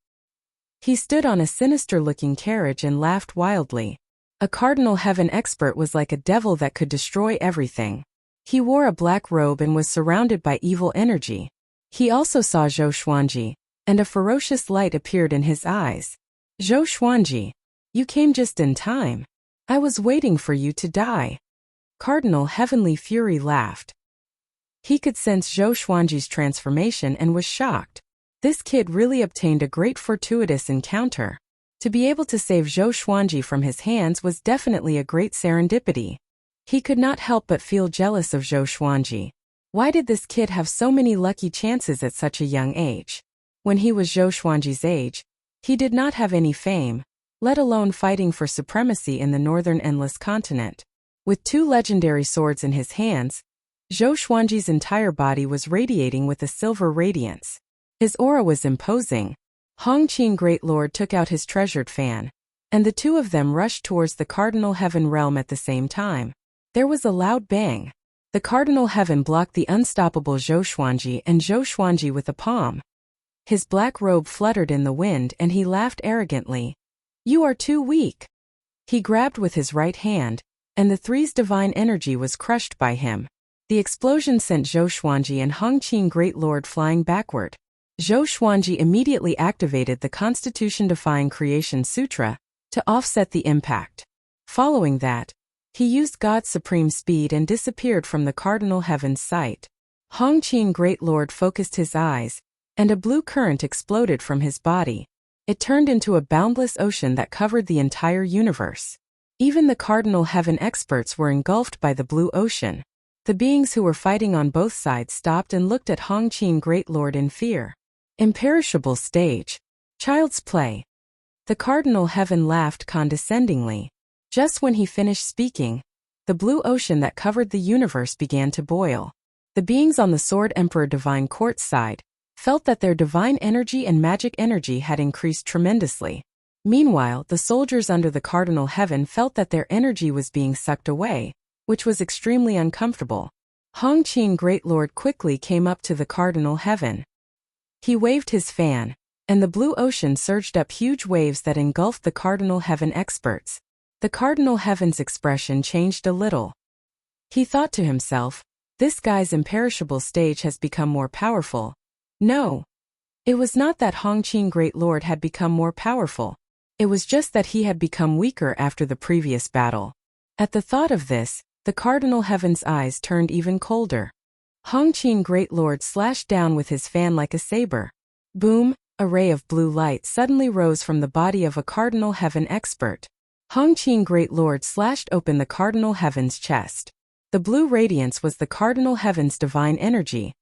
He stood on a sinister-looking carriage and laughed wildly. A Cardinal Heaven expert was like a devil that could destroy everything. He wore a black robe and was surrounded by evil energy. He also saw Zhou Xuanji, and a ferocious light appeared in his eyes. "Zhou Xuanji, you came just in time. I was waiting for you to die." Cardinal Heavenly Fury laughed. He could sense Zhou Xuanji's transformation and was shocked. This kid really obtained a great fortuitous encounter. To be able to save Zhou Xuanji from his hands was definitely a great serendipity. He could not help but feel jealous of Zhou Xuanji. Why did this kid have so many lucky chances at such a young age? When he was Zhou Xuanji's age, he did not have any fame, let alone fighting for supremacy in the northern endless continent. With two legendary swords in his hands, Zhou Xuanji's entire body was radiating with a silver radiance. His aura was imposing. Hongqin Great Lord took out his treasured fan, and the two of them rushed towards the Cardinal Heaven realm at the same time. There was a loud bang. The Cardinal Heaven blocked the unstoppable Zhou Xuanji and Zhou Xuanji with a palm. His black robe fluttered in the wind and he laughed arrogantly. "You are too weak." He grabbed with his right hand, and the three's divine energy was crushed by him. The explosion sent Zhou Xuanji and Hongqin Great Lord flying backward. Zhou Xuanji immediately activated the Constitution-defying Creation Sutra to offset the impact. Following that, he used God's supreme speed and disappeared from the Cardinal Heaven's sight. Hongqin Great Lord focused his eyes, and a blue current exploded from his body. It turned into a boundless ocean that covered the entire universe. Even the Cardinal Heaven experts were engulfed by the blue ocean. The beings who were fighting on both sides stopped and looked at Hongqin Great Lord in fear. Imperishable stage. Child's play. The Cardinal Heaven laughed condescendingly. Just when he finished speaking, the blue ocean that covered the universe began to boil. The beings on the Sword Emperor Divine Court side felt that their divine energy and magic energy had increased tremendously. Meanwhile, the soldiers under the Cardinal Heaven felt that their energy was being sucked away, which was extremely uncomfortable. Hongqin Great Lord quickly came up to the Cardinal Heaven. He waved his fan, and the blue ocean surged up huge waves that engulfed the Cardinal Heaven experts. The Cardinal Heaven's expression changed a little. He thought to himself, "This guy's imperishable stage has become more powerful." No. It was not that Hongqin Great Lord had become more powerful. It was just that he had become weaker after the previous battle. At the thought of this, the Cardinal Heaven's eyes turned even colder. Hongqin Great Lord slashed down with his fan like a saber. Boom! A ray of blue light suddenly rose from the body of a Cardinal Heaven expert. Hongqin Great Lord slashed open the Cardinal Heaven's chest. The blue radiance was the Cardinal Heaven's divine energy,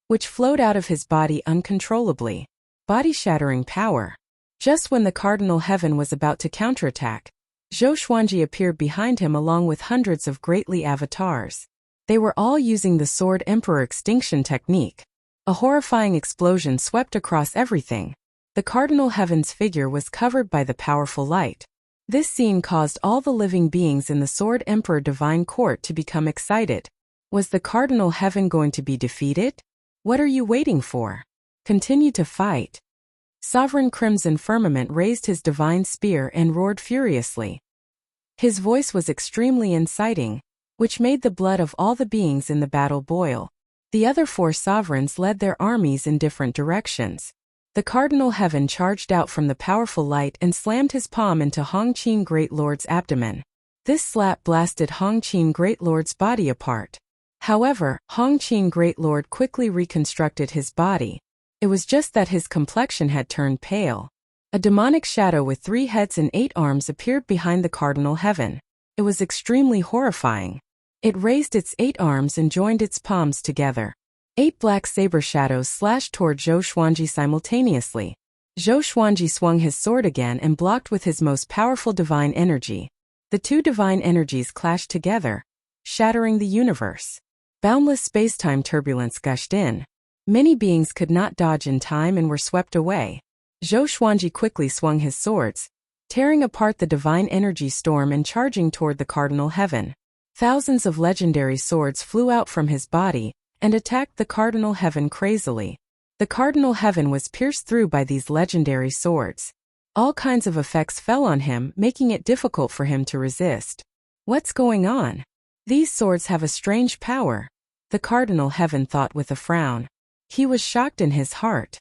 which flowed out of his body uncontrollably. Body-shattering power. Just when the Cardinal Heaven was about to counterattack, Zhou Xuanji appeared behind him along with hundreds of greatly avatars. They were all using the Sword Emperor extinction technique. A horrifying explosion swept across everything. The Cardinal Heaven's figure was covered by the powerful light. This scene caused all the living beings in the Sword Emperor Divine Court to become excited. Was the Cardinal Heaven going to be defeated? What are you waiting for? Continue to fight. Sovereign Crimson Firmament raised his divine spear and roared furiously. His voice was extremely inciting, which made the blood of all the beings in the battle boil. The other four sovereigns led their armies in different directions. The Cardinal Heaven charged out from the powerful light and slammed his palm into Hongqin Great Lord's abdomen. This slap blasted Hongqin Great Lord's body apart. However, Hongqin Great Lord quickly reconstructed his body. It was just that his complexion had turned pale. A demonic shadow with 3 heads and 8 arms appeared behind the Cardinal Heaven. It was extremely horrifying. It raised its 8 arms and joined its palms together. 8 black saber shadows slashed toward Zhou Xuanji simultaneously. Zhou Xuanji swung his sword again and blocked with his most powerful divine energy. The 2 divine energies clashed together, shattering the universe. Boundless spacetime turbulence gushed in. Many beings could not dodge in time and were swept away. Zhou Xuanji quickly swung his swords, tearing apart the divine energy storm and charging toward the Cardinal Heaven. Thousands of legendary swords flew out from his body and attacked the Cardinal Heaven crazily. The Cardinal Heaven was pierced through by these legendary swords. All kinds of effects fell on him, making it difficult for him to resist. What's going on? These swords have a strange power, the Cardinal Heaven thought with a frown. He was shocked in his heart.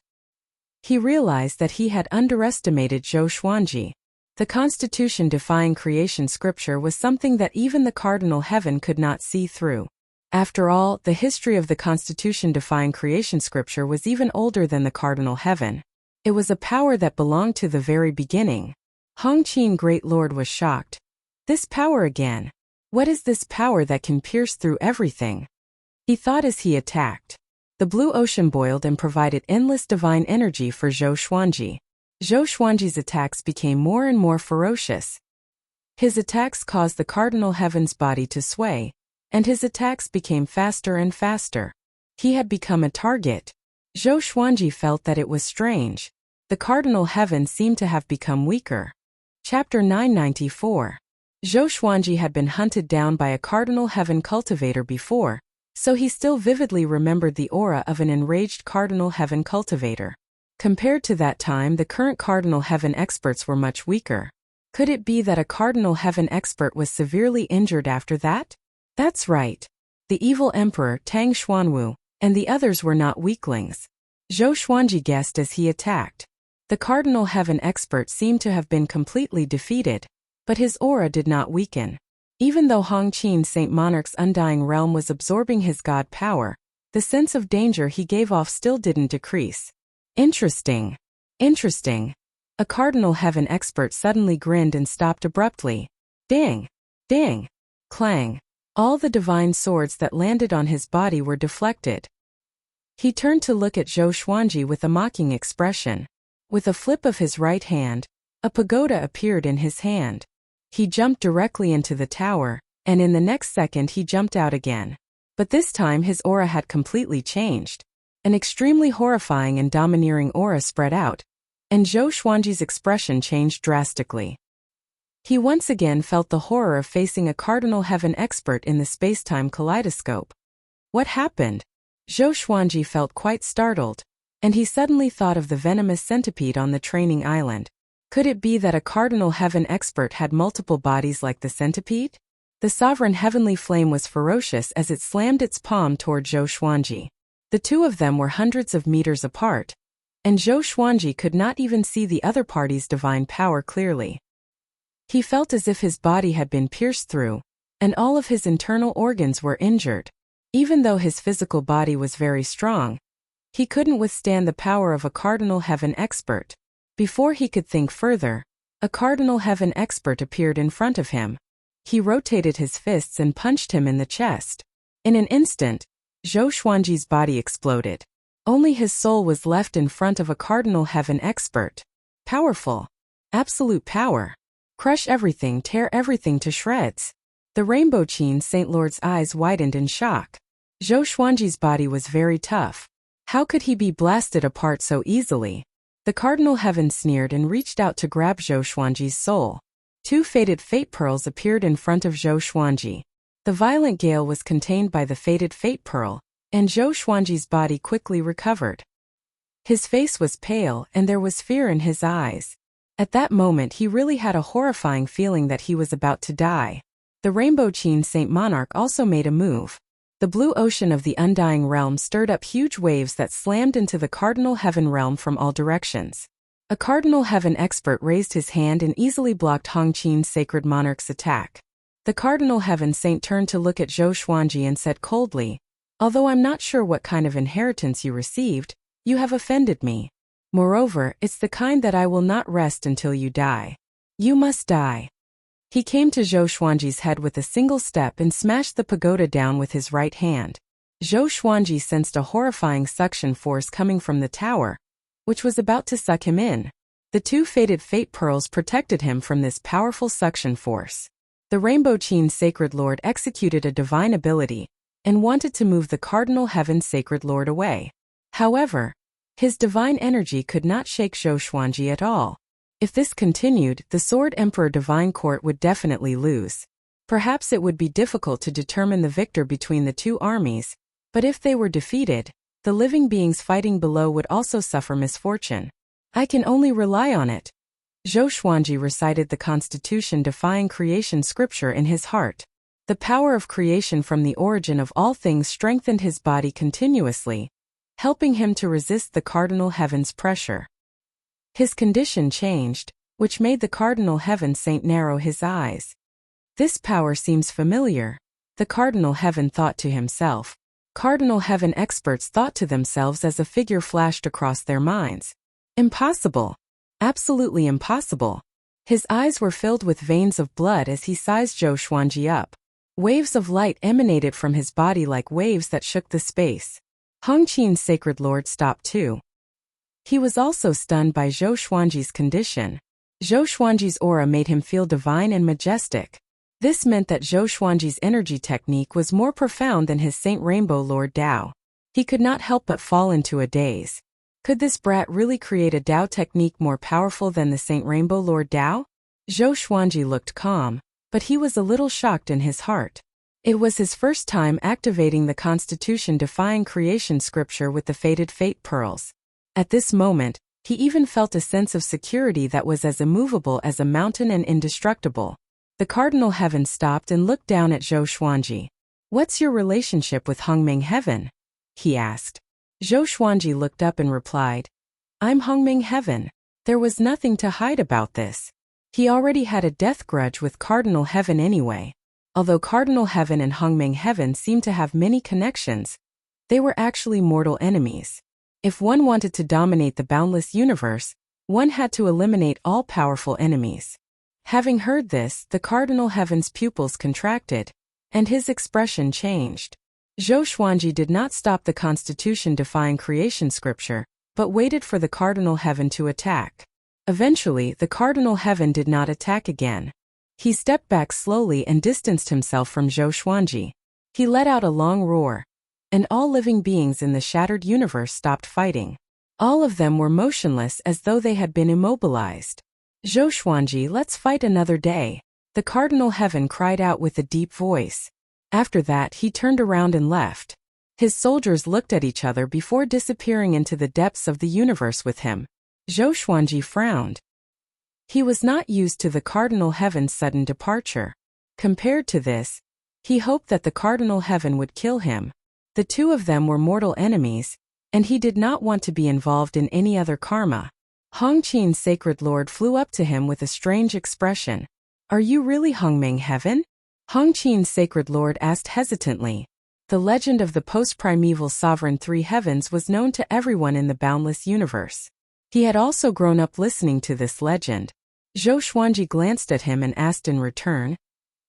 He realized that he had underestimated Zhou Xuanji. The Constitution-defying creation scripture was something that even the Cardinal Heaven could not see through. After all, the history of the Constitution-defying creation scripture was even older than the Cardinal Heaven. It was a power that belonged to the very beginning. Hongqin Great Lord was shocked. This power again. What is this power that can pierce through everything? He thought as he attacked. The blue ocean boiled and provided endless divine energy for Zhou Xuanji. Zhou Xuanji's attacks became more and more ferocious. His attacks caused the Cardinal Heaven's body to sway, and his attacks became faster and faster. He had become a target. Zhou Xuanji felt that it was strange. The Cardinal Heaven seemed to have become weaker. Chapter 994. Zhou Xuanji had been hunted down by a Cardinal Heaven cultivator before, so he still vividly remembered the aura of an enraged Cardinal Heaven cultivator. Compared to that time, the current Cardinal Heaven experts were much weaker. Could it be that a Cardinal Heaven expert was severely injured after that? That's right. The evil Emperor, Tang Xuanwu, and the others were not weaklings. Zhou Xuanji guessed as he attacked. The Cardinal Heaven expert seemed to have been completely defeated, but his aura did not weaken. Even though Hongqin Saint Monarch's undying realm was absorbing his god power, the sense of danger he gave off still didn't decrease. Interesting. Interesting. A Cardinal Heaven expert suddenly grinned and stopped abruptly. Ding! Ding! Clang! All the divine swords that landed on his body were deflected. He turned to look at Zhou Xuanji with a mocking expression. With a flip of his right hand, a pagoda appeared in his hand. He jumped directly into the tower, and in the next second he jumped out again. But this time his aura had completely changed. An extremely horrifying and domineering aura spread out, and Zhou Xuanji's expression changed drastically. He once again felt the horror of facing a Cardinal Heaven expert in the space-time kaleidoscope. What happened? Zhou Xuanji felt quite startled, and he suddenly thought of the venomous centipede on the training island. Could it be that a Cardinal Heaven expert had multiple bodies like the centipede? The sovereign heavenly flame was ferocious as it slammed its palm toward Zhou Xuanji. The two of them were hundreds of meters apart, and Zhou Xuanji could not even see the other party's divine power clearly. He felt as if his body had been pierced through, and all of his internal organs were injured. Even though his physical body was very strong, he couldn't withstand the power of a Cardinal Heaven expert. Before he could think further, a Cardinal Heaven expert appeared in front of him. He rotated his fists and punched him in the chest. In an instant, Zhou Xuanji's body exploded. Only his soul was left in front of a Cardinal Heaven expert. Powerful. Absolute power. Crush everything, tear everything to shreds. The Rainbow Qin Saint Lord's eyes widened in shock. Zhou Xuanji's body was very tough. How could he be blasted apart so easily? The Cardinal Heaven sneered and reached out to grab Zhou Xuanji's soul. Two faded fate pearls appeared in front of Zhou Xuanji. The violent gale was contained by the faded fate pearl, and Zhou Xuanji's body quickly recovered. His face was pale and there was fear in his eyes. At that moment he really had a horrifying feeling that he was about to die. The Rainbow Qin Saint Monarch also made a move. The blue ocean of the Undying Realm stirred up huge waves that slammed into the Cardinal Heaven realm from all directions. A Cardinal Heaven expert raised his hand and easily blocked Hong Qin's Sacred Monarch's attack. The Cardinal Heaven Saint turned to look at Zhou Xuanji and said coldly, "Although I'm not sure what kind of inheritance you received, you have offended me. Moreover, it's the kind that I will not rest until you die. You must die." He came to Zhou Xuanji's head with a single step and smashed the pagoda down with his right hand. Zhou Xuanji sensed a horrifying suction force coming from the tower, which was about to suck him in. The two faded fate pearls protected him from this powerful suction force. The Rainbow Qin Sacred Lord executed a divine ability and wanted to move the Cardinal Heaven Sacred Lord away. However, his divine energy could not shake Zhou Xuanji at all. If this continued, the Sword Emperor Divine Court would definitely lose. Perhaps it would be difficult to determine the victor between the two armies, but if they were defeated, the living beings fighting below would also suffer misfortune. I can only rely on it. Zhou Xuanji recited the Constitution-defying creation scripture in his heart. The power of creation from the origin of all things strengthened his body continuously, helping him to resist the Cardinal Heaven's pressure. His condition changed, which made the Cardinal Heaven Saint narrow his eyes. This power seems familiar. The Cardinal Heaven thought to himself. Cardinal Heaven experts thought to themselves as a figure flashed across their minds. Impossible. Absolutely impossible. His eyes were filled with veins of blood as he sized Zhou Xuanji up. Waves of light emanated from his body like waves that shook the space. Hong Qin's Sacred Lord stopped too. He was also stunned by Zhou Xuanji's condition. Zhou Xuanji's aura made him feel divine and majestic. This meant that Zhou Xuanji's energy technique was more profound than his Saint Rainbow Lord Dao. He could not help but fall into a daze. Could this brat really create a Dao technique more powerful than the Saint Rainbow Lord Dao? Zhou Xuanji looked calm, but he was a little shocked in his heart. It was his first time activating the Constitution-defying creation scripture with the faded fate pearls. At this moment, he even felt a sense of security that was as immovable as a mountain and indestructible. The Cardinal Heaven stopped and looked down at Zhou Xuanji. "What's your relationship with Hongming Heaven?" he asked. Zhou Xuanji looked up and replied, "I'm Hongming Heaven." There was nothing to hide about this. He already had a death grudge with Cardinal Heaven anyway. Although Cardinal Heaven and Hongming Heaven seemed to have many connections, they were actually mortal enemies. If one wanted to dominate the boundless universe, one had to eliminate all powerful enemies. Having heard this, the Cardinal Heaven's pupils contracted, and his expression changed. Zhou Xuanji did not stop the Constitution-defying creation scripture, but waited for the Cardinal Heaven to attack. Eventually, the Cardinal Heaven did not attack again. He stepped back slowly and distanced himself from Zhou Xuanji. He let out a long roar, and all living beings in the shattered universe stopped fighting. All of them were motionless as though they had been immobilized. "Zhou Xuanji, let's fight another day," the Cardinal Heaven cried out with a deep voice. After that, he turned around and left. His soldiers looked at each other before disappearing into the depths of the universe with him. Zhou Xuanji frowned. He was not used to the Cardinal Heaven's sudden departure. Compared to this, he hoped that the Cardinal Heaven would kill him. The two of them were mortal enemies, and he did not want to be involved in any other karma. Hong Qin's Sacred Lord flew up to him with a strange expression. "Are you really Hongming Heaven?" Hong Qin's Sacred Lord asked hesitantly. The legend of the post-primeval sovereign three heavens was known to everyone in the boundless universe. He had also grown up listening to this legend. Zhou Xuanji glanced at him and asked in return,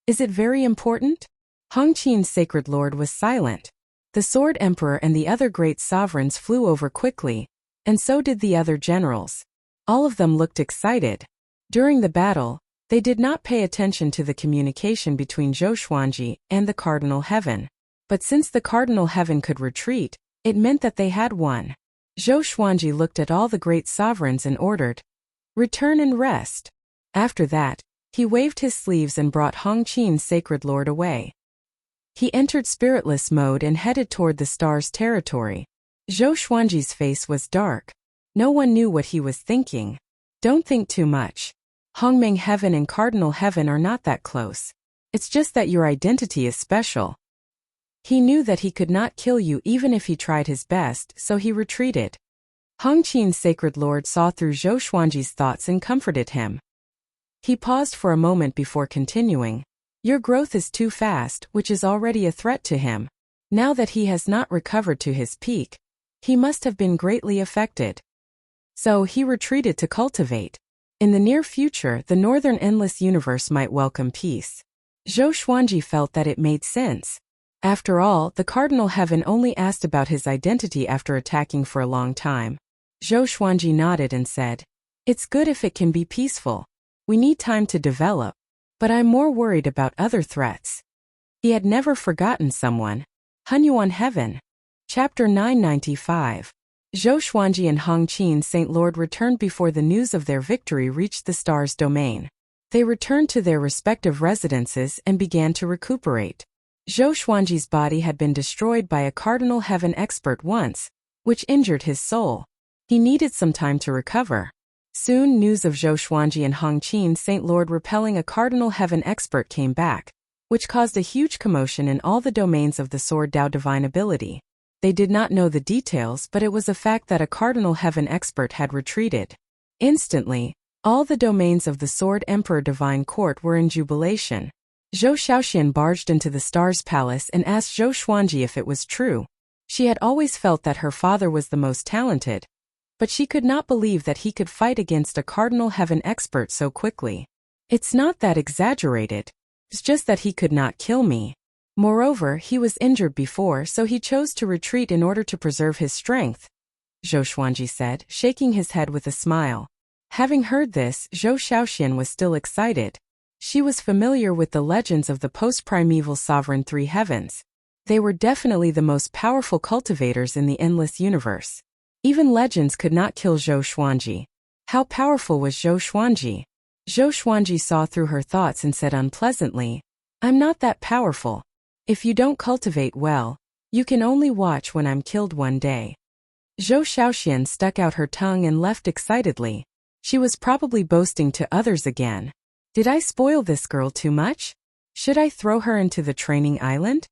"Is it very important?" Hong Qin's sacred lord was silent. The Sword Emperor and the other great sovereigns flew over quickly, and so did the other generals. All of them looked excited. During the battle, they did not pay attention to the communication between Zhou Xuanji and the Cardinal Heaven. But since the Cardinal Heaven could retreat, it meant that they had won. Zhou Xuanji looked at all the great sovereigns and ordered, "Return and rest." After that, he waved his sleeves and brought Hong Qin's sacred lord away. He entered spiritless mode and headed toward the stars' territory. Zhou Xuanji's face was dark. No one knew what he was thinking. Don't think too much. Hongmeng Heaven and Cardinal Heaven are not that close. It's just that your identity is special. He knew that he could not kill you even if he tried his best, so he retreated. Hong Qin's sacred lord saw through Zhou Xuanji's thoughts and comforted him. He paused for a moment before continuing. Your growth is too fast, which is already a threat to him. Now that he has not recovered to his peak, he must have been greatly affected. So he retreated to cultivate. In the near future, the northern endless universe might welcome peace. Zhou Xuanji felt that it made sense. After all, the Cardinal Heaven only asked about his identity after attacking for a long time. Zhou Xuanji nodded and said, "It's good if it can be peaceful. We need time to develop. But I'm more worried about other threats." He had never forgotten someone. Hunyuan Heaven. Chapter 995. Zhou Xuanji and Hong Qin's Saint Lord returned before the news of their victory reached the stars' domain. They returned to their respective residences and began to recuperate. Zhou Xuanji's body had been destroyed by a Cardinal Heaven expert once, which injured his soul. He needed some time to recover. Soon news of Zhou Xuanji and Hong Qin's Saint Lord repelling a Cardinal Heaven expert came back, which caused a huge commotion in all the domains of the Sword Dao divine ability. They did not know the details, but it was a fact that a Cardinal Heaven expert had retreated. Instantly, all the domains of the Sword Emperor Divine Court were in jubilation. Zhou Xiaoxian barged into the Stars Palace and asked Zhou Xuanji if it was true. She had always felt that her father was the most talented, but she could not believe that he could fight against a Cardinal Heaven expert so quickly. "It's not that exaggerated. It's just that he could not kill me. Moreover, he was injured before, so he chose to retreat in order to preserve his strength," Zhou Xuanji said, shaking his head with a smile. Having heard this, Zhou Xiaoxian was still excited. She was familiar with the legends of the post-primeval sovereign three heavens. They were definitely the most powerful cultivators in the endless universe. Even legends could not kill Zhou Xuanji. How powerful was Zhou Xuanji? Zhou Xuanji saw through her thoughts and said unpleasantly, "I'm not that powerful. If you don't cultivate well, you can only watch when I'm killed one day." Zhou Xiaoxian stuck out her tongue and left excitedly. She was probably boasting to others again. Did I spoil this girl too much? Should I throw her into the training island?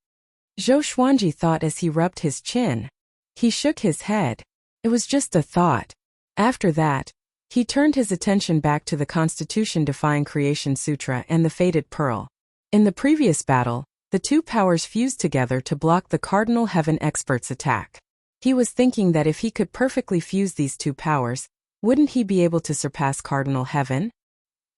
Zhou Xuanji thought as he rubbed his chin. He shook his head. It was just a thought. After that, he turned his attention back to the Constitution-defying Creation Sutra and the Fated Pearl. In the previous battle, the two powers fused together to block the Cardinal Heaven expert's attack. He was thinking that if he could perfectly fuse these two powers, wouldn't he be able to surpass Cardinal Heaven?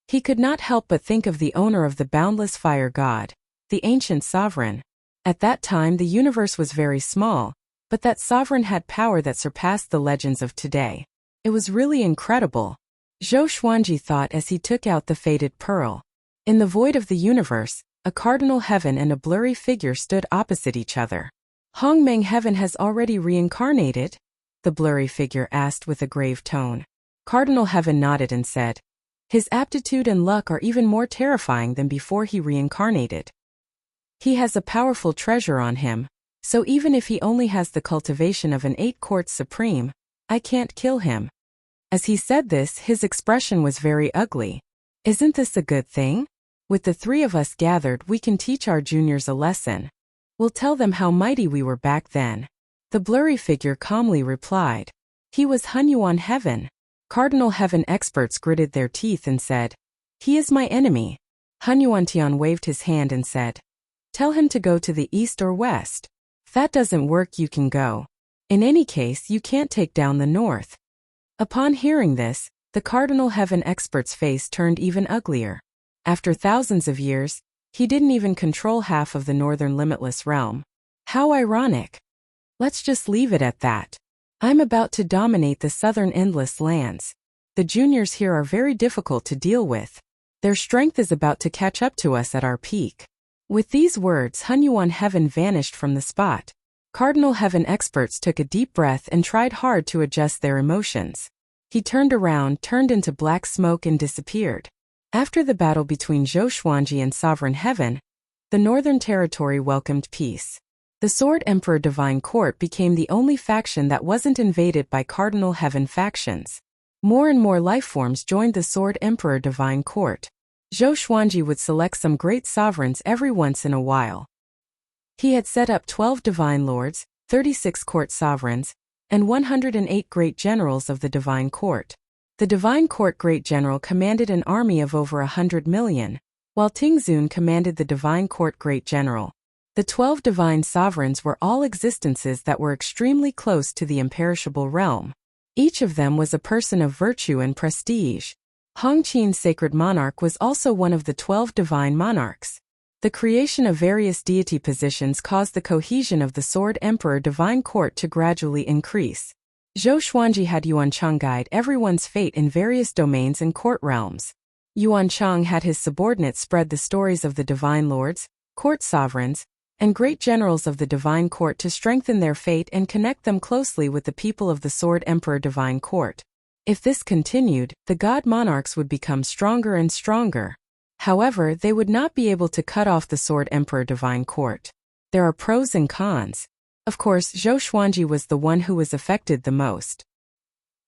He could not help but think of the owner of the boundless fire god, the ancient sovereign. At that time the universe was very small, but that sovereign had power that surpassed the legends of today. It was really incredible. Zhou Xuanji thought as he took out the Fated Pearl. In the void of the universe, a Cardinal Heaven and a blurry figure stood opposite each other. Hongmeng Heaven has already reincarnated? The blurry figure asked with a grave tone. Cardinal Heaven nodded and said, "His aptitude and luck are even more terrifying than before he reincarnated. He has a powerful treasure on him, so even if he only has the cultivation of an 8 quartz supreme, I can't kill him." As he said this, his expression was very ugly. Isn't this a good thing? With the 3 of us gathered, we can teach our juniors a lesson. We'll tell them how mighty we were back then. The blurry figure calmly replied. He was Hunyuan Heaven. Cardinal Heaven experts gritted their teeth and said, "He is my enemy." Hunyuan Tian waved his hand and said, "Tell him to go to the east or west." that doesn't work, you can go. In any case, you can't take down the north. Upon hearing this, the cardinal heaven expert's face turned even uglier. After thousands of years, he didn't even control half of the northern limitless realm. How ironic. Let's just leave it at that. I'm about to dominate the southern endless lands. The juniors here are very difficult to deal with. Their strength is about to catch up to us at our peak. With these words, Hunyuan Heaven vanished from the spot. Cardinal Heaven experts took a deep breath and tried hard to adjust their emotions. He turned around, turned into black smoke and disappeared. After the battle between Zhou Xuanji and Sovereign Heaven, the Northern Territory welcomed peace. The Sword Emperor Divine Court became the only faction that wasn't invaded by Cardinal Heaven factions. More and more lifeforms joined the Sword Emperor Divine Court. Zhou Xuanji would select some great sovereigns every once in a while. He had set up 12 Divine Lords, 36 Court Sovereigns, and 108 Great Generals of the Divine Court. The Divine Court Great General commanded an army of over 100 million, while Tingzun commanded the Divine Court Great General. The 12 Divine Sovereigns were all existences that were extremely close to the imperishable realm. Each of them was a person of virtue and prestige. Hongqin's Sacred Monarch was also one of the 12 Divine Monarchs. The creation of various deity positions caused the cohesion of the Sword Emperor Divine Court to gradually increase. Zhou Xuanji had Yuanchang guide everyone's fate in various domains and court realms. Yuanchang had his subordinates spread the stories of the Divine Lords, Court Sovereigns, and Great Generals of the Divine Court to strengthen their fate and connect them closely with the people of the Sword Emperor Divine Court. If this continued, the God Monarchs would become stronger and stronger. However, they would not be able to cut off the Sword Emperor Divine Court. There are pros and cons. Of course, Zhou Xuanji was the one who was affected the most.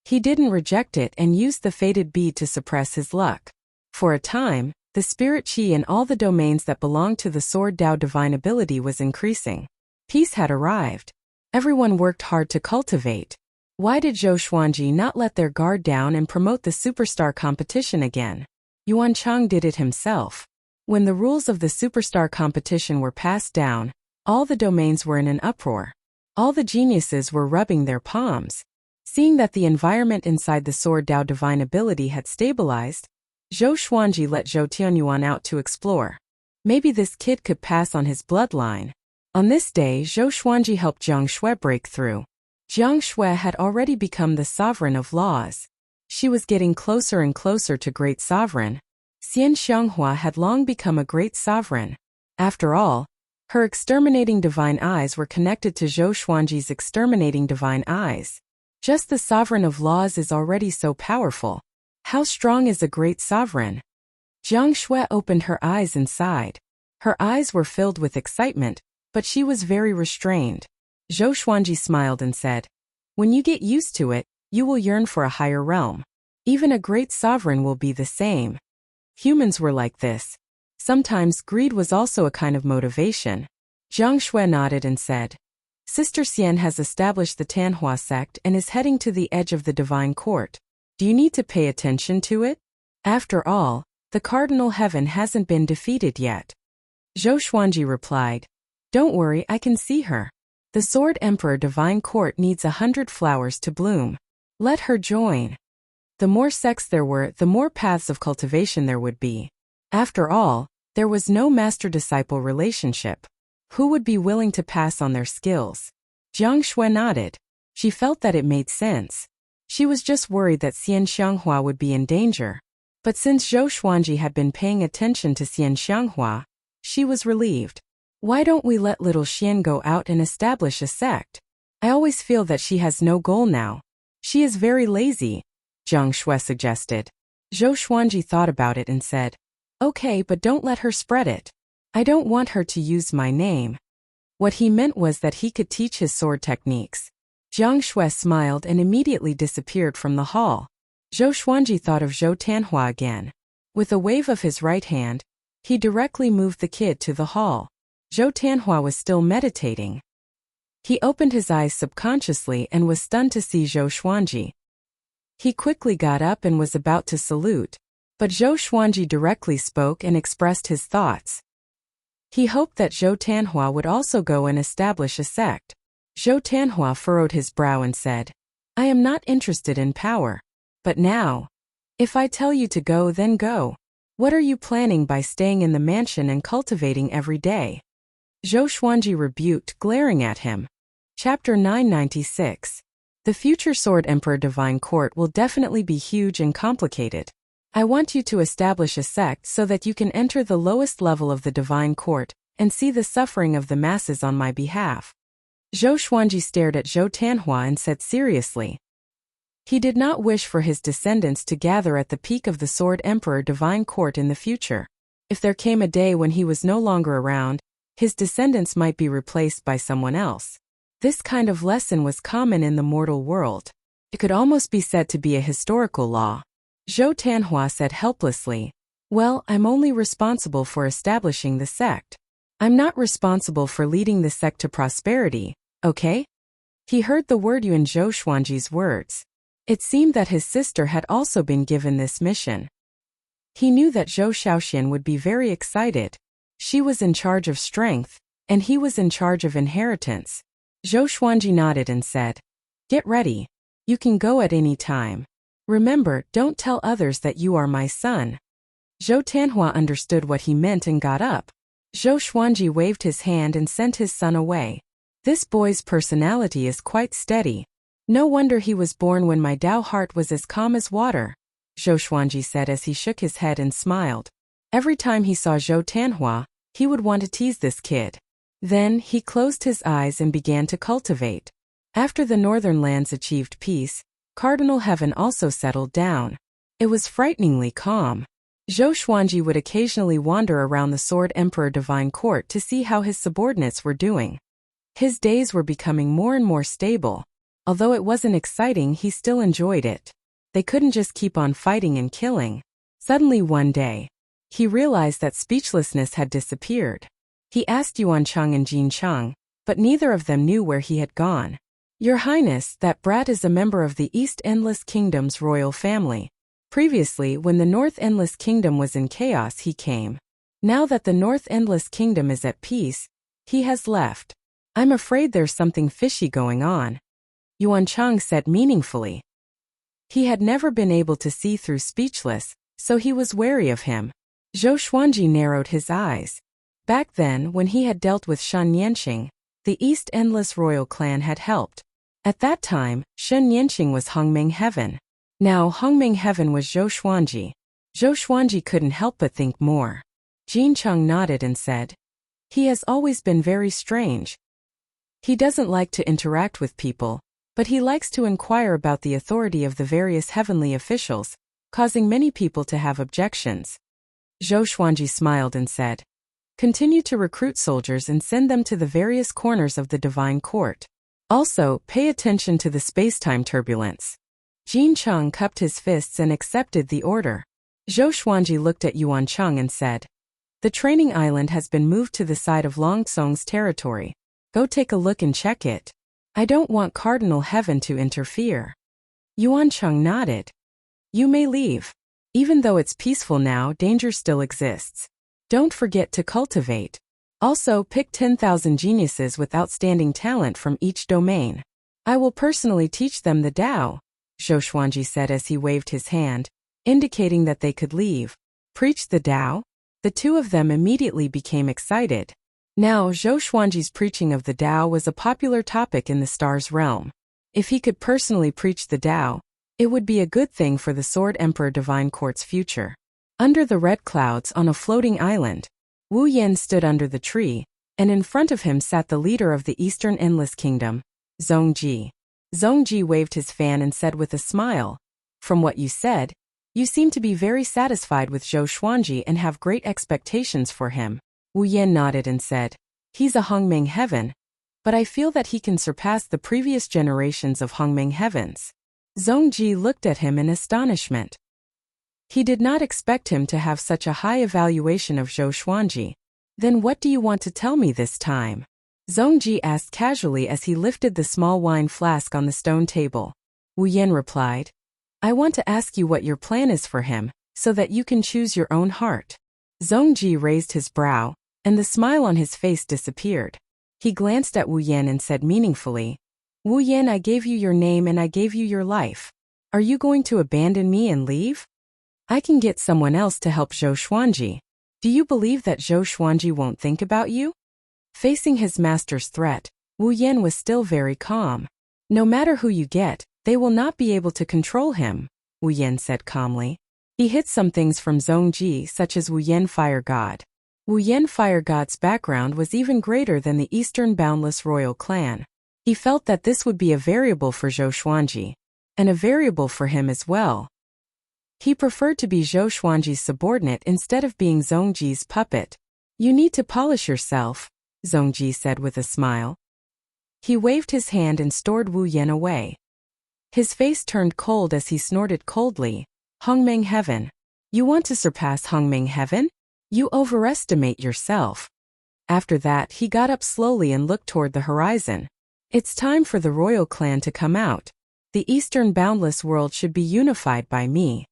He didn't reject it and used the fated bead to suppress his luck. For a time, the spirit qi in all the domains that belonged to the Sword Dao divine ability was increasing. Peace had arrived. Everyone worked hard to cultivate. Why did Zhou Xuanji not let their guard down and promote the superstar competition again? Yuanchang did it himself. When the rules of the superstar competition were passed down, all the domains were in an uproar. All the geniuses were rubbing their palms. Seeing that the environment inside the Sword Dao divine ability had stabilized, Zhou Xuanji let Zhou Tianyuan out to explore. Maybe this kid could pass on his bloodline. On this day, Zhou Xuanji helped Jiang Shui break through. Jiang Shui had already become the sovereign of laws. She was getting closer and closer to Great Sovereign. Xian Xianghua had long become a great sovereign. After all, her exterminating divine eyes were connected to Zhou Xuanji's exterminating divine eyes. Just the sovereign of laws is already so powerful. How strong is a great sovereign? Jiang Shui opened her eyes and sighed. Her eyes were filled with excitement, but she was very restrained. Zhou Xuanji smiled and said, "When you get used to it, you will yearn for a higher realm. Even a great sovereign will be the same." Humans were like this. Sometimes greed was also a kind of motivation. Jiang Shui nodded and said, "Sister Xian has established the Tanhua sect and is heading to the edge of the divine court. Do you need to pay attention to it? After all, the Cardinal Heaven hasn't been defeated yet." Zhou Xuanji replied, "Don't worry, I can see her. The Sword Emperor Divine Court needs 100 flowers to bloom. Let her join." The more sects there were, the more paths of cultivation there would be. After all, there was no master-disciple relationship. Who would be willing to pass on their skills? Jiang Shui nodded. She felt that it made sense. She was just worried that Xian Xianghua would be in danger. But since Zhou Xuanji had been paying attention to Xian Xianghua, she was relieved. Why don't we let little Xian go out and establish a sect? I always feel that she has no goal now. She is very lazy, Jiang Shui suggested. Zhou Xuanji thought about it and said, "Okay, but don't let her spread it. I don't want her to use my name." What he meant was that he could teach his sword techniques. Jiang Shui smiled and immediately disappeared from the hall. Zhou Xuanji thought of Zhou Tanhua again. With a wave of his right hand, he directly moved the kid to the hall. Zhou Tanhua was still meditating. He opened his eyes subconsciously and was stunned to see Zhou Xuanji. He quickly got up and was about to salute, but Zhou Xuanji directly spoke and expressed his thoughts. He hoped that Zhou Tanhua would also go and establish a sect. Zhou Tanhua furrowed his brow and said, I am not interested in power. But now, if I tell you to go, then go. What are you planning by staying in the mansion and cultivating every day? Zhou Xuanji rebuked, glaring at him. Chapter 996. The future Sword Emperor Divine Court will definitely be huge and complicated. I want you to establish a sect so that you can enter the lowest level of the Divine Court and see the suffering of the masses on my behalf. Zhou Xuanji stared at Zhou Tanhua and said seriously. He did not wish for his descendants to gather at the peak of the Sword Emperor Divine Court in the future. If there came a day when he was no longer around, his descendants might be replaced by someone else. This kind of lesson was common in the mortal world. It could almost be said to be a historical law. Zhou Tanhua said helplessly, Well, I'm only responsible for establishing the sect. I'm not responsible for leading the sect to prosperity, okay? He heard the word "you" in Zhou Xuanji's words. It seemed that his sister had also been given this mission. He knew that Zhou Shaoxian would be very excited. She was in charge of strength, and he was in charge of inheritance. Zhou Xuanji nodded and said, Get ready. You can go at any time. Remember, don't tell others that you are my son. Zhou Tanhua understood what he meant and got up. Zhou Xuanji waved his hand and sent his son away. This boy's personality is quite steady. No wonder he was born when my Dao heart was as calm as water, Zhou Xuanji said as he shook his head and smiled. Every time he saw Zhou Tanhua, he would want to tease this kid. Then, he closed his eyes and began to cultivate. After the northern lands achieved peace, Cardinal Heaven also settled down. It was frighteningly calm. Zhou Xuanji would occasionally wander around the Sword Emperor Divine Court to see how his subordinates were doing. His days were becoming more and more stable. Although it wasn't exciting, he still enjoyed it. They couldn't just keep on fighting and killing. Suddenly one day, he realized that speechlessness had disappeared. He asked Yuan Cheng and Jin Cheng, but neither of them knew where he had gone. Your Highness, that brat is a member of the East Endless Kingdom's royal family. Previously, when the North Endless Kingdom was in chaos, he came. Now that the North Endless Kingdom is at peace, he has left. I'm afraid there's something fishy going on, Yuan Cheng said meaningfully. He had never been able to see through speechless, so he was wary of him. Zhou Xuanji narrowed his eyes. Back then, when he had dealt with Shen Yanqing, the East Endless royal clan had helped. At that time, Shen Yanqing was Hongming Heaven. Now Hongming Heaven was Zhou Xuanji. Zhou Xuanji couldn't help but think more. Jin Cheng nodded and said, He has always been very strange. He doesn't like to interact with people, but he likes to inquire about the authority of the various heavenly officials, causing many people to have objections. Zhou Xuanji smiled and said, Continue to recruit soldiers and send them to the various corners of the Divine Court. Also, pay attention to the space-time turbulence. Jin Cheng cupped his fists and accepted the order. Zhou Xuanji looked at Yuan Cheng and said, The training island has been moved to the side of Long Tsong's territory. Go take a look and check it. I don't want Cardinal Heaven to interfere. Yuan Cheng nodded. You may leave. Even though it's peaceful now, danger still exists. Don't forget to cultivate. Also, pick 10,000 geniuses with outstanding talent from each domain. I will personally teach them the Tao, Zhou Xuanji said as he waved his hand, indicating that they could leave. Preach the Tao? The two of them immediately became excited. Now, Zhou Xuanji's preaching of the Tao was a popular topic in the stars realm. If he could personally preach the Tao, it would be a good thing for the Sword Emperor Divine Court's future. Under the red clouds on a floating island, Wu Yan stood under the tree, and in front of him sat the leader of the Eastern Endless Kingdom, Zhongji. Zhongji waved his fan and said with a smile, From what you said, you seem to be very satisfied with Zhou Xuanji and have great expectations for him. Wu Yan nodded and said, He's a Hongming Heaven, but I feel that he can surpass the previous generations of Hongming Heavens. Zhongji looked at him in astonishment. He did not expect him to have such a high evaluation of Zhou Xuanji. Then what do you want to tell me this time? Zhongji asked casually as he lifted the small wine flask on the stone table. Wu Yan replied, I want to ask you what your plan is for him, so that you can choose your own heart. Zhongji raised his brow, and the smile on his face disappeared. He glanced at Wu Yan and said meaningfully, Wu Yan, I gave you your name and I gave you your life. Are you going to abandon me and leave? I can get someone else to help Zhou Xuanji. Do you believe that Zhou Xuanji won't think about you? Facing his master's threat, Wu Yan was still very calm. No matter who you get, they will not be able to control him, Wu Yan said calmly. He hid some things from Zhongji, such as Wu Yan Fire God. Wu Yan Fire God's background was even greater than the Eastern Boundless Royal Clan. He felt that this would be a variable for Zhou Xuanji, and a variable for him as well. He preferred to be Zhou Xuanji's subordinate instead of being Zhongji's puppet. You need to polish yourself, Zhongji said with a smile. He waved his hand and stored Wu Yan away. His face turned cold as he snorted coldly. Hongmeng Heaven. You want to surpass Hongmeng Heaven? You overestimate yourself. After that, he got up slowly and looked toward the horizon. It's time for the royal clan to come out. The Eastern Boundless World should be unified by me.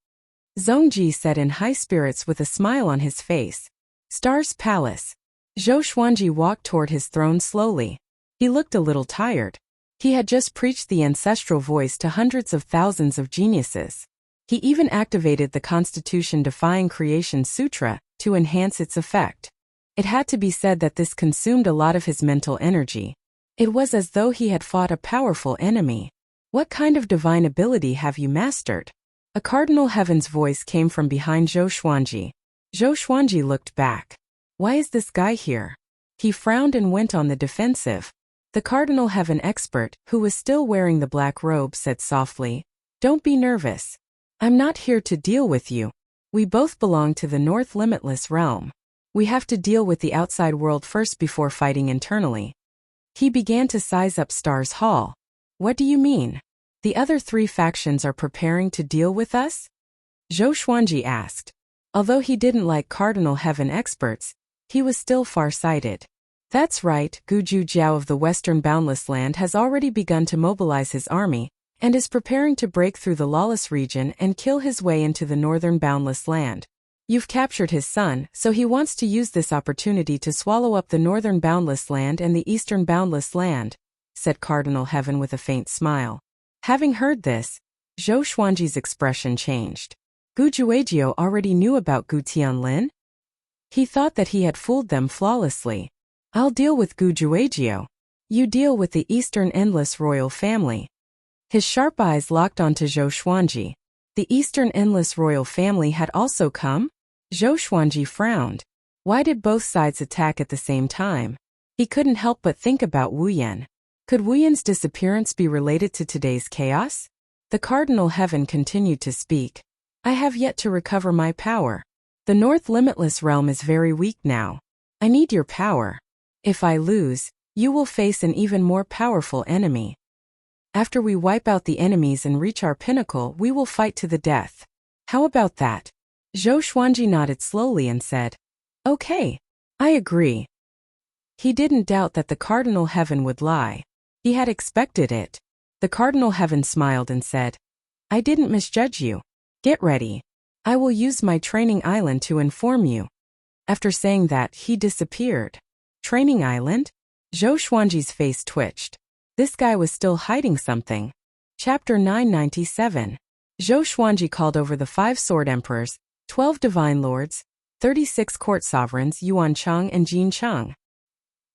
Zhongji said in high spirits with a smile on his face. Star's Palace. Zhou Xuanji walked toward his throne slowly. He looked a little tired. He had just preached the ancestral voice to hundreds of thousands of geniuses. He even activated the Constitution-defying Creation Sutra to enhance its effect. It had to be said that this consumed a lot of his mental energy. It was as though he had fought a powerful enemy. What kind of divine ability have you mastered? A Cardinal Heaven's voice came from behind Zhou Xuanji. Zhou Xuanji looked back. Why is this guy here? He frowned and went on the defensive. The Cardinal Heaven expert, who was still wearing the black robe, said softly, Don't be nervous. I'm not here to deal with you. We both belong to the North Limitless Realm. We have to deal with the outside world first before fighting internally. He began to size up Star's Hall. What do you mean? The other three factions are preparing to deal with us? Zhou Xuanji asked. Although he didn't like Cardinal Heaven experts, he was still far-sighted. That's right, Guju Jiao of the Western Boundless Land has already begun to mobilize his army, and is preparing to break through the lawless region and kill his way into the Northern Boundless Land. You've captured his son, so he wants to use this opportunity to swallow up the Northern Boundless Land and the Eastern Boundless Land, said Cardinal Heaven with a faint smile. Having heard this, Zhou Xuanji's expression changed. Gu Juejiao already knew about Gu Tianlin? He thought that he had fooled them flawlessly. I'll deal with Gu Juejiao. You deal with the Eastern Endless Royal Family. His sharp eyes locked onto Zhou Xuanji. The Eastern Endless Royal Family had also come? Zhou Xuanji frowned. Why did both sides attack at the same time? He couldn't help but think about Wu Yan. Could Wu Yan's disappearance be related to today's chaos? The Cardinal Heaven continued to speak. I have yet to recover my power. The North Limitless Realm is very weak now. I need your power. If I lose, you will face an even more powerful enemy. After we wipe out the enemies and reach our pinnacle, we will fight to the death. How about that? Zhou Xuanji nodded slowly and said, Okay, I agree. He didn't doubt that the Cardinal Heaven would lie. He had expected it. The Cardinal Heaven smiled and said, I didn't misjudge you. Get ready. I will use my training island to inform you. After saying that, he disappeared. Training island? Zhou Xuanji's face twitched. This guy was still hiding something. Chapter 997. Zhou Xuanji called over the 5 sword emperors, 12 divine lords, 36 court sovereigns Yuan Cheng and Jin Cheng.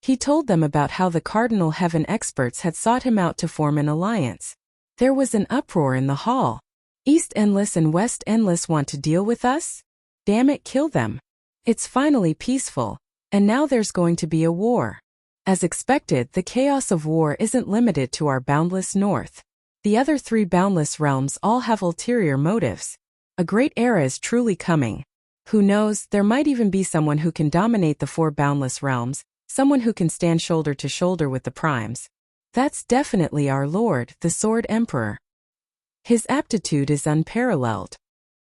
He told them about how the Cardinal Heaven experts had sought him out to form an alliance. There was an uproar in the hall. East Endless and West Endless want to deal with us? Damn it, kill them. It's finally peaceful, and now there's going to be a war. As expected, the chaos of war isn't limited to our boundless north. The other 3 boundless realms all have ulterior motives. A great era is truly coming. Who knows, there might even be someone who can dominate the 4 boundless realms, someone who can stand shoulder to shoulder with the primes. That's definitely our lord, the Sword Emperor. His aptitude is unparalleled.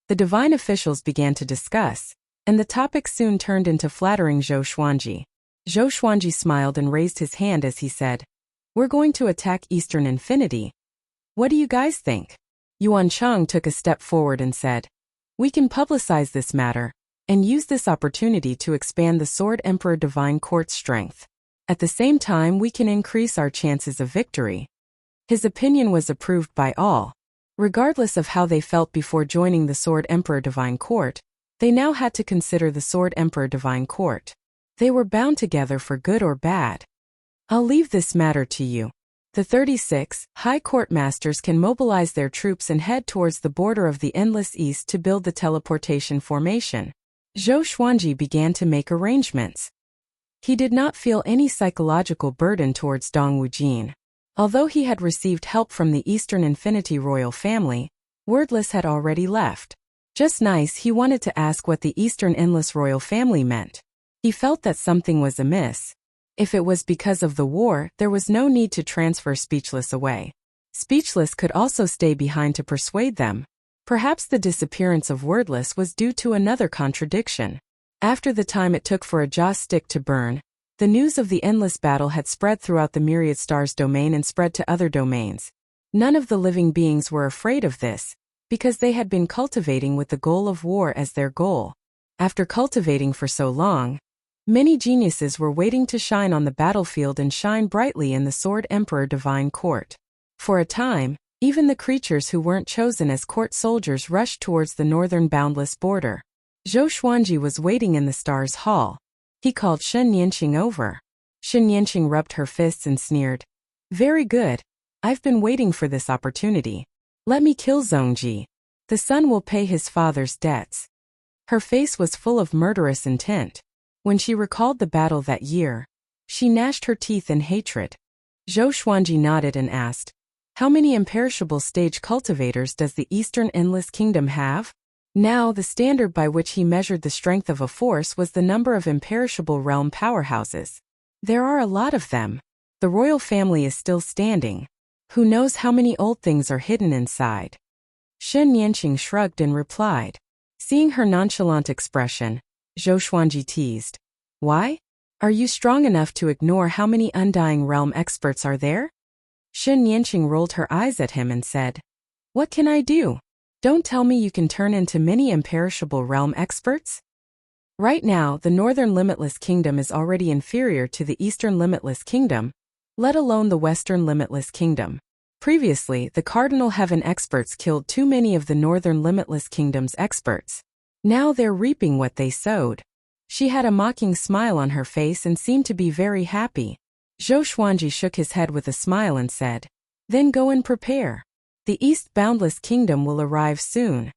The divine officials began to discuss, and the topic soon turned into flattering Zhou Xuanji. Zhou Xuanji smiled and raised his hand as he said, We're going to attack Eastern Infinity. What do you guys think? Yuan Cheng took a step forward and said, We can publicize this matter. and use this opportunity to expand the Sword Emperor Divine Court's strength. At the same time, we can increase our chances of victory. His opinion was approved by all. Regardless of how they felt before joining the Sword Emperor Divine Court, they now had to consider the Sword Emperor Divine Court. They were bound together for good or bad. I'll leave this matter to you. The 36 High Court Masters can mobilize their troops and head towards the border of the Endless East to build the teleportation formation. Zhou Xuanji began to make arrangements. He did not feel any psychological burden towards Dong Wujin. Although he had received help from the Eastern Infinity royal family, Wordless had already left. Just nice, he wanted to ask what the Eastern Endless royal family meant. He felt that something was amiss. If it was because of the war, there was no need to transfer Speechless away. Speechless could also stay behind to persuade them. Perhaps the disappearance of Wordless was due to another contradiction. After the time it took for a jaw stick to burn, the news of the endless battle had spread throughout the Myriad Stars domain and spread to other domains. None of the living beings were afraid of this, because they had been cultivating with the goal of war as their goal. After cultivating for so long, many geniuses were waiting to shine on the battlefield and shine brightly in the Sword Emperor Divine Court. For a time, even the creatures who weren't chosen as court soldiers rushed towards the northern boundless border. Zhou Xuanji was waiting in the Stars Hall. He called Shen Yanqing over. Shen Yanqing rubbed her fists and sneered. Very good. I've been waiting for this opportunity. Let me kill Zhongji. The son will pay his father's debts. Her face was full of murderous intent. When she recalled the battle that year, she gnashed her teeth in hatred. Zhou Xuanji nodded and asked, how many imperishable stage cultivators does the Eastern Endless Kingdom have? Now, the standard by which he measured the strength of a force was the number of imperishable realm powerhouses. There are a lot of them. The royal family is still standing. Who knows how many old things are hidden inside? Shen Yanqing shrugged and replied. Seeing her nonchalant expression, Zhou Xuanji teased. Why? Are you strong enough to ignore how many undying realm experts are there? Shen Yanqing rolled her eyes at him and said, what can I do? Don't tell me you can turn into many imperishable realm experts? Right now, the Northern Limitless Kingdom is already inferior to the Eastern Limitless Kingdom, let alone the Western Limitless Kingdom. Previously, the Cardinal Heaven experts killed too many of the Northern Limitless Kingdom's experts. Now they're reaping what they sowed. She had a mocking smile on her face and seemed to be very happy. Zhou Xuanji shook his head with a smile and said, then go and prepare. The East Boundless Kingdom will arrive soon.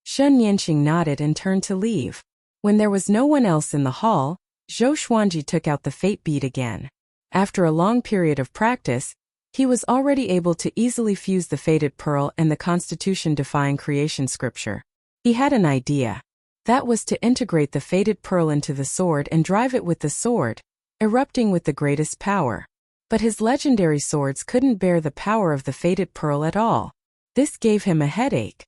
Shen Yanqing nodded and turned to leave. When there was no one else in the hall, Zhou Xuanji took out the fate bead again. After a long period of practice, he was already able to easily fuse the fated pearl and the constitution-defying creation scripture. He had an idea. That was to integrate the fated pearl into the sword and drive it with the sword, erupting with the greatest power. But his legendary swords couldn't bear the power of the fated pearl at all. This gave him a headache.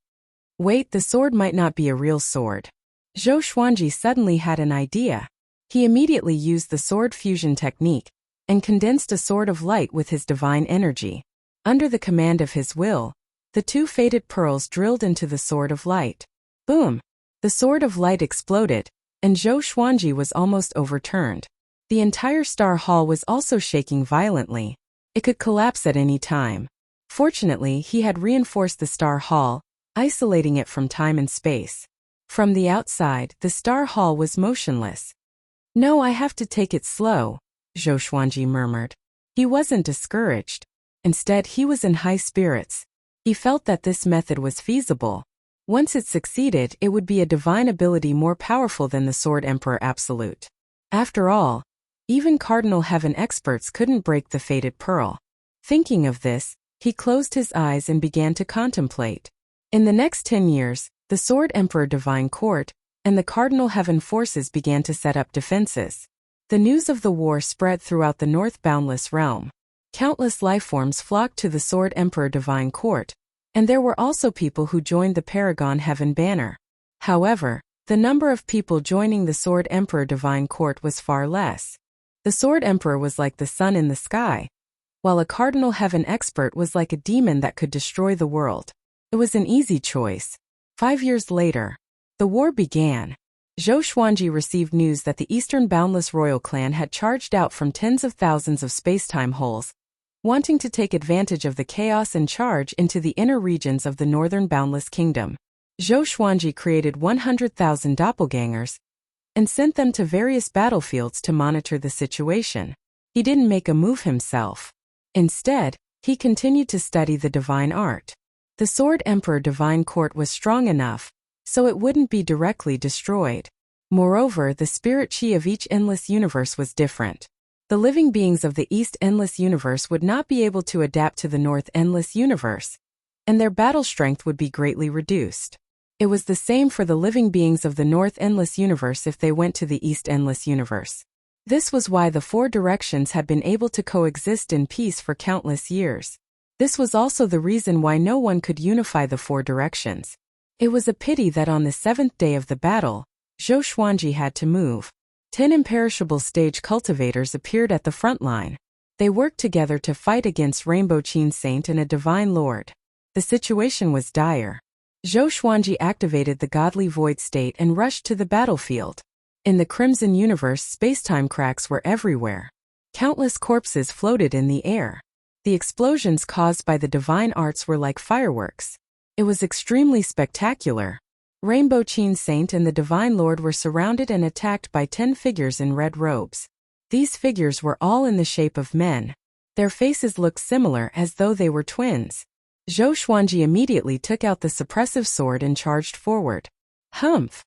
Wait, the sword might not be a real sword. Zhou Xuanji suddenly had an idea. He immediately used the sword fusion technique and condensed a sword of light with his divine energy. Under the command of his will, the two fated pearls drilled into the sword of light. Boom! The sword of light exploded, and Zhou Xuanji was almost overturned. The entire Star Hall was also shaking violently. It could collapse at any time. Fortunately, he had reinforced the Star Hall, isolating it from time and space. From the outside, the Star Hall was motionless. No, I have to take it slow, Zhou Xuanji murmured. He wasn't discouraged. Instead, he was in high spirits. He felt that this method was feasible. Once it succeeded, it would be a divine ability more powerful than the Sword Emperor Absolute. After all, even Cardinal Heaven experts couldn't break the fated pearl. Thinking of this, he closed his eyes and began to contemplate. In the next 10 years, the Sword Emperor Divine Court and the Cardinal Heaven forces began to set up defenses. The news of the war spread throughout the North Boundless Realm. Countless lifeforms flocked to the Sword Emperor Divine Court, and there were also people who joined the Paragon Heaven banner. However, the number of people joining the Sword Emperor Divine Court was far less. The Sword Emperor was like the sun in the sky, while a Cardinal Heaven expert was like a demon that could destroy the world. It was an easy choice. 5 years later, the war began. Zhou Xuanji received news that the Eastern Boundless Royal Clan had charged out from tens of thousands of spacetime holes, wanting to take advantage of the chaos and charge into the inner regions of the Northern Boundless Kingdom. Zhou Xuanji created 100,000 doppelgangers and sent them to various battlefields to monitor the situation. He didn't make a move himself. Instead, he continued to study the divine art. The Sword Emperor Divine Court was strong enough, so it wouldn't be directly destroyed. Moreover, the spirit chi of each endless universe was different. The living beings of the East Endless Universe would not be able to adapt to the North Endless Universe, and their battle strength would be greatly reduced. It was the same for the living beings of the North Endless Universe if they went to the East Endless Universe. This was why the four directions had been able to coexist in peace for countless years. This was also the reason why no one could unify the four directions. It was a pity that on the seventh day of the battle, Zhou Xuanji had to move. 10 imperishable stage cultivators appeared at the front line. They worked together to fight against Rainbow Qin Saint and a Divine Lord. The situation was dire. Zhou Xuanji activated the godly void state and rushed to the battlefield. In the Crimson Universe, spacetime cracks were everywhere. Countless corpses floated in the air. The explosions caused by the divine arts were like fireworks. It was extremely spectacular. Rainbow Qin Saint and the Divine Lord were surrounded and attacked by 10 figures in red robes. These figures were all in the shape of men. Their faces looked similar as though they were twins. Zhou Xuanji immediately took out the suppressive sword and charged forward. Humph!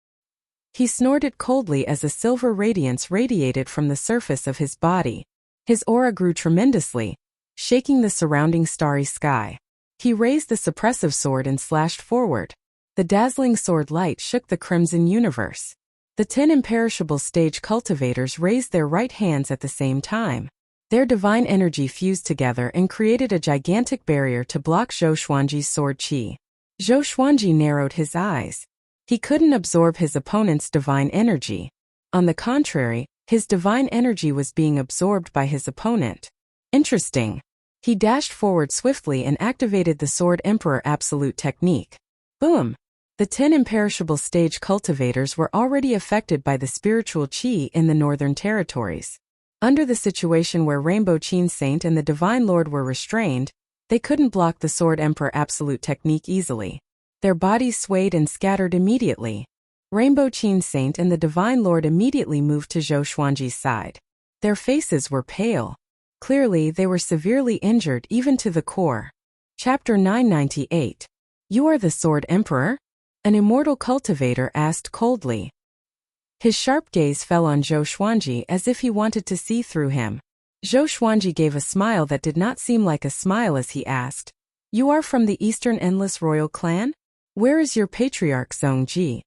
He snorted coldly as a silver radiance radiated from the surface of his body. His aura grew tremendously, shaking the surrounding starry sky. He raised the suppressive sword and slashed forward. The dazzling sword light shook the Crimson Universe. The 10 imperishable stage cultivators raised their right hands at the same time. Their divine energy fused together and created a gigantic barrier to block Zhou Xuanji's sword chi. Zhou Xuanji narrowed his eyes. He couldn't absorb his opponent's divine energy. On the contrary, his divine energy was being absorbed by his opponent. Interesting. He dashed forward swiftly and activated the Sword Emperor Absolute technique. Boom! The 10 imperishable stage cultivators were already affected by the spiritual chi in the northern territories. Under the situation where Rainbow Qin Saint and the Divine Lord were restrained, they couldn't block the Sword Emperor Absolute technique easily. Their bodies swayed and scattered immediately. Rainbow Qin Saint and the Divine Lord immediately moved to Zhou Xuanji's side. Their faces were pale. Clearly, they were severely injured even to the core. Chapter 998. You are the Sword Emperor? An immortal cultivator asked coldly. His sharp gaze fell on Zhou Xuanji as if he wanted to see through him. Zhou Xuanji gave a smile that did not seem like a smile as he asked, "You are from the Eastern Endless Royal Clan? Where is your patriarch Zongji?"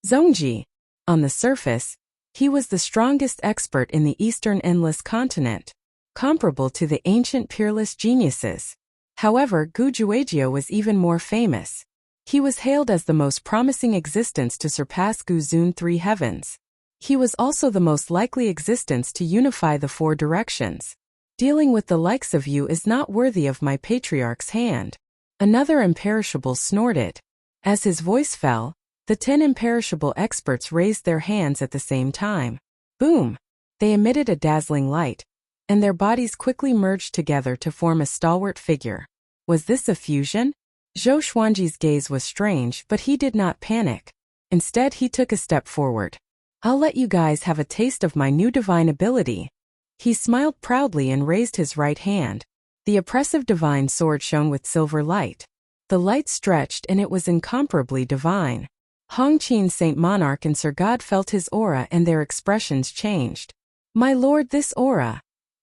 Zongji. On the surface, he was the strongest expert in the Eastern Endless Continent, comparable to the ancient peerless geniuses. However, Gu Juejiao was even more famous. He was hailed as the most promising existence to surpass Gu Zun 3 heavens. He was also the most likely existence to unify the four directions. Dealing with the likes of you is not worthy of my patriarch's hand. Another imperishable snorted. As his voice fell, the 10 imperishable experts raised their hands at the same time. Boom! They emitted a dazzling light, and their bodies quickly merged together to form a stalwart figure. Was this a fusion? Zhou Xuanji's gaze was strange, but he did not panic. Instead, he took a step forward. I'll let you guys have a taste of my new divine ability. He smiled proudly and raised his right hand. The oppressive divine sword shone with silver light. The light stretched and it was incomparably divine. Hongqin Saint Monarch and Sir God felt his aura and their expressions changed. My lord, this aura,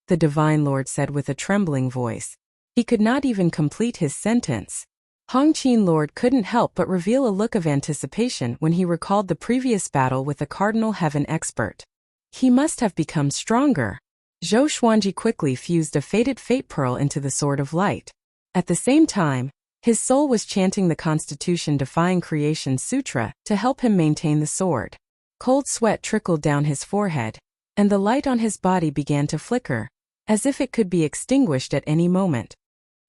the Divine Lord said with a trembling voice. He could not even complete his sentence. Hongqin Lord couldn't help but reveal a look of anticipation when he recalled the previous battle with the Cardinal Heaven expert. He must have become stronger. Zhou Xuanji quickly fused a faded fate pearl into the Sword of Light. At the same time, his soul was chanting the Constitution-defying Creation Sutra to help him maintain the sword. Cold sweat trickled down his forehead, and the light on his body began to flicker, as if it could be extinguished at any moment.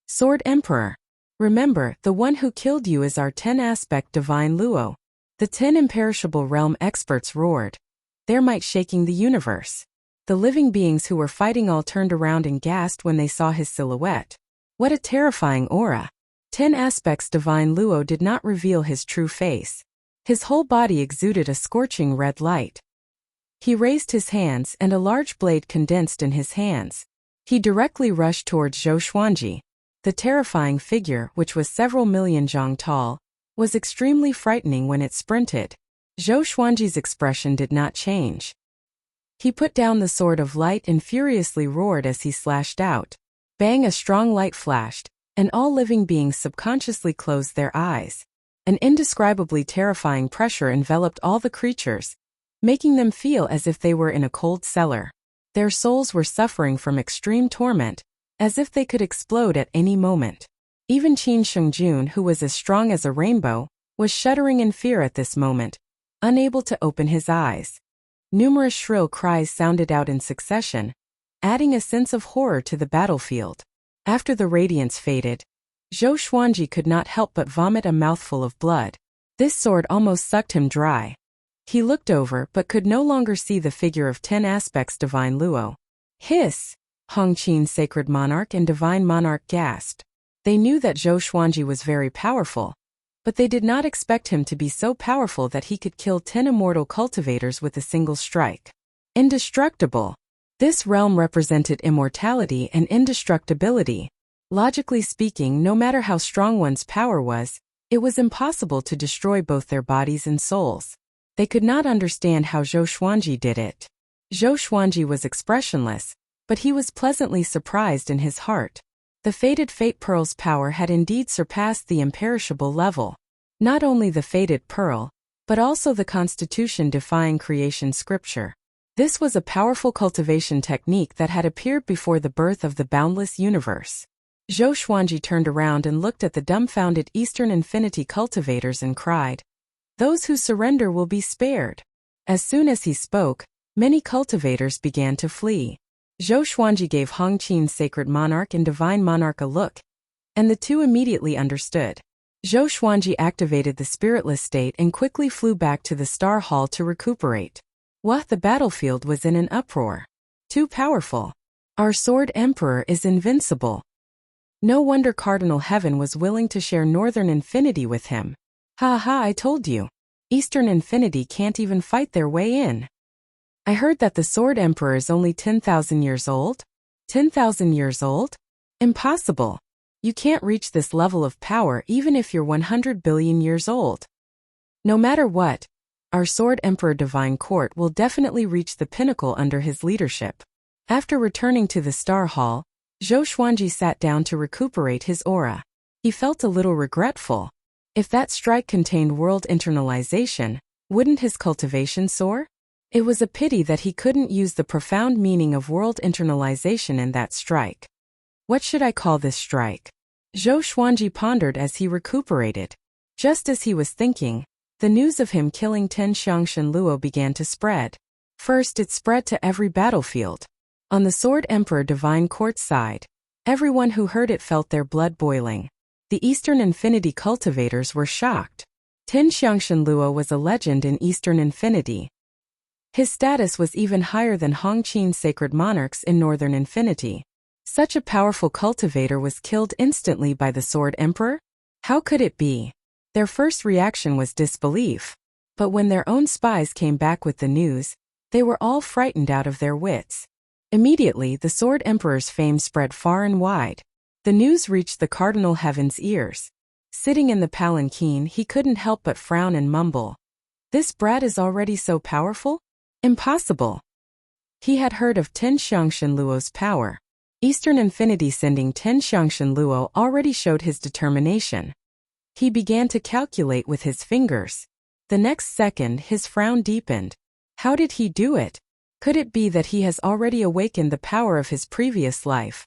Sword Emperor. Remember, the one who killed you is our 10-aspect Divine Luo. The 10 imperishable realm experts roared, their might shaking the universe. The living beings who were fighting all turned around and gasped when they saw his silhouette. What a terrifying aura! 10 aspects divine Luo did not reveal his true face. His whole body exuded a scorching red light. He raised his hands and a large blade condensed in his hands. He directly rushed towards Zhou Xuanji. The terrifying figure, which was several million zhang tall, was extremely frightening when it sprinted. Zhou Xuanji's expression did not change. He put down the sword of light and furiously roared as he slashed out. Bang! A strong light flashed, and all living beings subconsciously closed their eyes. An indescribably terrifying pressure enveloped all the creatures, making them feel as if they were in a cold cellar. Their souls were suffering from extreme torment, as if they could explode at any moment. Even Qin Shengjun, who was as strong as a rainbow, was shuddering in fear at this moment, unable to open his eyes. Numerous shrill cries sounded out in succession, adding a sense of horror to the battlefield. After the radiance faded, Zhou Xuanji could not help but vomit a mouthful of blood. This sword almost sucked him dry. He looked over but could no longer see the figure of 10 aspects divine Luo. Hiss! Hong Qin's sacred monarch and divine monarch gasped. They knew that Zhou Xuanji was very powerful, but they did not expect him to be so powerful that he could kill 10 immortal cultivators with a single strike. Indestructible! This realm represented immortality and indestructibility. Logically speaking, no matter how strong one's power was, it was impossible to destroy both their bodies and souls. They could not understand how Zhou Xuanji did it. Zhou Xuanji was expressionless, but he was pleasantly surprised in his heart. The fated Fate Pearl's power had indeed surpassed the imperishable level. Not only the fated pearl, but also the constitution-defying creation scripture. This was a powerful cultivation technique that had appeared before the birth of the boundless universe. Zhou Xuanji turned around and looked at the dumbfounded Eastern Infinity cultivators and cried, "Those who surrender will be spared." As soon as he spoke, many cultivators began to flee. Zhou Xuanji gave Hong Qin's sacred monarch and divine monarch a look, and the two immediately understood. Zhou Xuanji activated the spiritless state and quickly flew back to the Star Hall to recuperate. The battlefield was in an uproar. Too powerful. Our Sword Emperor is invincible. No wonder Cardinal Heaven was willing to share Northern Infinity with him. Ha ha, I told you. Eastern Infinity can't even fight their way in. I heard that the Sword Emperor is only 10,000 years old? 10,000 years old? Impossible. You can't reach this level of power even if you're 100 billion years old. No matter what, our Sword Emperor Divine Court will definitely reach the pinnacle under his leadership. After returning to the Star Hall, Zhou Xuanji sat down to recuperate his aura. He felt a little regretful. If that strike contained world internalization, wouldn't his cultivation soar? It was a pity that he couldn't use the profound meaning of world internalization in that strike. What should I call this strike? Zhou Xuanji pondered as he recuperated. Just as he was thinking, the news of him killing 10 Xiangshan Luo began to spread. First, it spread to every battlefield. On the Sword Emperor Divine Court side, everyone who heard it felt their blood boiling. The Eastern Infinity cultivators were shocked. 10 Xiangshan Luo was a legend in Eastern Infinity. His status was even higher than Hong Qin's sacred monarchs in Northern Infinity. Such a powerful cultivator was killed instantly by the Sword Emperor? How could it be? Their first reaction was disbelief. But when their own spies came back with the news, they were all frightened out of their wits. Immediately, the Sword Emperor's fame spread far and wide. The news reached the Cardinal Heaven's ears. Sitting in the palanquin, he couldn't help but frown and mumble. This brat is already so powerful? Impossible. He had heard of 10 Xiangshan Luo's power. Eastern Infinity sending 10 Xiangshan Luo already showed his determination. He began to calculate with his fingers. The next second, his frown deepened. How did he do it? Could it be that he has already awakened the power of his previous life?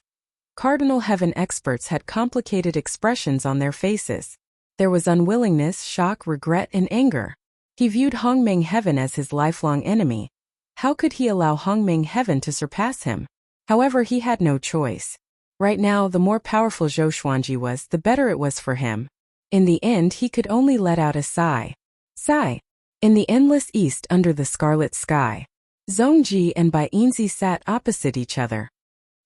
Cardinal Heaven experts had complicated expressions on their faces. There was unwillingness, shock, regret, and anger. He viewed Hongmeng Heaven as his lifelong enemy. How could he allow Hongmeng Heaven to surpass him? However, he had no choice. Right now, the more powerful Zhou Xuanji was, the better it was for him. In the end, he could only let out a sigh. Sigh. In the endless east under the scarlet sky, Zhongji and Bainzi sat opposite each other.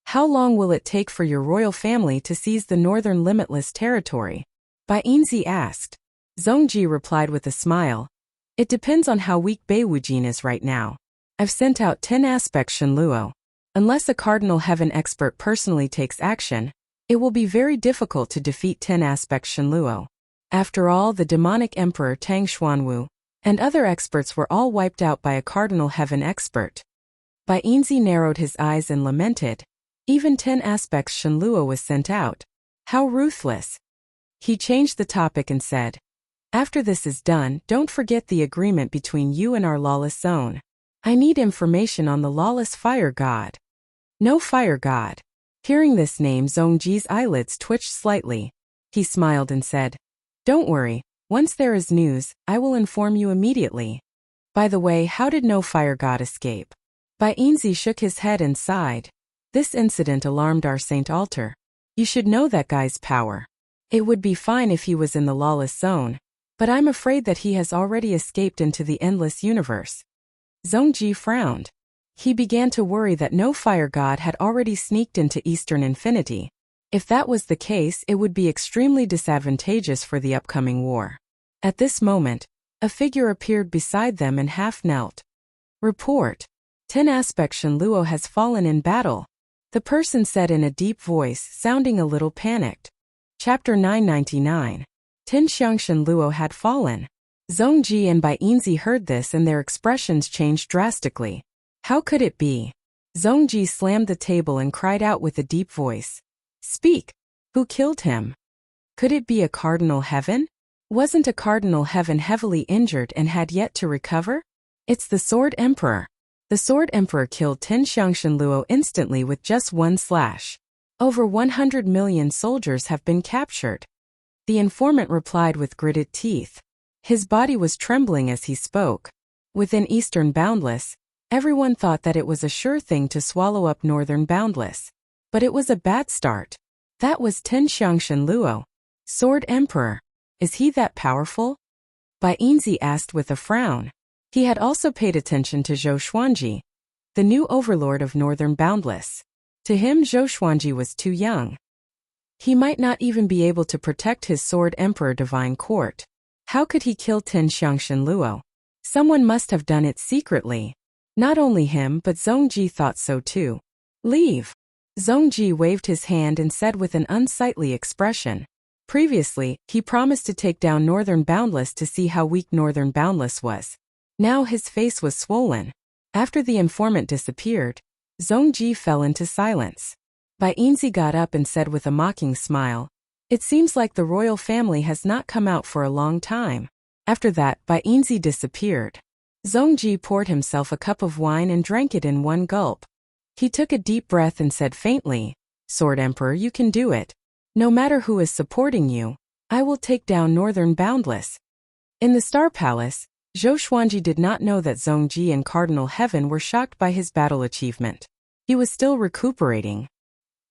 How long will it take for your royal family to seize the northern limitless territory? Bainzi asked. Zhongji replied with a smile. It depends on how weak Beiwujin is right now. I've sent out 10 aspects Shenluo. Unless a cardinal heaven expert personally takes action, it will be very difficult to defeat 10 aspects Shenluo. After all, the demonic emperor Tang Xuanwu and other experts were all wiped out by a cardinal heaven expert. Bainzi narrowed his eyes and lamented. Even 10 aspects Shenluo was sent out. How ruthless. He changed the topic and said, after this is done, don't forget the agreement between you and our lawless zone. I need information on the lawless fire god. No fire god. Hearing this name, Zhongji's eyelids twitched slightly. He smiled and said, don't worry, once there is news, I will inform you immediately. By the way, how did no fire god escape? Bainzi shook his head and sighed. This incident alarmed our Saint Altar. You should know that guy's power. It would be fine if he was in the lawless zone, but I'm afraid that he has already escaped into the endless universe. Zhongji frowned. He began to worry that no fire god had already sneaked into Eastern Infinity. If that was the case, it would be extremely disadvantageous for the upcoming war. At this moment, a figure appeared beside them and half knelt. Report. 10 aspects Shenluo has fallen in battle. The person said in a deep voice, sounding a little panicked. Chapter 999. 10 Shenluo had fallen. Zhongji and Bainzi heard this and their expressions changed drastically. How could it be? Zhongji slammed the table and cried out with a deep voice. Speak! Who killed him? Could it be a cardinal heaven? Wasn't a cardinal heaven heavily injured and had yet to recover? It's the Sword Emperor. The Sword Emperor killed 10 Shenluo instantly with just one slash. Over 100 million soldiers have been captured. The informant replied with gritted teeth. His body was trembling as he spoke. Within Eastern Boundless, everyone thought that it was a sure thing to swallow up Northern Boundless. But it was a bad start. That was 10 Shenluo. Sword Emperor. Is he that powerful? Bainzi asked with a frown. He had also paid attention to Zhou Xuanji, the new overlord of Northern Boundless. To him, Zhou Xuanji was too young. He might not even be able to protect his Sword Emperor Divine Court. How could he kill 10 Shenluo? Someone must have done it secretly. Not only him, but Zhongji thought so too. Leave. Zhongji waved his hand and said with an unsightly expression. Previously, he promised to take down Northern Boundless to see how weak Northern Boundless was. Now his face was swollen. After the informant disappeared, Zhongji fell into silence. Bainzi got up and said with a mocking smile, it seems like the royal family has not come out for a long time. After that, Bainzi disappeared. Zhongji poured himself a cup of wine and drank it in one gulp. He took a deep breath and said faintly, Sword Emperor, you can do it. No matter who is supporting you, I will take down Northern Boundless. In the Star Palace, Zhou Xuanji did not know that Zhongji and Cardinal Heaven were shocked by his battle achievement. He was still recuperating.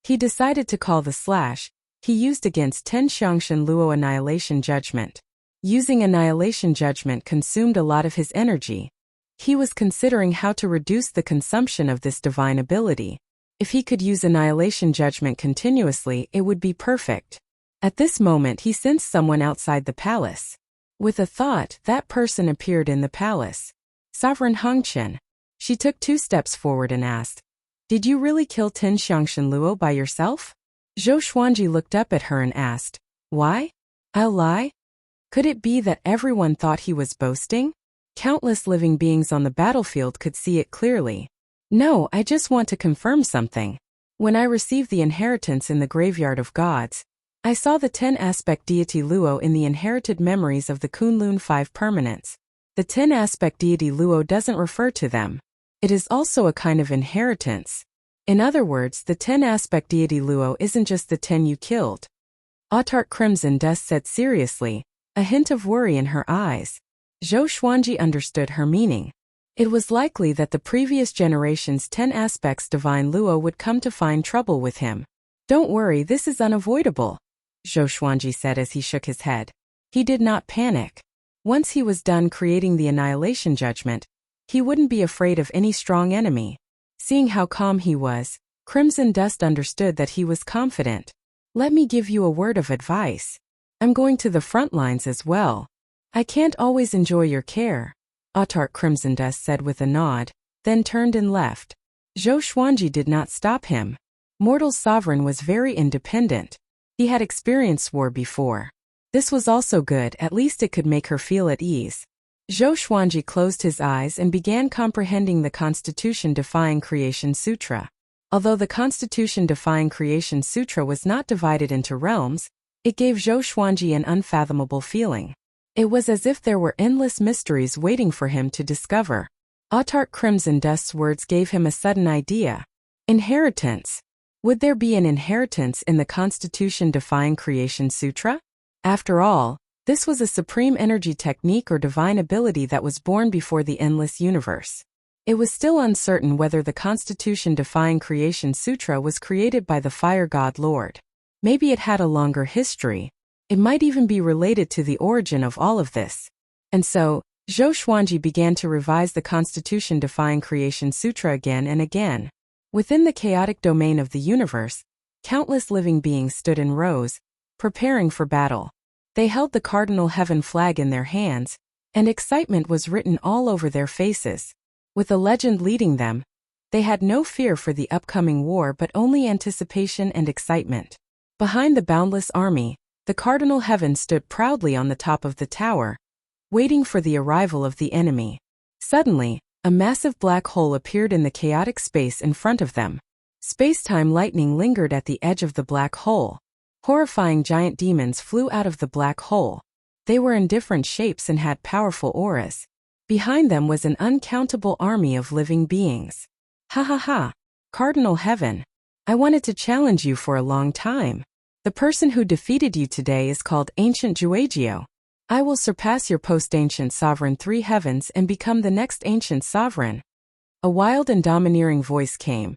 He decided to call the slash he used against 10 Shenluo Annihilation Judgment. Using Annihilation Judgment consumed a lot of his energy. He was considering how to reduce the consumption of this divine ability. If he could use Annihilation Judgment continuously, it would be perfect. At this moment, he sensed someone outside the palace. With a thought, that person appeared in the palace. Sovereign Hongqian. She took 2 steps forward and asked, did you really kill 10 Shenluo by yourself? Zhou Xuanji looked up at her and asked, why? I'll lie? Could it be that everyone thought he was boasting? Countless living beings on the battlefield could see it clearly. No, I just want to confirm something. When I received the inheritance in the Graveyard of Gods, I saw the 10-aspect deity Luo in the inherited memories of the Kunlun 5 permanents. The 10-aspect deity Luo doesn't refer to them. It is also a kind of inheritance. In other words, the 10-aspect deity Luo isn't just the 10 you killed. Autarch Crimson Dust said seriously, a hint of worry in her eyes. Zhou Xuanji understood her meaning. It was likely that the previous generation's 10 aspects divine Luo would come to find trouble with him. Don't worry, this is unavoidable, Zhou Xuanji said as he shook his head. He did not panic. Once he was done creating the annihilation judgment, he wouldn't be afraid of any strong enemy. Seeing how calm he was, Crimson Dust understood that he was confident. Let me give you a word of advice. I'm going to the front lines as well. I can't always enjoy your care, Autarch Crimson Dust said with a nod, then turned and left. Zhou Xuanji did not stop him. Mortal's sovereign was very independent. He had experienced war before. This was also good, at least it could make her feel at ease. Zhou Xuanji closed his eyes and began comprehending the Constitution-defying Creation Sutra. Although the Constitution-defying Creation Sutra was not divided into realms, it gave Zhou Xuanji an unfathomable feeling. It was as if there were endless mysteries waiting for him to discover. Autarch Crimson Dust's words gave him a sudden idea. Inheritance. Would there be an inheritance in the Constitution-defying Creation Sutra? After all, this was a supreme energy technique or divine ability that was born before the endless universe. It was still uncertain whether the Constitution-defying Creation Sutra was created by the Fire God Lord. Maybe it had a longer history. It might even be related to the origin of all of this. And so, Zhou Xuanji began to revise the Constitution-defying Creation Sutra again and again. Within the chaotic domain of the universe, countless living beings stood in rows, preparing for battle. They held the cardinal heaven flag in their hands, and excitement was written all over their faces. With a legend leading them, they had no fear for the upcoming war but only anticipation and excitement. Behind the boundless army, the cardinal heaven stood proudly on the top of the tower, waiting for the arrival of the enemy. Suddenly, a massive black hole appeared in the chaotic space in front of them. Space-time lightning lingered at the edge of the black hole. Horrifying giant demons flew out of the black hole. They were in different shapes and had powerful auras. Behind them was an uncountable army of living beings. Ha ha ha! Cardinal Heaven. I wanted to challenge you for a long time. The person who defeated you today is called Ancient Juegio. I will surpass your post-ancient sovereign 3 heavens and become the next ancient sovereign. A wild and domineering voice came,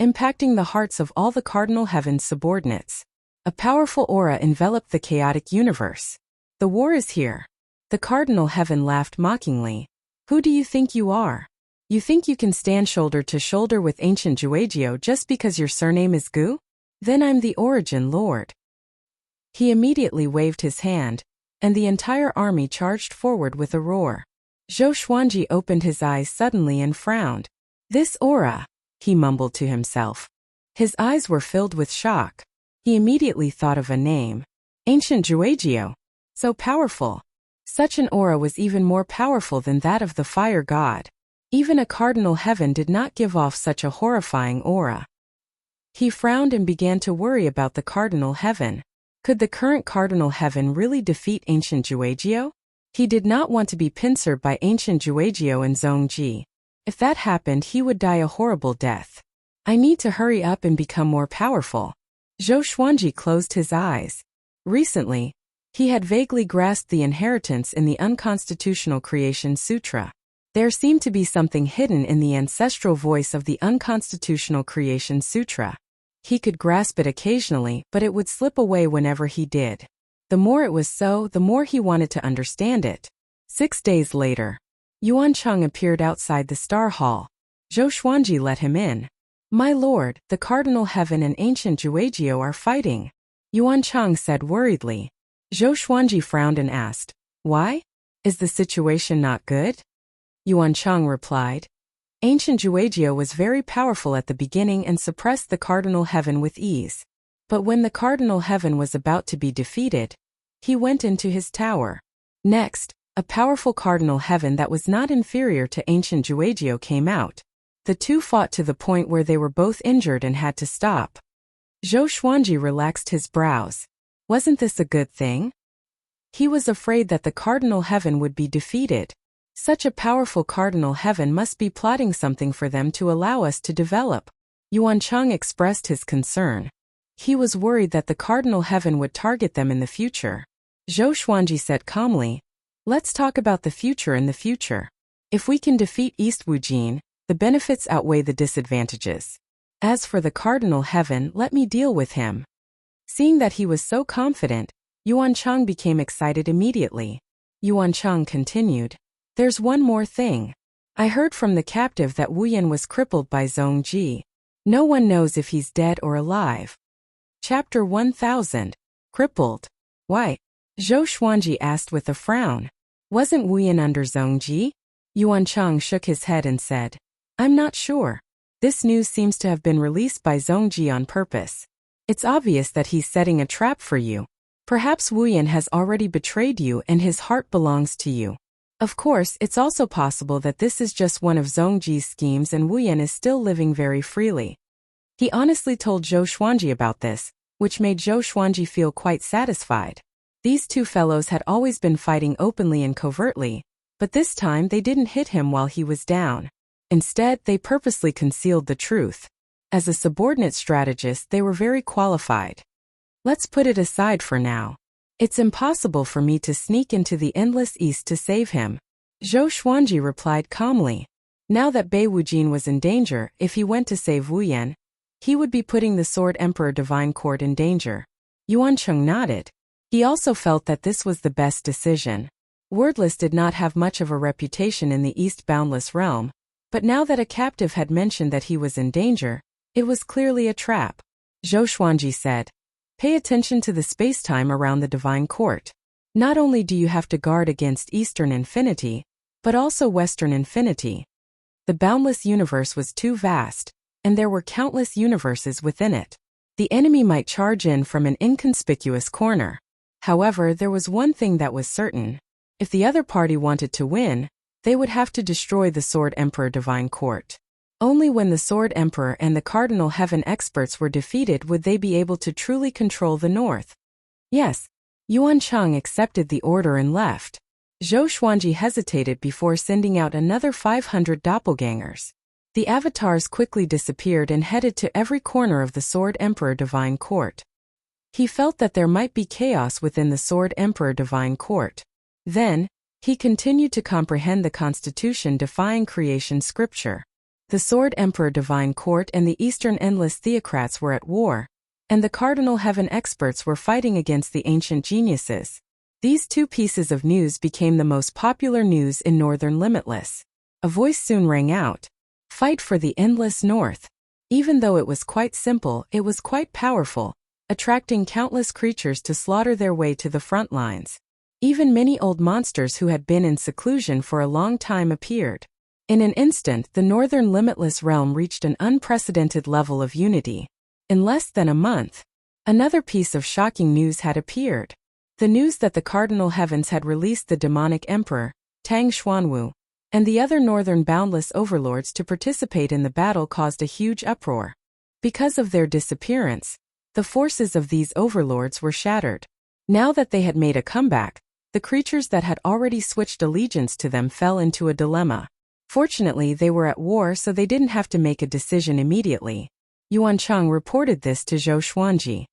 impacting the hearts of all the cardinal heaven's subordinates. A powerful aura enveloped the chaotic universe. The war is here. The cardinal heaven laughed mockingly. Who do you think you are? You think you can stand shoulder to shoulder with Ancient Juegio just because your surname is Gu? Then I'm the Origin Lord. He immediately waved his hand, and the entire army charged forward with a roar. Zhou Xuanji opened his eyes suddenly and frowned. This aura, he mumbled to himself. His eyes were filled with shock. He immediately thought of a name. Ancient Juegio. So powerful. Such an aura was even more powerful than that of the fire god. Even a cardinal heaven did not give off such a horrifying aura. He frowned and began to worry about the cardinal heaven. Could the current cardinal heaven really defeat Ancient Juegio? He did not want to be pincered by Ancient Juegio and Zhongji. If that happened, he would die a horrible death. I need to hurry up and become more powerful. Zhou Xuanji closed his eyes. Recently, he had vaguely grasped the inheritance in the Unconstitutional Creation Sutra. There seemed to be something hidden in the ancestral voice of the Unconstitutional Creation Sutra. He could grasp it occasionally, but it would slip away whenever he did. The more it was so, the more he wanted to understand it. 6 days later, Yuan Cheng appeared outside the Star Hall. Zhou Xuanji let him in. My lord, the Cardinal Heaven and Ancient Juegio are fighting, Yuan Cheng said worriedly. Zhou Xuanji frowned and asked, why? Is the situation not good? Yuan Cheng replied. Ancient Juegio was very powerful at the beginning and suppressed the Cardinal Heaven with ease. But when the Cardinal Heaven was about to be defeated, he went into his tower. Next, a powerful Cardinal Heaven that was not inferior to Ancient Juegio came out. The two fought to the point where they were both injured and had to stop. Zhou Xuanji relaxed his brows. Wasn't this a good thing? He was afraid that the Cardinal Heaven would be defeated. Such a powerful Cardinal Heaven must be plotting something for them to allow us to develop. Yuan Cheng expressed his concern. He was worried that the Cardinal Heaven would target them in the future. Zhou Xuanji said calmly, let's talk about the future in the future. If we can defeat East Wujin, the benefits outweigh the disadvantages. As for the Cardinal Heaven, let me deal with him. Seeing that he was so confident, Yuan Cheng became excited immediately. Yuan Cheng continued. There's one more thing. I heard from the captive that Wuyan was crippled by Zhongji. No one knows if he's dead or alive. Chapter 1000. Crippled. Why? Zhou Xuanji asked with a frown. Wasn't Wuyan under Zhongji? Yuan Cheng shook his head and said, I'm not sure. This news seems to have been released by Zhongji on purpose. It's obvious that he's setting a trap for you. Perhaps Wuyan has already betrayed you and his heart belongs to you. Of course, it's also possible that this is just one of Zhongji's schemes and Wuyan is still living very freely. He honestly told Zhou Xuanji about this, which made Zhou Xuanji feel quite satisfied. These two fellows had always been fighting openly and covertly, but this time they didn't hit him while he was down. Instead, they purposely concealed the truth. As a subordinate strategist, they were very qualified. Let's put it aside for now. It's impossible for me to sneak into the endless east to save him. Zhou Xuanji replied calmly. Now that Bei Wujin was in danger, if he went to save Wuyan, he would be putting the Sword Emperor Divine Court in danger. Yuan Cheng nodded. He also felt that this was the best decision. Wordless did not have much of a reputation in the East Boundless realm, but now that a captive had mentioned that he was in danger, it was clearly a trap. Zhou Xuanji said, Pay attention to the space-time around the Divine Court. Not only do you have to guard against Eastern Infinity, but also Western Infinity. The boundless universe was too vast, and there were countless universes within it. The enemy might charge in from an inconspicuous corner. However, there was one thing that was certain. If the other party wanted to win, they would have to destroy the Sword Emperor Divine Court. Only when the Sword Emperor and the Cardinal Heaven experts were defeated would they be able to truly control the North. Yes, Yuan Cheng accepted the order and left. Zhou Xuanji hesitated before sending out another 500 doppelgangers. The avatars quickly disappeared and headed to every corner of the Sword Emperor Divine Court. He felt that there might be chaos within the Sword Emperor Divine Court. Then, he continued to comprehend the Constitution defying creation scripture. The Sword Emperor Divine Court and the Eastern Endless Theocrats were at war, and the Cardinal Heaven experts were fighting against the ancient geniuses. These two pieces of news became the most popular news in Northern Limitless. A voice soon rang out. Fight for the Endless North. Even though it was quite simple, it was quite powerful, attracting countless creatures to slaughter their way to the front lines. Even many old monsters who had been in seclusion for a long time appeared. In an instant, the Northern Limitless realm reached an unprecedented level of unity. In less than a month, another piece of shocking news had appeared. The news that the Cardinal Heavens had released the demonic emperor, Tang Xuanwu, and the other Northern Boundless overlords to participate in the battle caused a huge uproar. Because of their disappearance, the forces of these overlords were shattered. Now that they had made a comeback, the creatures that had already switched allegiance to them fell into a dilemma. Fortunately, they were at war, so they didn't have to make a decision immediately. Yuan Cheng reported this to Zhou Xuanji.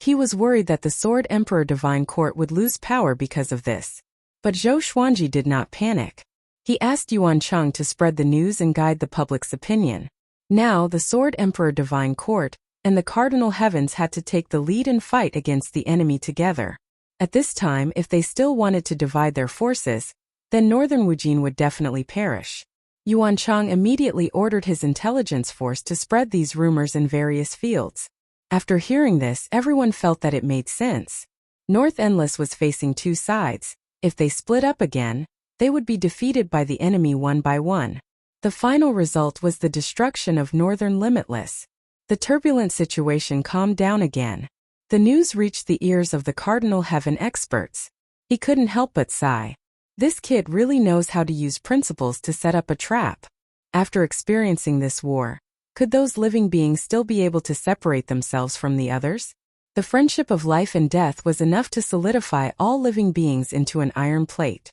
He was worried that the Sword Emperor Divine Court would lose power because of this. But Zhou Xuanji did not panic. He asked Yuan Cheng to spread the news and guide the public's opinion. Now, the Sword Emperor Divine Court and the Cardinal Heavens had to take the lead and fight against the enemy together. At this time, if they still wanted to divide their forces, then Northern Wujin would definitely perish. Yuan Cheng immediately ordered his intelligence force to spread these rumors in various fields. After hearing this, everyone felt that it made sense. North Endless was facing two sides. If they split up again, they would be defeated by the enemy one by one. The final result was the destruction of Northern Limitless. The turbulent situation calmed down again. The news reached the ears of the Cardinal Heaven experts. He couldn't help but sigh. This kid really knows how to use principles to set up a trap. After experiencing this war, could those living beings still be able to separate themselves from the others? The friendship of life and death was enough to solidify all living beings into an iron plate.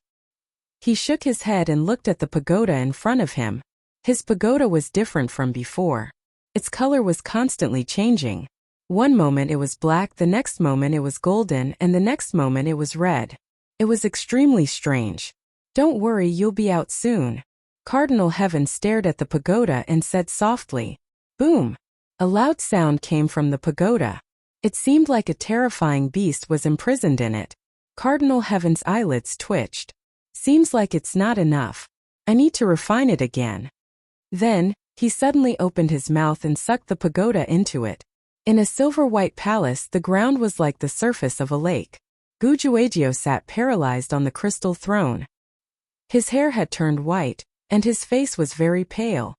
He shook his head and looked at the pagoda in front of him. His pagoda was different from before. Its color was constantly changing. One moment it was black, the next moment it was golden, and the next moment it was red. It was extremely strange. Don't worry, you'll be out soon. Cardinal Heaven stared at the pagoda and said softly, boom. A loud sound came from the pagoda. It seemed like a terrifying beast was imprisoned in it. Cardinal Heaven's eyelids twitched. Seems like it's not enough. I need to refine it again. Then, he suddenly opened his mouth and sucked the pagoda into it. In a silver-white palace, the ground was like the surface of a lake. Gujuejiu sat paralyzed on the crystal throne. His hair had turned white, and his face was very pale.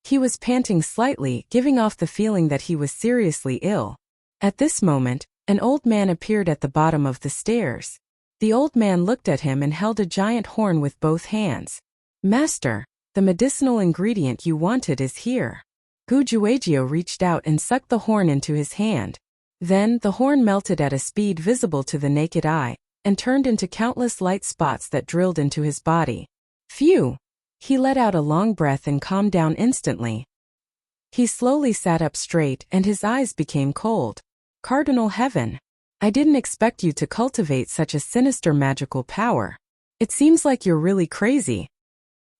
He was panting slightly, giving off the feeling that he was seriously ill. At this moment, an old man appeared at the bottom of the stairs. The old man looked at him and held a giant horn with both hands. Master, the medicinal ingredient you wanted is here. Gujuejiu reached out and sucked the horn into his hand. Then, the horn melted at a speed visible to the naked eye, and turned into countless light spots that drilled into his body. Phew! He let out a long breath and calmed down instantly. He slowly sat up straight and his eyes became cold. Cardinal Heaven, I didn't expect you to cultivate such a sinister magical power. It seems like you're really crazy.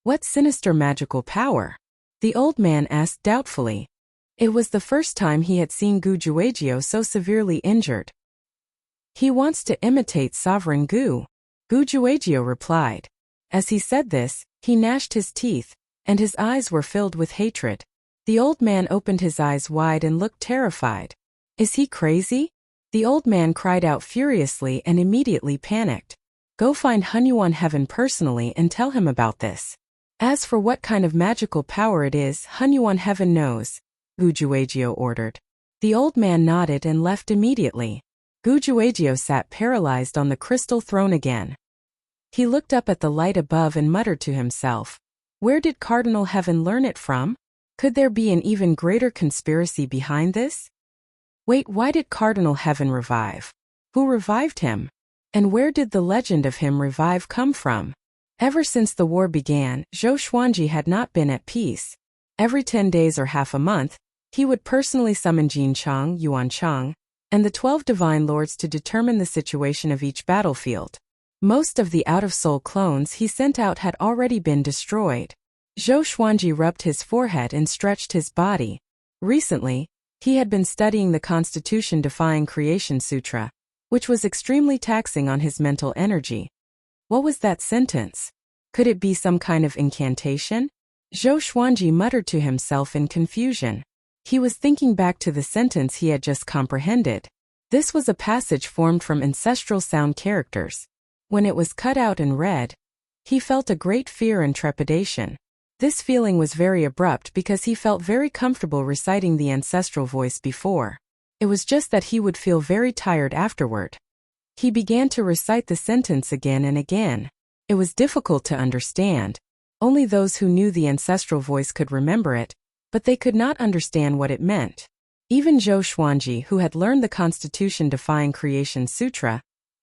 What sinister magical power? The old man asked doubtfully. It was the first time he had seen Gujuejiu so severely injured. He wants to imitate Sovereign Gu. Gujuejiu replied. As he said this, he gnashed his teeth, and his eyes were filled with hatred. The old man opened his eyes wide and looked terrified. Is he crazy? The old man cried out furiously and immediately panicked. Go find Hunyuan Heaven personally and tell him about this. As for what kind of magical power it is, Hunyuan Heaven knows, Gujuejiu ordered. The old man nodded and left immediately. Gujuejiu sat paralyzed on the crystal throne again. He looked up at the light above and muttered to himself. Where did Cardinal Heaven learn it from? Could there be an even greater conspiracy behind this? Wait, why did Cardinal Heaven revive? Who revived him? And where did the legend of him revive come from? Ever since the war began, Zhou Xuanji had not been at peace. Every 10 days or half a month, he would personally summon Jin Chang, Yuan Chang, and the 12 divine lords to determine the situation of each battlefield. Most of the out-of-soul clones he sent out had already been destroyed. Zhou Xuanji rubbed his forehead and stretched his body. Recently, he had been studying the Constitution-defying Creation Sutra, which was extremely taxing on his mental energy. What was that sentence? Could it be some kind of incantation? Zhou Xuanji muttered to himself in confusion. He was thinking back to the sentence he had just comprehended. This was a passage formed from ancestral sound characters. When it was cut out and read, he felt a great fear and trepidation. This feeling was very abrupt because he felt very comfortable reciting the ancestral voice before. It was just that he would feel very tired afterward. He began to recite the sentence again and again. It was difficult to understand. Only those who knew the ancestral voice could remember it, but they could not understand what it meant. Even Zhou Xuanji, who had learned the Constitution-defying Creation Sutra,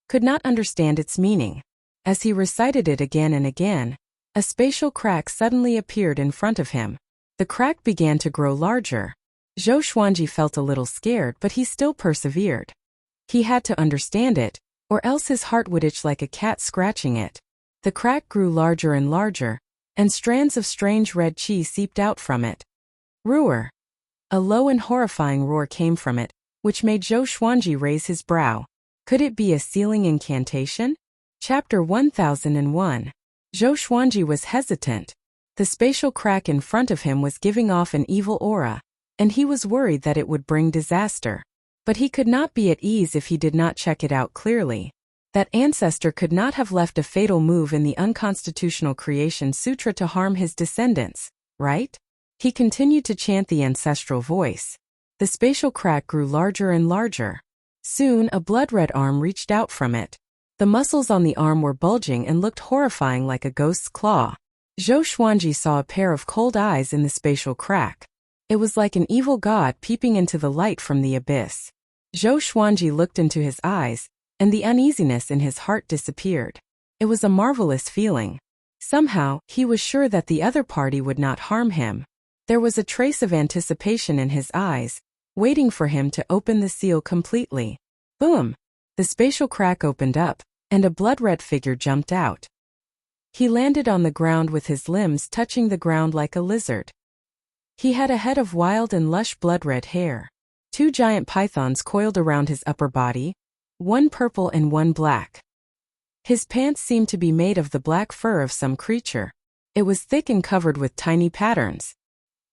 could not understand its meaning. As he recited it again and again, a spatial crack suddenly appeared in front of him. The crack began to grow larger. Zhou Xuanji felt a little scared, but he still persevered. He had to understand it, or else his heart would itch like a cat scratching it. The crack grew larger and larger, and strands of strange red qi seeped out from it. Roar! A low and horrifying roar came from it, which made Zhou Xuanji raise his brow. Could it be a sealing incantation? Chapter 1001. Zhou Xuanji was hesitant. The spatial crack in front of him was giving off an evil aura, and he was worried that it would bring disaster. But he could not be at ease if he did not check it out clearly. That ancestor could not have left a fatal move in the unconstitutional Creation Sutra to harm his descendants, right? He continued to chant the ancestral voice. The spatial crack grew larger and larger. Soon, a blood-red arm reached out from it. The muscles on the arm were bulging and looked horrifying like a ghost's claw. Zhou Xuanji saw a pair of cold eyes in the spatial crack. It was like an evil god peeping into the light from the abyss. Zhou Xuanji looked into his eyes, and the uneasiness in his heart disappeared. It was a marvelous feeling. Somehow, he was sure that the other party would not harm him. There was a trace of anticipation in his eyes, waiting for him to open the seal completely. Boom! The spatial crack opened up, and a blood-red figure jumped out. He landed on the ground with his limbs touching the ground like a lizard. He had a head of wild and lush blood-red hair. 2 giant pythons coiled around his upper body, one purple and one black. His pants seemed to be made of the black fur of some creature. It was thick and covered with tiny patterns.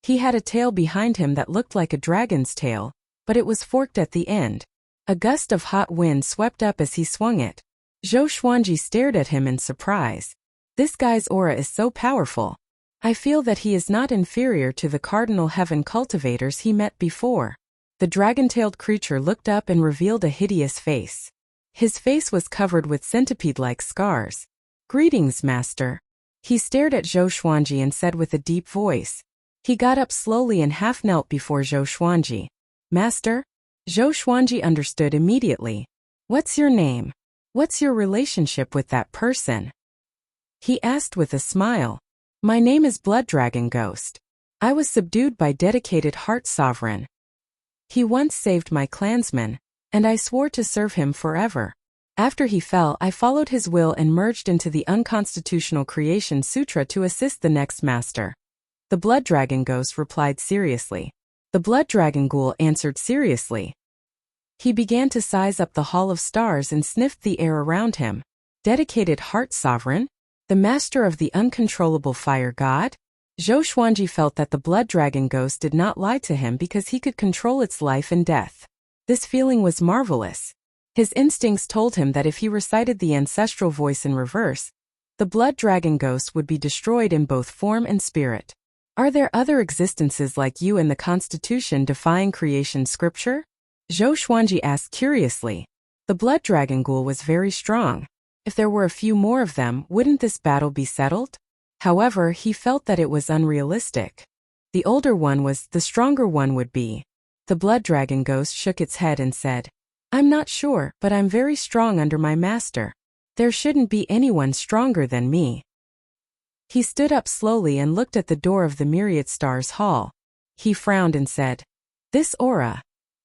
He had a tail behind him that looked like a dragon's tail, but it was forked at the end. A gust of hot wind swept up as he swung it. Zhou Xuanji stared at him in surprise. This guy's aura is so powerful. I feel that he is not inferior to the Cardinal Heaven cultivators he met before. The dragon-tailed creature looked up and revealed a hideous face. His face was covered with centipede-like scars. "Greetings, master." He stared at Zhou Xuanji and said with a deep voice. He got up slowly and half-knelt before Zhou Xuanji. "Master?" Zhou Xuanji understood immediately. "What's your name? What's your relationship with that person?" He asked with a smile. "My name is Blood Dragon Ghost. I was subdued by dedicated Heart Sovereign. He once saved my clansman, and I swore to serve him forever. After he fell, I followed his will and merged into the unconstitutional Creation Sutra to assist the next master." The Blood Dragon Ghost replied seriously. The Blood Dragon Ghoul answered seriously. He began to size up the Hall of Stars and sniffed the air around him. Dedicated Heart Sovereign? The master of the uncontrollable fire god? Zhou Xuanji felt that the Blood Dragon Ghost did not lie to him because he could control its life and death. This feeling was marvelous. His instincts told him that if he recited the ancestral voice in reverse, the Blood Dragon Ghost would be destroyed in both form and spirit. "Are there other existences like you in the Constitution defying creation scripture?" Zhou Xuanji asked curiously. The Blood Dragon Ghoul was very strong. If there were a few more of them, wouldn't this battle be settled? However, he felt that it was unrealistic. The older one was, the stronger one would be. The Blood Dragon Ghost shook its head and said, "I'm not sure, but I'm very strong under my master. There shouldn't be anyone stronger than me." He stood up slowly and looked at the door of the Myriad Stars Hall. He frowned and said, "This aura.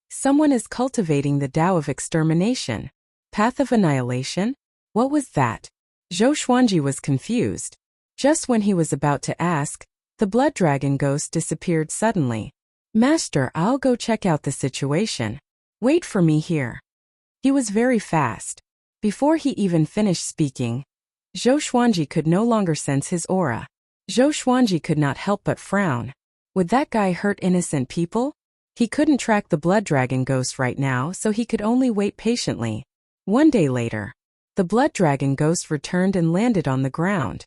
Someone is cultivating the Tao of extermination. Path of annihilation? What was that?" Zhou Xuanji was confused. Just when he was about to ask, the Blood Dragon Ghost disappeared suddenly. "Master, I'll go check out the situation. Wait for me here." He was very fast. Before he even finished speaking, Zhou Xuanji could no longer sense his aura. Zhou Xuanji could not help but frown. Would that guy hurt innocent people? He couldn't track the Blood Dragon Ghost right now, so he could only wait patiently. One day later, the Blood Dragon Ghost returned and landed on the ground.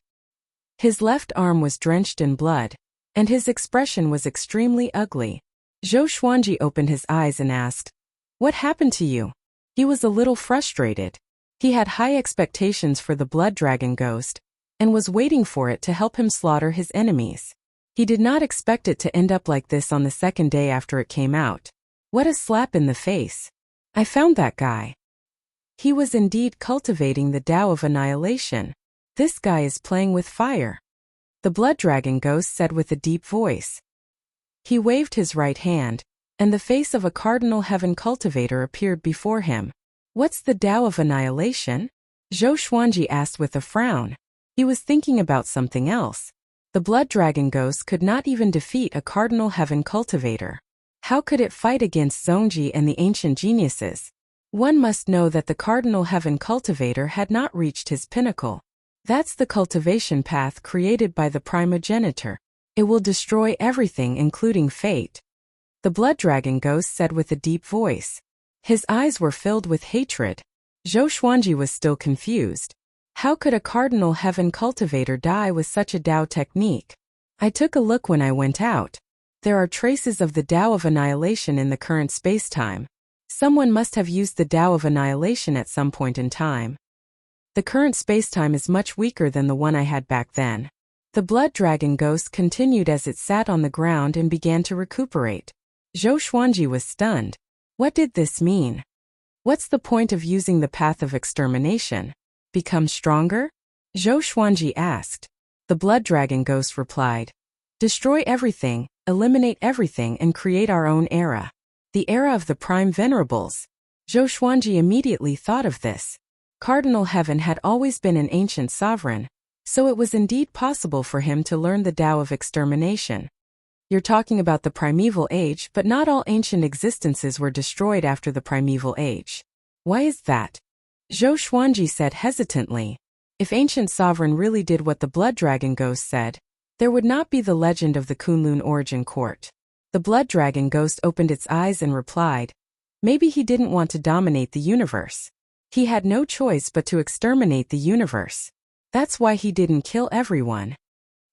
His left arm was drenched in blood, and his expression was extremely ugly. Zhou Xuanji opened his eyes and asked, "What happened to you?" He was a little frustrated. He had high expectations for the Blood Dragon Ghost, and was waiting for it to help him slaughter his enemies. He did not expect it to end up like this on the second day after it came out. What a slap in the face. I found that guy. He was indeed cultivating the Tao of annihilation. This guy is playing with fire. The Blood Dragon Ghost said with a deep voice. He waved his right hand, and the face of a Cardinal Heaven cultivator appeared before him. "What's the Tao of annihilation?" Zhou Xuanji asked with a frown. He was thinking about something else. The Blood Dragon Ghost could not even defeat a Cardinal Heaven cultivator. How could it fight against Zongji and the ancient geniuses? One must know that the Cardinal Heaven cultivator had not reached his pinnacle. That's the cultivation path created by the primogenitor. It will destroy everything, including fate. The Blood Dragon Ghost said with a deep voice. His eyes were filled with hatred. Zhou Xuanji was still confused. How could a Cardinal Heaven cultivator die with such a Tao technique? I took a look when I went out. There are traces of the Tao of annihilation in the current space-time. Someone must have used the Tao of annihilation at some point in time. The current space-time is much weaker than the one I had back then. The Blood Dragon Ghost continued as it sat on the ground and began to recuperate. Zhou Xuanji was stunned. What did this mean? What's the point of using the path of extermination? Become stronger? Zhou Xuanji asked. The Blood Dragon Ghost replied. Destroy everything, eliminate everything and create our own era. The era of the Prime Venerables. Zhou Xuanji immediately thought of this. Cardinal Heaven had always been an ancient sovereign, so it was indeed possible for him to learn the Tao of extermination. You're talking about the primeval age, but not all ancient existences were destroyed after the primeval age. Why is that? Zhou Xuanji said hesitantly. If ancient sovereign really did what the blood dragon ghost said, there would not be the legend of the Kunlun origin court. The blood dragon ghost opened its eyes and replied, maybe he didn't want to dominate the universe. He had no choice but to exterminate the universe. That's why he didn't kill everyone.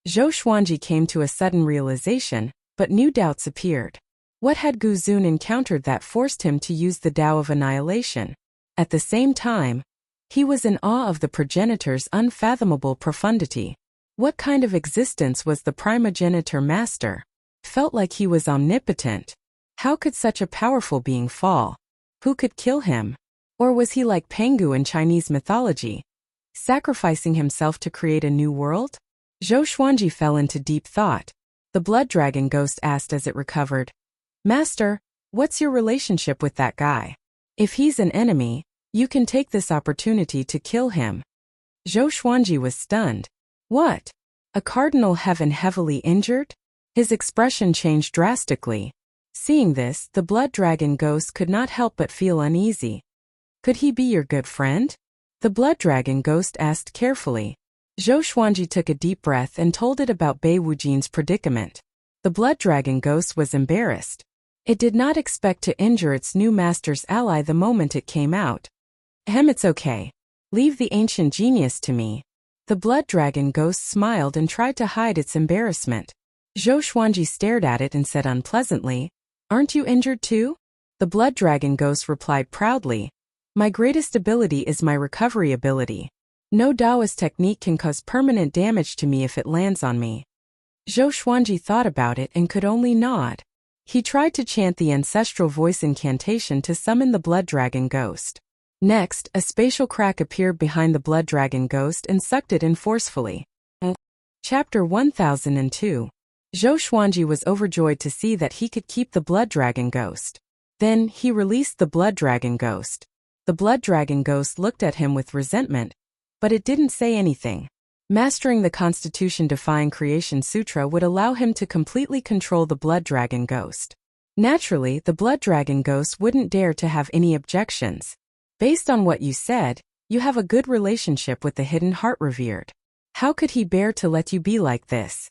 Zhou Xuanji came to a sudden realization, but new doubts appeared. What had Gu Zun encountered that forced him to use the Tao of annihilation? At the same time, he was in awe of the progenitor's unfathomable profundity. What kind of existence was the primogenitor master? Felt like he was omnipotent. How could such a powerful being fall? Who could kill him? Or was he like Pangu in Chinese mythology, sacrificing himself to create a new world? Zhou Xuanji fell into deep thought. The blood dragon ghost asked as it recovered, Master, what's your relationship with that guy? If he's an enemy, you can take this opportunity to kill him. Zhou Xuanji was stunned. What? A cardinal heaven heavily injured? His expression changed drastically. Seeing this, the blood dragon ghost could not help but feel uneasy. Could he be your good friend? The blood dragon ghost asked carefully. Zhou Xuanji took a deep breath and told it about Bei Wujin's predicament. The blood dragon ghost was embarrassed. It did not expect to injure its new master's ally the moment it came out. It's okay. Leave the ancient genius to me. The blood dragon ghost smiled and tried to hide its embarrassment. Zhou Xuanji stared at it and said unpleasantly, Aren't you injured too? The blood dragon ghost replied proudly, My greatest ability is my recovery ability. No Taoist technique can cause permanent damage to me if it lands on me. Zhou Xuanji thought about it and could only nod. He tried to chant the ancestral voice incantation to summon the blood dragon ghost. Next, a spatial crack appeared behind the blood dragon ghost and sucked it in forcefully. Chapter 1002. Zhou Xuanji was overjoyed to see that he could keep the blood dragon ghost. Then, he released the blood dragon ghost. The blood dragon ghost looked at him with resentment, but it didn't say anything. Mastering the Constitution-defying Creation Sutra would allow him to completely control the blood dragon ghost. Naturally, the blood dragon ghost wouldn't dare to have any objections. Based on what you said, you have a good relationship with the hidden heart revered. How could he bear to let you be like this?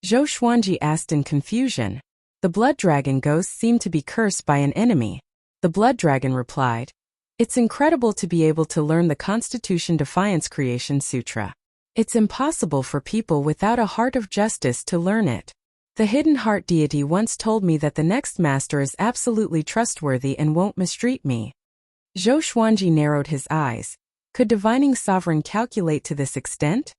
Zhou Xuanji asked in confusion. The blood dragon ghost seemed to be cursed by an enemy. The blood dragon replied, It's incredible to be able to learn the Constitution-Defiance Creation Sutra. It's impossible for people without a heart of justice to learn it. The hidden heart deity once told me that the next master is absolutely trustworthy and won't mistreat me. Zhou Xuanji narrowed his eyes. Could divining sovereign calculate to this extent?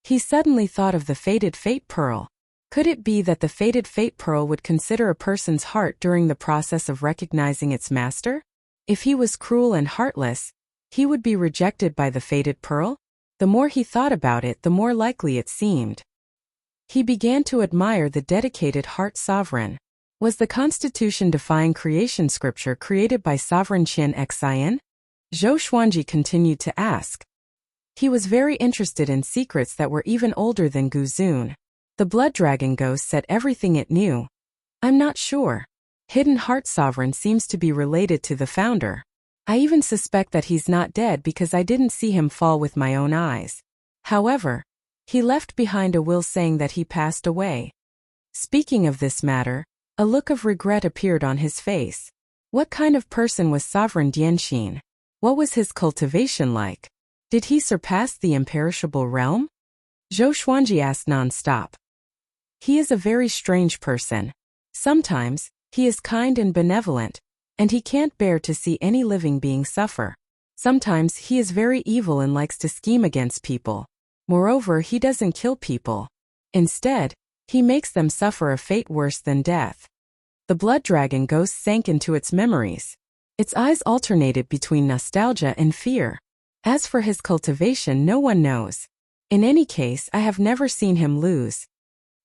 He suddenly thought of the fated fate pearl. Could it be that the fated fate pearl would consider a person's heart during the process of recognizing its master? If he was cruel and heartless, he would be rejected by the fated pearl? The more he thought about it, the more likely it seemed. He began to admire the dedicated heart sovereign. Was the Constitution-defying creation scripture created by Sovereign Qin Xian? Zhou Xuanji continued to ask. He was very interested in secrets that were even older than Gu Zun. The blood dragon ghost said everything it knew. I'm not sure. Hidden heart sovereign seems to be related to the founder. I even suspect that he's not dead because I didn't see him fall with my own eyes. However, he left behind a will saying that he passed away. Speaking of this matter, a look of regret appeared on his face. What kind of person was Sovereign Dianxin? What was his cultivation like? Did he surpass the imperishable realm? Zhou Xuanji asked non-stop. He is a very strange person. Sometimes, he is kind and benevolent, and he can't bear to see any living being suffer. Sometimes he is very evil and likes to scheme against people. Moreover, he doesn't kill people. Instead, he makes them suffer a fate worse than death. The blood dragon ghost sank into its memories. Its eyes alternated between nostalgia and fear. As for his cultivation, no one knows. In any case, I have never seen him lose.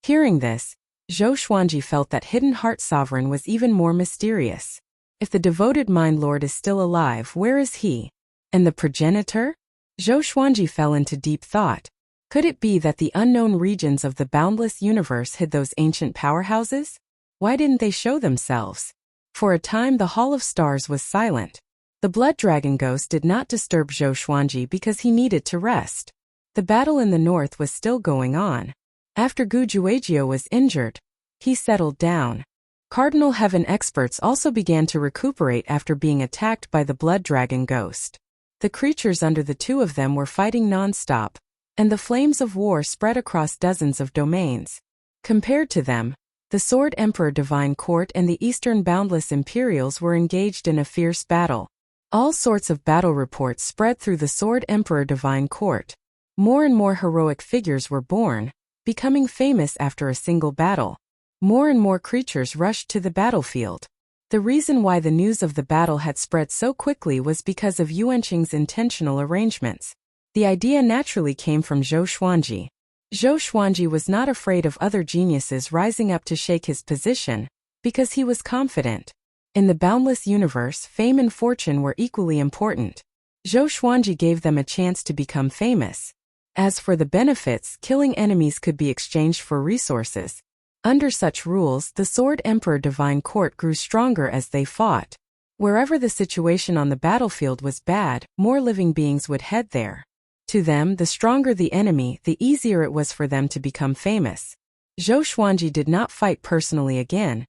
Hearing this, Zhou Xuanji felt that Hidden Heart Sovereign was even more mysterious. If the devoted Mind Lord is still alive, where is he? And the progenitor? Zhou Xuanji fell into deep thought. Could it be that the unknown regions of the boundless universe hid those ancient powerhouses? Why didn't they show themselves? For a time the Hall of Stars was silent. The blood dragon ghost did not disturb Zhou Xuanji because he needed to rest. The battle in the north was still going on. After Gu Juejiu was injured, he settled down. Cardinal Heaven experts also began to recuperate after being attacked by the blood dragon ghost. The creatures under the two of them were fighting non-stop, and the flames of war spread across dozens of domains. Compared to them, the Sword Emperor Divine Court and the Eastern Boundless Imperials were engaged in a fierce battle. All sorts of battle reports spread through the Sword Emperor Divine Court. More and more heroic figures were born, becoming famous after a single battle. More and more creatures rushed to the battlefield. The reason why the news of the battle had spread so quickly was because of Yuanqing's intentional arrangements. The idea naturally came from Zhou Xuanji. Zhou Xuanji was not afraid of other geniuses rising up to shake his position, because he was confident. In the boundless universe, fame and fortune were equally important. Zhou Xuanji gave them a chance to become famous. As for the benefits, killing enemies could be exchanged for resources. Under such rules, the Sword Emperor Divine Court grew stronger as they fought. Wherever the situation on the battlefield was bad, more living beings would head there. To them, the stronger the enemy, the easier it was for them to become famous. Zhou Xuanji did not fight personally again,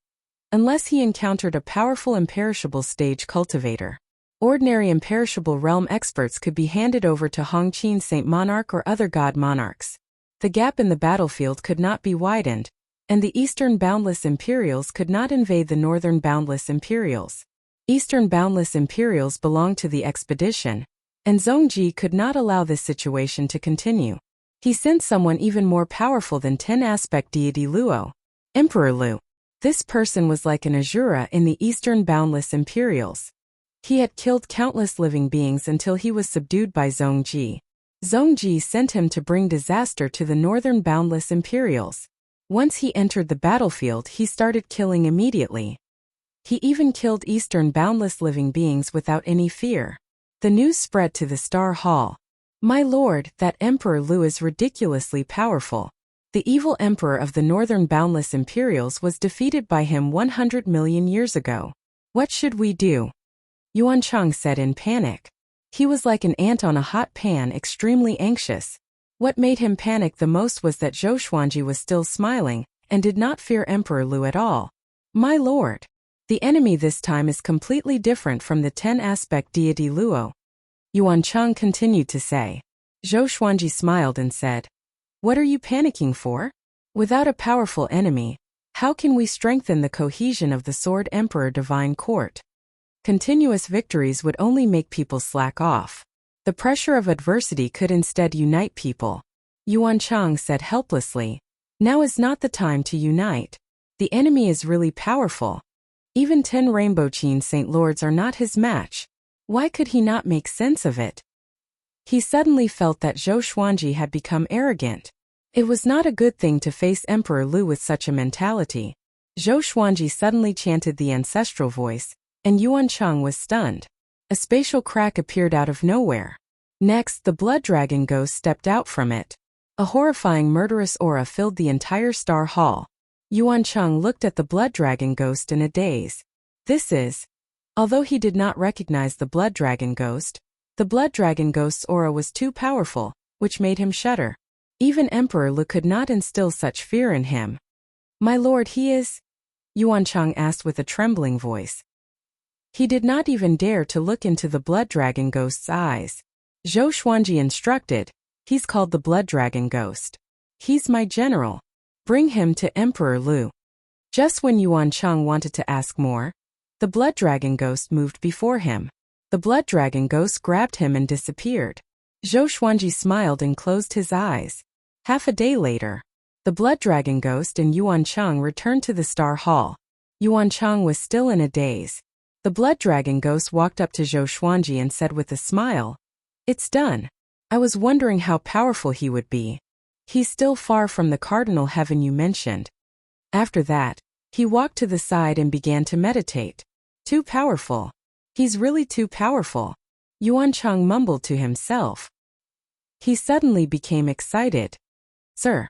unless he encountered a powerful imperishable stage cultivator. Ordinary imperishable realm experts could be handed over to Hongqin Saint Monarch or other god monarchs. The gap in the battlefield could not be widened, and the Eastern Boundless Imperials could not invade the Northern Boundless Imperials. Eastern Boundless Imperials belonged to the expedition, and Zhongji could not allow this situation to continue. He sent someone even more powerful than 10-aspect deity Luo, Emperor Lu. This person was like an Azura in the Eastern Boundless Imperials. He had killed countless living beings until he was subdued by Zhongji. Zhongji sent him to bring disaster to the Northern Boundless Imperials. Once he entered the battlefield, he started killing immediately. He even killed Eastern Boundless living beings without any fear. The news spread to the Star Hall. "My lord, that Emperor Lu is ridiculously powerful. The evil emperor of the Northern Boundless Imperials was defeated by him 100 million years ago. What should we do?" Yuancheng said in panic. He was like an ant on a hot pan, extremely anxious. What made him panic the most was that Zhou Xuanji was still smiling, and did not fear Emperor Lu at all. "My lord, the enemy this time is completely different from the 10-aspect deity Luo," Yuancheng continued to say. Zhou Xuanji smiled and said, "What are you panicking for? Without a powerful enemy, how can we strengthen the cohesion of the Sword Emperor Divine Court? Continuous victories would only make people slack off. The pressure of adversity could instead unite people." Yuancheng said helplessly, "Now is not the time to unite. The enemy is really powerful. Even 10 Rainbow Qin Saint Lords are not his match. Why could he not make sense of it?" He suddenly felt that Zhou Xuanji had become arrogant. It was not a good thing to face Emperor Lu with such a mentality. Zhou Xuanji suddenly chanted the ancestral voice, and Yuancheng was stunned. A spatial crack appeared out of nowhere. Next, the blood dragon ghost stepped out from it. A horrifying murderous aura filled the entire Star Hall. Yuancheng looked at the blood dragon ghost in a daze. Although he did not recognize the blood dragon ghost, the blood dragon ghost's aura was too powerful, which made him shudder. Even Emperor Lu could not instill such fear in him. "My lord, he is?" Yuancheng asked with a trembling voice. He did not even dare to look into the blood dragon ghost's eyes. Zhou Xuanji instructed, "He's called the blood dragon ghost. He's my general. Bring him to Emperor Lu." Just when Yuancheng wanted to ask more, the blood dragon ghost moved before him. The blood dragon ghost grabbed him and disappeared. Zhou Xuanji smiled and closed his eyes. Half a day later, the blood dragon ghost and Yuancheng returned to the Star Hall. Yuancheng was still in a daze. The blood dragon ghost walked up to Zhou Xuanji and said with a smile, "It's done. I was wondering how powerful he would be. He's still far from the cardinal heaven you mentioned." After that, he walked to the side and began to meditate. "Too powerful. He's really too powerful," Yuancheng mumbled to himself. He suddenly became excited. "Sir,"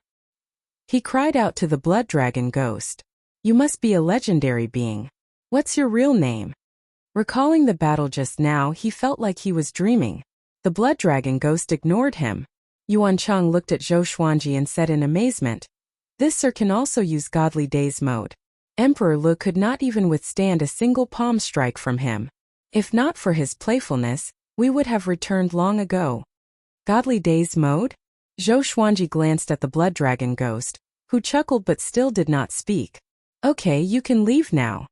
he cried out to the blood dragon ghost, "you must be a legendary being. What's your real name?" Recalling the battle just now, he felt like he was dreaming. The blood dragon ghost ignored him. Yuan Cheng looked at Zhou Xuanji and said in amazement, "This sir can also use godly daze mode." Emperor Lu could not even withstand a single palm strike from him. If not for his playfulness, we would have returned long ago. Godly daze mode? Zhou Xuanji glanced at the blood dragon ghost, who chuckled but still did not speak. "Okay, you can leave now."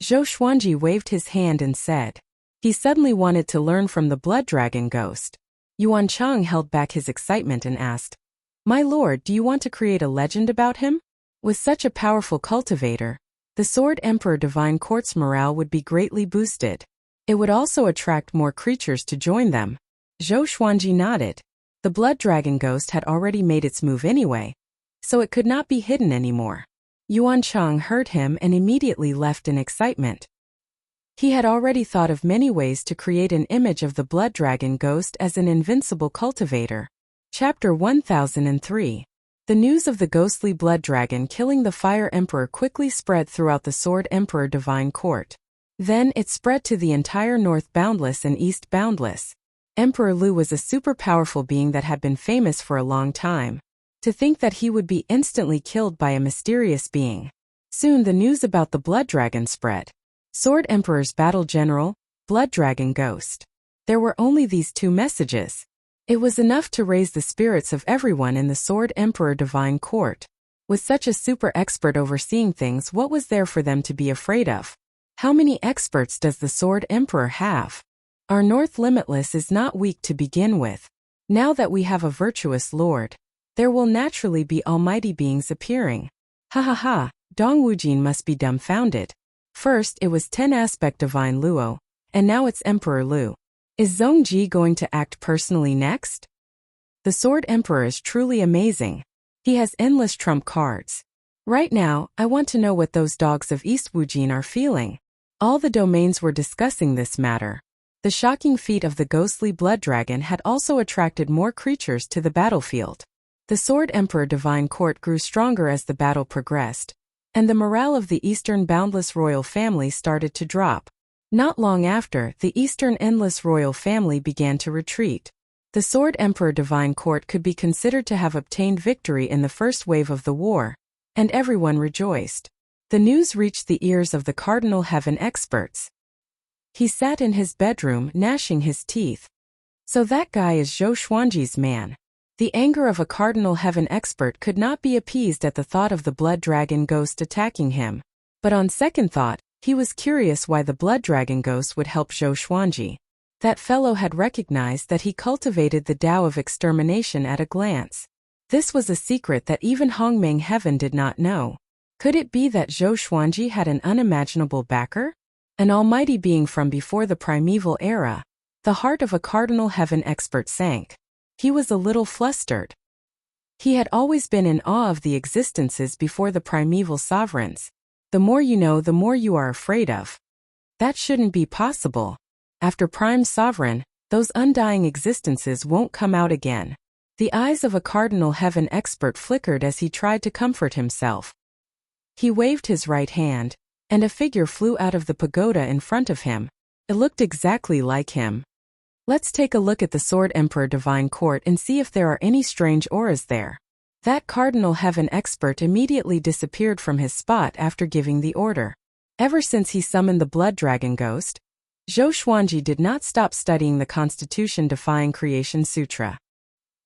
Zhou Xuanji waved his hand and said. He suddenly wanted to learn from the blood dragon ghost. Yuan Cheng held back his excitement and asked, "My lord, do you want to create a legend about him?" With such a powerful cultivator, the Sword Emperor Divine Court's morale would be greatly boosted. It would also attract more creatures to join them. Zhou Xuanji nodded. The blood dragon ghost had already made its move anyway, so it could not be hidden anymore. Yuan Cheng heard him and immediately left in excitement. He had already thought of many ways to create an image of the blood dragon ghost as an invincible cultivator. Chapter 1003. The news of the ghostly blood dragon killing the Fire Emperor quickly spread throughout the Sword Emperor Divine Court. Then it spread to the entire North Boundless and East Boundless. Emperor Lu was a super powerful being that had been famous for a long time. To think that he would be instantly killed by a mysterious being. Soon the news about the blood dragon spread. Sword Emperor's battle general, blood dragon ghost. There were only these two messages. It was enough to raise the spirits of everyone in the Sword Emperor Divine Court. With such a super expert overseeing things, what was there for them to be afraid of? How many experts does the Sword Emperor have? Our North Limitless is not weak to begin with. Now that we have a virtuous lord, there will naturally be almighty beings appearing. Ha ha ha, Dong Wujin must be dumbfounded. First it was 10 aspect Divine Luo, and now it's Emperor Lu. Is Zhongji going to act personally next? The Sword Emperor is truly amazing. He has endless trump cards. Right now, I want to know what those dogs of East Wujin are feeling. All the domains were discussing this matter. The shocking feat of the ghostly blood dragon had also attracted more creatures to the battlefield. The Sword Emperor Divine Court grew stronger as the battle progressed, and the morale of the Eastern Boundless Royal Family started to drop. Not long after, the Eastern Endless Royal Family began to retreat. The Sword Emperor Divine Court could be considered to have obtained victory in the first wave of the war, and everyone rejoiced. The news reached the ears of the Cardinal Heaven experts. He sat in his bedroom, gnashing his teeth. So that guy is Zhou Xuanji's man. The anger of a Cardinal Heaven expert could not be appeased at the thought of the blood dragon ghost attacking him. But on second thought, he was curious why the blood dragon ghost would help Zhou Xuanji. That fellow had recognized that he cultivated the Tao of extermination at a glance. This was a secret that even Hongmeng Heaven did not know. Could it be that Zhou Xuanji had an unimaginable backer? An almighty being from before the primeval era? The heart of a Cardinal Heaven expert sank. He was a little flustered. He had always been in awe of the existences before the primeval sovereigns. The more you know, the more you are afraid of. That shouldn't be possible. After Prime Sovereign, those undying existences won't come out again. The eyes of a Cardinal Heaven expert flickered as he tried to comfort himself. He waved his right hand, and a figure flew out of the pagoda in front of him. It looked exactly like him. Let's take a look at the Sword Emperor Divine Court and see if there are any strange auras there. That Cardinal Heaven expert immediately disappeared from his spot after giving the order. Ever since he summoned the blood dragon ghost, Zhou Xuanji did not stop studying the Constitution-defying Creation Sutra.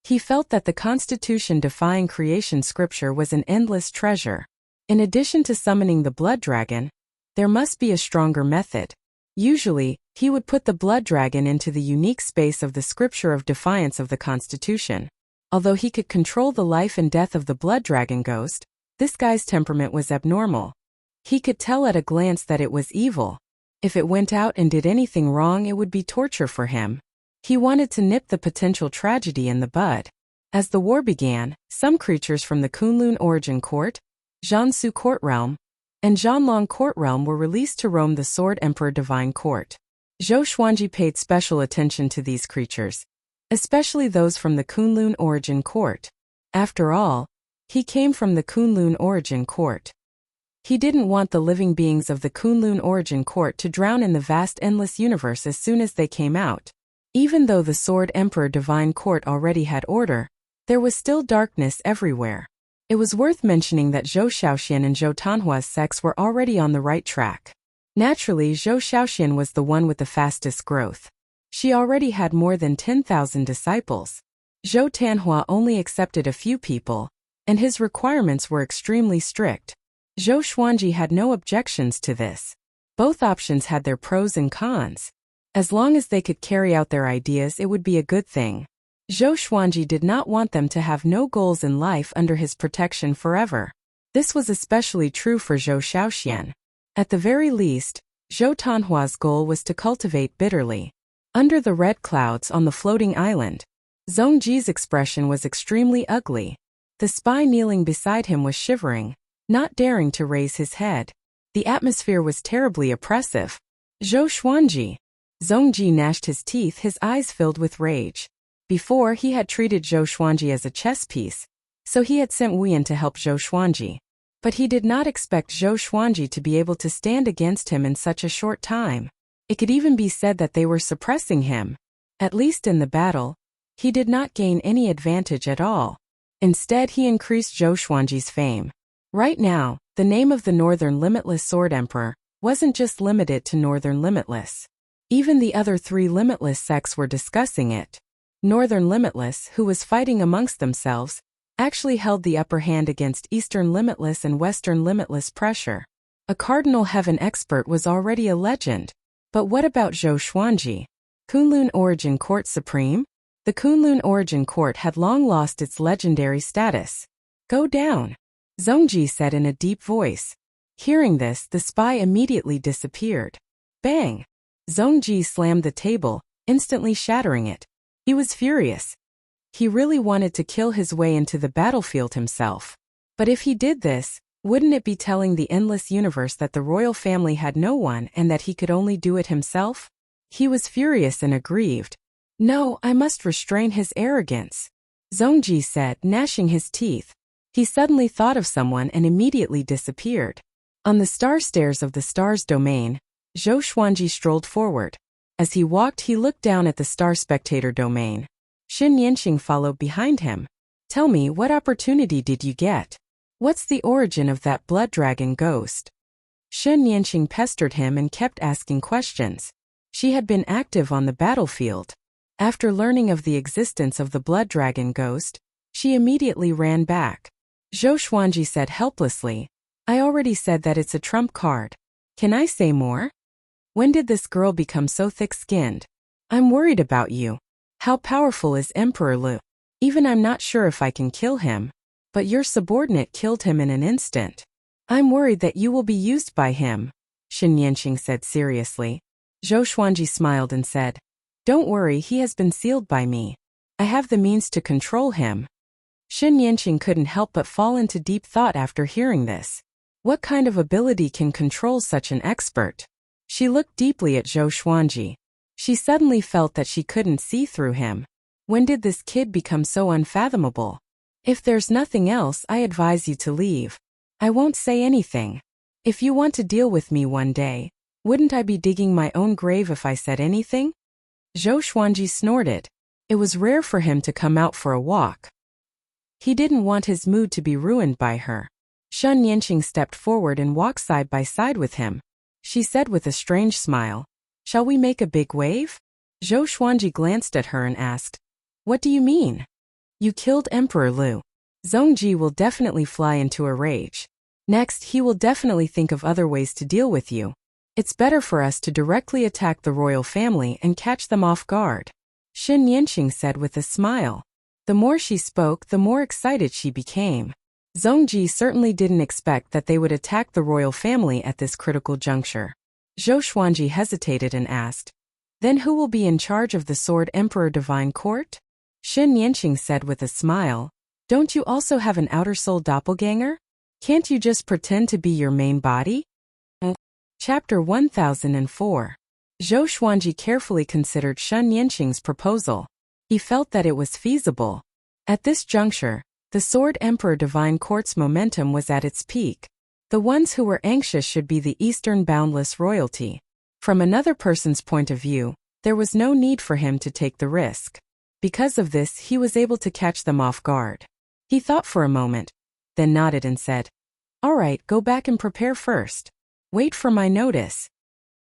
He felt that the Constitution-defying Creation Scripture was an endless treasure. In addition to summoning the blood dragon, there must be a stronger method. Usually, he would put the blood dragon into the unique space of the scripture of defiance of the Constitution. Although he could control the life and death of the blood dragon ghost, this guy's temperament was abnormal. He could tell at a glance that it was evil. If it went out and did anything wrong, it would be torture for him. He wanted to nip the potential tragedy in the bud. As the war began, some creatures from the Kunlun Origin Court, Jiangsu Court Realm, and Zhanlong Court Realm were released to roam the Sword Emperor Divine Court. Zhou Xuanji paid special attention to these creatures, especially those from the Kunlun Origin Court. After all, he came from the Kunlun Origin Court. He didn't want the living beings of the Kunlun Origin Court to drown in the vast endless universe as soon as they came out. Even though the Sword Emperor Divine Court already had order, there was still darkness everywhere. It was worth mentioning that Zhou Xiaoxian and Zhou Tanhua's sects were already on the right track. Naturally, Zhou Xiaoxian was the one with the fastest growth. She already had more than 10,000 disciples. Zhou Tanhua only accepted a few people, and his requirements were extremely strict. Zhou Xuanji had no objections to this. Both options had their pros and cons. As long as they could carry out their ideas, it would be a good thing. Zhou Xuanji did not want them to have no goals in life under his protection forever. This was especially true for Zhou Xiaoxian. At the very least, Zhou Tanhua's goal was to cultivate bitterly. Under the red clouds on the floating island, Zhongji's expression was extremely ugly. The spy kneeling beside him was shivering, not daring to raise his head. The atmosphere was terribly oppressive. Zhou Xuanji. Zhongji gnashed his teeth, his eyes filled with rage. Before, he had treated Zhou Xuanji as a chess piece, so he had sent Wuyan to help Zhou Xuanji. But he did not expect Zhou Xuanji to be able to stand against him in such a short time. It could even be said that they were suppressing him. At least in the battle, he did not gain any advantage at all. Instead, he increased Zhou Xuanji's fame. Right now, the name of the Northern Limitless Sword Emperor wasn't just limited to Northern Limitless. Even the other three Limitless sects were discussing it. Northern Limitless, who was fighting amongst themselves, actually held the upper hand against Eastern Limitless and Western Limitless pressure. A Cardinal Heaven expert was already a legend. But what about Zhou Xuanji? Kunlun Origin Court Supreme? The Kunlun Origin Court had long lost its legendary status. Go down, Zhongji said in a deep voice. Hearing this, the spy immediately disappeared. Bang! Zhongji slammed the table, instantly shattering it. He was furious. He really wanted to kill his way into the battlefield himself. But if he did this, wouldn't it be telling the endless universe that the royal family had no one and that he could only do it himself? He was furious and aggrieved. No, I must restrain his arrogance, Zhongji said, gnashing his teeth. He suddenly thought of someone and immediately disappeared. On the star stairs of the star's domain, Zhou Xuanji strolled forward. As he walked, he looked down at the star spectator domain. Xin Yanqing followed behind him. Tell me, what opportunity did you get? What's the origin of that blood dragon ghost? Xin Yanqing pestered him and kept asking questions. She had been active on the battlefield. After learning of the existence of the blood dragon ghost, she immediately ran back. Zhou Xuanji said helplessly, I already said that it's a trump card. Can I say more? When did this girl become so thick-skinned? I'm worried about you. How powerful is Emperor Lu? Even I'm not sure if I can kill him. But your subordinate killed him in an instant. I'm worried that you will be used by him, Xin Yanqing said seriously. Zhou Xuanji smiled and said, Don't worry, he has been sealed by me. I have the means to control him. Xin Yanqing couldn't help but fall into deep thought after hearing this. What kind of ability can control such an expert? She looked deeply at Zhou Xuanji. She suddenly felt that she couldn't see through him. When did this kid become so unfathomable? If there's nothing else, I advise you to leave. I won't say anything. If you want to deal with me one day, wouldn't I be digging my own grave if I said anything? Zhou Xuanji snorted. It was rare for him to come out for a walk. He didn't want his mood to be ruined by her. Xin Yanqing stepped forward and walked side by side with him. She said with a strange smile, Shall we make a big wave? Zhou Xuanji glanced at her and asked, What do you mean? You killed Emperor Lu. Zhongji will definitely fly into a rage. Next, he will definitely think of other ways to deal with you. It's better for us to directly attack the royal family and catch them off guard, Xin Yanqing said with a smile. The more she spoke, the more excited she became. Zhongji certainly didn't expect that they would attack the royal family at this critical juncture. Zhou Xuanji hesitated and asked, Then who will be in charge of the Sword Emperor Divine Court? Xin Yanqing said with a smile, Don't you also have an outer soul doppelganger? Can't you just pretend to be your main body? Chapter 1004. Zhou Xuanji carefully considered Xin Yanqing's proposal. He felt that it was feasible. At this juncture, the Sword Emperor Divine Court's momentum was at its peak. The ones who were anxious should be the Eastern boundless royalty. From another person's point of view, there was no need for him to take the risk. Because of this, he was able to catch them off guard. He thought for a moment, then nodded and said, "All right, go back and prepare first. Wait for my notice."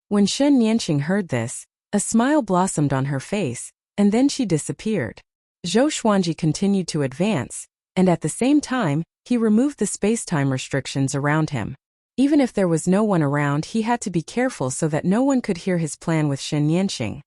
When Shen Yanqing heard this, a smile blossomed on her face, and then she disappeared. Zhou Xuanji continued to advance, and at the same time, he removed the space-time restrictions around him. Even if there was no one around, he had to be careful so that no one could hear his plan with Shen Yanqing.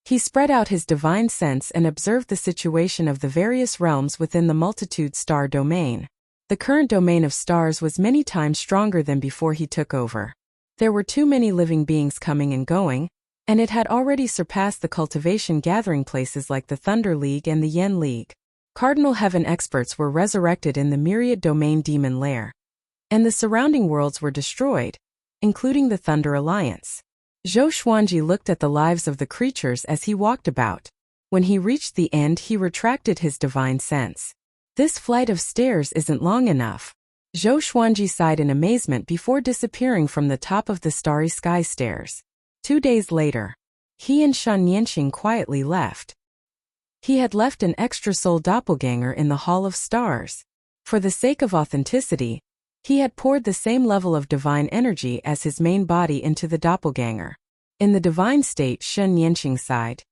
He spread out his divine sense and observed the situation of the various realms within the multitude star domain. The current domain of stars was many times stronger than before he took over. There were too many living beings coming and going, and it had already surpassed the cultivation gathering places like the Thunder League and the Yen League. Cardinal Heaven experts were resurrected in the myriad domain demon lair, and the surrounding worlds were destroyed, including the Thunder Alliance. Zhou Xuanji looked at the lives of the creatures as he walked about. When he reached the end, he retracted his divine sense. This flight of stairs isn't long enough. Zhou Xuanji sighed in amazement before disappearing from the top of the starry sky stairs. 2 days later, he and Shen Yanqing quietly left. He had left an extra soul doppelganger in the Hall of Stars. For the sake of authenticity, he had poured the same level of divine energy as his main body into the doppelganger. In the divine state, Shen Yanqing sighed.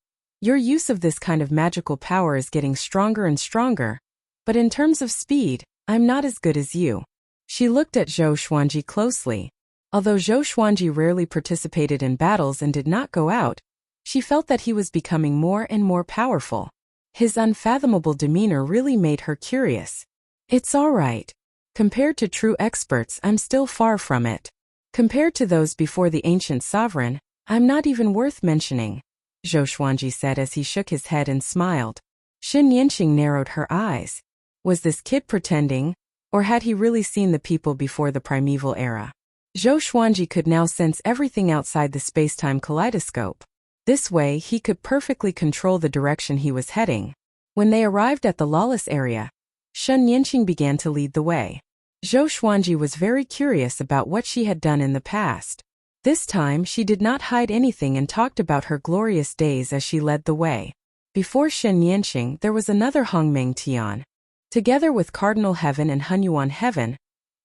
"Your use of this kind of magical power is getting stronger and stronger, but in terms of speed, I'm not as good as you." She looked at Zhou Xuanji closely. Although Zhou Xuanji rarely participated in battles and did not go out, she felt that he was becoming more and more powerful. His unfathomable demeanor really made her curious. "It's all right. Compared to true experts, I'm still far from it. Compared to those before the ancient sovereign, I'm not even worth mentioning," Zhou Xuanji said as he shook his head and smiled. Shen Yanqing narrowed her eyes. Was this kid pretending, or had he really seen the people before the primeval era? Zhou Xuanji could now sense everything outside the space-time kaleidoscope. This way, he could perfectly control the direction he was heading. When they arrived at the lawless area, Shen Yanqing began to lead the way. Zhou Xuanji was very curious about what she had done in the past. This time, she did not hide anything and talked about her glorious days as she led the way. Before Shen Yanqing, there was another Hongmeng Tian. Together with Cardinal Heaven and Hunyuan Heaven,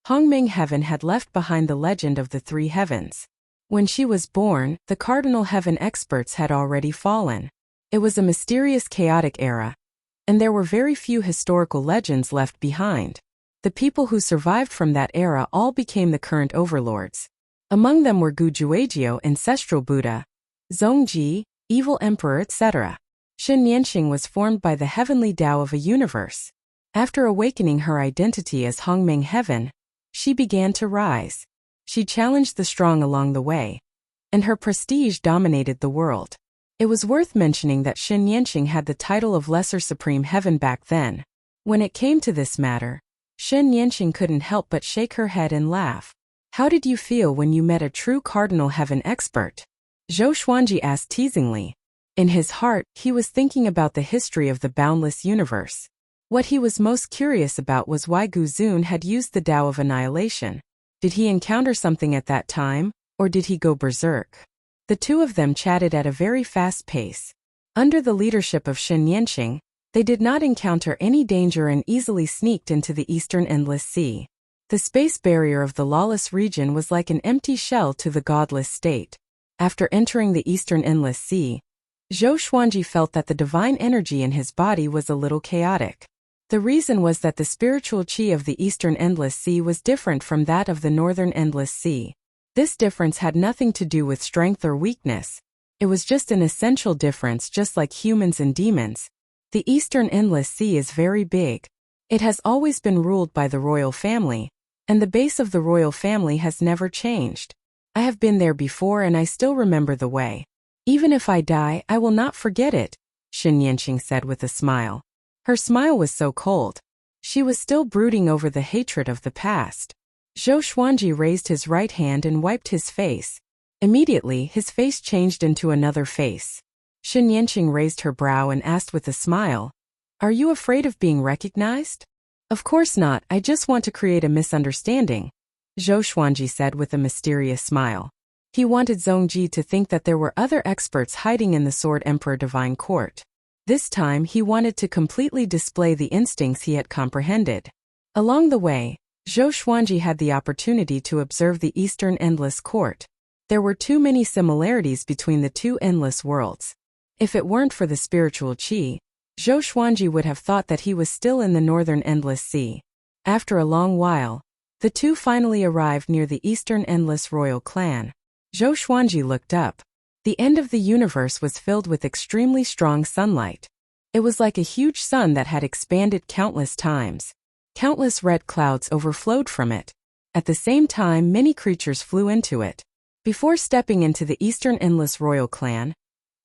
Hongmeng Heaven had left behind the legend of the three heavens. When she was born, the Cardinal Heaven experts had already fallen. It was a mysterious, chaotic era, and there were very few historical legends left behind. The people who survived from that era all became the current overlords. Among them were Gu Juejiu, ancestral Buddha, Zongji, evil emperor, etc. Shen Yanqing was formed by the heavenly Tao of a universe. After awakening her identity as Hongmeng Heaven, she began to rise. She challenged the strong along the way, and her prestige dominated the world. It was worth mentioning that Shen Yanqing had the title of Lesser Supreme Heaven back then. When it came to this matter, Shen Yanqing couldn't help but shake her head and laugh. "How did you feel when you met a true Cardinal Heaven expert?" Zhou Xuanji asked teasingly. In his heart, he was thinking about the history of the boundless universe. What he was most curious about was why Gu Zun had used the Tao of Annihilation. Did he encounter something at that time, or did he go berserk? The two of them chatted at a very fast pace. Under the leadership of Shen Yanqing, they did not encounter any danger and easily sneaked into the eastern endless sea. The space barrier of the lawless region was like an empty shell to the godless state. After entering the eastern endless sea, Zhou Xuanji felt that the divine energy in his body was a little chaotic. The reason was that the spiritual qi of the eastern endless sea was different from that of the northern endless sea. This difference had nothing to do with strength or weakness. It was just an essential difference, just like humans and demons. The eastern endless sea is very big. It has always been ruled by the royal family, and the base of the royal family has never changed. I have been there before and I still remember the way. Even if I die, I will not forget it, Shen Yanqing said with a smile. Her smile was so cold. She was still brooding over the hatred of the past. Zhou Xuanji raised his right hand and wiped his face. Immediately, his face changed into another face. Shen Yanqing raised her brow and asked with a smile, "Are you afraid of being recognized?" "Of course not, I just want to create a misunderstanding." Zhou Xuanji said with a mysterious smile. He wanted Zhongji to think that there were other experts hiding in the Sword Emperor Divine Court. This time he wanted to completely display the instincts he had comprehended. Along the way, Zhou Xuanji had the opportunity to observe the Eastern Endless Court. There were too many similarities between the two endless worlds. If it weren't for the spiritual qi, Zhou Xuanji would have thought that he was still in the Northern Endless Sea. After a long while, the two finally arrived near the Eastern Endless Royal Clan. Zhou Xuanji looked up. The end of the universe was filled with extremely strong sunlight. It was like a huge sun that had expanded countless times. Countless red clouds overflowed from it. At the same time, many creatures flew into it. Before stepping into the Eastern Endless Royal Clan,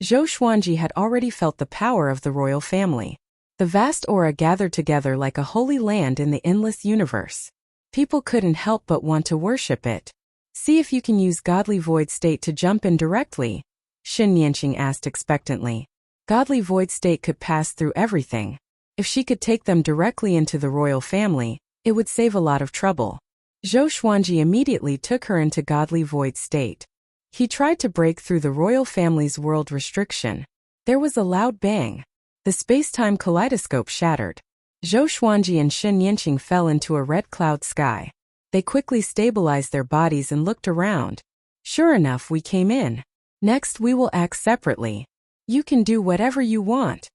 Zhou Xuanji had already felt the power of the royal family. The vast aura gathered together like a holy land in the endless universe. People couldn't help but want to worship it. See if you can use Godly Void State to jump in directly, Xin Yanqing asked expectantly. Godly Void State could pass through everything. If she could take them directly into the royal family, it would save a lot of trouble. Zhou Xuanji immediately took her into Godly Void State. He tried to break through the royal family's world restriction. There was a loud bang. The space-time kaleidoscope shattered. Zhou Xuanji and Xin Yanqing fell into a red cloud sky. They quickly stabilized their bodies and looked around. Sure enough, we came in. Next we will act separately. You can do whatever you want,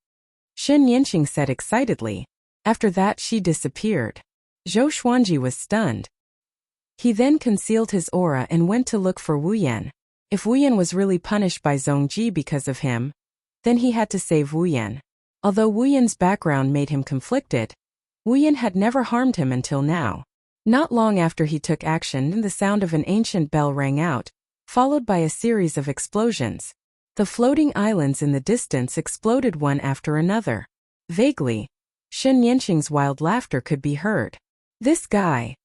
Xin Yanqing said excitedly. After that she disappeared. Zhou Xuanji was stunned. He then concealed his aura and went to look for Wu Yan. If Wu Yan was really punished by Zhongji because of him, then he had to save Wu Yan. Although Wu Yan's background made him conflicted, Wu Yan had never harmed him until now. Not long after he took action, the sound of an ancient bell rang out, followed by a series of explosions. The floating islands in the distance exploded one after another. Vaguely, Xin Yanqing's wild laughter could be heard. This guy.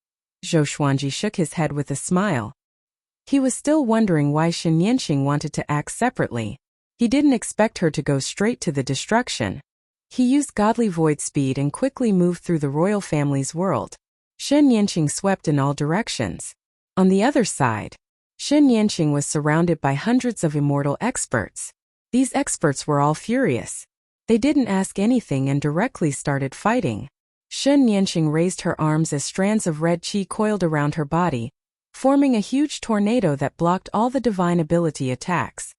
Zhou Xuanji shook his head with a smile. He was still wondering why Xin Yanqing wanted to act separately. He didn't expect her to go straight to the destruction. He used Godly Void Speed and quickly moved through the royal family's world. Xin Yanqing swept in all directions. On the other side, Xin Yanqing was surrounded by hundreds of immortal experts. These experts were all furious. They didn't ask anything and directly started fighting. Xin Yanqing raised her arms as strands of red qi coiled around her body, forming a huge tornado that blocked all the divine ability attacks.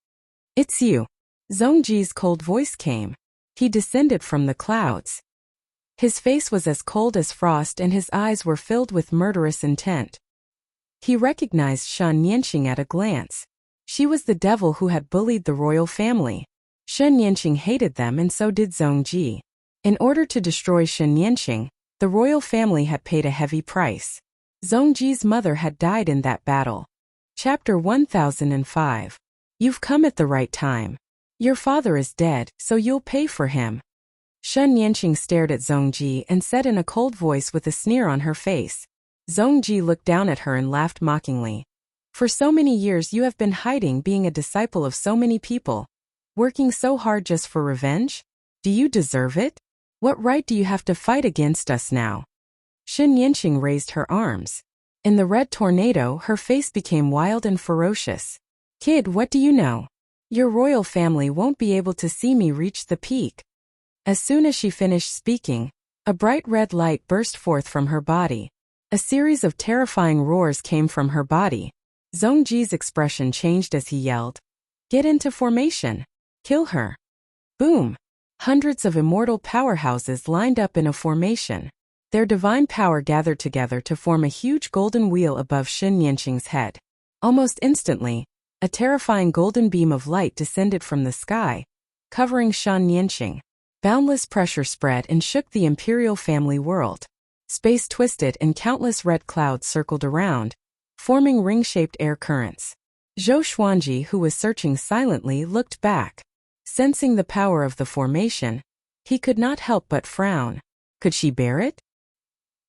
It's you. Zhongji's cold voice came. He descended from the clouds. His face was as cold as frost and his eyes were filled with murderous intent. He recognized Xin Yanqing at a glance. She was the devil who had bullied the royal family. Xin Yanqing hated them and so did Zhongji. In order to destroy Xin Yanqing, the royal family had paid a heavy price. Zhongji's mother had died in that battle. Chapter 1005. You've come at the right time. Your father is dead, so you'll pay for him. Xin Yanqing stared at Zhongji and said in a cold voice with a sneer on her face. Zhongji looked down at her and laughed mockingly. For so many years you have been hiding, being a disciple of so many people. Working so hard just for revenge? Do you deserve it? What right do you have to fight against us now? Xin Yanqing raised her arms. In the red tornado, her face became wild and ferocious. Kid, what do you know? Your royal family won't be able to see me reach the peak. As soon as she finished speaking, a bright red light burst forth from her body. A series of terrifying roars came from her body. Zhongji's expression changed as he yelled, "Get into formation! Kill her!" Boom! Hundreds of immortal powerhouses lined up in a formation. Their divine power gathered together to form a huge golden wheel above Xin Yanqing's head. Almost instantly, a terrifying golden beam of light descended from the sky, covering Xin Yanqing. Boundless pressure spread and shook the imperial family world. Space twisted and countless red clouds circled around, forming ring-shaped air currents. Zhou Xuanji, who was searching silently, looked back. Sensing the power of the formation, he could not help but frown. Could she bear it?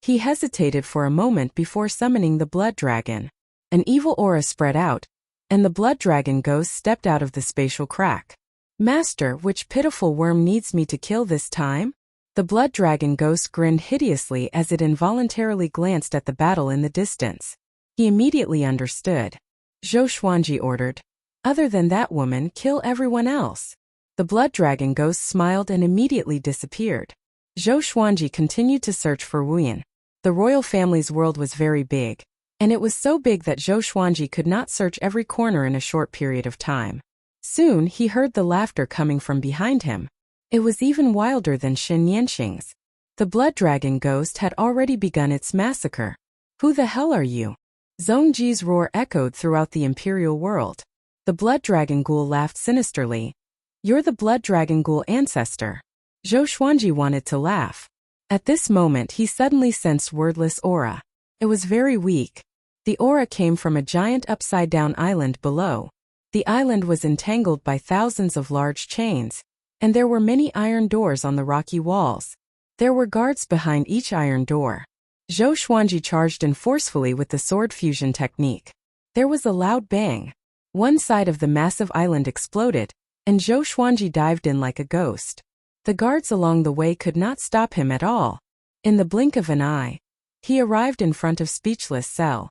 He hesitated for a moment before summoning the blood dragon. An evil aura spread out, and the blood dragon ghost stepped out of the spatial crack. Master, which pitiful worm needs me to kill this time? The blood dragon ghost grinned hideously as it involuntarily glanced at the battle in the distance. He immediately understood. Zhou Xuanji ordered. Other than that woman, kill everyone else. The blood dragon ghost smiled and immediately disappeared. Zhou Xuanji continued to search for Wuyan. The royal family's world was very big, and it was so big that Zhou Xuanji could not search every corner in a short period of time. Soon he heard the laughter coming from behind him. It was even wilder than Xin Yanxing's. The blood dragon ghost had already begun its massacre. Who the hell are you? Zhongji's roar echoed throughout the imperial world. The blood dragon ghoul laughed sinisterly. You're the blood dragon ghoul ancestor. Zhou Xuanji wanted to laugh. At this moment he suddenly sensed wordless aura. It was very weak. The aura came from a giant upside-down island below. The island was entangled by thousands of large chains, and there were many iron doors on the rocky walls. There were guards behind each iron door. Zhou Xuanji charged in forcefully with the sword fusion technique. There was a loud bang. One side of the massive island exploded, and Zhou Xuanji dived in like a ghost. The guards along the way could not stop him at all. In the blink of an eye, he arrived in front of Speechless Cell.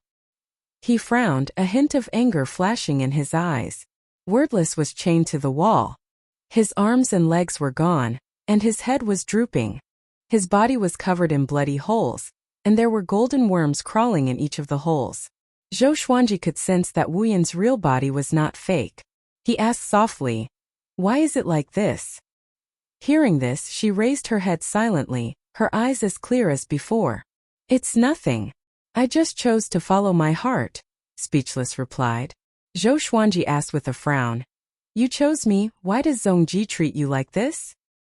He frowned, a hint of anger flashing in his eyes. Wordless was chained to the wall. His arms and legs were gone, and his head was drooping. His body was covered in bloody holes, and there were golden worms crawling in each of the holes. Zhou Xuanji could sense that Wuyan's real body was not fake. He asked softly, "Why is it like this?" Hearing this, she raised her head silently, her eyes as clear as before. "It's nothing. I just chose to follow my heart," Speechless replied. Zhou Xuanji asked with a frown, "You chose me, why does Zhongji treat you like this?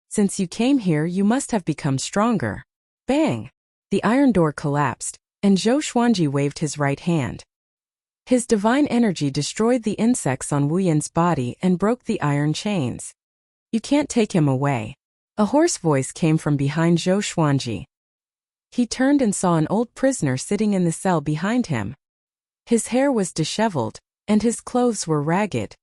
Since you came here you must have become stronger." Bang! The iron door collapsed, and Zhou Xuanji waved his right hand. His divine energy destroyed the insects on Wuyan's body and broke the iron chains. "You can't take him away." A hoarse voice came from behind Zhou Xuanji. He turned and saw an old prisoner sitting in the cell behind him. His hair was disheveled, and his clothes were ragged.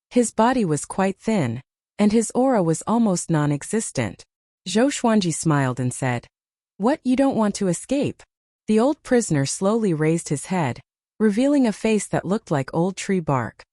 His body was quite thin, and his aura was almost non-existent. Zhou Xuanji smiled and said, "What, you don't want to escape?" The old prisoner slowly raised his head, revealing a face that looked like old tree bark.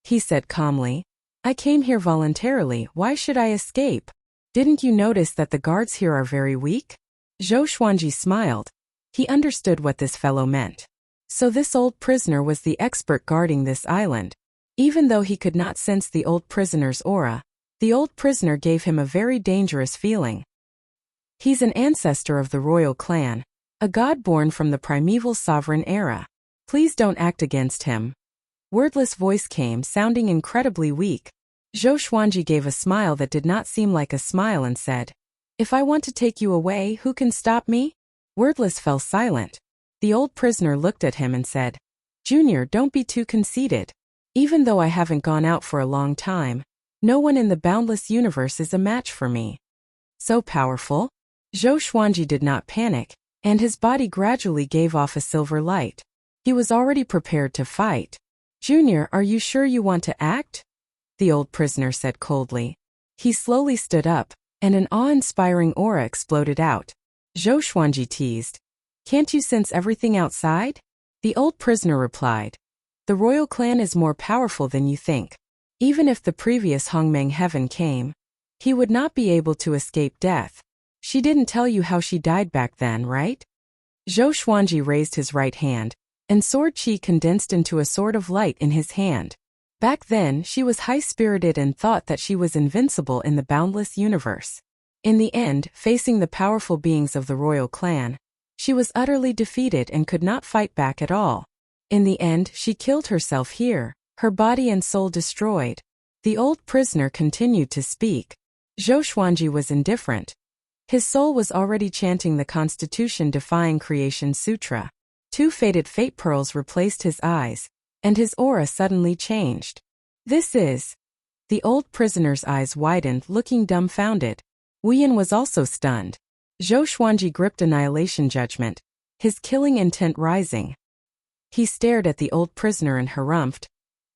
He said calmly, "I came here voluntarily, why should I escape? Didn't you notice that the guards here are very weak?" Zhou Xuanji smiled. He understood what this fellow meant. So this old prisoner was the expert guarding this island. Even though he could not sense the old prisoner's aura, the old prisoner gave him a very dangerous feeling. He's an ancestor of the royal clan, a god born from the primeval sovereign era. Please don't act against him. Wordless voice came, sounding incredibly weak. Zhou Xuanji gave a smile that did not seem like a smile and said, "If I want to take you away, who can stop me?" Wordless fell silent. The old prisoner looked at him and said, "Junior, don't be too conceited. Even though I haven't gone out for a long time, no one in the boundless universe is a match for me." So powerful? Zhou Xuanji did not panic, and his body gradually gave off a silver light. He was already prepared to fight. "Junior, are you sure you want to act?" the old prisoner said coldly. He slowly stood up, and an awe-inspiring aura exploded out. Zhou Xuanji teased, "Can't you sense everything outside?" The old prisoner replied, "The royal clan is more powerful than you think. Even if the previous Hongmeng heaven came, he would not be able to escape death. She didn't tell you how she died back then, right?" Zhou Xuanji raised his right hand, and sword chi condensed into a sword of light in his hand. Back then, she was high-spirited and thought that she was invincible in the boundless universe. In the end, facing the powerful beings of the royal clan, she was utterly defeated and could not fight back at all. In the end, she killed herself here, her body and soul destroyed. The old prisoner continued to speak. Zhou Xuanji was indifferent. His soul was already chanting the Constitution-defying Creation Sutra. 2 faded fate pearls replaced his eyes, and his aura suddenly changed. "This is..." The old prisoner's eyes widened, looking dumbfounded. Wuyan was also stunned. Zhou Xuanji gripped Annihilation Judgment, his killing intent rising. He stared at the old prisoner and harumphed.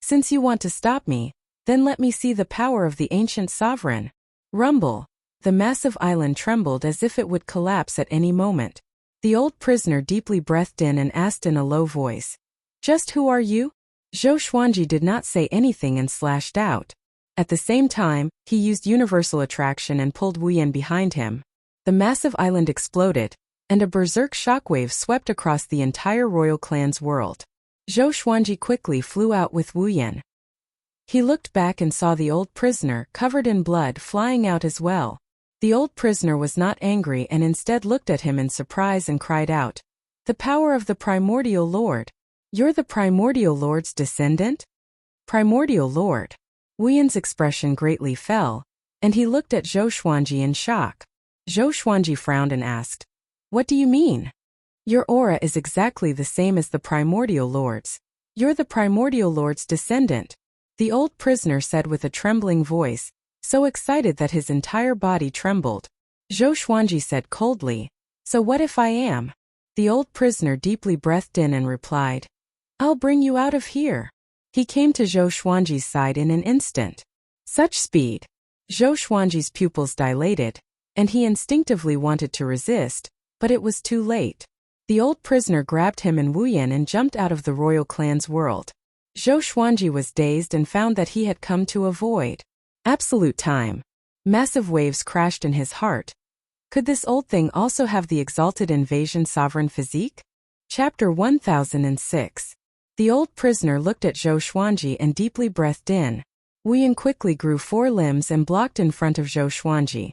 "Since you want to stop me, then let me see the power of the ancient sovereign." Rumble. The massive island trembled as if it would collapse at any moment. The old prisoner deeply breathed in and asked in a low voice, "Just who are you?" Zhou Xuanji did not say anything and slashed out. At the same time, he used universal attraction and pulled Wuyan behind him. The massive island exploded, and a berserk shockwave swept across the entire royal clan's world. Zhou Xuanji quickly flew out with Wuyan. He looked back and saw the old prisoner, covered in blood, flying out as well. The old prisoner was not angry and instead looked at him in surprise and cried out, "The power of the Primordial Lord! You're the Primordial Lord's descendant?" Primordial Lord. Wuyan's expression greatly fell, and he looked at Zhou Xuanji in shock. Zhou Xuanji frowned and asked, "What do you mean? Your aura is exactly the same as the Primordial Lord's. You're the Primordial Lord's descendant," the old prisoner said with a trembling voice, so excited that his entire body trembled. Zhou Xuanji said coldly, "So what if I am?" The old prisoner deeply breathed in and replied, "I'll bring you out of here." He came to Zhou Xuanji's side in an instant. Such speed! Zhou Xuanji's pupils dilated, and he instinctively wanted to resist, but it was too late. The old prisoner grabbed him and Wuyan and jumped out of the royal clan's world. Zhou Xuanji was dazed and found that he had come to avoid absolute time. Massive waves crashed in his heart. Could this old thing also have the exalted invasion sovereign physique? Chapter 1006. The old prisoner looked at Zhou Xuanji and deeply breathed in. Wuyan quickly grew 4 limbs and blocked in front of Zhou Xuanji.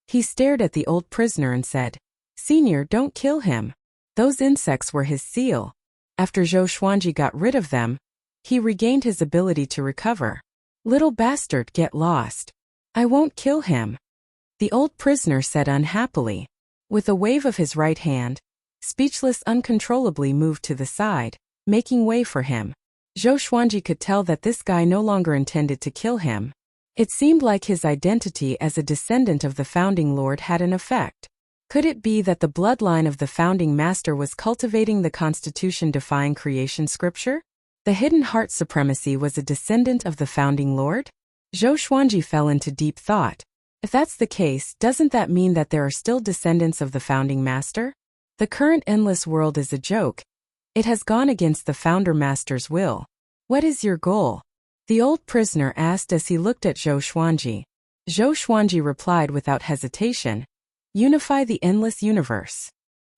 He stared at the old prisoner and said, "Senior, don't kill him. Those insects were his seal." After Zhou Xuanji got rid of them, he regained his ability to recover. "Little bastard, get lost. I won't kill him," the old prisoner said unhappily. With a wave of his right hand, Speechless uncontrollably moved to the side, making way for him. Zhou Xuanji could tell that this guy no longer intended to kill him. It seemed like his identity as a descendant of the founding lord had an effect. Could it be that the bloodline of the founding master was cultivating the constitution-defying creation scripture? The hidden heart supremacy was a descendant of the founding lord? Zhou Xuanji fell into deep thought. If that's the case, doesn't that mean that there are still descendants of the founding master? The current endless world is a joke. It has gone against the founder master's will. What is your goal? The old prisoner asked as he looked at Zhou Xuanji. Zhou Xuanji replied without hesitation, "Unify the endless universe.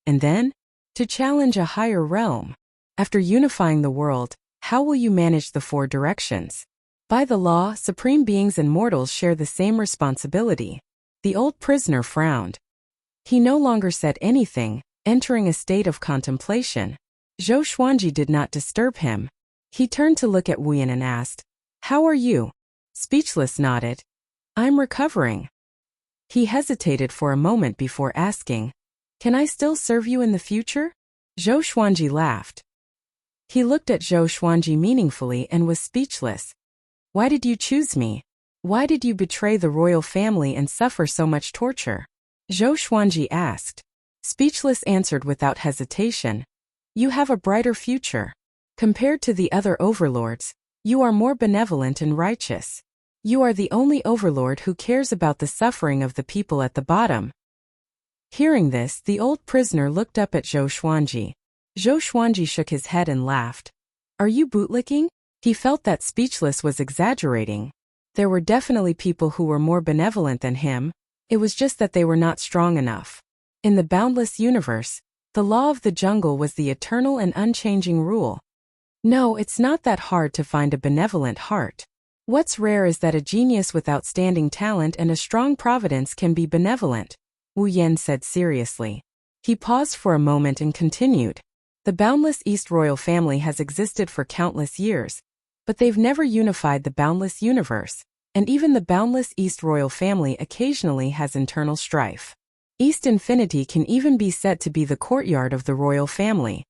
And then, to challenge a higher realm. After unifying the world, how will you manage the 4 directions? By the law, supreme beings and mortals share the same responsibility." The old prisoner frowned. He no longer said anything, entering a state of contemplation. Zhou Xuanji did not disturb him. He turned to look at Wuyan and asked, "How are you?" Speechless nodded. "I'm recovering." He hesitated for a moment before asking, "Can I still serve you in the future?" Zhou Xuanji laughed. He looked at Zhou Xuanji meaningfully and was speechless. "Why did you choose me? Why did you betray the royal family and suffer so much torture?" Zhou Xuanji asked. Speechless answered without hesitation, "You have a brighter future. Compared to the other overlords, you are more benevolent and righteous. You are the only overlord who cares about the suffering of the people at the bottom." Hearing this, the old prisoner looked up at Zhou Xuanji. Zhou Xuanji shook his head and laughed. "Are you bootlicking?" He felt that Speechless was exaggerating. There were definitely people who were more benevolent than him. It was just that they were not strong enough. In the boundless universe, the law of the jungle was the eternal and unchanging rule. No, it's not that hard to find a benevolent heart. What's rare is that a genius with outstanding talent and a strong providence can be benevolent, Wu Yan said seriously. He paused for a moment and continued. The boundless East royal family has existed for countless years, but they've never unified the boundless universe, and even the boundless East royal family occasionally has internal strife. East Infinity can even be said to be the courtyard of the royal family.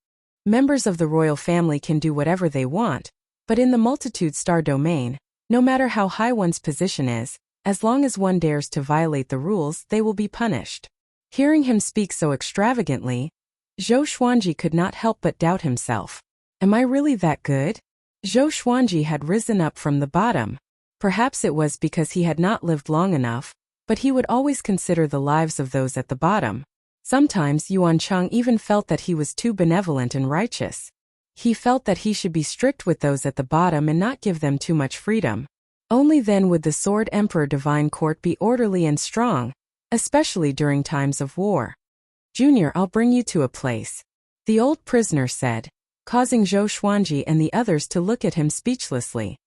Members of the royal family can do whatever they want, but in the multitude-star domain, no matter how high one's position is, as long as one dares to violate the rules, they will be punished. Hearing him speak so extravagantly, Zhou Xuanji could not help but doubt himself. Am I really that good? Zhou Xuanji had risen up from the bottom. Perhaps it was because he had not lived long enough, but he would always consider the lives of those at the bottom. Sometimes Yuan Cheng even felt that he was too benevolent and righteous. He felt that he should be strict with those at the bottom and not give them too much freedom. Only then would the Sword Emperor Divine Court be orderly and strong, especially during times of war. Junior, I'll bring you to a place, the old prisoner said, causing Zhou Xuanji and the others to look at him speechlessly.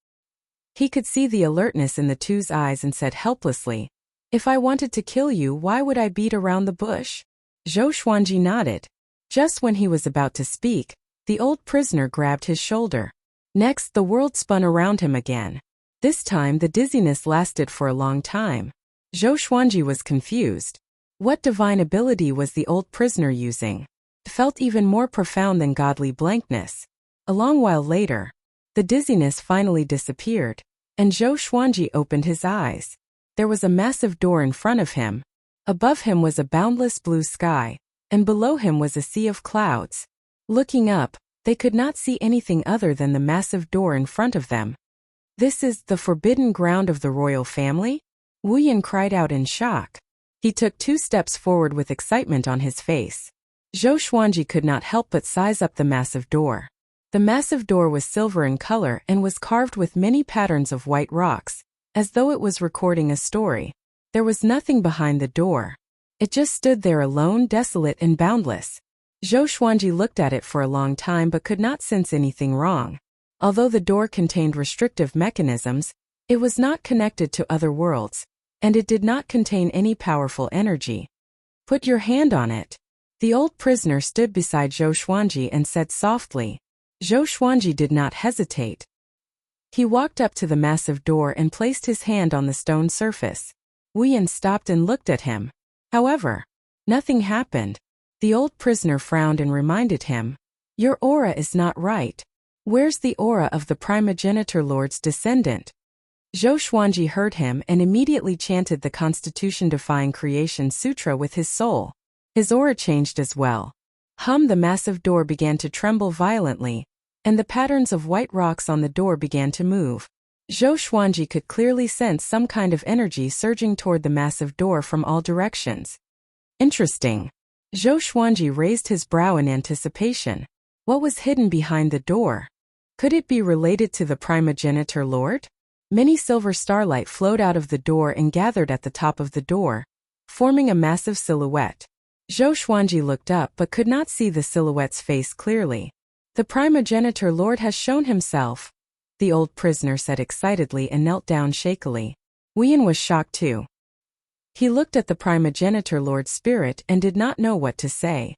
He could see the alertness in the two's eyes and said helplessly, "If I wanted to kill you, why would I beat around the bush?" Zhou Xuanji nodded. Just when he was about to speak, the old prisoner grabbed his shoulder. Next, the world spun around him again. This time, the dizziness lasted for a long time. Zhou Xuanji was confused. What divine ability was the old prisoner using? It felt even more profound than godly blankness. A long while later, the dizziness finally disappeared, and Zhou Xuanji opened his eyes. There was a massive door in front of him. Above him was a boundless blue sky, and below him was a sea of clouds. Looking up, they could not see anything other than the massive door in front of them. "This is the forbidden ground of the royal family?" Wu Yan cried out in shock. He took 2 steps forward with excitement on his face. Zhou Xuanji could not help but size up the massive door. The massive door was silver in color and was carved with many patterns of white rocks, as though it was recording a story. There was nothing behind the door. It just stood there alone, desolate and boundless. Zhou Xuanji looked at it for a long time but could not sense anything wrong. Although the door contained restrictive mechanisms, it was not connected to other worlds, and it did not contain any powerful energy. "Put your hand on it." The old prisoner stood beside Zhou Xuanji and said softly. Zhou Xuanji did not hesitate. He walked up to the massive door and placed his hand on the stone surface. Wu Yan stopped and looked at him. However, nothing happened. The old prisoner frowned and reminded him, "Your aura is not right. Where's the aura of the primogenitor lord's descendant?" Zhou Xuanji heard him and immediately chanted the Constitution-defying Creation Sutra with his soul. His aura changed as well. The massive door began to tremble violently, and the patterns of white rocks on the door began to move. Zhou Xuanji could clearly sense some kind of energy surging toward the massive door from all directions. Interesting. Zhou Xuanji raised his brow in anticipation. What was hidden behind the door? Could it be related to the primogenitor lord? Many silver starlight flowed out of the door and gathered at the top of the door, forming a massive silhouette. Zhou Xuanji looked up but could not see the silhouette's face clearly. "The primogenitor lord has shown himself," the old prisoner said excitedly and knelt down shakily. Wu Yan was shocked too. He looked at the primogenitor lord's spirit and did not know what to say.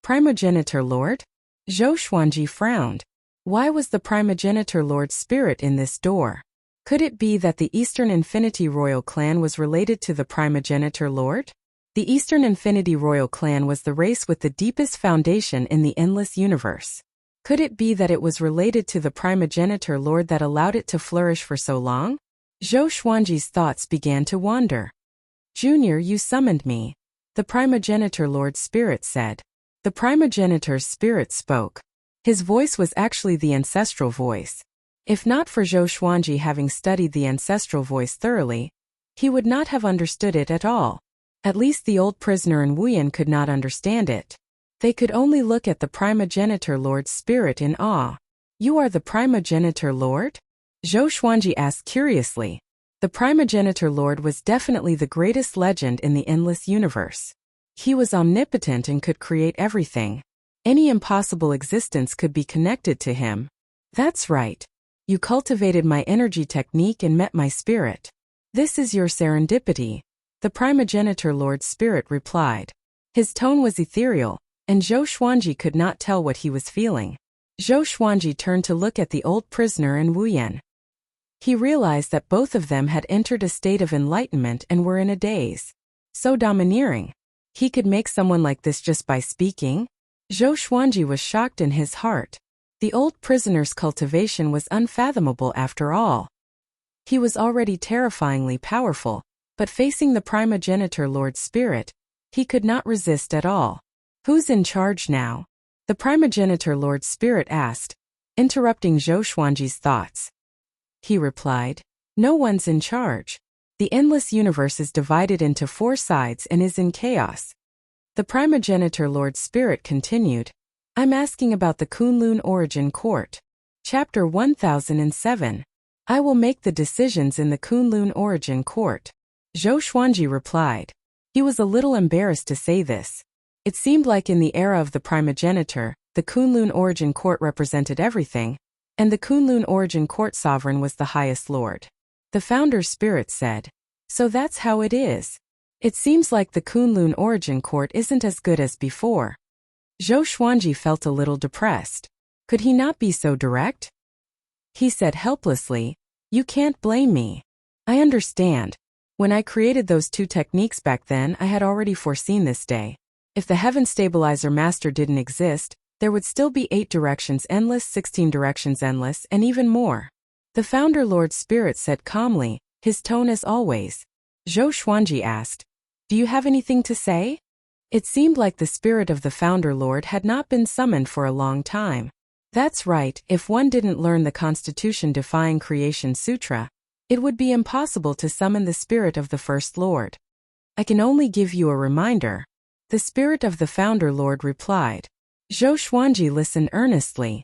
Primogenitor lord? Zhou Xuanji frowned. Why was the primogenitor lord's spirit in this door? Could it be that the Eastern Infinity Royal Clan was related to the primogenitor lord? The Eastern Infinity Royal Clan was the race with the deepest foundation in the endless universe. Could it be that it was related to the primogenitor lord that allowed it to flourish for so long? Zhou Xuanji's thoughts began to wander. "Junior, you summoned me," the primogenitor lord's spirit said. The primogenitor's spirit spoke. His voice was actually the ancestral voice. If not for Zhou Xuanji having studied the ancestral voice thoroughly, he would not have understood it at all. At least the old prisoner and Wu Yan could not understand it. They could only look at the primogenitor lord's spirit in awe. "You are the primogenitor lord?" Zhou Xuanji asked curiously. The primogenitor lord was definitely the greatest legend in the endless universe. He was omnipotent and could create everything. Any impossible existence could be connected to him. "That's right. You cultivated my energy technique and met my spirit. This is your serendipity," the primogenitor lord's spirit replied. His tone was ethereal, and Zhou Xuanji could not tell what he was feeling. Zhou Xuanji turned to look at the old prisoner and Wu Yan. He realized that both of them had entered a state of enlightenment and were in a daze. So domineering. He could make someone like this just by speaking? Zhou Xuanji was shocked in his heart. The old prisoner's cultivation was unfathomable after all. He was already terrifyingly powerful, but facing the primogenitor lord's spirit, he could not resist at all. "Who's in charge now?" the primogenitor lord's spirit asked, interrupting Zhou Xuanji's thoughts. He replied, "No one's in charge. The endless universe is divided into 4 sides and is in chaos. The primogenitor Lord Spirit continued. I'm asking about the Kunlun Origin Court. Chapter 1007. I will make the decisions in the Kunlun Origin Court. Zhou Xuanji replied. He was a little embarrassed to say this. It seemed like in the era of the primogenitor, the Kunlun Origin Court represented everything, and the Kunlun Origin Court sovereign was the highest lord. The founder's spirit said. So that's how it is. It seems like the Kunlun Origin Court isn't as good as before. Zhou Xuanji felt a little depressed. Could he not be so direct? He said helplessly, You can't blame me. I understand. When I created those two techniques back then, I had already foreseen this day. If the Heaven Stabilizer Master didn't exist, there would still be 8 directions endless, 16 directions endless, and even more. The founder Lord Spirit said calmly, his tone as always. Zhou Xuanji asked, Do you have anything to say? It seemed like the spirit of the founder lord had not been summoned for a long time. That's right, if one didn't learn the Constitution-defying Creation Sutra, it would be impossible to summon the spirit of the First Lord. I can only give you a reminder. The spirit of the founder lord replied. Zhou Xuanji listened earnestly.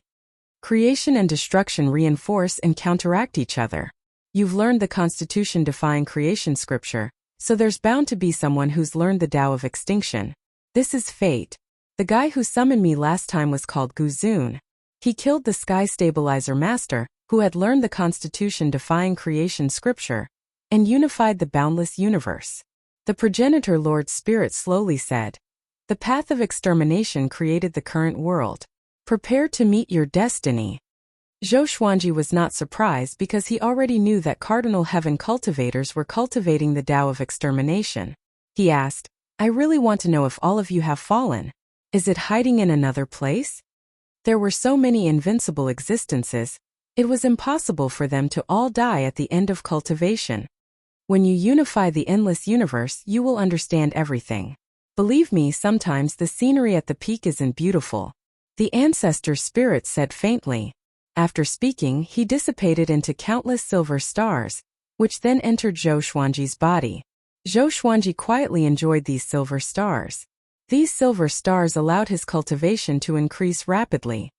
Creation and destruction reinforce and counteract each other. You've learned the Constitution-defying creation scripture, so there's bound to be someone who's learned the Tao of extinction. This is fate. The guy who summoned me last time was called Guzun. He killed the Sky Stabilizer Master, who had learned the Constitution-defying creation scripture, and unified the boundless universe. The progenitor Lord Spirit slowly said, The path of extermination created the current world. Prepare to meet your destiny. Zhou Xuanji was not surprised because he already knew that Cardinal Heaven cultivators were cultivating the Tao of extermination. He asked, I really want to know if all of you have fallen. Is it hiding in another place? There were so many invincible existences, it was impossible for them to all die at the end of cultivation. When you unify the endless universe, you will understand everything. Believe me, sometimes the scenery at the peak isn't beautiful. The ancestor spirit said faintly. After speaking, he dissipated into countless silver stars, which then entered Zhou Xuanji's body. Zhou Xuanji quietly enjoyed these silver stars. These silver stars allowed his cultivation to increase rapidly.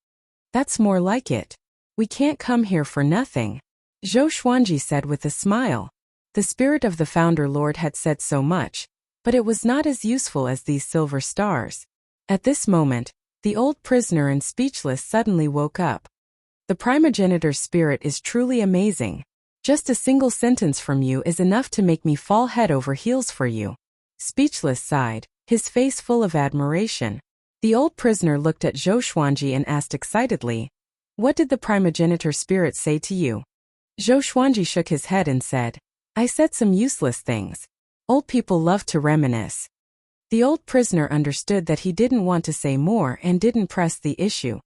That's more like it. We can't come here for nothing, Zhou Xuanji said with a smile. The spirit of the founder lord had said so much, but it was not as useful as these silver stars. At this moment, the old prisoner and speechless suddenly woke up. The primogenitor's spirit is truly amazing. Just a single sentence from you is enough to make me fall head over heels for you. Speechless sighed, his face full of admiration. The old prisoner looked at Zhou Xuanji and asked excitedly, What did the primogenitor spirit say to you? Zhou Xuanji shook his head and said, I said some useless things. Old people love to reminisce. The old prisoner understood that he didn't want to say more and didn't press the issue.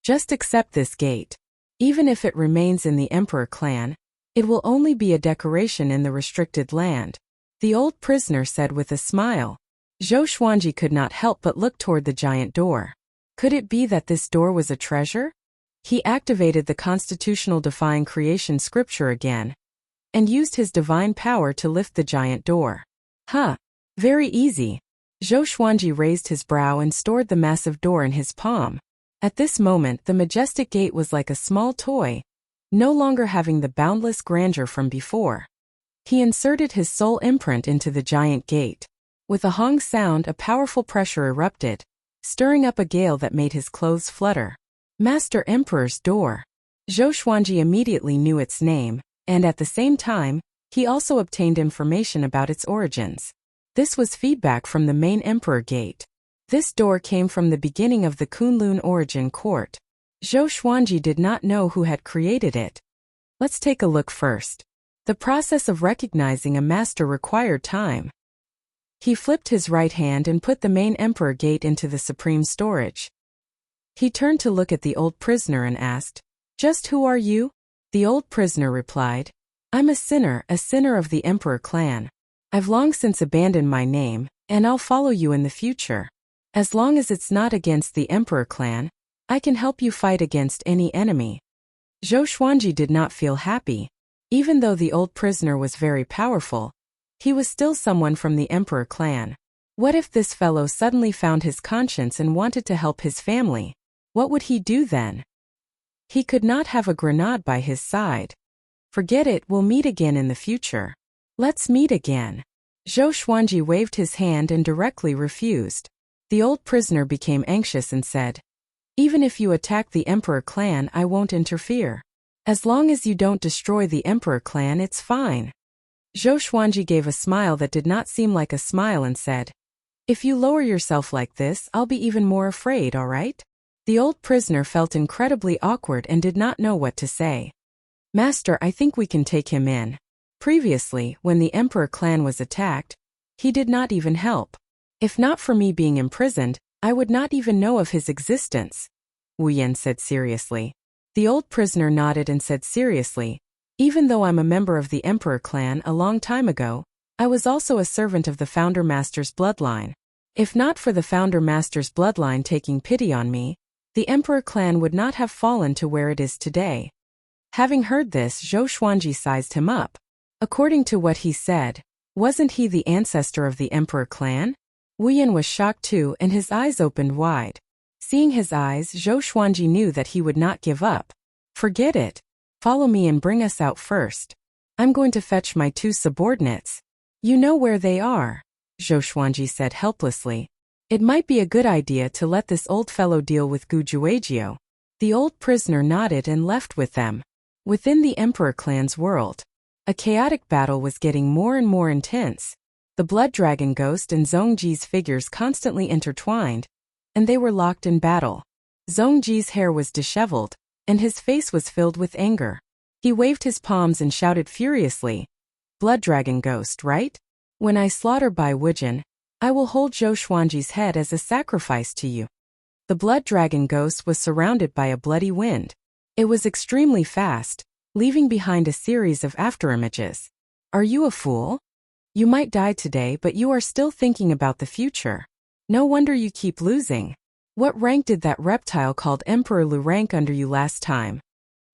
Just accept this gate. Even if it remains in the Emperor clan, it will only be a decoration in the restricted land, the old prisoner said with a smile. Zhou Xuanji could not help but look toward the giant door. Could it be that this door was a treasure? He activated the constitutional defying creation scripture again, and used his divine power to lift the giant door. Very easy. Zhou Xuanji raised his brow and stored the massive door in his palm. At this moment, the majestic gate was like a small toy, no longer having the boundless grandeur from before. He inserted his soul imprint into the giant gate. With a hong sound, a powerful pressure erupted, stirring up a gale that made his clothes flutter. Master Emperor's Door. Zhou Xuanji immediately knew its name, and at the same time, he also obtained information about its origins. This was feedback from the main Emperor Gate. This door came from the beginning of the Kunlun Origin Court. Zhou Xuanji did not know who had created it. Let's take a look first. The process of recognizing a master required time. He flipped his right hand and put the main Emperor Gate into the supreme storage. He turned to look at the old prisoner and asked, Just who are you? The old prisoner replied, I'm a sinner of the Emperor clan. I've long since abandoned my name, and I'll follow you in the future. As long as it's not against the Emperor clan, I can help you fight against any enemy. Zhou Xuanji did not feel happy. Even though the old prisoner was very powerful, he was still someone from the Emperor clan. What if this fellow suddenly found his conscience and wanted to help his family? What would he do then? He could not have a grenade by his side. Forget it, we'll meet again in the future. Let's meet again. Zhou Xuanji waved his hand and directly refused. The old prisoner became anxious and said, "Even if you attack the Emperor clan, I won't interfere. As long as you don't destroy the Emperor clan, it's fine." Zhou Xuanji gave a smile that did not seem like a smile and said, "If you lower yourself like this, I'll be even more afraid, all right?" The old prisoner felt incredibly awkward and did not know what to say. "Master, I think we can take him in. Previously, when the Emperor clan was attacked, he did not even help. If not for me being imprisoned, I would not even know of his existence," Wu Yan said seriously. The old prisoner nodded and said seriously, "Even though I'm a member of the Emperor clan a long time ago, I was also a servant of the Founder Master's bloodline. If not for the Founder Master's bloodline taking pity on me, the Emperor clan would not have fallen to where it is today." Having heard this, Zhou Xuanji sized him up. According to what he said, wasn't he the ancestor of the Emperor clan? Wu Yan was shocked too and his eyes opened wide. Seeing his eyes, Zhou Xuanji knew that he would not give up. "Forget it. Follow me and bring us out first. I'm going to fetch my 2 subordinates. You know where they are," Zhou Xuanji said helplessly. "It might be a good idea to let this old fellow deal with Gu Juejiu." The old prisoner nodded and left with them. Within the Emperor clan's world, a chaotic battle was getting more and more intense. The Blood Dragon Ghost and Zhongji's figures constantly intertwined, and they were locked in battle. Zhongji's hair was disheveled, and his face was filled with anger. He waved his palms and shouted furiously, "Blood Dragon Ghost, right? When I slaughter Bai Wujin, I will hold Zhou Xuanji's head as a sacrifice to you." The Blood Dragon Ghost was surrounded by a bloody wind. It was extremely fast, leaving behind a series of afterimages. "Are you a fool? You might die today, but you are still thinking about the future. No wonder you keep losing. What rank did that reptile called Emperor Lu rank under you last time?"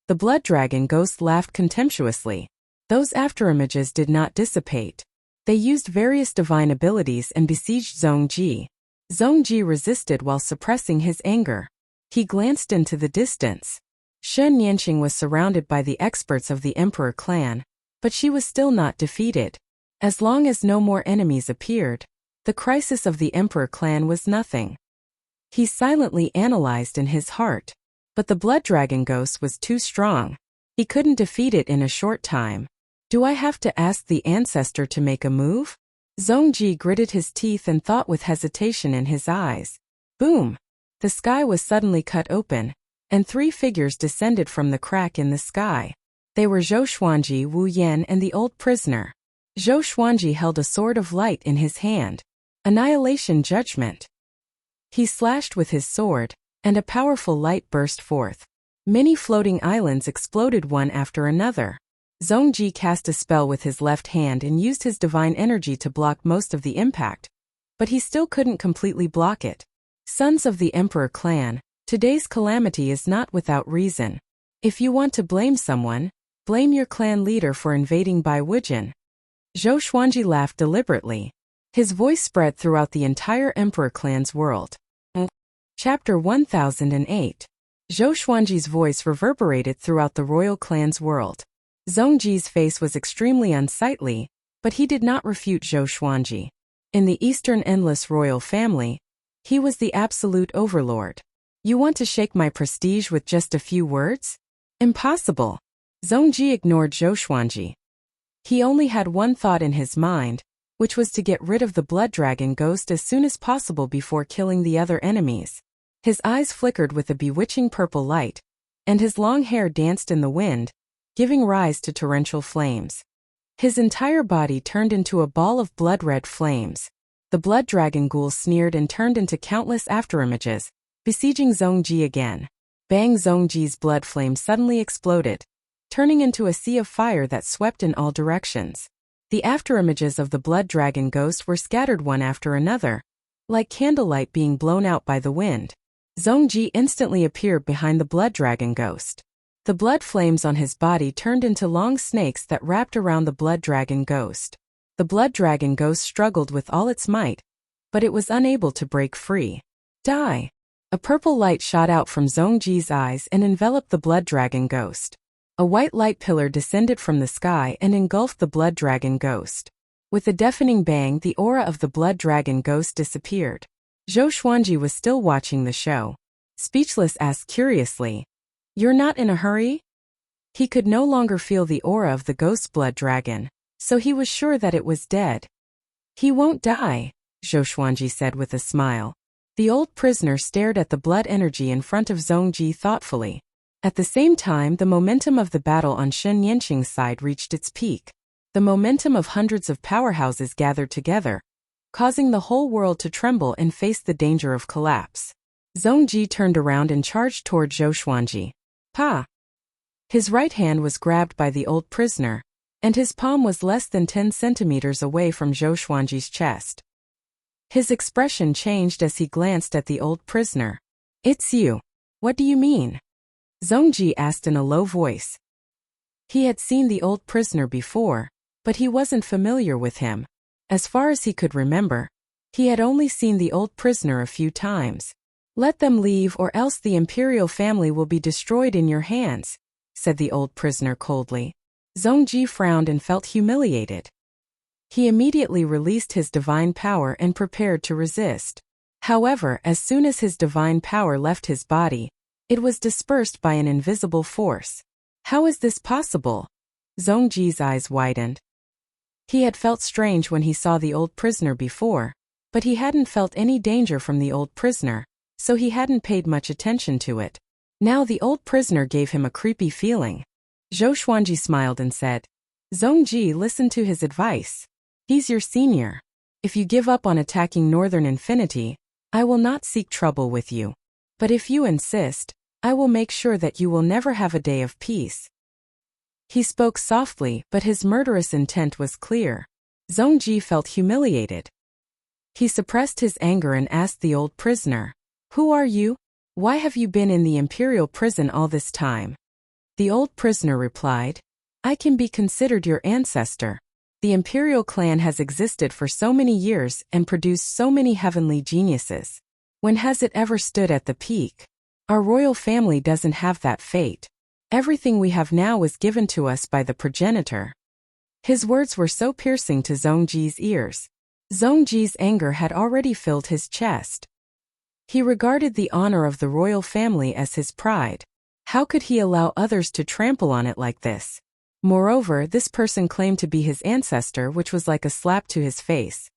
The Blood Dragon Ghost laughed contemptuously. Those afterimages did not dissipate. They used various divine abilities and besieged Zhongji. Zhongji resisted while suppressing his anger. He glanced into the distance. Shen Yanqing was surrounded by the experts of the Emperor clan, but she was still not defeated. As long as no more enemies appeared, the crisis of the Emperor clan was nothing. He silently analyzed in his heart, but the Blood Dragon Ghost was too strong. He couldn't defeat it in a short time. "Do I have to ask the ancestor to make a move?" Zhongji gritted his teeth and thought with hesitation in his eyes. Boom! The sky was suddenly cut open, and 3 figures descended from the crack in the sky. They were Zhou Xuanji, Wu Yan, and the old prisoner. Zhou Xuanji held a sword of light in his hand. Annihilation Judgment. He slashed with his sword, and a powerful light burst forth. Many floating islands exploded one after another. Zhongji cast a spell with his left hand and used his divine energy to block most of the impact, but he still couldn't completely block it. Sons of the Emperor clan, today's calamity is not without reason. If you want to blame someone, blame your clan leader for invading Bai Wujin. Zhou Xuanji laughed deliberately. His voice spread throughout the entire Emperor clan's world. Chapter 1008. Zhou Xuanji's voice reverberated throughout the royal clan's world. Zhongji's face was extremely unsightly, but he did not refute Zhou Xuanji. In the Eastern Endless royal family, he was the absolute overlord. "You want to shake my prestige with just a few words? Impossible." Zhongji ignored Zhou Xuanji. He only had one thought in his mind, which was to get rid of the Blood Dragon Ghost as soon as possible before killing the other enemies. His eyes flickered with a bewitching purple light, and his long hair danced in the wind, giving rise to torrential flames. His entire body turned into a ball of blood-red flames. The Blood Dragon Ghoul sneered and turned into countless afterimages, besieging Zhongji again. Bang! Zhongji's blood flame suddenly exploded, turning into a sea of fire that swept in all directions. The afterimages of the Blood Dragon Ghost were scattered one after another, like candlelight being blown out by the wind. Zhongji instantly appeared behind the Blood Dragon Ghost. The blood flames on his body turned into long snakes that wrapped around the Blood Dragon Ghost. The Blood Dragon Ghost struggled with all its might, but it was unable to break free. Die! A purple light shot out from Zhongji's eyes and enveloped the blood dragon ghost. A white light pillar descended from the sky and engulfed the blood dragon ghost. With a deafening bang, the aura of the blood dragon ghost disappeared. Zhou Xuanji was still watching the show. Speechless, asked curiously, "You're not in a hurry?" He could no longer feel the aura of the ghost blood dragon, so he was sure that it was dead. "He won't die," Zhou Xuanji said with a smile. The old prisoner stared at the blood energy in front of Zhongji thoughtfully. At the same time, the momentum of the battle on Shen Yanqing's side reached its peak. The momentum of hundreds of powerhouses gathered together, causing the whole world to tremble and face the danger of collapse. Zhongji turned around and charged toward Zhou Xuanji. Pa! His right hand was grabbed by the old prisoner, and his palm was less than 10 centimeters away from Zhou Xuanji's chest. His expression changed as he glanced at the old prisoner. "It's you. What do you mean?" Zhongji asked in a low voice. He had seen the old prisoner before, but he wasn't familiar with him. As far as he could remember, he had only seen the old prisoner a few times. "Let them leave or else the imperial family will be destroyed in your hands," said the old prisoner coldly. Zhongji frowned and felt humiliated. He immediately released his divine power and prepared to resist. However, as soon as his divine power left his body, it was dispersed by an invisible force. How is this possible? Zhongji's eyes widened. He had felt strange when he saw the old prisoner before, but he hadn't felt any danger from the old prisoner, so he hadn't paid much attention to it. Now the old prisoner gave him a creepy feeling. Zhou Xuanji smiled and said, "Zhongji, listen to his advice. He's your senior. If you give up on attacking Northern Infinity, I will not seek trouble with you. But if you insist, I will make sure that you will never have a day of peace." He spoke softly, but his murderous intent was clear. Zhongji felt humiliated. He suppressed his anger and asked the old prisoner, "Who are you? Why have you been in the imperial prison all this time?" The old prisoner replied, "I can be considered your ancestor. The imperial clan has existed for so many years and produced so many heavenly geniuses. When has it ever stood at the peak? Our royal family doesn't have that fate. Everything we have now was given to us by the progenitor." His words were so piercing to Zhongji's ears. Zhongji's anger had already filled his chest. He regarded the honor of the royal family as his pride. How could he allow others to trample on it like this? Moreover, this person claimed to be his ancestor, which was like a slap to his face.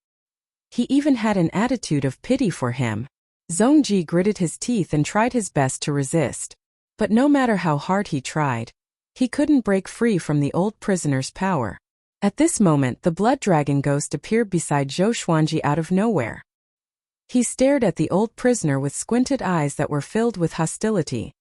He even had an attitude of pity for him. Zhongji gritted his teeth and tried his best to resist. But no matter how hard he tried, he couldn't break free from the old prisoner's power. At this moment, the blood dragon ghost appeared beside Zhou Xuanji out of nowhere. He stared at the old prisoner with squinted eyes that were filled with hostility.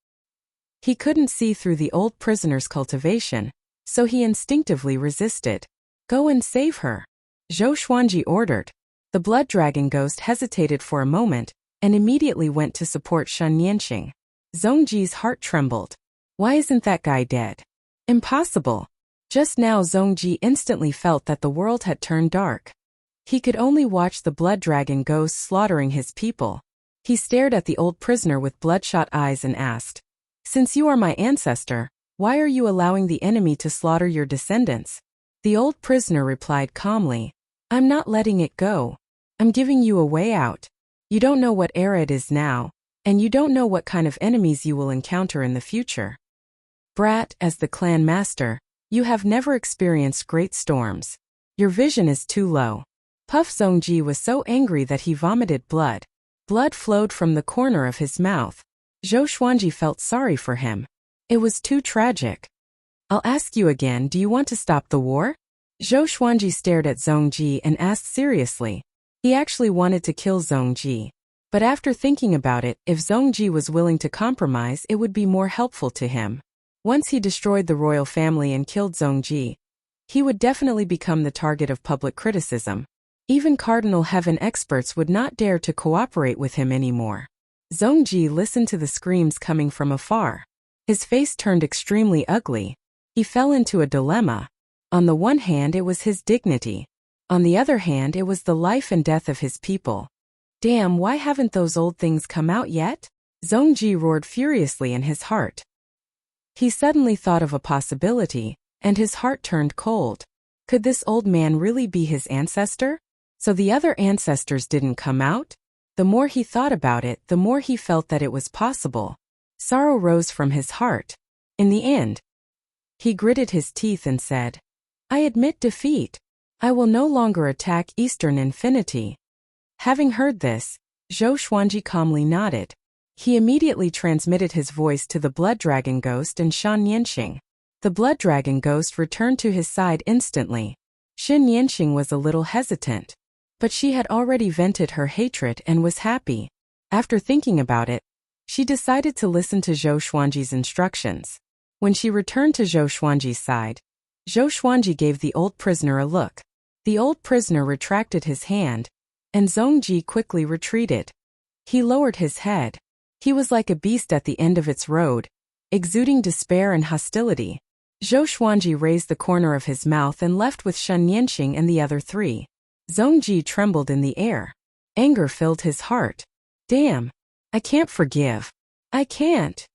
He couldn't see through the old prisoner's cultivation, so he instinctively resisted. "Go and save her," Zhou Xuanji ordered. The blood dragon ghost hesitated for a moment, and immediately went to support Shen Yanqing. Zhongji's heart trembled. Why isn't that guy dead? Impossible. Just now Zhongji instantly felt that the world had turned dark. He could only watch the blood dragon ghost slaughtering his people. He stared at the old prisoner with bloodshot eyes and asked, "Since you are my ancestor, why are you allowing the enemy to slaughter your descendants?" The old prisoner replied calmly, "I'm not letting it go. I'm giving you a way out. You don't know what era it is now, and you don't know what kind of enemies you will encounter in the future. Brat, as the clan master, you have never experienced great storms. Your vision is too low." Puff Zhongji was so angry that he vomited blood. Blood flowed from the corner of his mouth. Zhou Xuanji felt sorry for him. It was too tragic. "I'll ask you again, do you want to stop the war?" Zhou Xuanji stared at Zhongji and asked seriously. He actually wanted to kill Zhongji. But after thinking about it, if Zhongji was willing to compromise, it would be more helpful to him. Once he destroyed the royal family and killed Zhongji, he would definitely become the target of public criticism. Even Cardinal Heaven experts would not dare to cooperate with him anymore. Zhongji listened to the screams coming from afar. His face turned extremely ugly. He fell into a dilemma. On the one hand, it was his dignity. On the other hand, it was the life and death of his people. Damn, why haven't those old things come out yet? Zhongji roared furiously in his heart. He suddenly thought of a possibility, and his heart turned cold. Could this old man really be his ancestor? So the other ancestors didn't come out? The more he thought about it, the more he felt that it was possible. Sorrow rose from his heart. In the end, he gritted his teeth and said, I admit defeat. I will no longer attack Eastern Infinity. Having heard this, Zhou Xuanji calmly nodded. He immediately transmitted his voice to the Blood Dragon Ghost and Shan Yanxing. The Blood Dragon Ghost returned to his side instantly. Shan Yanxing was a little hesitant, but she had already vented her hatred and was happy. After thinking about it, she decided to listen to Zhou Xuanji's instructions. When she returned to Zhou Xuanji's side, Zhou Xuanji gave the old prisoner a look. The old prisoner retracted his hand, and Zhongji quickly retreated. He lowered his head. He was like a beast at the end of its road, exuding despair and hostility. Zhou Xuanji raised the corner of his mouth and left with Shan Yanxing and the other three. Zhongji trembled in the air. Anger filled his heart. Damn! I can't forgive. I can't.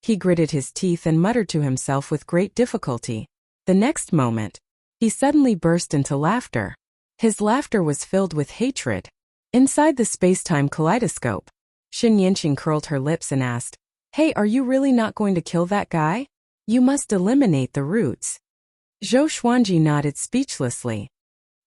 He gritted his teeth and muttered to himself with great difficulty. The next moment, he suddenly burst into laughter. His laughter was filled with hatred. Inside the space-time kaleidoscope, Shan Yanxing curled her lips and asked, Hey, are you really not going to kill that guy? You must eliminate the roots. Zhou Xuanji nodded speechlessly.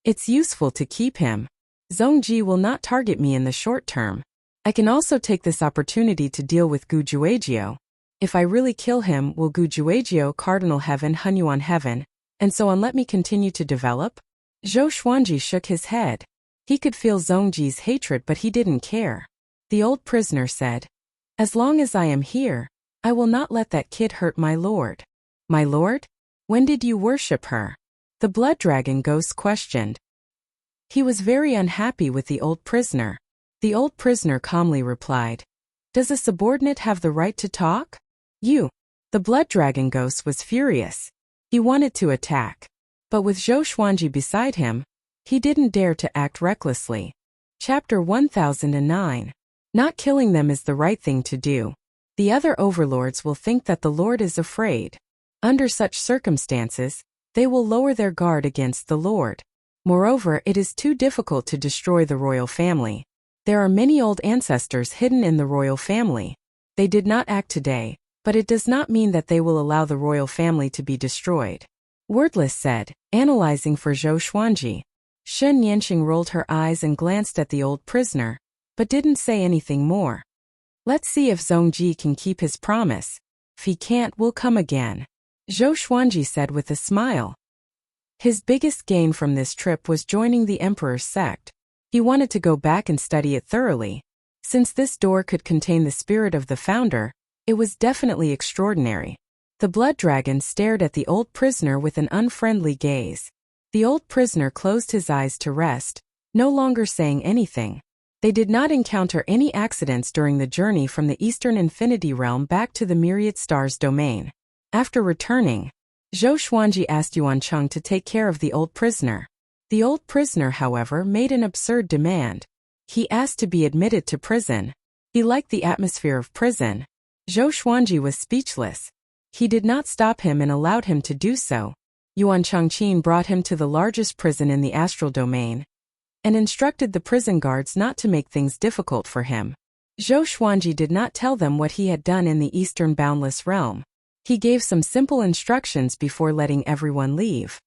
It's useful to keep him. Zhongji will not target me in the short term. I can also take this opportunity to deal with Gu Juejiao. If I really kill him, will Gu Juejiao Cardinal Heaven Hunyuan Heaven, and so on let me continue to develop? Zhou Xuanji shook his head. He could feel Zhongji's hatred but he didn't care. The old prisoner said, As long as I am here, I will not let that kid hurt my lord. My lord? When did you worship her? The Blood Dragon Ghost questioned. He was very unhappy with the old prisoner. The old prisoner calmly replied, Does a subordinate have the right to talk? You. The Blood Dragon Ghost was furious. He wanted to attack. But with Zhou Xuanji beside him, he didn't dare to act recklessly. Chapter 1009. Not killing them is the right thing to do. The other overlords will think that the Lord is afraid. Under such circumstances, they will lower their guard against the Lord. Moreover, it is too difficult to destroy the royal family. There are many old ancestors hidden in the royal family. They did not act today, but it does not mean that they will allow the royal family to be destroyed. Wordless said, analyzing for Zhou Xuanji. Shan Yanxing rolled her eyes and glanced at the old prisoner, but didn't say anything more. Let's see if Zhongji can keep his promise. If he can't, we'll come again. Zhou Xuanji said with a smile. His biggest gain from this trip was joining the emperor's sect. He wanted to go back and study it thoroughly. Since this door could contain the spirit of the founder, it was definitely extraordinary. The blood dragon stared at the old prisoner with an unfriendly gaze. The old prisoner closed his eyes to rest, no longer saying anything. They did not encounter any accidents during the journey from the Eastern Infinity Realm back to the Myriad Stars domain. After returning, Zhou Xuanji asked Yuan Cheng to take care of the old prisoner. The old prisoner, however, made an absurd demand. He asked to be admitted to prison. He liked the atmosphere of prison. Zhou Xuanji was speechless. He did not stop him and allowed him to do so. Yuan Chengqin brought him to the largest prison in the astral domain and instructed the prison guards not to make things difficult for him. Zhou Xuanji did not tell them what he had done in the Eastern Boundless Realm. He gave some simple instructions before letting everyone leave.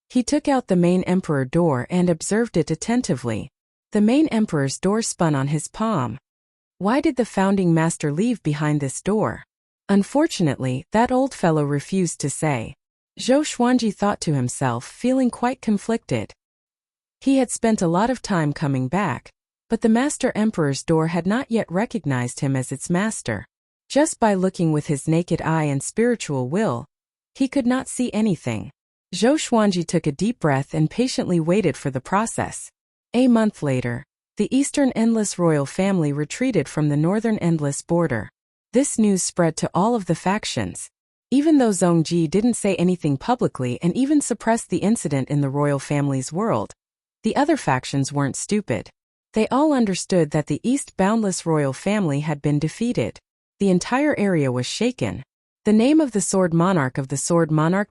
He took out the main emperor door and observed it attentively. The main emperor's door spun on his palm. Why did the founding master leave behind this door? Unfortunately, that old fellow refused to say. Zhou Xuanji thought to himself, feeling quite conflicted. He had spent a lot of time coming back, but the master emperor's door had not yet recognized him as its master. Just by looking with his naked eye and spiritual will, he could not see anything. Zhou Xuanji took a deep breath and patiently waited for the process. A month later, the Eastern Endless royal family retreated from the Northern Endless border. This news spread to all of the factions. Even though Zhongji didn't say anything publicly and even suppressed the incident in the royal family's world, the other factions weren't stupid. They all understood that the East Boundless royal family had been defeated. The entire area was shaken. The name of the Sword Monarch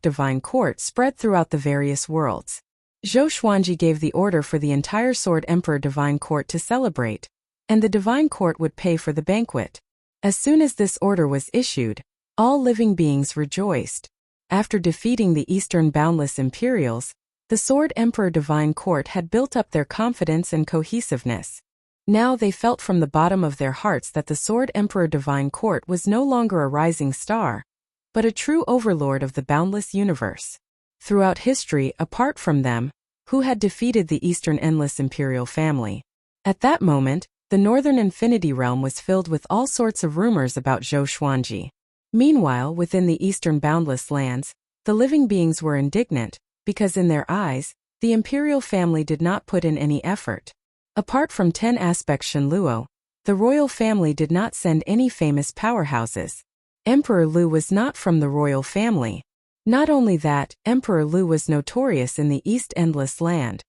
Divine Court spread throughout the various worlds. Zhou Xuanji gave the order for the entire Sword Emperor Divine Court to celebrate, and the Divine Court would pay for the banquet. As soon as this order was issued, all living beings rejoiced. After defeating the Eastern Boundless Imperials, the Sword Emperor Divine Court had built up their confidence and cohesiveness. Now they felt from the bottom of their hearts that the Sword Emperor Divine Court was no longer a rising star, but a true overlord of the boundless universe. Throughout history, apart from them, who had defeated the Eastern Endless Imperial family? At that moment, the Northern Infinity Realm was filled with all sorts of rumors about Zhou Xuanji. Meanwhile, within the Eastern Boundless Lands, the living beings were indignant, because in their eyes, the Imperial family did not put in any effort. Apart from 10 aspect Shenluo, the royal family did not send any famous powerhouses. Emperor Lu was not from the royal family. Not only that, Emperor Lu was notorious in the East Endless Land.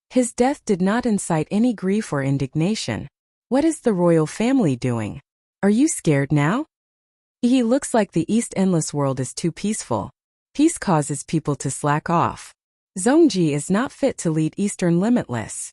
His death did not incite any grief or indignation. What is the royal family doing? Are you scared now? He looks like the East Endless world is too peaceful. Peace causes people to slack off. Zhongji is not fit to lead Eastern Limitless.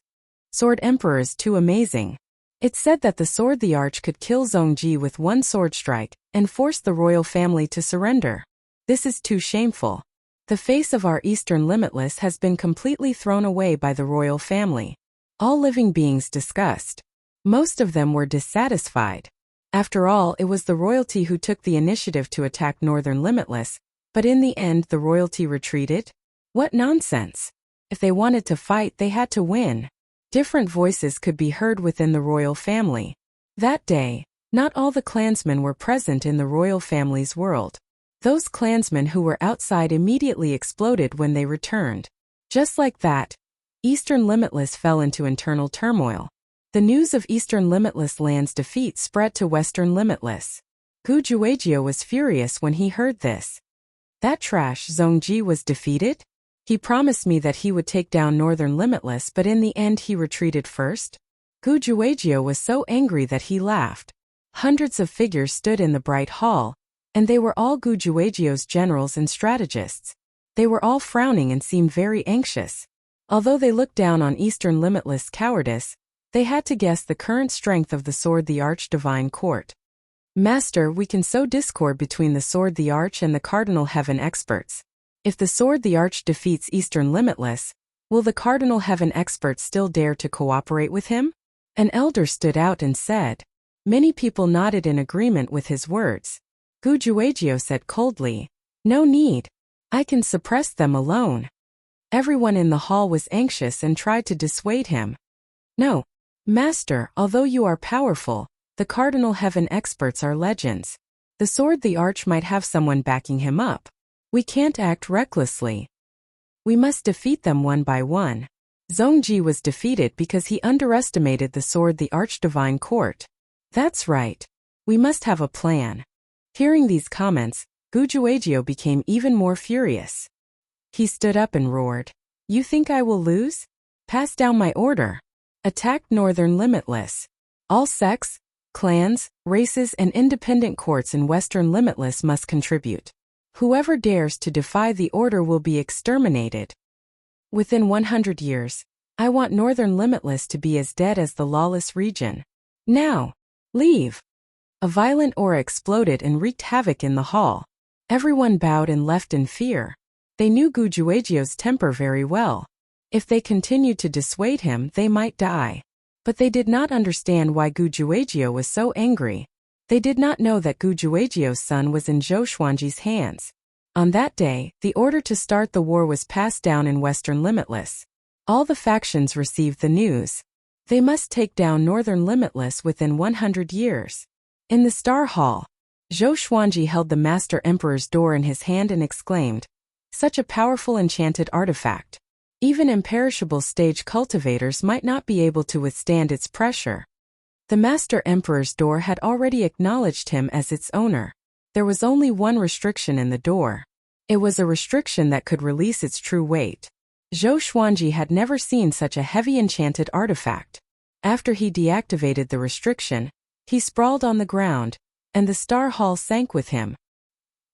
Sword Emperor is too amazing. It's said that the Sword the Arch could kill Zhongji with one sword strike and force the royal family to surrender. This is too shameful. The face of our Eastern Limitless has been completely thrown away by the royal family. All living beings discussed. Most of them were dissatisfied. After all, it was the royalty who took the initiative to attack Northern Limitless, but in the end the royalty retreated? What nonsense! If they wanted to fight, they had to win. Different voices could be heard within the royal family. That day, not all the clansmen were present in the royal family's world. Those clansmen who were outside immediately exploded when they returned. Just like that, Eastern Limitless fell into internal turmoil. The news of Eastern Limitless Land's defeat spread to Western Limitless. Gu Juejiao was furious when he heard this. That trash Zhongji was defeated? He promised me that he would take down Northern Limitless, but in the end he retreated first? Gu Juejiao was so angry that he laughed. Hundreds of figures stood in the bright hall, and they were all Gu Juejiao's generals and strategists. They were all frowning and seemed very anxious. Although they looked down on Eastern Limitless cowardice, they had to guess the current strength of the Sword the Arch Divine Court. Master, we can sow discord between the Sword the Arch and the Cardinal Heaven experts. If the Sword the Arch defeats Eastern Limitless, will the Cardinal Heaven experts still dare to cooperate with him? An elder stood out and said. Many people nodded in agreement with his words. Gu Juejiao said coldly, "No need. I can suppress them alone." Everyone in the hall was anxious and tried to dissuade him. "No, Master, although you are powerful, the Cardinal Heaven experts are legends. The Sword the Arch might have someone backing him up. We can't act recklessly. We must defeat them one by one." Zhongji was defeated because he underestimated the Sword the Arch Divine Court. That's right. We must have a plan. Hearing these comments, Gu Juejiao became even more furious. He stood up and roared, "You think I will lose? Pass down my order. Attack Northern Limitless. All sects, clans, races and independent courts in Western Limitless must contribute. Whoever dares to defy the order will be exterminated. Within 100 years, I want Northern Limitless to be as dead as the lawless region. Now, leave." A violent aura exploded and wreaked havoc in the hall. Everyone bowed and left in fear. They knew Gu Juejiao's temper very well. If they continued to dissuade him, they might die. But they did not understand why Gu Juejiao was so angry. They did not know that Gu Juejiao's son was in Zhou Xuanji's hands. On that day, the order to start the war was passed down in Western Limitless. All the factions received the news. They must take down Northern Limitless within 100 years. In the Star Hall, Zhou Xuanji held the Master Emperor's door in his hand and exclaimed, "Such a powerful enchanted artifact. Even imperishable stage cultivators might not be able to withstand its pressure." The Master Emperor's door had already acknowledged him as its owner. There was only one restriction in the door. It was a restriction that could release its true weight. Zhou Xuanji had never seen such a heavy enchanted artifact. After he deactivated the restriction, he sprawled on the ground, and the Star Hall sank with him.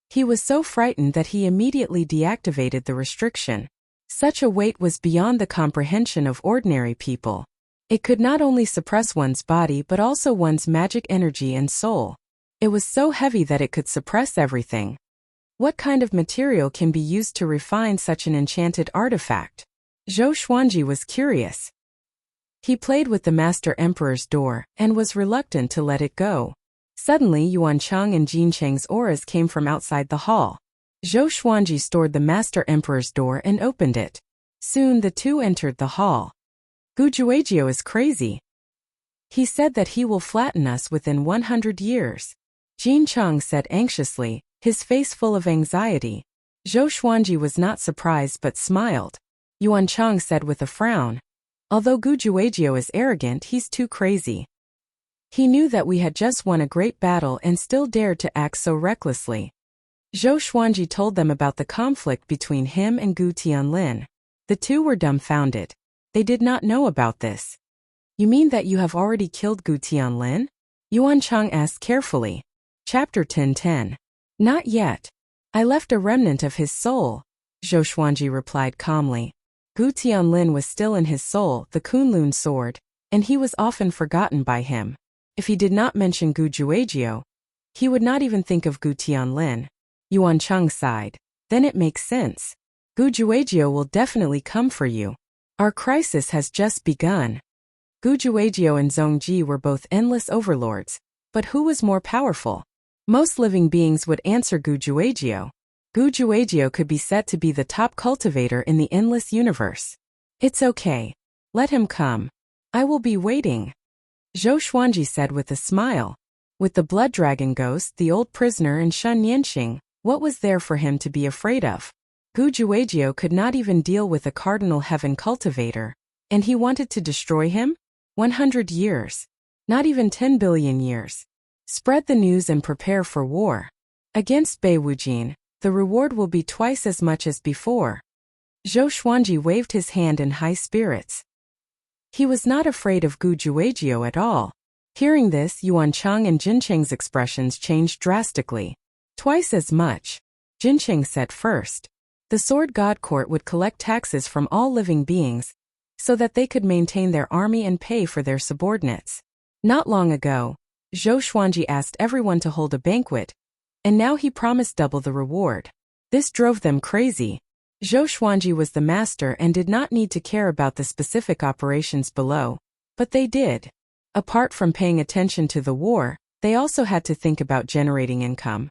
He was so frightened that he immediately deactivated the restriction. Such a weight was beyond the comprehension of ordinary people. It could not only suppress one's body but also one's magic energy and soul. It was so heavy that it could suppress everything. What kind of material can be used to refine such an enchanted artifact? Zhou Xuanji was curious. He played with the Master Emperor's door and was reluctant to let it go. Suddenly Yuan Cheng and Jin Cheng's auras came from outside the hall. Zhou Xuanji stored the Master Emperor's door and opened it. Soon the two entered the hall. Gu Juejiu is crazy. He said that he will flatten us within 100 years. Jin Cheng said anxiously, his face full of anxiety. Zhou Xuanji was not surprised but smiled. Yuan Cheng said with a frown, although Gu Juejiu is arrogant, he's too crazy. He knew that we had just won a great battle and still dared to act so recklessly. Zhou Xuanji told them about the conflict between him and Gu Tianlin. The two were dumbfounded. They did not know about this. You mean that you have already killed Gu Tianlin? Yuan Cheng asked carefully. Chapter 1010. Not yet. I left a remnant of his soul, Zhou Xuanji replied calmly. Gu Tianlin was still in his soul, the Kunlun sword, and he was often forgotten by him. If he did not mention Gu Juejiu, he would not even think of Gu Tianlin. Yuan Cheng sighed. Then it makes sense. Gu Juejiu will definitely come for you. Our crisis has just begun. Gu Juejiu and Zhongji were both endless overlords, but who was more powerful? Most living beings would answer Gu Juejiu. Gu Juejiu could be said to be the top cultivator in the endless universe. It's okay. Let him come. I will be waiting. Zhou Xuanji said with a smile. With the blood dragon ghost, the old prisoner, and Shun Yanxing, what was there for him to be afraid of? Gu Juejiu could not even deal with a cardinal heaven cultivator, and he wanted to destroy him? 100 years. Not even 10 billion years. Spread the news and prepare for war. Against Bei Wujin, the reward will be twice as much as before. Zhou Xuanji waved his hand in high spirits. He was not afraid of Gu Juejiu at all. Hearing this, Yuan Cheng and Jin Cheng's expressions changed drastically. Twice as much. Jin Cheng said first. The Sword God Court would collect taxes from all living beings, so that they could maintain their army and pay for their subordinates. Not long ago, Zhou Xuanji asked everyone to hold a banquet, and now he promised double the reward. This drove them crazy. Zhou Xuanji was the master and did not need to care about the specific operations below, but they did. Apart from paying attention to the war, they also had to think about generating income.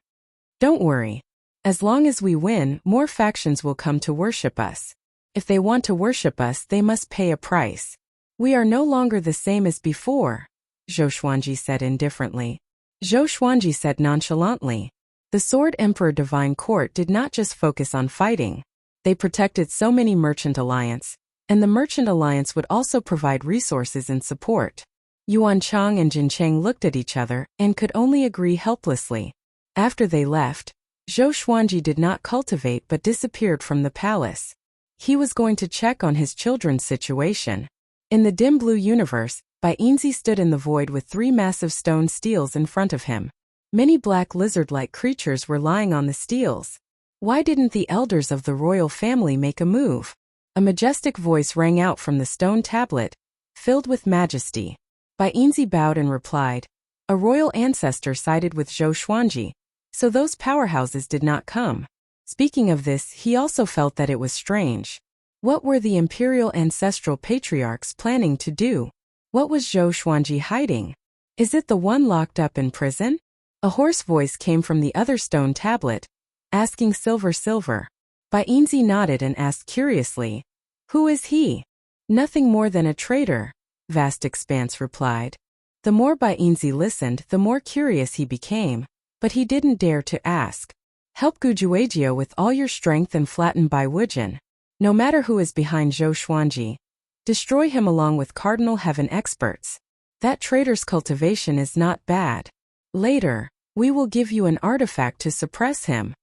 Don't worry. As long as we win, more factions will come to worship us. If they want to worship us, they must pay a price. We are no longer the same as before, Zhou Xuanji said indifferently. Zhou Xuanji said nonchalantly. The Sword Emperor Divine Court did not just focus on fighting. They protected so many merchant alliance, and the merchant alliance would also provide resources and support. Yuan Cheng and Jin Cheng looked at each other and could only agree helplessly. After they left, Zhou Xuanji did not cultivate but disappeared from the palace. He was going to check on his children's situation. In the dim blue universe, Bai Yinzi stood in the void with 3 massive stone steels in front of him. Many black lizard-like creatures were lying on the steels. Why didn't the elders of the royal family make a move? A majestic voice rang out from the stone tablet, filled with majesty. Bai Yinzi bowed and replied, a royal ancestor sided with Zhou Xuanji, so those powerhouses did not come. Speaking of this, he also felt that it was strange. What were the imperial ancestral patriarchs planning to do? What was Zhou Xuanji hiding? Is it the one locked up in prison? A hoarse voice came from the other stone tablet, asking Silver. Bai Yinzi nodded and asked curiously, who is he? Nothing more than a traitor, Vast Expanse replied. The more Bai Yinzi listened, the more curious he became, but he didn't dare to ask. Help Gu Juejiu with all your strength and flatten Bai Wujin. No matter who is behind Zhou Xuanji, destroy him along with Cardinal Heaven experts. That traitor's cultivation is not bad. Later, we will give you an artifact to suppress him.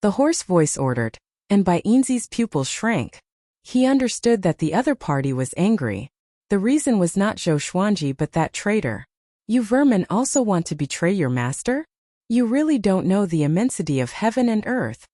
The hoarse voice ordered, and Bai Yinzi's pupils shrank. He understood that the other party was angry. The reason was not Zhou Xuanji but that traitor. You vermin also want to betray your master? You really don't know the immensity of heaven and earth.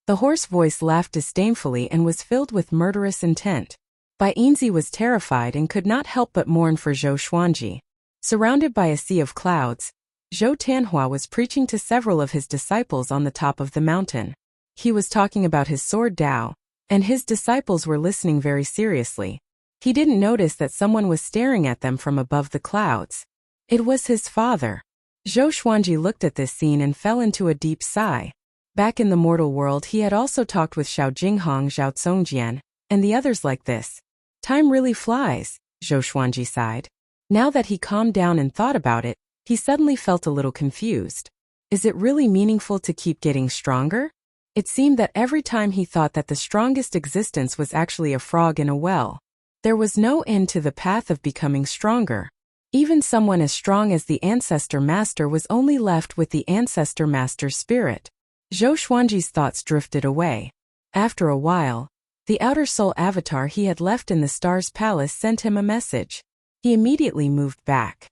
The hoarse voice laughed disdainfully and was filled with murderous intent. Bai Yinzi was terrified and could not help but mourn for Zhou Xuanji. Surrounded by a sea of clouds, Zhou Tianhua was preaching to several of his disciples on the top of the mountain. He was talking about his sword Dao, and his disciples were listening very seriously. He didn't notice that someone was staring at them from above the clouds. It was his father. Zhou Xuanji looked at this scene and fell into a deep sigh. Back in the mortal world he had also talked with Xiao Jinghong, Zhao Congjian, and the others like this. Time really flies, Zhou Xuanji sighed. Now that he calmed down and thought about it, he suddenly felt a little confused. Is it really meaningful to keep getting stronger? It seemed that every time he thought that the strongest existence was actually a frog in a well. There was no end to the path of becoming stronger. Even someone as strong as the Ancestor Master was only left with the Ancestor Master's spirit. Zhou Xuanji's thoughts drifted away. After a while, the outer soul avatar he had left in the star's palace sent him a message. He immediately moved back.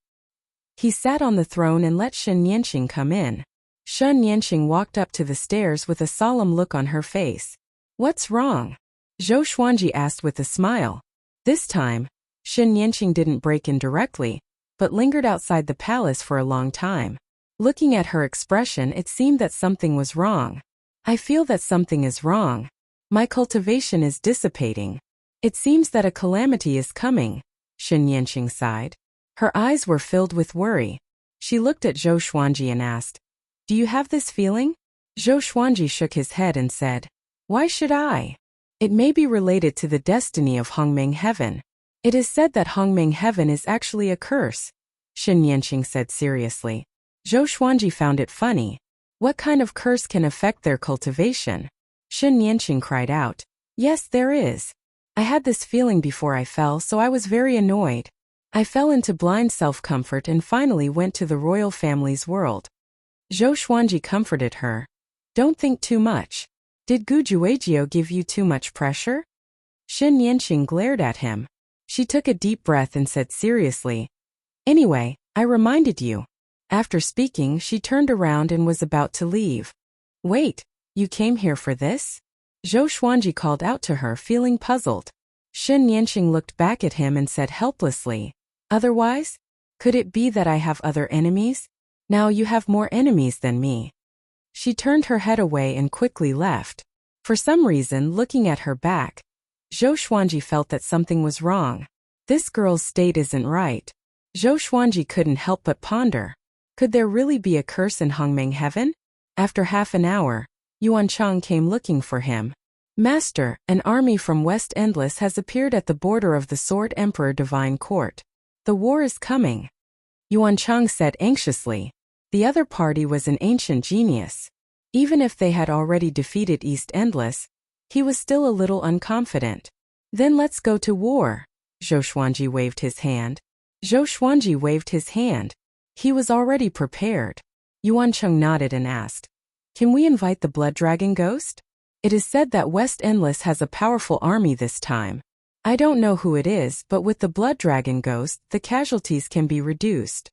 He sat on the throne and let Shen Nianqing come in. Shen Nianqing walked up to the stairs with a solemn look on her face. What's wrong? Zhou Xuanji asked with a smile. This time, Shen Nianqing didn't break in directly, but lingered outside the palace for a long time. Looking at her expression, it seemed that something was wrong. I feel that something is wrong. My cultivation is dissipating. It seems that a calamity is coming, Shen Nianqing sighed. Her eyes were filled with worry. She looked at Zhou Xuanji and asked, Do you have this feeling? Zhou Xuanji shook his head and said, Why should I? It may be related to the destiny of Hongmeng Heaven. It is said that Hongmeng Heaven is actually a curse, Shen Nianqing said seriously. Zhou Xuanji found it funny. What kind of curse can affect their cultivation? Shen Nianqing cried out. Yes, there is. I had this feeling before I fell, so I was very annoyed. I fell into blind self-comfort and finally went to the royal family's world. Zhou Xuanji comforted her. Don't think too much. Did Gu Juejiu give you too much pressure? Shen Nianqing glared at him. She took a deep breath and said seriously, Anyway, I reminded you. After speaking, she turned around and was about to leave. Wait, you came here for this? Zhou Xuanji called out to her, feeling puzzled. Shen Nianqing looked back at him and said helplessly, Otherwise? Could it be that I have other enemies? Now you have more enemies than me. She turned her head away and quickly left. For some reason, looking at her back, Zhou Xuanji felt that something was wrong. This girl's state isn't right. Zhou Xuanji couldn't help but ponder. Could there really be a curse in Hongmeng Heaven? After half an hour, Yuan Chang came looking for him. Master, an army from West Endless has appeared at the border of the Sword Emperor Divine Court. The war is coming, Yuan Chang said anxiously. The other party was an ancient genius. Even if they had already defeated East Endless, he was still a little unconfident. Then let's go to war. Zhou Xuanji waved his hand. Zhou Xuanji waved his hand. He was already prepared. Yuan Cheng nodded and asked, Can we invite the Blood Dragon Ghost? It is said that West Endless has a powerful army this time. I don't know who it is, but with the Blood Dragon Ghost, the casualties can be reduced.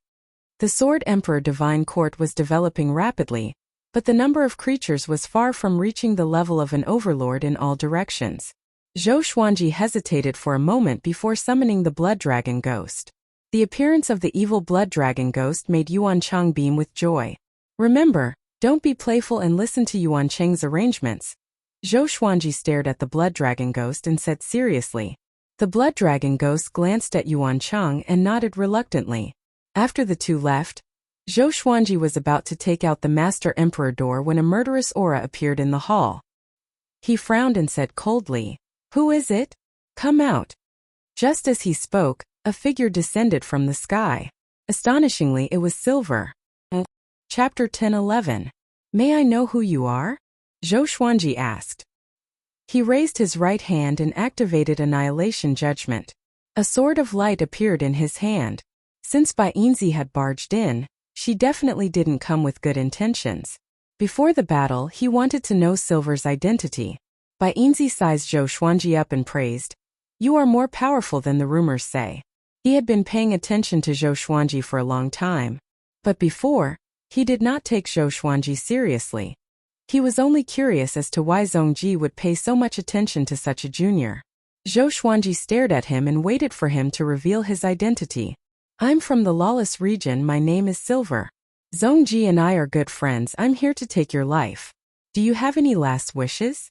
The Sword Emperor Divine Court was developing rapidly, but the number of creatures was far from reaching the level of an overlord in all directions. Zhou Xuanji hesitated for a moment before summoning the Blood Dragon Ghost. The appearance of the evil Blood Dragon Ghost made Yuan Chang beam with joy. Remember, don't be playful and listen to Yuan Cheng's arrangements. Zhou Xuanji stared at the Blood Dragon Ghost and said seriously. The Blood Dragon Ghost glanced at Yuan Chang and nodded reluctantly. After the two left, Zhou Xuanji was about to take out the Master Emperor door when a murderous aura appeared in the hall. He frowned and said coldly, Who is it? Come out. Just as he spoke, a figure descended from the sky. Astonishingly, it was silver. Chapter 10:11. May I know who you are? Zhou Xuanji asked. He raised his right hand and activated Annihilation Judgment. A sword of light appeared in his hand. Since Bai Yinzi had barged in, she definitely didn't come with good intentions. Before the battle, he wanted to know Silver's identity. Bai Yinzi sized Zhou Xuanji up and praised, You are more powerful than the rumors say. He had been paying attention to Zhou Xuanji for a long time. But before, he did not take Zhou Xuanji seriously. He was only curious as to why Zhongji would pay so much attention to such a junior. Zhou Xuanji stared at him and waited for him to reveal his identity. I'm from the lawless region. My name is Silver. Zhongji and I are good friends. I'm here to take your life. Do you have any last wishes?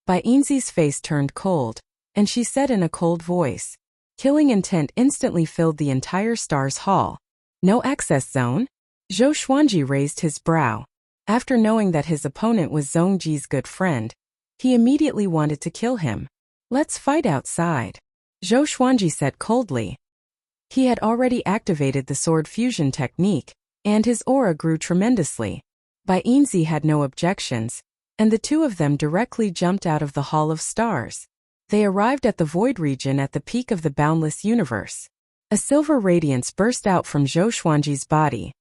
Bai Yinzi's face turned cold, and she said in a cold voice. Killing intent instantly filled the entire Stars Hall. No access zone? Zhou Xuanji raised his brow. After knowing that his opponent was Zhongji's good friend, he immediately wanted to kill him. Let's fight outside, Zhou Xuanji said coldly. He had already activated the sword fusion technique, and his aura grew tremendously. Bai Yinzi had no objections, and the two of them directly jumped out of the Hall of Stars. They arrived at the Void region at the peak of the boundless universe. A silver radiance burst out from Zhou Xuanji's body.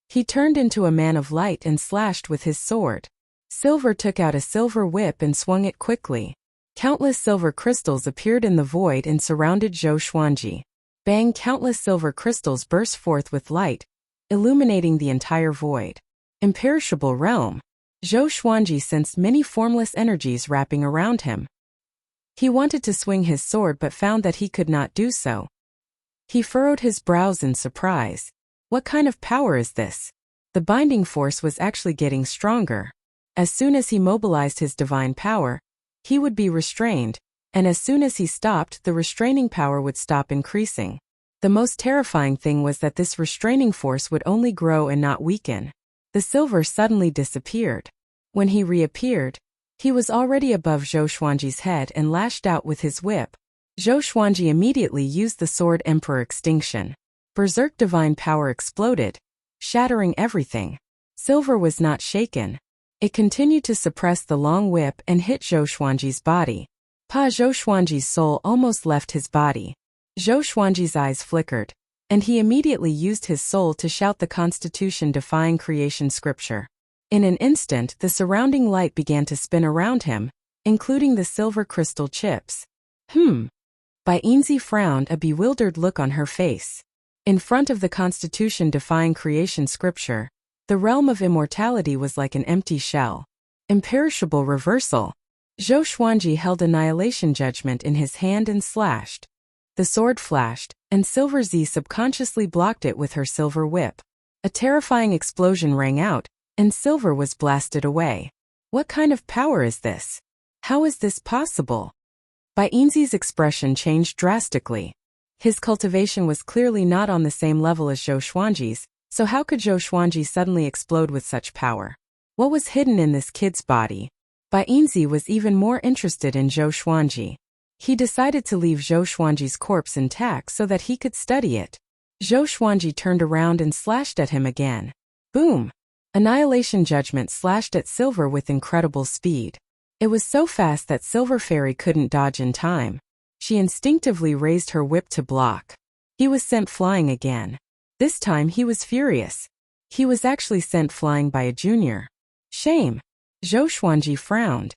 He turned into a man of light and slashed with his sword. Silver took out a silver whip and swung it quickly. Countless silver crystals appeared in the void and surrounded Zhou Xuanji. Bang! Countless silver crystals burst forth with light, illuminating the entire void. Imperishable realm. Zhou Xuanji sensed many formless energies wrapping around him. He wanted to swing his sword but found that he could not do so. He furrowed his brows in surprise. What kind of power is this? The binding force was actually getting stronger. As soon as he mobilized his divine power, he would be restrained, and as soon as he stopped, the restraining power would stop increasing. The most terrifying thing was that this restraining force would only grow and not weaken. The silver suddenly disappeared. When he reappeared, he was already above Zhou Xuanji's head and lashed out with his whip. Zhou Xuanji immediately used the sword Emperor Extinction. Berserk divine power exploded, shattering everything. Silver was not shaken. It continued to suppress the long whip and hit Zhou Xuanji's body. Zhou Xuanji's soul almost left his body. Zhou Xuanji's eyes flickered, and he immediately used his soul to shout the Constitution-defying creation scripture. In an instant, the surrounding light began to spin around him, including the silver crystal chips. Bai Yinzi frowned, a bewildered look on her face. In front of the Constitution-defying creation scripture, the realm of immortality was like an empty shell. Imperishable reversal. Zhou Xuanji held Annihilation Judgment in his hand and slashed. The sword flashed, and Silver Z subconsciously blocked it with her silver whip. A terrifying explosion rang out, and Silver was blasted away. What kind of power is this? How is this possible? Bai Yinzi's expression changed drastically. His cultivation was clearly not on the same level as Zhou Xuanji's, so how could Zhou Xuanji suddenly explode with such power? What was hidden in this kid's body? Bai Yinzi was even more interested in Zhou Xuanji. He decided to leave Zhou Xuanji's corpse intact so that he could study it. Zhou Xuanji turned around and slashed at him again. Boom! Annihilation Judgment slashed at Silver with incredible speed. It was so fast that Silver Fairy couldn't dodge in time. She instinctively raised her whip to block. He was sent flying again. This time he was furious. He was actually sent flying by a junior. Shame! Zhou Xuanji frowned.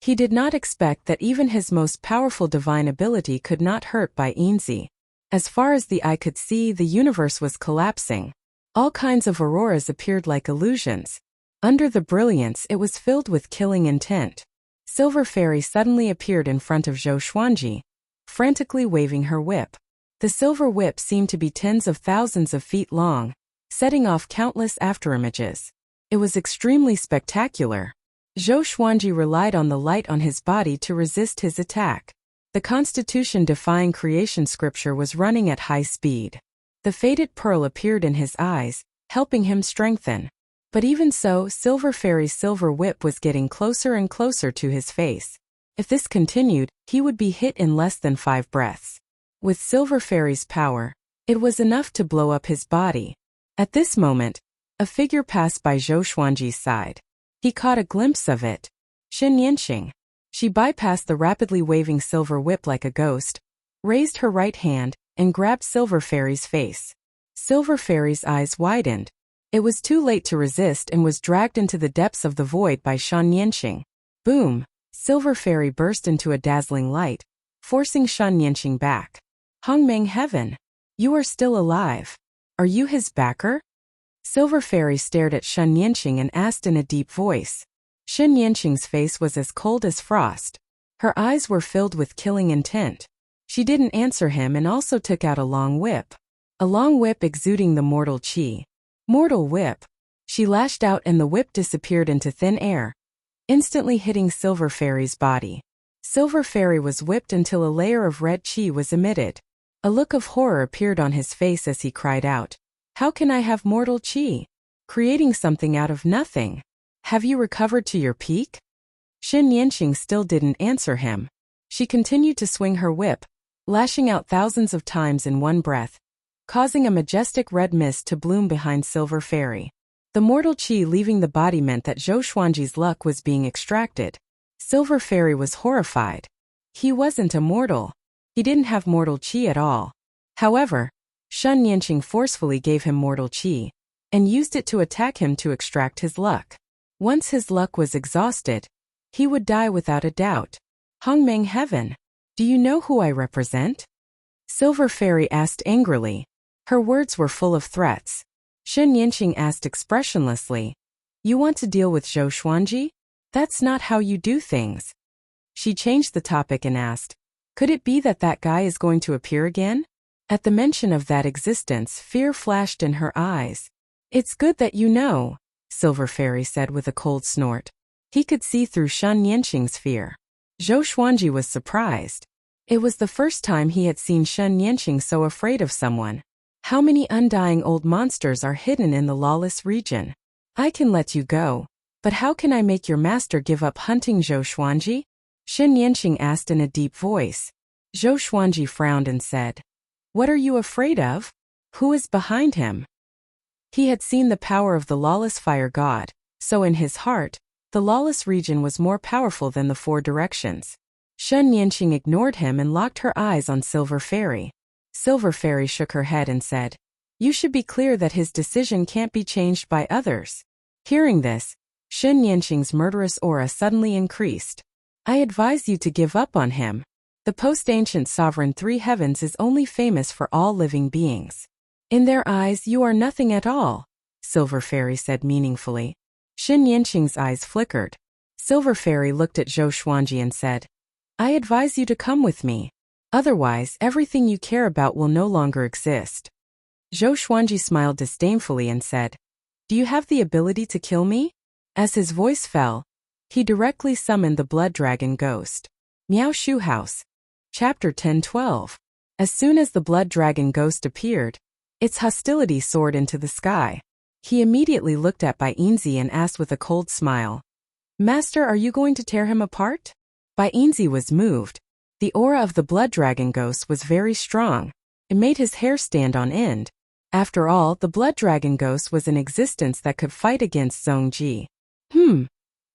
He did not expect that even his most powerful divine ability could not hurt Bai Yinzi. As far as the eye could see, the universe was collapsing. All kinds of auroras appeared like illusions. Under the brilliance, it was filled with killing intent. Silver Fairy suddenly appeared in front of Zhou Xuanji, frantically waving her whip. The silver whip seemed to be tens of thousands of feet long, setting off countless afterimages. It was extremely spectacular. Zhou Xuanji relied on the light on his body to resist his attack. The Constitution-defying creation scripture was running at high speed. The faded pearl appeared in his eyes, helping him strengthen. But even so, Silver Fairy's silver whip was getting closer and closer to his face. If this continued, he would be hit in less than 5 breaths. With Silver Fairy's power, it was enough to blow up his body. At this moment, a figure passed by Zhou Xuanji's side. He caught a glimpse of it. Xin Yanxing. She bypassed the rapidly waving silver whip like a ghost, raised her right hand, and grabbed Silver Fairy's face. Silver Fairy's eyes widened. It was too late to resist and was dragged into the depths of the void by Shan Yanxing. Boom! Silver Fairy burst into a dazzling light, forcing Shan Yanxing back. Hongmeng Heaven. You are still alive. Are you his backer? Silver Fairy stared at Shen Yanqing and asked in a deep voice. Shen Yanqing's face was as cold as frost. Her eyes were filled with killing intent. She didn't answer him and also took out a long whip. A long whip exuding the mortal chi. Mortal whip. She lashed out and the whip disappeared into thin air, instantly hitting Silver Fairy's body. Silver Fairy was whipped until a layer of red chi was emitted. A look of horror appeared on his face as he cried out, "How can I have mortal chi? Creating something out of nothing. Have you recovered to your peak?" Shen Yanqing still didn't answer him. She continued to swing her whip, lashing out thousands of times in one breath, causing a majestic red mist to bloom behind Silver Fairy. The mortal chi leaving the body meant that Zhou Xuanji's luck was being extracted. Silver Fairy was horrified. He wasn't immortal. He didn't have mortal chi at all. However, Shen Yanqing forcefully gave him mortal chi, and used it to attack him to extract his luck. Once his luck was exhausted, he would die without a doubt. Hongmeng Heaven. Do you know who I represent? Silver Fairy asked angrily. Her words were full of threats. Shen Yanqing asked expressionlessly, "You want to deal with Zhou Xuanji? That's not how you do things." She changed the topic and asked, "Could it be that that guy is going to appear again?" At the mention of that existence, fear flashed in her eyes. "It's good that you know," Silver Fairy said with a cold snort. He could see through Shen Yanqing's fear. Zhou Xuanji was surprised. It was the first time he had seen Shen Yanqing so afraid of someone. How many undying old monsters are hidden in the lawless region? I can let you go, but how can I make your master give up hunting Zhou Xuanji? Shen Yanqing asked in a deep voice. Zhou Xuanji frowned and said, "What are you afraid of? Who is behind him?" He had seen the power of the lawless fire god, so in his heart, the lawless region was more powerful than the four directions. Shen Yanqing ignored him and locked her eyes on Silver Fairy. Silver Fairy shook her head and said, "You should be clear that his decision can't be changed by others." Hearing this, Shen Yanqing's murderous aura suddenly increased. "I advise you to give up on him. The post-ancient sovereign Three Heavens is only famous for all living beings. In their eyes you are nothing at all," Silver Fairy said meaningfully. Shen Yanqing's eyes flickered. Silver Fairy looked at Zhou Xuanji and said, "I advise you to come with me. Otherwise, everything you care about will no longer exist." Zhou Xuanji smiled disdainfully and said, "Do you have the ability to kill me?" As his voice fell, he directly summoned the blood dragon ghost. Miao Shu House. Chapter 10-12. As soon as the blood dragon ghost appeared, its hostility soared into the sky. He immediately looked at Bai Yinzi and asked with a cold smile, "Master, are you going to tear him apart?" Bai Yinzi was moved. The aura of the blood dragon ghost was very strong. It made his hair stand on end. After all, the blood dragon ghost was an existence that could fight against Zhongji.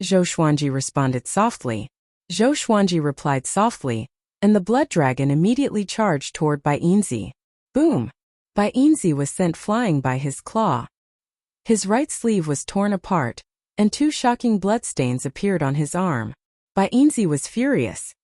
Zhou Xuanji responded softly. Zhou Xuanji replied softly, and the blood dragon immediately charged toward Bai Yinzi. Boom! Bai Yinzi was sent flying by his claw. His right sleeve was torn apart, and two shocking bloodstains appeared on his arm. Bai Yinzi was furious.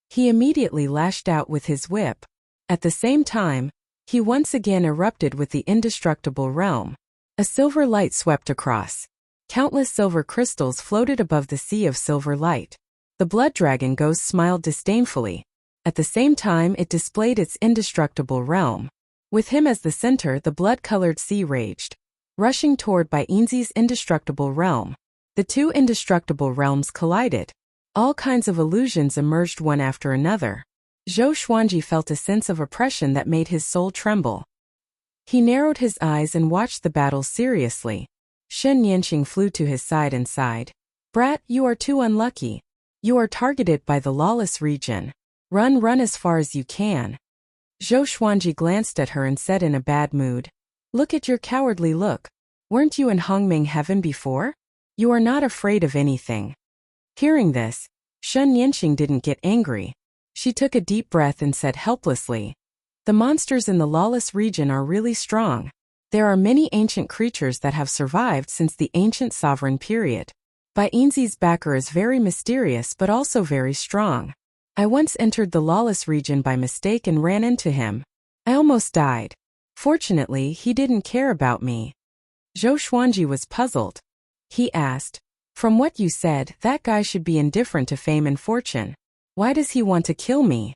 He immediately lashed out with his whip. At the same time, he once again erupted with the indestructible realm. A silver light swept across. Countless silver crystals floated above the sea of silver light. The blood dragon ghost smiled disdainfully. At the same time, it displayed its indestructible realm. With him as the center, the blood-colored sea raged, rushing toward Bai Yinzi's indestructible realm. The two indestructible realms collided. All kinds of illusions emerged one after another. Zhou Xuanji felt a sense of oppression that made his soul tremble. He narrowed his eyes and watched the battle seriously. Shen Yanqing flew to his side and sighed. "Brat, you are too unlucky. You are targeted by the lawless region. Run as far as you can." Zhou Xuanji glanced at her and said in a bad mood, "Look at your cowardly look. Weren't you in Hongmeng Heaven before? You are not afraid of anything." Hearing this, Shen Yanqing didn't get angry. She took a deep breath and said helplessly, "The monsters in the lawless region are really strong. There are many ancient creatures that have survived since the ancient sovereign period. Bai Yinzi's backer is very mysterious but also very strong. I once entered the lawless region by mistake and ran into him. I almost died. Fortunately, he didn't care about me." Zhou Xuanji was puzzled. He asked, "From what you said, that guy should be indifferent to fame and fortune. Why does he want to kill me?"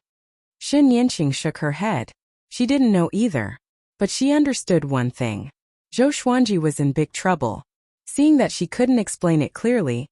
Xin Yanqing shook her head. She didn't know either. But she understood one thing. Zhou Xuanji was in big trouble. Seeing that she couldn't explain it clearly,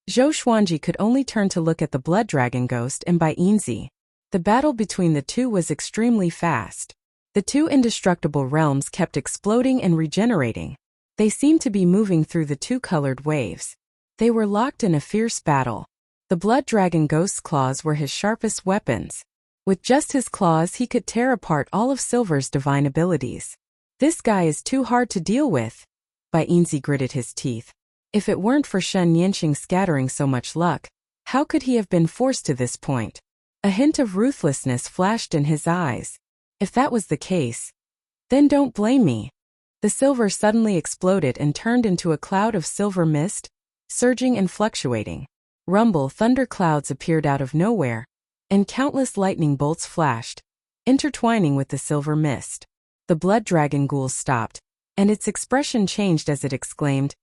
Zhou Xuanji could only turn to look at the blood dragon ghost and Bai Yinzi. The battle between the two was extremely fast. The two indestructible realms kept exploding and regenerating. They seemed to be moving through the two colored waves. They were locked in a fierce battle. The blood dragon ghost's claws were his sharpest weapons. With just his claws he could tear apart all of Silver's divine abilities. "This guy is too hard to deal with." Bai Yinzi gritted his teeth. If it weren't for Shen Yanqing scattering so much luck, how could he have been forced to this point? A hint of ruthlessness flashed in his eyes. If that was the case, then don't blame me. The silver suddenly exploded and turned into a cloud of silver mist, surging and fluctuating. Rumble thunderclouds appeared out of nowhere, and countless lightning bolts flashed, intertwining with the silver mist. The blood dragon ghoul stopped, and its expression changed as it exclaimed,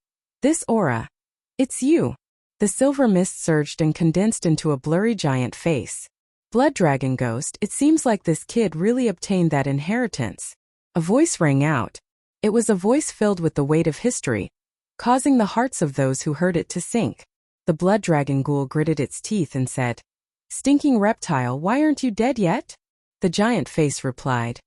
"This aura. It's you." The silver mist surged and condensed into a blurry giant face. "Blood dragon ghost, it seems like this kid really obtained that inheritance." A voice rang out. It was a voice filled with the weight of history, causing the hearts of those who heard it to sink. The blood dragon ghoul gritted its teeth and said, "Stinking reptile, why aren't you dead yet?" The giant face replied,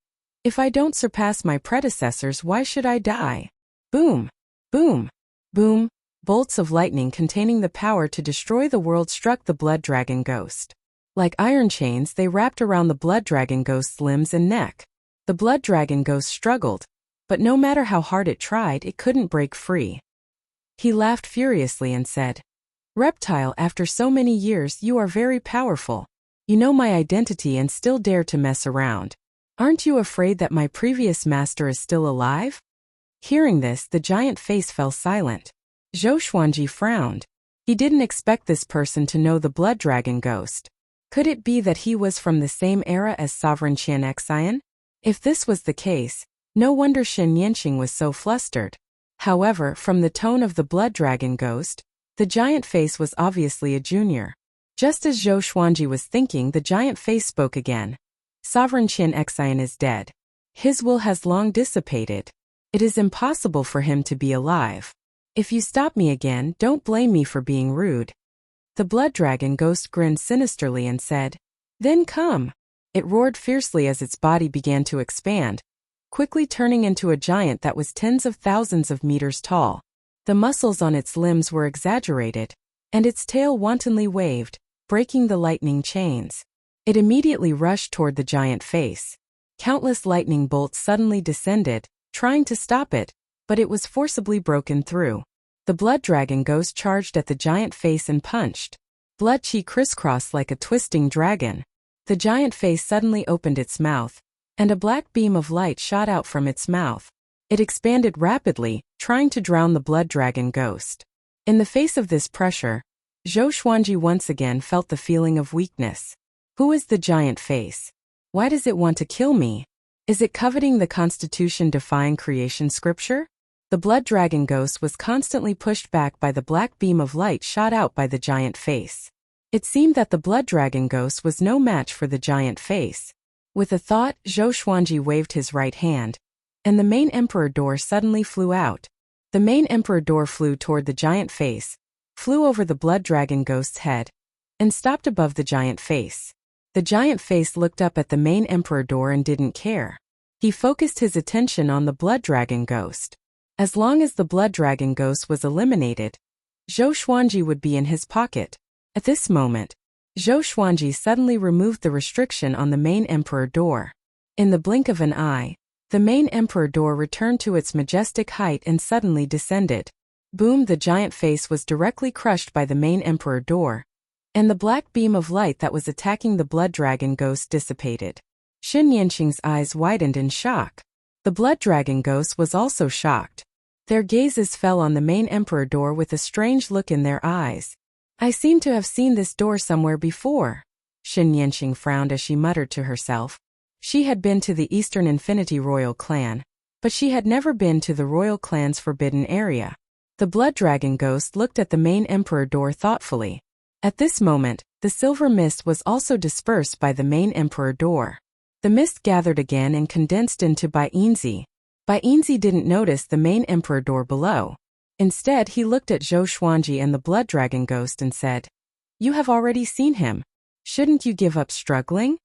"If I don't surpass my predecessors, why should I die?" Boom! Boom! Boom! Bolts of lightning containing the power to destroy the world struck the blood dragon ghost. Like iron chains, they wrapped around the blood dragon ghost's limbs and neck. The blood dragon ghost struggled, but no matter how hard it tried, it couldn't break free. He laughed furiously and said, "Reptile, after so many years, you are very powerful. You know my identity and still dare to mess around. Aren't you afraid that my previous master is still alive?" Hearing this, the giant face fell silent. Zhou Xuanji frowned. He didn't expect this person to know the blood dragon ghost. Could it be that he was from the same era as Sovereign Qian Xian? If this was the case, no wonder Shen Yanqing was so flustered. However, from the tone of the blood dragon ghost, the giant face was obviously a junior. Just as Zhou Xuanji was thinking, the giant face spoke again. "Sovereign Qian Xian is dead. His will has long dissipated. It is impossible for him to be alive. If you stop me again, don't blame me for being rude." The blood dragon ghost grinned sinisterly and said, "Then come." It roared fiercely as its body began to expand, quickly turning into a giant that was tens of thousands of meters tall. The muscles on its limbs were exaggerated, and its tail wantonly waved, breaking the lightning chains. It immediately rushed toward the giant face. Countless lightning bolts suddenly descended, trying to stop it, but it was forcibly broken through. The blood dragon ghost charged at the giant face and punched. Blood chi crisscrossed like a twisting dragon. The giant face suddenly opened its mouth, and a black beam of light shot out from its mouth. It expanded rapidly, trying to drown the blood dragon ghost. In the face of this pressure, Zhou Xuanji once again felt the feeling of weakness. Who is the giant face? Why does it want to kill me? Is it coveting the Constitution-defying creation scripture? The blood dragon ghost was constantly pushed back by the black beam of light shot out by the giant face. It seemed that the blood dragon ghost was no match for the giant face. With a thought, Zhou Xuanji waved his right hand, and the main emperor door suddenly flew out. The main emperor door flew toward the giant face, flew over the blood dragon ghost's head, and stopped above the giant face. The giant face looked up at the main emperor door and didn't care. He focused his attention on the blood dragon ghost. As long as the blood dragon ghost was eliminated, Zhou Xuanji would be in his pocket. At this moment, Zhou Xuanji suddenly removed the restriction on the main emperor door. In the blink of an eye, the main emperor door returned to its majestic height and suddenly descended. Boom! The giant face was directly crushed by the main emperor door, and the black beam of light that was attacking the blood dragon ghost dissipated. Xin Yanqing's eyes widened in shock. The blood dragon ghost was also shocked. Their gazes fell on the main emperor door with a strange look in their eyes. "I seem to have seen this door somewhere before." Xin Yanqing frowned as she muttered to herself. She had been to the Eastern Infinity Royal Clan, but she had never been to the Royal Clan's forbidden area. The Blood Dragon Ghost looked at the main Emperor door thoughtfully. At this moment, the silver mist was also dispersed by the main Emperor door. The mist gathered again and condensed into Baianzi. Baianzi didn't notice the main Emperor door below. Instead, he looked at Zhou Xuanji and the Blood Dragon Ghost and said, "You have already seen him. Shouldn't you give up struggling?"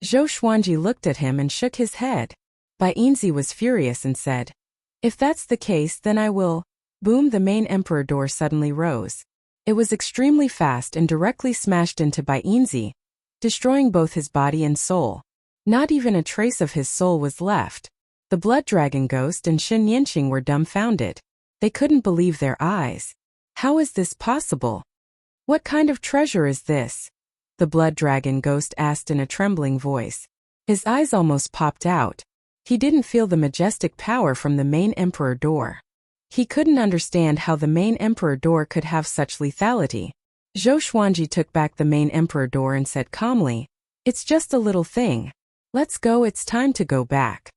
Zhou Xuanji looked at him and shook his head. Baianzi was furious and said, "If that's the case, then I will." Boom! The main Emperor door suddenly rose. It was extremely fast and directly smashed into Baianzi, destroying both his body and soul. Not even a trace of his soul was left. The Blood Dragon Ghost and Xin Yanqing were dumbfounded. They couldn't believe their eyes. How is this possible? What kind of treasure is this? The Blood Dragon Ghost asked in a trembling voice. His eyes almost popped out. He didn't feel the majestic power from the main Emperor door. He couldn't understand how the main Emperor door could have such lethality. Zhou Xuanji took back the main Emperor door and said calmly, "It's just a little thing. Let's go, it's time to go back."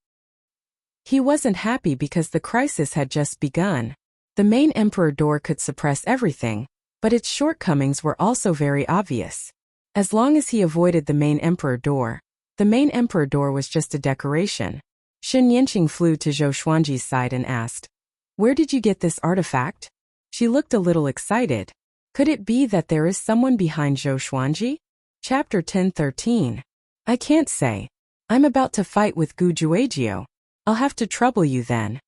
He wasn't happy because the crisis had just begun. The main Emperor door could suppress everything, but its shortcomings were also very obvious. As long as he avoided the main Emperor door, the main Emperor door was just a decoration. Xin Yanqing flew to Zhou Xuanji's side and asked, "Where did you get this artifact?" She looked a little excited. Could it be that there is someone behind Zhou Xuanji? Chapter 10:13. I can't say. I'm about to fight with Gu Juejiu. I'll have to trouble you then.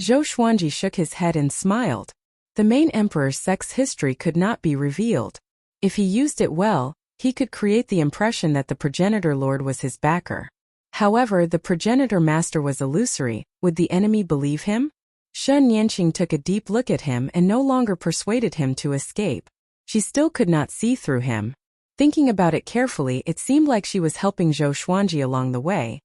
Zhou Xuanji shook his head and smiled. The main emperor's sex history could not be revealed. If he used it well, he could create the impression that the progenitor lord was his backer. However, the progenitor master was illusory. Would the enemy believe him? Xin Yanqing took a deep look at him and no longer persuaded him to escape. She still could not see through him. Thinking about it carefully, it seemed like she was helping Zhou Xuanji along the way.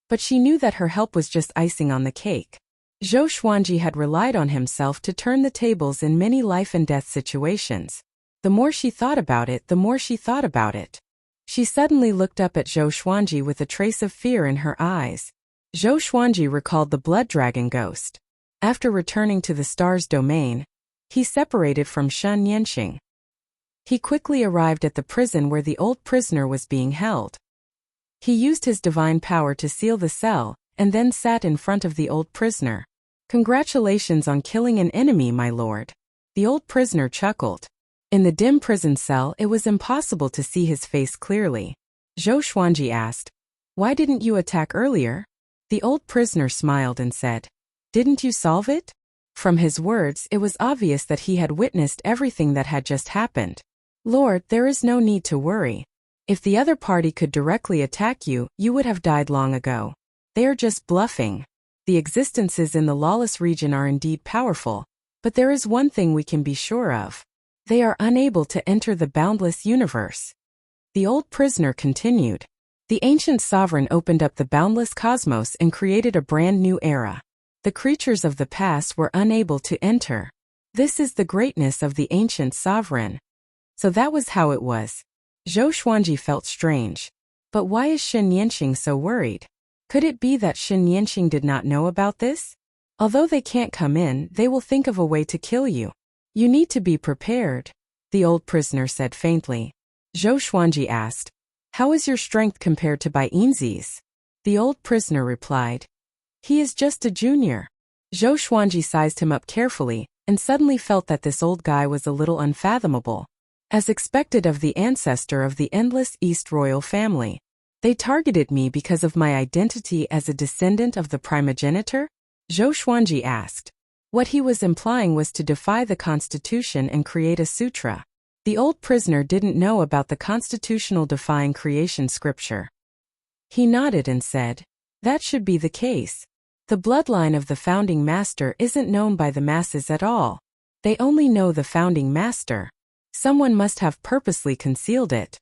But she knew that her help was just icing on the cake. Zhou Xuanji had relied on himself to turn the tables in many life and death situations. The more she thought about it, the more she thought about it. She suddenly looked up at Zhou Xuanji with a trace of fear in her eyes. Zhou Xuanji recalled the Blood Dragon Ghost. After returning to the star's domain, he separated from Xin Yanqing. He quickly arrived at the prison where the old prisoner was being held. He used his divine power to seal the cell, and then sat in front of the old prisoner. "Congratulations on killing an enemy, my lord." The old prisoner chuckled. In the dim prison cell, it was impossible to see his face clearly. Zhou Xuanji asked, "Why didn't you attack earlier?" The old prisoner smiled and said, "Didn't you solve it?" From his words, it was obvious that he had witnessed everything that had just happened. "Lord, there is no need to worry. If the other party could directly attack you, you would have died long ago. They are just bluffing. The existences in the lawless region are indeed powerful, but there is one thing we can be sure of. They are unable to enter the boundless universe." The old prisoner continued. "The ancient sovereign opened up the boundless cosmos and created a brand new era. The creatures of the past were unable to enter. This is the greatness of the ancient sovereign." So that was how it was. Zhou Xuanji felt strange. But why is Xin Yanqing so worried? Could it be that Xin Yanqing did not know about this? Although they can't come in, they will think of a way to kill you. You need to be prepared, the old prisoner said faintly. Zhou Xuanji asked, "How is your strength compared to Baianzi's?" The old prisoner replied, "He is just a junior." Zhou Xuanji sized him up carefully, and suddenly felt that this old guy was a little unfathomable. As expected of the ancestor of the endless East royal family. They targeted me because of my identity as a descendant of the primogenitor? Zhou Xuanji asked. What he was implying was to defy the constitution and create a sutra. The old prisoner didn't know about the constitutional defying creation scripture. He nodded and said, "That should be the case. The bloodline of the founding master isn't known by the masses at all. They only know the founding master. Someone must have purposely concealed it."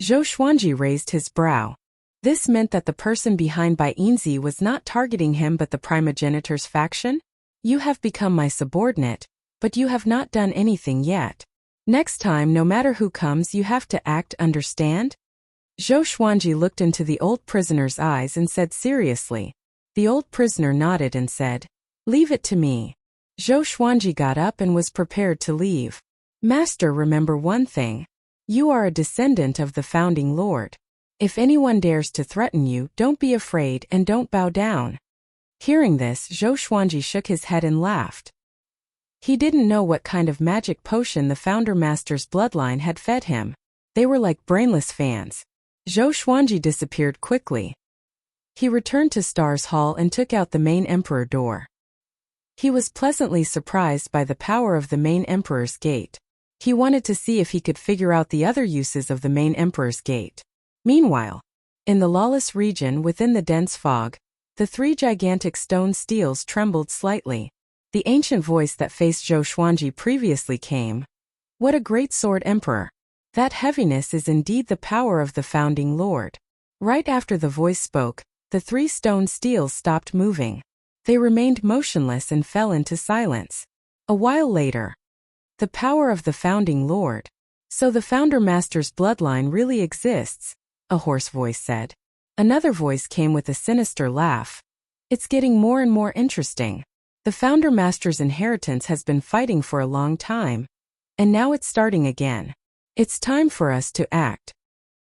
Zhou Xuanji raised his brow. This meant that the person behind Baianzi was not targeting him but the primogenitor's faction? "You have become my subordinate, but you have not done anything yet. Next time, no matter who comes, you have to act, understand?" Zhou Xuanji looked into the old prisoner's eyes and said seriously. The old prisoner nodded and said, "Leave it to me." Zhou Xuanji got up and was prepared to leave. "Master, remember one thing. You are a descendant of the founding lord. If anyone dares to threaten you, don't be afraid and don't bow down." Hearing this, Zhou Xuanji shook his head and laughed. He didn't know what kind of magic potion the founder master's bloodline had fed him. They were like brainless fans. Zhou Xuanji disappeared quickly. He returned to Stars Hall and took out the main emperor door. He was pleasantly surprised by the power of the main emperor's gate. He wanted to see if he could figure out the other uses of the main emperor's gate. Meanwhile, in the lawless region within the dense fog, the three gigantic stone steels trembled slightly. The ancient voice that faced Zhou Xuanji previously came. "What a great sword, Emperor! That heaviness is indeed the power of the founding lord." Right after the voice spoke, the three stone steels stopped moving. They remained motionless and fell into silence. A while later, "The power of the founding lord. So the founder master's bloodline really exists," a hoarse voice said. Another voice came with a sinister laugh. "It's getting more and more interesting. The founder master's inheritance has been fighting for a long time. And now it's starting again. It's time for us to act,"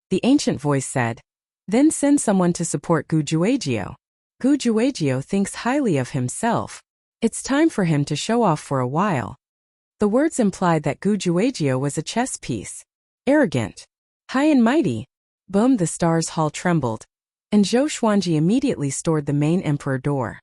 the ancient voice said. "Then send someone to support Gu Juejiao. Gu Juejiao thinks highly of himself. It's time for him to show off for a while." The words implied that Gu Juejiao was a chess piece. Arrogant. High and mighty. Boom, the Stars Hall trembled, and Zhou Xuanji immediately stored the main emperor door.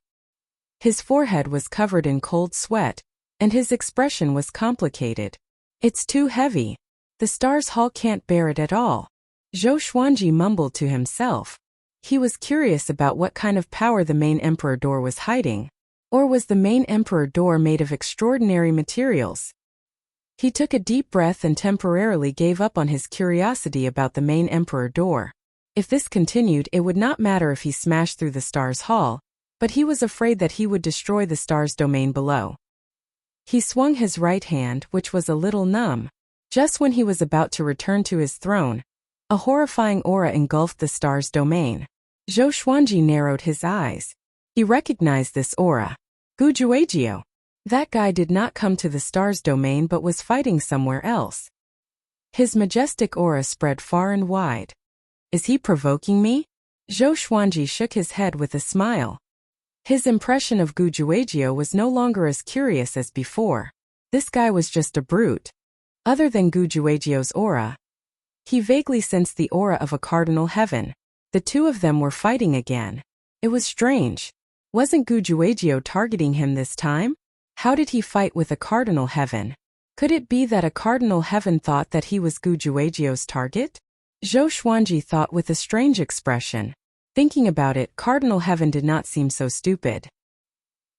His forehead was covered in cold sweat, and his expression was complicated. "It's too heavy. The Stars Hall can't bear it at all." Zhou Xuanji mumbled to himself. He was curious about what kind of power the main emperor door was hiding. Or was the main emperor door made of extraordinary materials? He took a deep breath and temporarily gave up on his curiosity about the main emperor door. If this continued, it would not matter if he smashed through the Stars Hall, but he was afraid that he would destroy the Stars domain below. He swung his right hand, which was a little numb. Just when he was about to return to his throne, a horrifying aura engulfed the Stars domain. Zhou Xuanji narrowed his eyes. He recognized this aura. Gu Juejiao. That guy did not come to the Stars domain but was fighting somewhere else. His majestic aura spread far and wide. Is he provoking me? Zhou Xuanji shook his head with a smile. His impression of Gu Juejiao was no longer as curious as before. This guy was just a brute. Other than Gu Juejiao's aura, he vaguely sensed the aura of a cardinal heaven. The two of them were fighting again. It was strange. Wasn't Gu Juejiao targeting him this time? How did he fight with a cardinal heaven? Could it be that a cardinal heaven thought that he was Gu Juejiao's target? Zhou Xuanji thought with a strange expression. Thinking about it, cardinal heaven did not seem so stupid.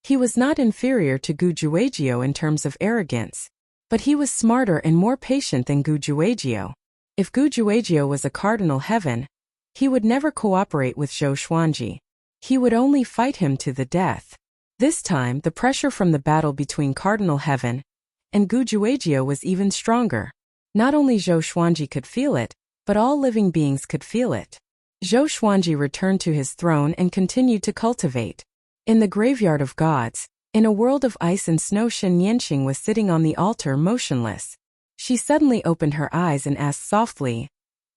He was not inferior to Gu Juejiao in terms of arrogance, but he was smarter and more patient than Gu Juejiao. If Gu Juejiao was a cardinal heaven, he would never cooperate with Zhou Xuanji. He would only fight him to the death. This time, the pressure from the battle between Cardinal Heaven and Gu Juejiao was even stronger. Not only Zhou Xuanji could feel it, but all living beings could feel it. Zhou Xuanji returned to his throne and continued to cultivate. In the graveyard of gods, in a world of ice and snow, Shen Yanqing was sitting on the altar motionless. She suddenly opened her eyes and asked softly,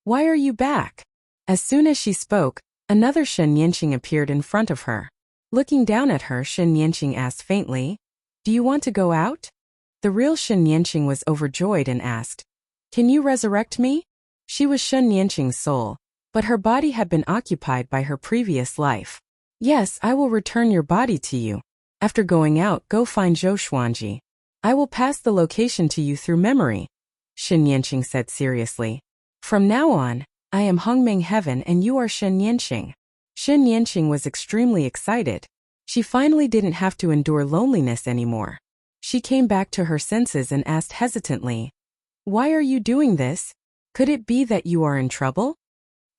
"Why are you back?" As soon as she spoke, another Shen Yanqing appeared in front of her. Looking down at her, Shen Yanqing asked faintly, "Do you want to go out?" The real Shen Yanqing was overjoyed and asked, "Can you resurrect me?" She was Shen Yanqing's soul, but her body had been occupied by her previous life. "Yes, I will return your body to you. After going out, go find Zhou Xuanji. I will pass the location to you through memory," Shen Yanqing said seriously. "From now on, I am Hongmeng Heaven and you are Shen Yanqing." Shen Yanqing was extremely excited. She finally didn't have to endure loneliness anymore. She came back to her senses and asked hesitantly, "Why are you doing this? Could it be that you are in trouble?"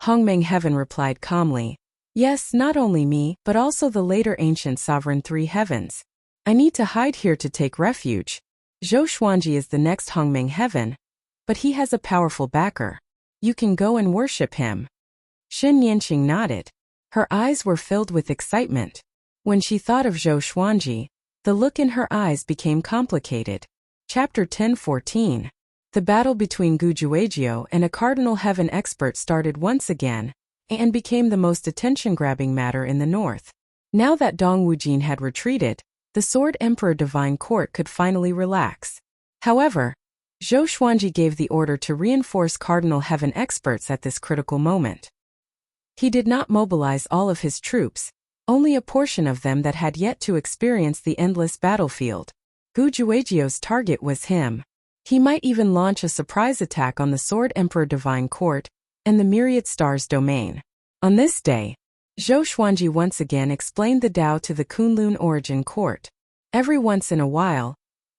Hongmeng Heaven replied calmly, "Yes, not only me, but also the later ancient sovereign three heavens. I need to hide here to take refuge. Zhou Xuanji is the next Hongmeng Heaven, but he has a powerful backer. You can go and worship him." Xin Yanqing nodded. Her eyes were filled with excitement. When she thought of Zhou Xuanji, the look in her eyes became complicated. Chapter 10:14. The battle between Gu Juejiu and a Cardinal Heaven expert started once again, and became the most attention-grabbing matter in the north. Now that Dong Wujin had retreated, the Sword Emperor Divine Court could finally relax. However, Zhou Xuanji gave the order to reinforce Cardinal Heaven experts at this critical moment. He did not mobilize all of his troops, only a portion of them that had yet to experience the endless battlefield. Gu Juejiu's target was him. He might even launch a surprise attack on the Sword Emperor Divine Court and the Myriad Stars domain. On this day, Zhou Xuanji once again explained the Tao to the Kunlun Origin Court. Every once in a while,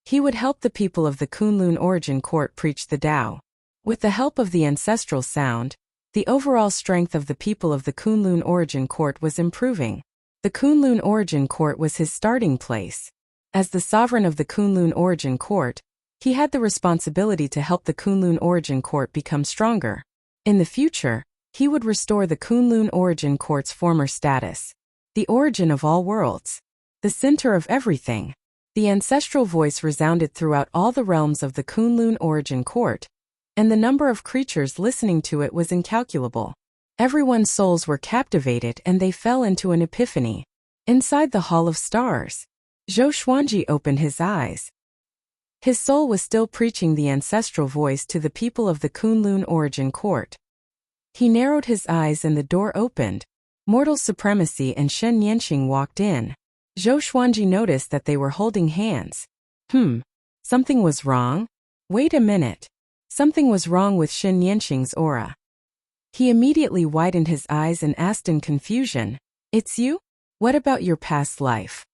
he would help the people of the Kunlun Origin Court preach the Tao. With the help of the ancestral sound, the overall strength of the people of the Kunlun Origin Court was improving. The Kunlun Origin Court was his starting place. As the sovereign of the Kunlun Origin Court, he had the responsibility to help the Kunlun Origin Court become stronger. In the future, he would restore the Kunlun Origin Court's former status. The origin of all worlds. The center of everything. The ancestral voice resounded throughout all the realms of the Kunlun Origin Court, and the number of creatures listening to it was incalculable. Everyone's souls were captivated and they fell into an epiphany. Inside the Hall of Stars, Zhou Xuanji opened his eyes. His soul was still preaching the ancestral voice to the people of the Kunlun Origin Court. He narrowed his eyes and the door opened. Mortal Supremacy and Shen Yanqing walked in. Zhou Xuanji noticed that they were holding hands. Something was wrong? Wait a minute. Something was wrong with Shen Yanqing's aura. He immediately widened his eyes and asked in confusion, "It's you? What about your past life?"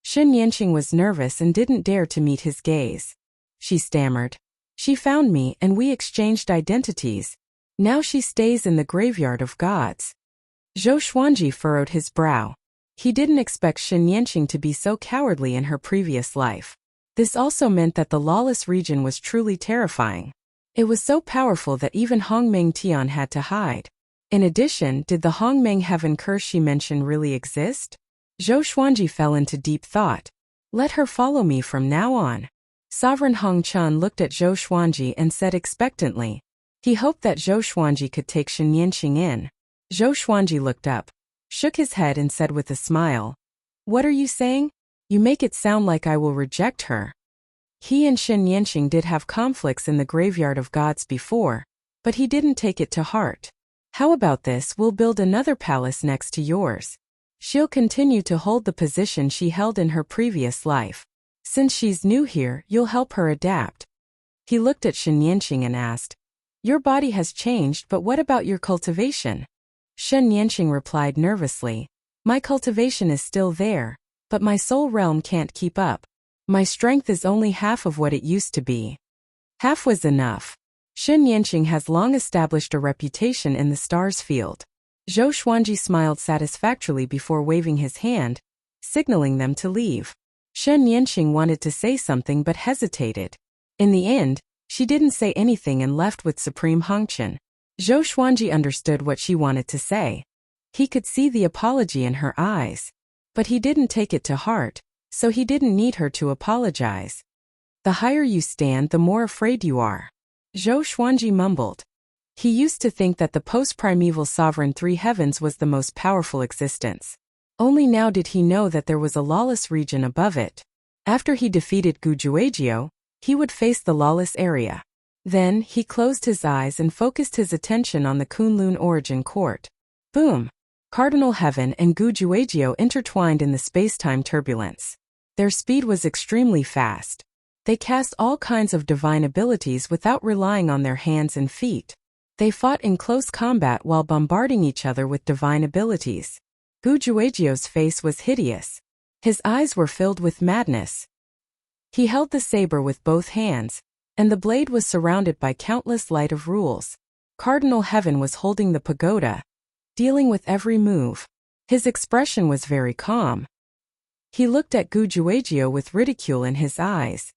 Shen Yanqing was nervous and didn't dare to meet his gaze. She stammered. "She found me and we exchanged identities. Now she stays in the graveyard of gods." Zhou Xuanji furrowed his brow. He didn't expect Shen Yanqing to be so cowardly in her previous life. This also meant that the lawless region was truly terrifying. It was so powerful that even Hongmeng Tian had to hide. In addition, did the Hongmeng heaven curse she mentioned really exist? Zhou Xuanji fell into deep thought. Let her follow me from now on. Sovereign Hong Chun looked at Zhou Xuanji and said expectantly. He hoped that Zhou Xuanji could take Shen Yanqing in. Zhou Xuanji looked up, shook his head and said with a smile, "What are you saying? You make it sound like I will reject her." He and Shen Yanqing did have conflicts in the graveyard of gods before, but he didn't take it to heart. "How about this? We'll build another palace next to yours. She'll continue to hold the position she held in her previous life. Since she's new here, you'll help her adapt." He looked at Shen Yanqing and asked, "Your body has changed, but what about your cultivation?" Shen Yanqing replied nervously, "My cultivation is still there, but my soul realm can't keep up. My strength is only half of what it used to be." Half was enough. Shen Yanqing has long established a reputation in the stars field. Zhou Xuanji smiled satisfactorily before waving his hand, signaling them to leave. Shen Yanqing wanted to say something but hesitated. In the end, she didn't say anything and left with Supreme Hongchen. Zhou Xuanji understood what she wanted to say. He could see the apology in her eyes. But he didn't take it to heart, so he didn't need her to apologize. "The higher you stand, the more afraid you are," Zhou Xuanji mumbled. He used to think that the post-primeval sovereign three heavens was the most powerful existence. Only now did he know that there was a lawless region above it. After he defeated Gu Juejiu, he would face the lawless area. Then, he closed his eyes and focused his attention on the Kunlun Origin Court. Boom! Cardinal Heaven and Gu Juejiu intertwined in the space-time turbulence. Their speed was extremely fast. They cast all kinds of divine abilities without relying on their hands and feet. They fought in close combat while bombarding each other with divine abilities. Gu Juejiu's face was hideous. His eyes were filled with madness. He held the saber with both hands, and the blade was surrounded by countless light of rules. Cardinal Heaven was holding the pagoda, dealing with every move. His expression was very calm. He looked at Gu Juejiu with ridicule in his eyes.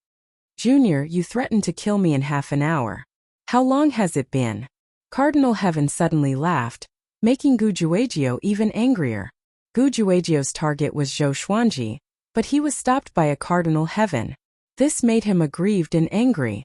"Junior, you threatened to kill me in half an hour. How long has it been?" Cardinal Heaven suddenly laughed. making Gu Juejiao even angrier. Gu Juejiao's target was Zhou Xuanji, but he was stopped by a cardinal heaven. This made him aggrieved and angry.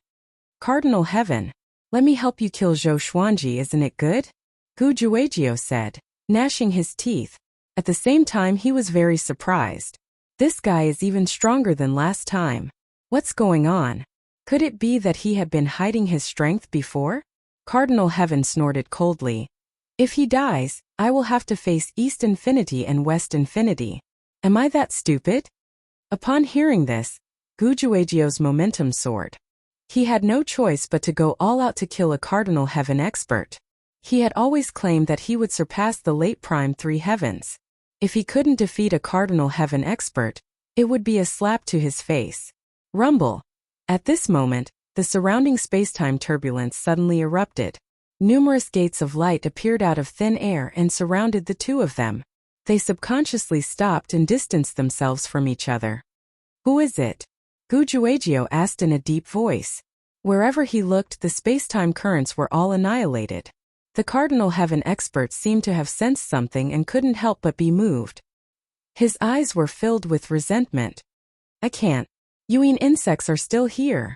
Cardinal heaven, let me help you kill Zhou Xuanji, isn't it good? Gu Juejiao said, gnashing his teeth. At the same time he was very surprised. This guy is even stronger than last time. What's going on? Could it be that he had been hiding his strength before? Cardinal heaven snorted coldly. If he dies, I will have to face East Infinity and West Infinity. Am I that stupid? Upon hearing this, Gu Juejiao's momentum soared. He had no choice but to go all out to kill a Cardinal Heaven expert. He had always claimed that he would surpass the late Prime 3 Heavens. If he couldn't defeat a Cardinal Heaven expert, it would be a slap to his face. Rumble. At this moment, the surrounding spacetime turbulence suddenly erupted. Numerous gates of light appeared out of thin air and surrounded the two of them. They subconsciously stopped and distanced themselves from each other. Who is it? Gu Juejiao asked in a deep voice. Wherever he looked, the spacetime currents were all annihilated. The Cardinal Heaven expert seemed to have sensed something and couldn't help but be moved. His eyes were filled with resentment. I can't. Yuan insects are still here,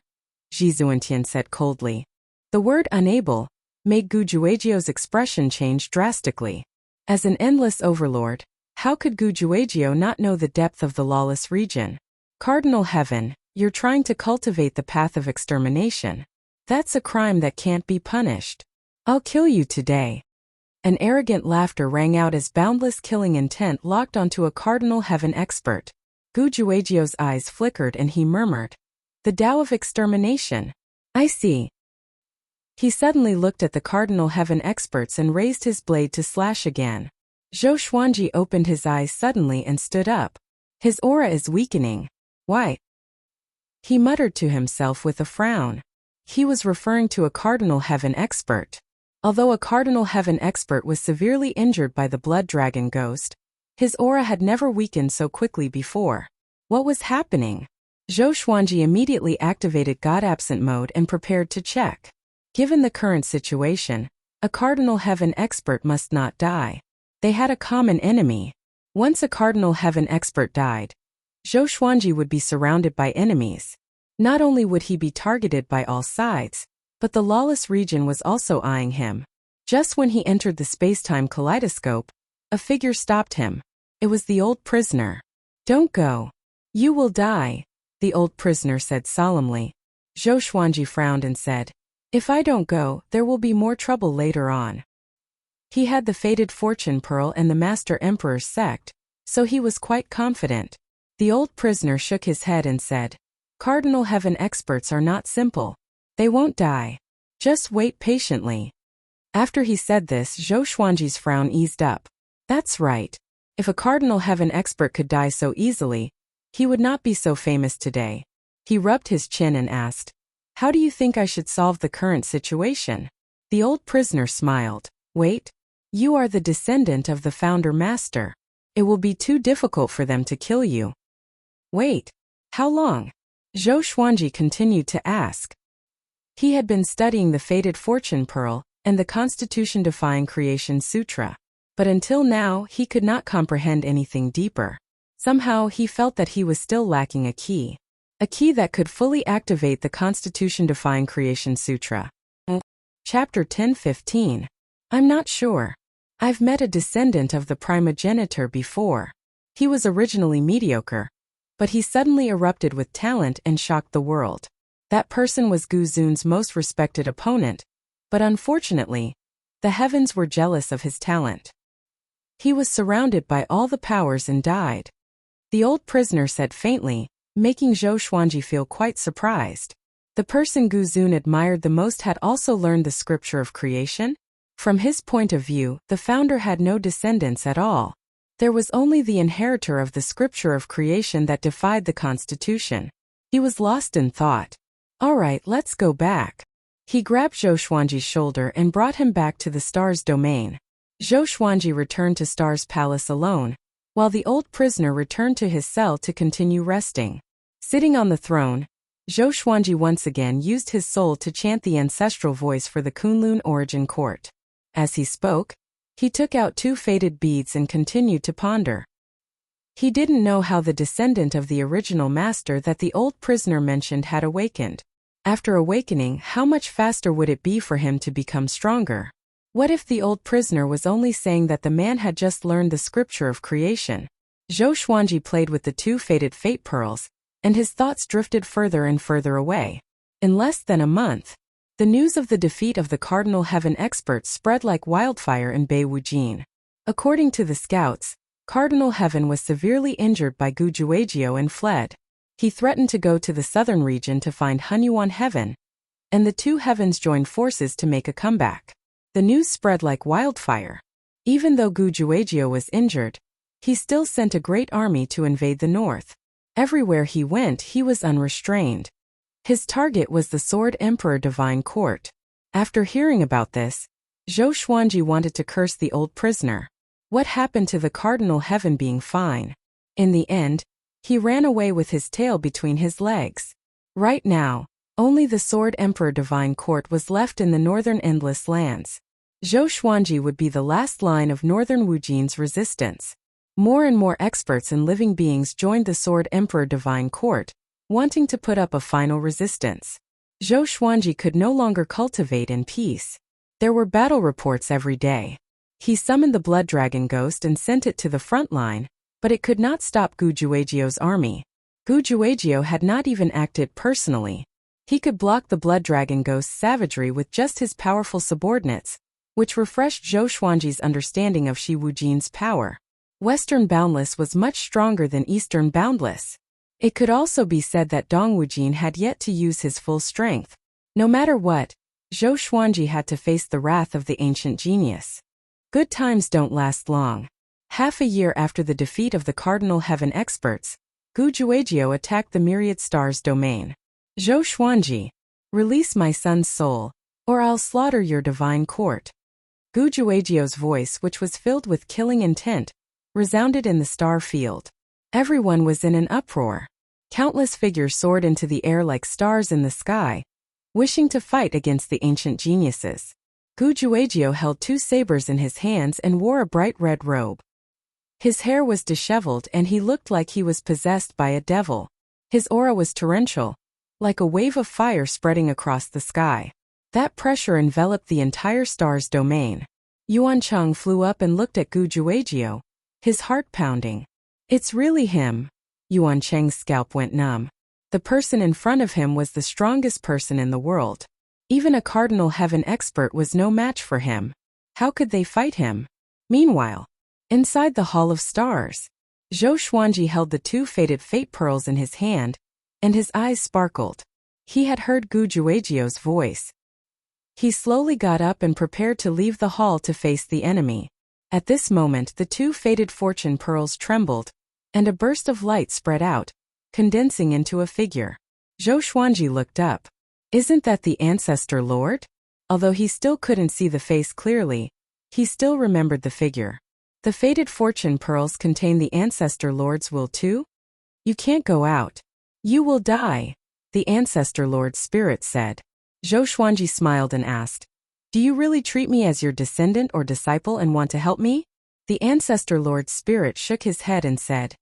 Zhi Zuantian said coldly. The word unable made Gu Juejiao's expression change drastically. As an endless overlord, how could Gu Juejiao not know the depth of the lawless region? Cardinal Heaven, you're trying to cultivate the path of extermination. That's a crime that can't be punished. I'll kill you today. An arrogant laughter rang out as boundless killing intent locked onto a Cardinal Heaven expert. Gu Juejiao's eyes flickered and he murmured, the Tao of extermination. I see. He suddenly looked at the Cardinal Heaven experts and raised his blade to slash again. Zhou Xuanji opened his eyes suddenly and stood up. His aura is weakening. Why? He muttered to himself with a frown. He was referring to a Cardinal Heaven expert. Although a Cardinal Heaven expert was severely injured by the Blood Dragon ghost, his aura had never weakened so quickly before. What was happening? Zhou Xuanji immediately activated God Absent mode and prepared to check. Given the current situation, a Cardinal Heaven expert must not die. They had a common enemy. Once a Cardinal Heaven expert died, Zhou Xuanji would be surrounded by enemies. Not only would he be targeted by all sides, but the lawless region was also eyeing him. Just when he entered the spacetime kaleidoscope, a figure stopped him. It was the old prisoner. Don't go. You will die, the old prisoner said solemnly. Zhou Xuanji frowned and said, if I don't go, there will be more trouble later on. He had the fated fortune pearl and the Master Emperor's sect, so he was quite confident. The old prisoner shook his head and said, Cardinal Heaven experts are not simple. They won't die. Just wait patiently. After he said this, Zhou Xuanji's frown eased up. That's right. If a Cardinal Heaven expert could die so easily, he would not be so famous today. He rubbed his chin and asked, how do you think I should solve the current situation? The old prisoner smiled. Wait. You are the descendant of the Founder Master. It will be too difficult for them to kill you. Wait. How long? Zhou Xuanji continued to ask. He had been studying the Fated Fortune Pearl and the Constitution-defying Creation Sutra, but until now he could not comprehend anything deeper. Somehow he felt that he was still lacking a key that could fully activate the Constitution-defying Creation Sutra. Chapter 10:15. I'm not sure. I've met a descendant of the primogenitor before. He was originally mediocre, but he suddenly erupted with talent and shocked the world. That person was Gu Zun's most respected opponent, but unfortunately, the heavens were jealous of his talent. He was surrounded by all the powers and died. The old prisoner said faintly, making Zhou Xuanji feel quite surprised. The person Gu Zun admired the most had also learned the scripture of creation. From his point of view, the founder had no descendants at all. There was only the inheritor of the scripture of creation that defied the constitution. He was lost in thought. All right, let's go back. He grabbed Zhou Xuanji's shoulder and brought him back to the star's domain. Zhou Xuanji returned to Star's palace alone, while the old prisoner returned to his cell to continue resting. Sitting on the throne, Zhou Xuanji once again used his soul to chant the ancestral voice for the Kunlun origin court. As he spoke, He took out 2 faded beads and continued to ponder. He didn't know how the descendant of the original master that the old prisoner mentioned had awakened. After awakening, how much faster would it be for him to become stronger? What if the old prisoner was only saying that the man had just learned the scripture of creation? Zhou Xuanji played with the 2 faded fate pearls, and his thoughts drifted further and further away. In less than a month, the news of the defeat of the Cardinal Heaven experts spread like wildfire in Beijing. According to the scouts, Cardinal Heaven was severely injured by Gu Juejiao and fled. He threatened to go to the southern region to find Hunyuan Heaven, and the 2 heavens joined forces to make a comeback. The news spread like wildfire. Even though Gu Juejiao was injured, he still sent a great army to invade the north. Everywhere he went, he was unrestrained. His target was the Sword Emperor Divine Court. After hearing about this, Zhou Xuanji wanted to curse the old prisoner. What happened to the Cardinal Heaven being fine? In the end, he ran away with his tail between his legs. Right now, only the Sword Emperor Divine Court was left in the northern Endless Lands. Zhou Xuanji would be the last line of northern Wujin's resistance. More and more experts and living beings joined the Sword Emperor Divine Court, wanting to put up a final resistance. Zhou Xuanji could no longer cultivate in peace. There were battle reports every day. He summoned the Blood Dragon Ghost and sent it to the front line, but it could not stop Gu Juejiao's army. Gu Juejiao had not even acted personally. He could block the Blood Dragon Ghost's savagery with just his powerful subordinates, which refreshed Zhou Xuanji's understanding of Shi Wujin's power. Western Boundless was much stronger than Eastern Boundless. It could also be said that Dong Wujin had yet to use his full strength. No matter what, Zhou Xuanji had to face the wrath of the ancient genius. Good times don't last long. Half a year after the defeat of the Cardinal Heaven experts, Gu Juejiao attacked the Myriad Stars domain. Zhou Xuanji, release my son's soul, or I'll slaughter your divine court. Gu Juejiao's voice, which was filled with killing intent, resounded in the star field. Everyone was in an uproar. Countless figures soared into the air like stars in the sky, wishing to fight against the ancient geniuses. Gu Juejiao held 2 sabers in his hands and wore a bright red robe. His hair was disheveled and he looked like he was possessed by a devil. His aura was torrential, like a wave of fire spreading across the sky. That pressure enveloped the entire star's domain. Yuan Cheng flew up and looked at Gu Juejiao, his heart pounding. It's really him. Yuan Cheng's scalp went numb. The person in front of him was the strongest person in the world. Even a Cardinal Heaven expert was no match for him. How could they fight him? Meanwhile, inside the Hall of Stars, Zhou Xuanji held the 2 faded fate pearls in his hand, and his eyes sparkled. He had heard Gu Juejiao's voice. He slowly got up and prepared to leave the hall to face the enemy. At this moment, the 2 faded fortune pearls trembled, and a burst of light spread out, condensing into a figure. Zhou Xuanji looked up. Isn't that the Ancestor Lord? Although he still couldn't see the face clearly, he still remembered the figure. The faded fortune pearls contain the Ancestor Lord's will too? You can't go out. You will die, the Ancestor Lord's spirit said. Zhou Xuanji smiled and asked, do you really treat me as your descendant or disciple and want to help me? The Ancestor Lord's spirit shook his head and said,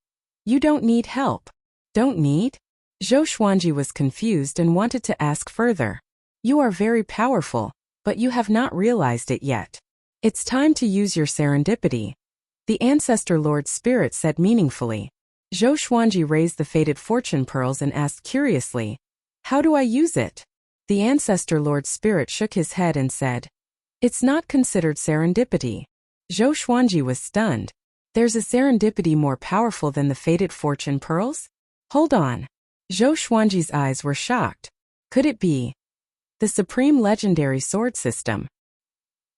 you don't need help. Don't need? Zhou Xuanji was confused and wanted to ask further. You are very powerful, but you have not realized it yet. It's time to use your serendipity, the Ancestor Lord's spirit said meaningfully. Zhou Xuanji raised the faded fortune pearls and asked curiously, how do I use it? The Ancestor Lord's spirit shook his head and said, it's not considered serendipity. Zhou Xuanji was stunned. There's a serendipity more powerful than the faded fortune pearls? Hold on. Zhou Xuanji's eyes were shocked. Could it be the supreme legendary sword system?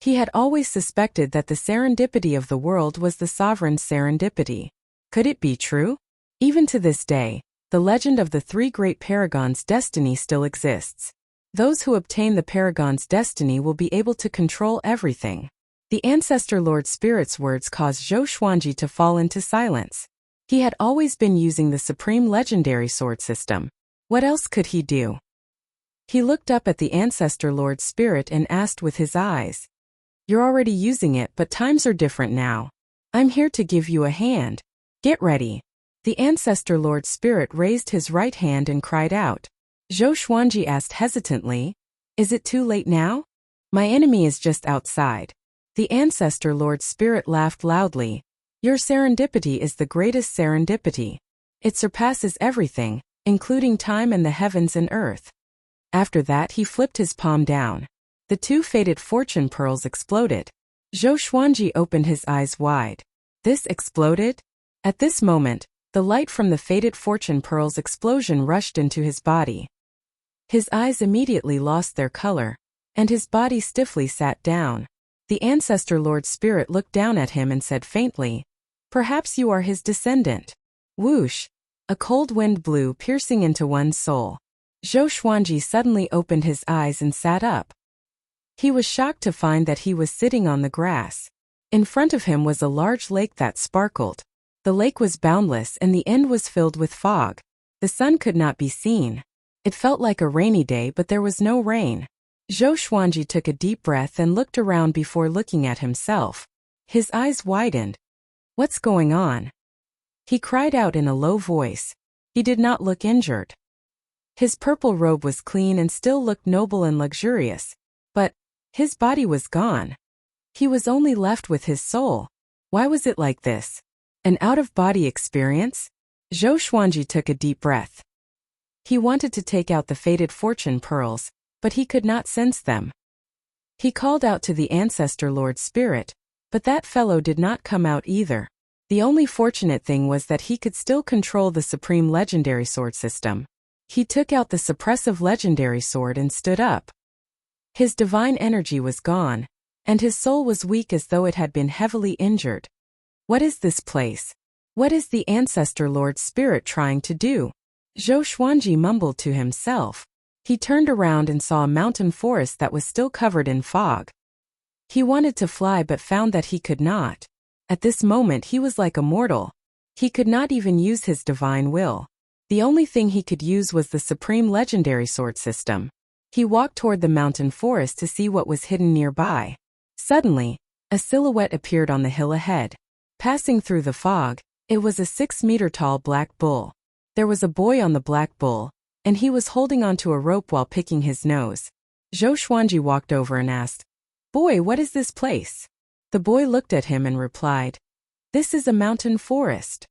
He had always suspected that the serendipity of the world was the sovereign's serendipity. Could it be true? Even to this day, the legend of the 3 great paragons' destiny still exists. Those who obtain the paragon's destiny will be able to control everything. The Ancestor Lord Spirit's words caused Zhou Xuanji to fall into silence. He had always been using the supreme legendary sword system. What else could he do? He looked up at the Ancestor Lord Spirit and asked with his eyes, You're already using it, but times are different now. I'm here to give you a hand. Get ready. The Ancestor Lord Spirit raised his right hand and cried out. Zhou Xuanji asked hesitantly, Is it too late now? My enemy is just outside. The Ancestor Lord Spirit laughed loudly. Your serendipity is the greatest serendipity. It surpasses everything, including time and the heavens and earth. After that he flipped his palm down. The 2 faded fortune pearls exploded. Zhou Xuanji opened his eyes wide. This exploded? At this moment, the light from the faded fortune pearls explosion rushed into his body. His eyes immediately lost their color, and his body stiffly sat down. The Ancestor Lord Spirit looked down at him and said faintly, Perhaps you are his descendant. Whoosh! A cold wind blew, piercing into one's soul. Zhou Xuanji suddenly opened his eyes and sat up. He was shocked to find that he was sitting on the grass. In front of him was a large lake that sparkled. The lake was boundless and the end was filled with fog. The sun could not be seen. It felt like a rainy day, but there was no rain. Zhou Xuanji took a deep breath and looked around before looking at himself. His eyes widened. What's going on? He cried out in a low voice. He did not look injured. His purple robe was clean and still looked noble and luxurious. But his body was gone. He was only left with his soul. Why was it like this? An out-of-body experience? Zhou Xuanji took a deep breath. He wanted to take out the faded fortune pearls, but he could not sense them. He called out to the Ancestor Lord Spirit, but that fellow did not come out either. The only fortunate thing was that he could still control the Supreme Legendary Sword system. He took out the suppressive Legendary Sword and stood up. His divine energy was gone, and his soul was weak as though it had been heavily injured. What is this place? What is the Ancestor Lord Spirit trying to do? Zhou Xuanji mumbled to himself. He turned around and saw a mountain forest that was still covered in fog. He wanted to fly but found that he could not. At this moment he was like a mortal. He could not even use his divine will. The only thing he could use was the Supreme Legendary Sword system. He walked toward the mountain forest to see what was hidden nearby. Suddenly, a silhouette appeared on the hill ahead. Passing through the fog, it was a 6-meter-tall black bull. There was a boy on the black bull, and he was holding onto a rope while picking his nose. Zhou Xuanji walked over and asked, Boy, what is this place? The boy looked at him and replied, This is a mountain forest.